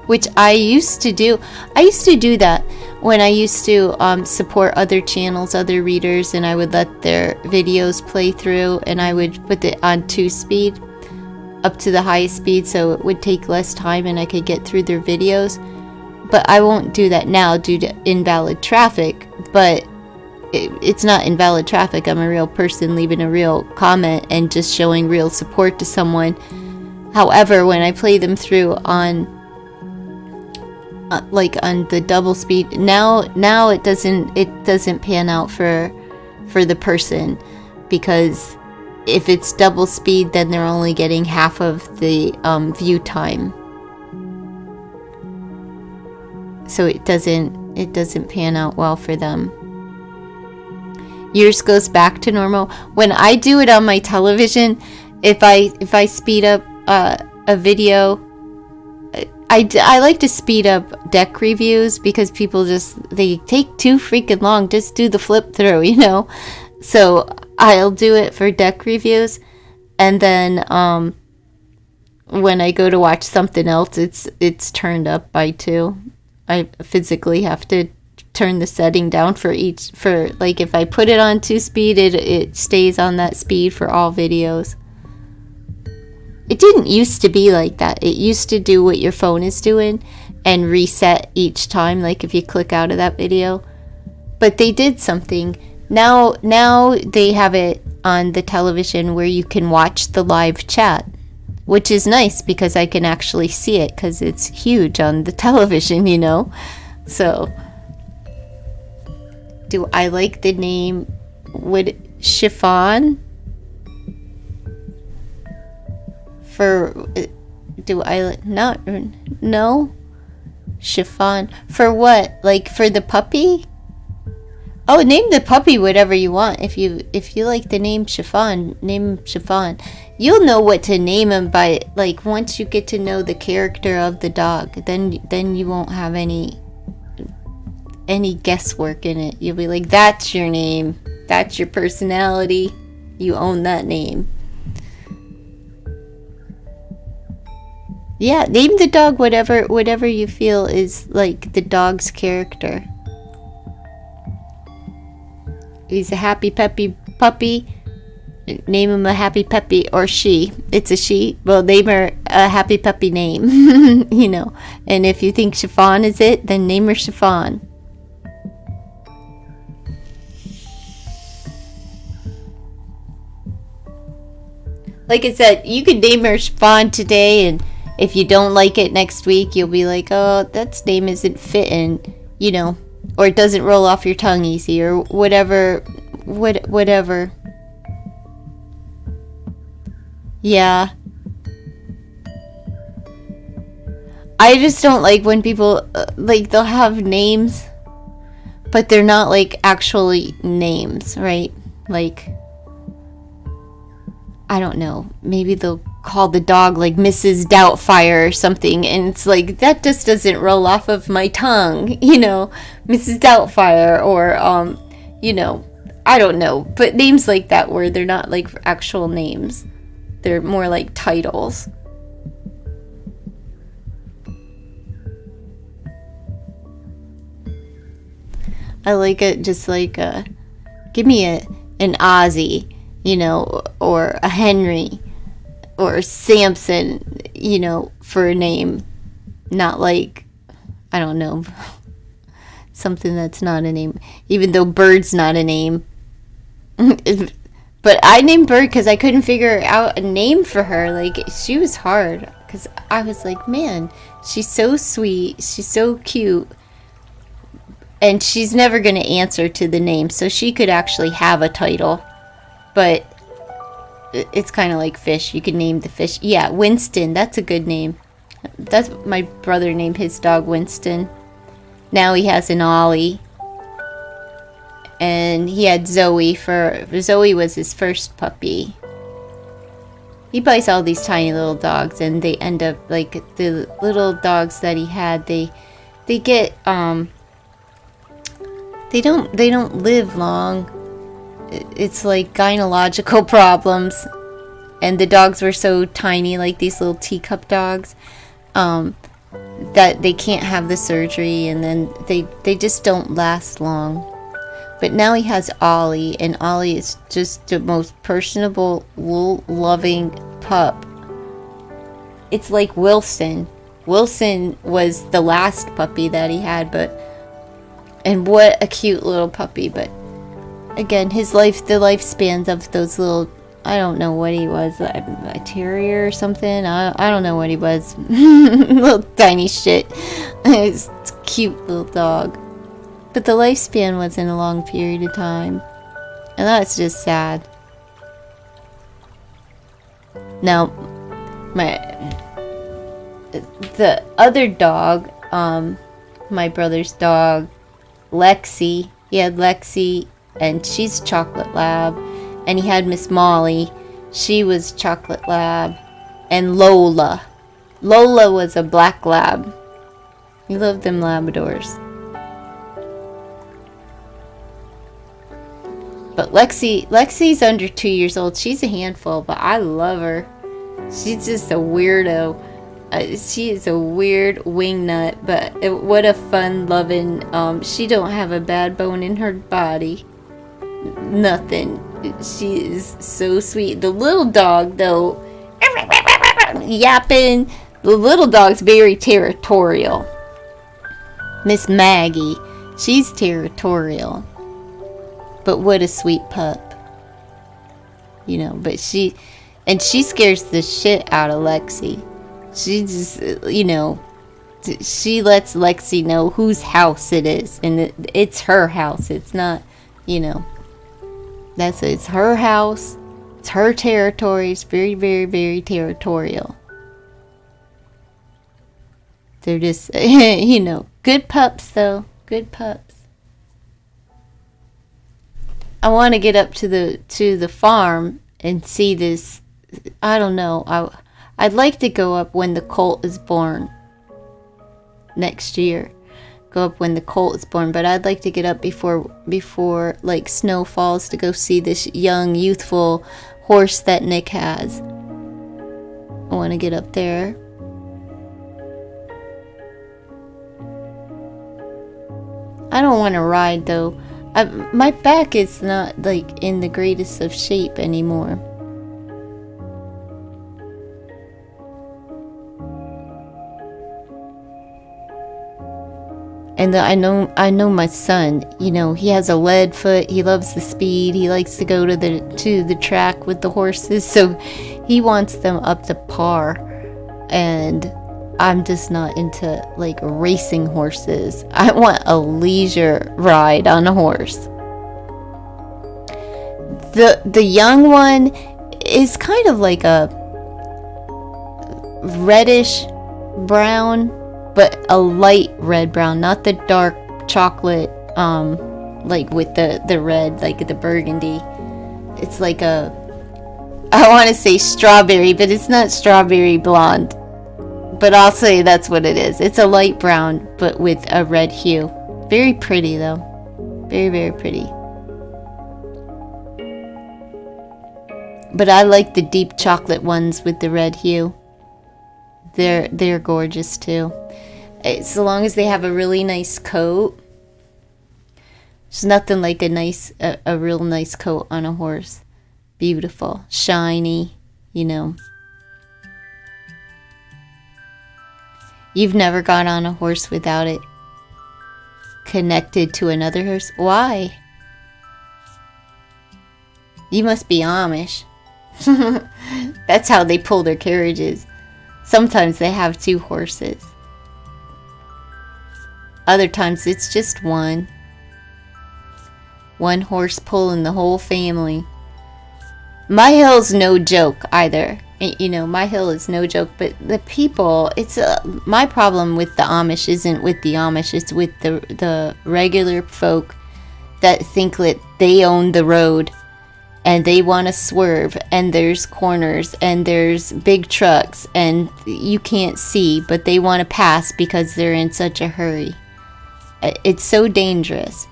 Which I used to do. I used to do that when I used to support other channels, other readers, and I would let their videos play through and I would put it on 2 speed up to the highest speed so it would take less time and I could get through their videos. But I won't do that now due to invalid traffic. But it's not invalid traffic. I'm a real person leaving a real comment and just showing real support to someone. However, when I play them through on like on the double speed, now it doesn't pan out for the person, because if it's double speed, then they're only getting half of the view time. So it doesn't pan out well for them. Yours goes back to normal. When I do it on my television, if I speed up a video, I like to speed up deck reviews because people they take too freaking long. Just do the flip through, you know. So I'll do it for deck reviews, and then when I go to watch something else, it's turned up by 2. I physically have to turn the setting down for like if I put it on 2 speed, it stays on that speed for all videos. It didn't used to be like that. It used to do what your phone is doing and reset each time, like if you click out of that video. But they did something. Now they have it on the television where you can watch the live chat, which is nice because I can actually see it because it's huge on the television, you know. So, do I like the name? Chiffon? For, do I not, no? Chiffon. For what? Like for the puppy? Oh, name the puppy whatever you want. If you like the name Chiffon, name him Chiffon. You'll know what to name him by, like, once you get to know the character of the dog. Then you won't have any guesswork in it. You'll be like, that's your name. That's your personality. You own that name. Yeah, name the dog whatever you feel is like the dog's character. He's a happy peppy puppy. Name him a happy peppy, or she. It's a she. Well, name her a happy peppy name. You know. And if you think Chiffon is it, then name her Chiffon. Like I said, you could name her Chiffon today, and if you don't like it next week, you'll be like, oh, that name isn't fitting, you know, or it doesn't roll off your tongue easy, or whatever. Yeah. I just don't like when people, like, they'll have names, but they're not, like, actually names, right? Like, I don't know. Maybe they'll call the dog, like, Mrs. Doubtfire or something, and it's like, that just doesn't roll off of my tongue, you know? Mrs. Doubtfire, or, you know, I don't know. But names like that where they're not, like, actual names. They're more like titles. I like it just like, give me an Ozzy, you know, or a Henry, or Samson, you know, for a name. Not like, I don't know, something that's not a name. Even though Bird's not a name. But I named Bird because I couldn't figure out a name for her. Like, she was hard. Because I was like, man, she's so sweet. She's so cute. And she's never going to answer to the name. So she could actually have a title. But it's kind of like fish. You could name the fish. Yeah, Winston. That's a good name. That's my brother named his dog Winston. Now he has an Ollie. And he had Zoe Zoe was his first puppy. He buys all these tiny little dogs, and they end up, like, the little dogs that he had, they get, they don't live long. It's like gynecological problems. And the dogs were so tiny, like these little teacup dogs, that they can't have the surgery, and then they just don't last long. But now he has Ollie, and Ollie is just the most personable, loving pup. It's like Wilson. Wilson was the last puppy that he had, and what a cute little puppy. But again, the lifespans of those little, I don't know what he was, a terrier or something. I don't know what he was. Little tiny shit. It's a cute little dog. But the lifespan wasn't a long period of time. And that's just sad. Now, the other dog, my brother's dog, Lexi, he had Lexi, and she's chocolate lab. And he had Miss Molly, she was chocolate lab. And Lola was a black lab. He loved them Labradors. But Lexi's under 2 years old. She's a handful, but I love her. She's just a weirdo. She is a weird wingnut, but what a fun loving. She don't have a bad bone in her body. Nothing. She is so sweet. The little dog, though, yapping. The little dog's very territorial. Miss Maggie, she's territorial. But what a sweet pup. You know, but she scares the shit out of Lexi. She just, you know, she lets Lexi know whose house it is. And it's her house. It's not, you know, it's her house. It's her territory. It's very, very, very territorial. They're just, good pups though. Good pups. I want to get up to the farm and see this. I don't know. I'd like to go up when the colt is born next year. Go up when the colt is born, but I'd like to get up before like snow falls to go see this young, youthful horse that Nick has. I want to get up there. I don't want to ride though. My back is not like in the greatest of shape anymore. And I know my son, he has a lead foot. He loves the speed. He likes to go to the track with the horses. So he wants them up to par. And I'm just not into like racing horses. I want a leisure ride on a horse. The young one is kind of like a reddish brown, but a light red brown, not the dark chocolate, like with the red, like the burgundy. It's like I want to say strawberry, but it's not strawberry blonde. But I'll say that's what it is. It's a light brown, but with a red hue. Very pretty though. Very, very pretty. But I like the deep chocolate ones with the red hue. They're gorgeous too. So long as they have a really nice coat. There's nothing like a real nice coat on a horse. Beautiful, shiny, You've never got on a horse without it connected to another horse? Why? You must be Amish. That's how they pull their carriages. Sometimes they have 2 horses. Other times it's just one. One horse pulling the whole family. My hill's no joke either. My hill is no joke, but the people, my problem with the Amish isn't with the Amish, it's with the regular folk that think that they own the road and they want to swerve, and there's corners and there's big trucks and you can't see, but they want to pass because they're in such a hurry. It's so dangerous.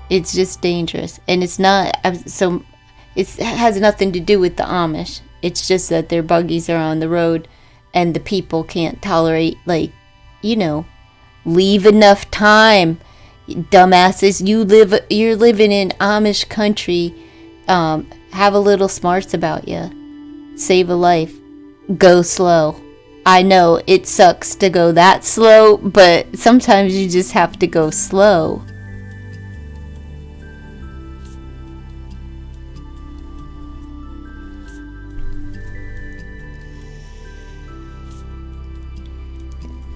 It's just dangerous. And it's not, so it has nothing to do with the Amish. It's just that their buggies are on the road and the people can't tolerate, leave enough time. Dumbasses, you're living in Amish country. Have a little smarts about you. Save a life. Go slow. I know it sucks to go that slow, but sometimes you just have to go slow.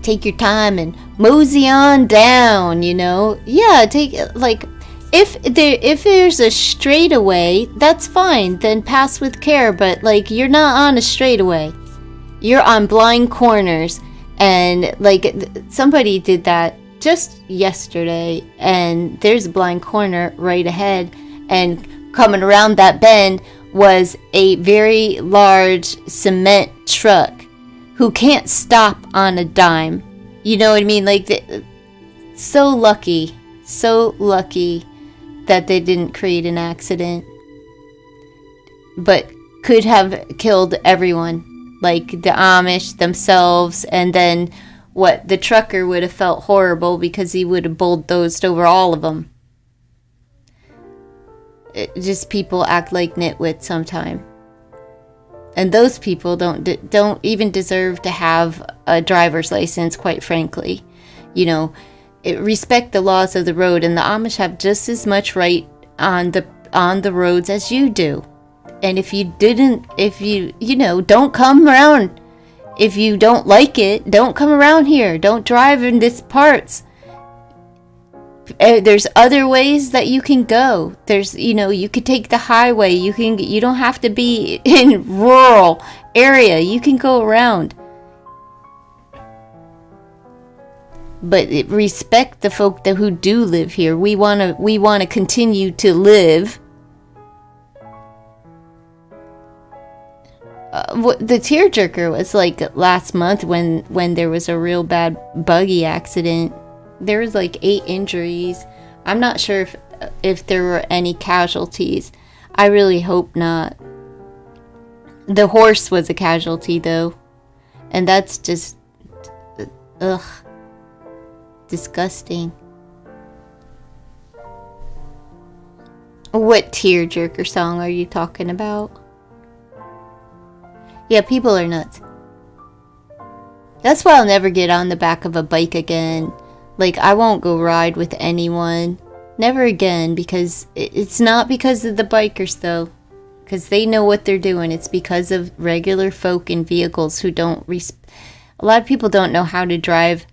Take your time and mosey on down, Yeah, if there's a straightaway, that's fine. Then pass with care, but you're not on a straightaway. You're on blind corners, and somebody did that just yesterday, and there's a blind corner right ahead, and coming around that bend was a very large cement truck who can't stop on a dime. You know what I mean? So lucky that they didn't create an accident, but could have killed everyone, like the Amish themselves, and then the trucker would have felt horrible because he would have bulldozed over all of them. Just people act like nitwits sometimes. And those people don't even deserve to have a driver's license, quite frankly. Respect the laws of the road, and the Amish have just as much right on the roads as you do. And if you don't come around. If you don't like it, don't come around here. Don't drive in this parts. There's other ways that you can go. There's, you could take the highway. You don't have to be in rural area. You can go around. But respect the folk who do live here. We want to continue to live. The tearjerker was like last month when there was a real bad buggy accident. There was like 8 injuries. I'm not sure if there were any casualties. I really hope not. The horse was a casualty though, and that's just disgusting. What tearjerker song are you talking about? Yeah, people are nuts. That's why I'll never get on the back of a bike again. Like, I won't go ride with anyone. Never again, because it's not because of the bikers, though. Because they know what they're doing. It's because of regular folk in vehicles who don't... A lot of people don't know how to drive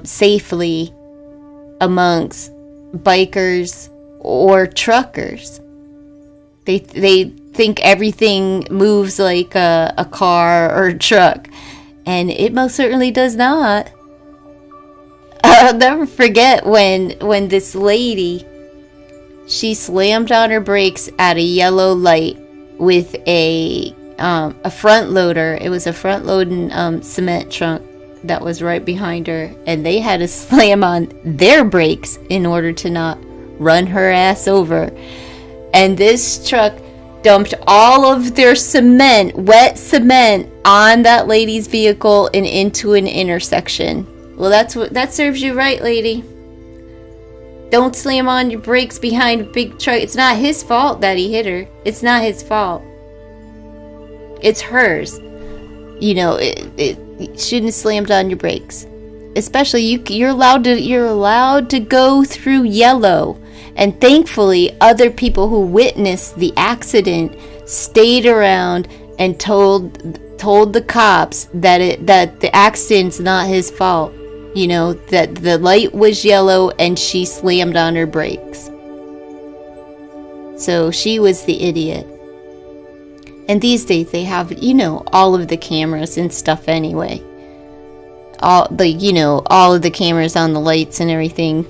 safely amongst bikers or truckers. They think everything moves like a car or a truck, and it most certainly does not. I'll never forget when this lady, she slammed on her brakes at a yellow light with a front loader. It was a front loading cement truck that was right behind her, and they had to slam on their brakes in order to not run her ass over. And this truck dumped all of their cement, wet cement, on that lady's vehicle and into an intersection. Well, that serves you right, lady. Don't slam on your brakes behind a big truck. It's not his fault that he hit her. It's not his fault. It's hers. It shouldn't have slammed on your brakes. Especially you're allowed to go through yellow. And thankfully, other people who witnessed the accident stayed around and told the cops that the accident's not his fault. That the light was yellow and she slammed on her brakes. So she was the idiot. And these days they have, all of the cameras and stuff anyway. All of the cameras on the lights and everything.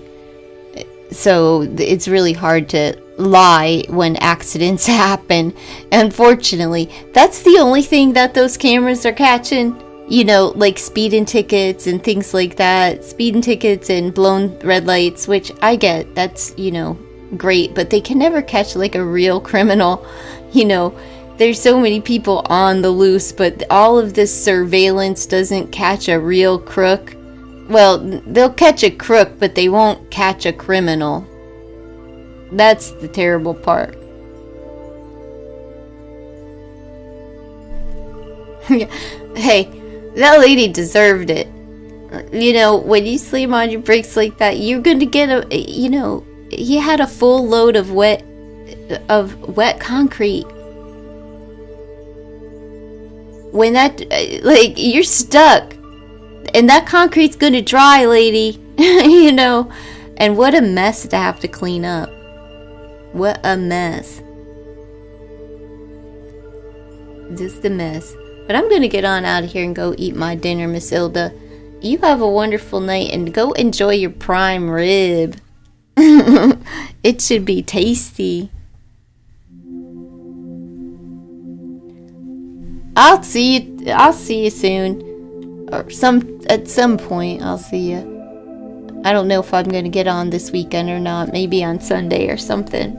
So it's really hard to lie when accidents happen. Unfortunately, that's the only thing that those cameras are catching. Like speeding tickets and things like that. Speeding tickets and blown red lights, which I get. That's, great. But they can never catch like a real criminal. There's so many people on the loose, but all of this surveillance doesn't catch a real crook. Well, they'll catch a crook, but they won't catch a criminal. That's the terrible part. Hey, that lady deserved it. When you slam on your brakes like that, you're going to get he had a full load of wet concrete. When you're stuck. And that concrete's going to dry, lady. And what a mess to have to clean up. What a mess. Just a mess. But I'm going to get on out of here and go eat my dinner, Miss Ilda. You have a wonderful night and go enjoy your prime rib. It should be tasty. I'll see you soon. Or at some point I'll see you. I don't know if I'm going to get on this weekend or not. Maybe on Sunday or something.